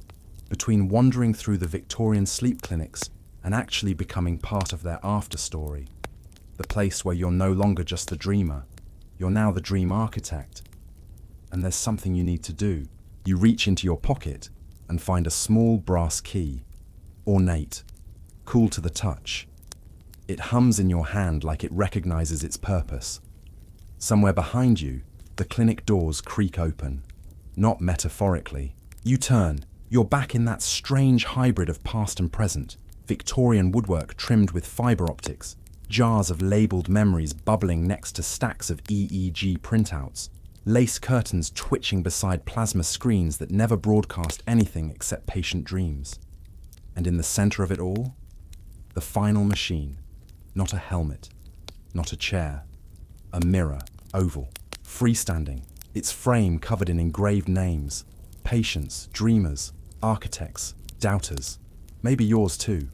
S1: between wandering through the Victorian sleep clinics and actually becoming part of their after-story. The place where you're no longer just the dreamer, you're now the dream architect. And there's something you need to do. You reach into your pocket and find a small brass key, ornate, cool to the touch. It hums in your hand like it recognizes its purpose. Somewhere behind you, the clinic doors creak open. not metaphorically. You turn. You're back in that strange hybrid of past and present. Victorian woodwork trimmed with fiber optics, jars of labeled memories bubbling next to stacks of EEG printouts, lace curtains twitching beside plasma screens that never broadcast anything except patient dreams. And in the center of it all, the final machine. Not a helmet, not a chair, a mirror, oval, freestanding, its frame covered in engraved names, patients, dreamers, architects, doubters, maybe yours too.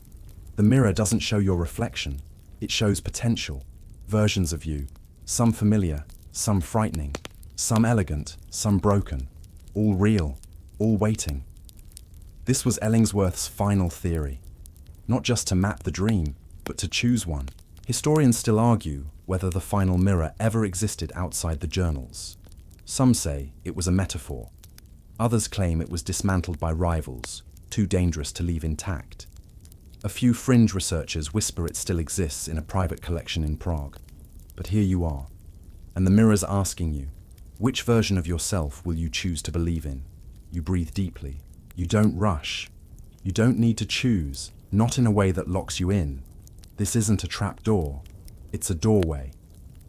S1: The mirror doesn't show your reflection, it shows potential, versions of you, some familiar, some frightening, some elegant, some broken, all real, all waiting. This was Ellingsworth's final theory, not just to map the dream, but to choose one. Historians still argue whether the final mirror ever existed outside the journals. Some say it was a metaphor. Others claim it was dismantled by rivals, too dangerous to leave intact. A few fringe researchers whisper it still exists in a private collection in Prague. But here you are, and the mirror's asking you, which version of yourself will you choose to believe in? You breathe deeply. You don't rush. You don't need to choose, not in a way that locks you in. This isn't a trap door, it's a doorway.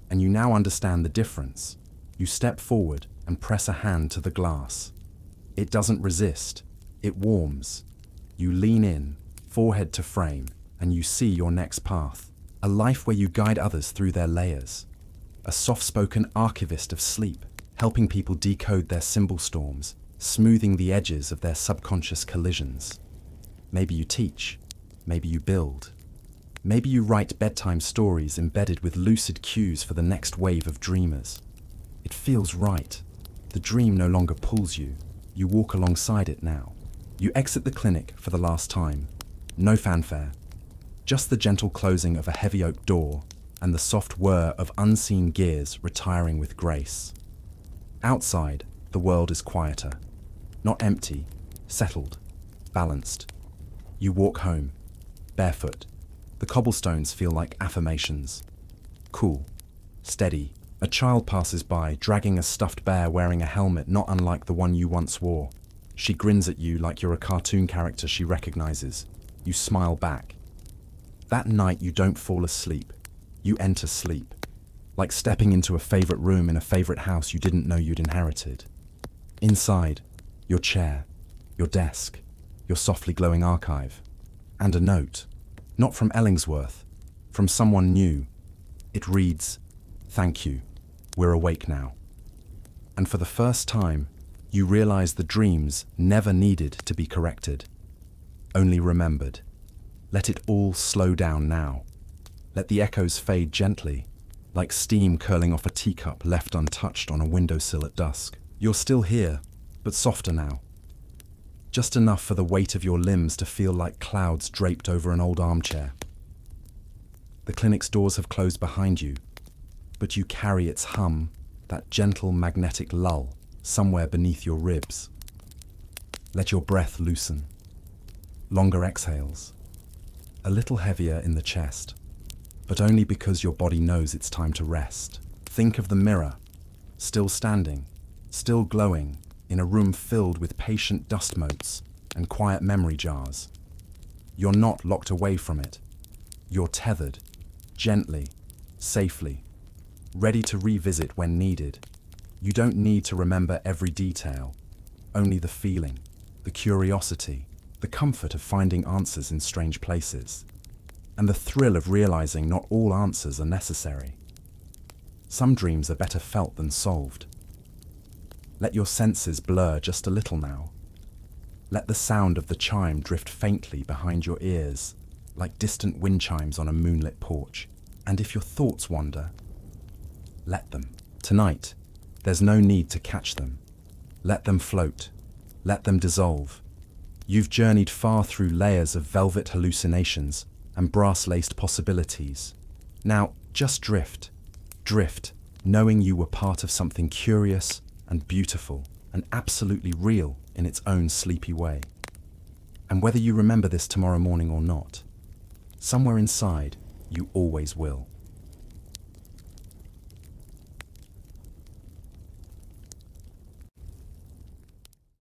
S1: And you now understand the difference. You step forward and press a hand to the glass. It doesn't resist, it warms. You lean in, forehead to frame, and you see your next path. A life where you guide others through their layers. A soft-spoken archivist of sleep, helping people decode their symbol storms, smoothing the edges of their subconscious collisions. Maybe you teach, maybe you build. Maybe you write bedtime stories embedded with lucid cues for the next wave of dreamers. It feels right. The dream no longer pulls you. You walk alongside it now. You exit the clinic for the last time. No fanfare. Just the gentle closing of a heavy oak door and the soft whir of unseen gears retiring with grace. Outside, the world is quieter. Not empty, settled, balanced. You walk home, barefoot. The cobblestones feel like affirmations. Cool, steady. A child passes by, dragging a stuffed bear wearing a helmet not unlike the one you once wore. She grins at you like you're a cartoon character she recognizes. You smile back. That night you don't fall asleep. You enter sleep. Like stepping into a favorite room in a favorite house you didn't know you'd inherited. Inside, your chair, your desk, your softly glowing archive. And a note. Not from Ellingsworth, from someone new. It reads, "Thank you. We're awake now." And for the first time, you realize the dreams never needed to be corrected, only remembered. Let it all slow down now. Let the echoes fade gently, like steam curling off a teacup left untouched on a windowsill at dusk. You're still here, but softer now. Just enough for the weight of your limbs to feel like clouds draped over an old armchair. The clinic's doors have closed behind you, but you carry its hum, that gentle magnetic lull, somewhere beneath your ribs. Let your breath loosen. Longer exhales. A little heavier in the chest, but only because your body knows it's time to rest. Think of the mirror, still standing, still glowing, in a room filled with patient dust motes and quiet memory jars. You're not locked away from it. You're tethered, gently, safely, ready to revisit when needed. You don't need to remember every detail, only the feeling, the curiosity, the comfort of finding answers in strange places, and the thrill of realizing not all answers are necessary. Some dreams are better felt than solved. Let your senses blur just a little now. Let the sound of the chime drift faintly behind your ears, like distant wind chimes on a moonlit porch. And if your thoughts wander, let them. Tonight, there's no need to catch them. Let them float. Let them dissolve. You've journeyed far through layers of velvet hallucinations and brass-laced possibilities. Now, just drift. Drift, knowing you were part of something curious and beautiful and absolutely real in its own sleepy way. And whether you remember this tomorrow morning or not, somewhere inside, you always will.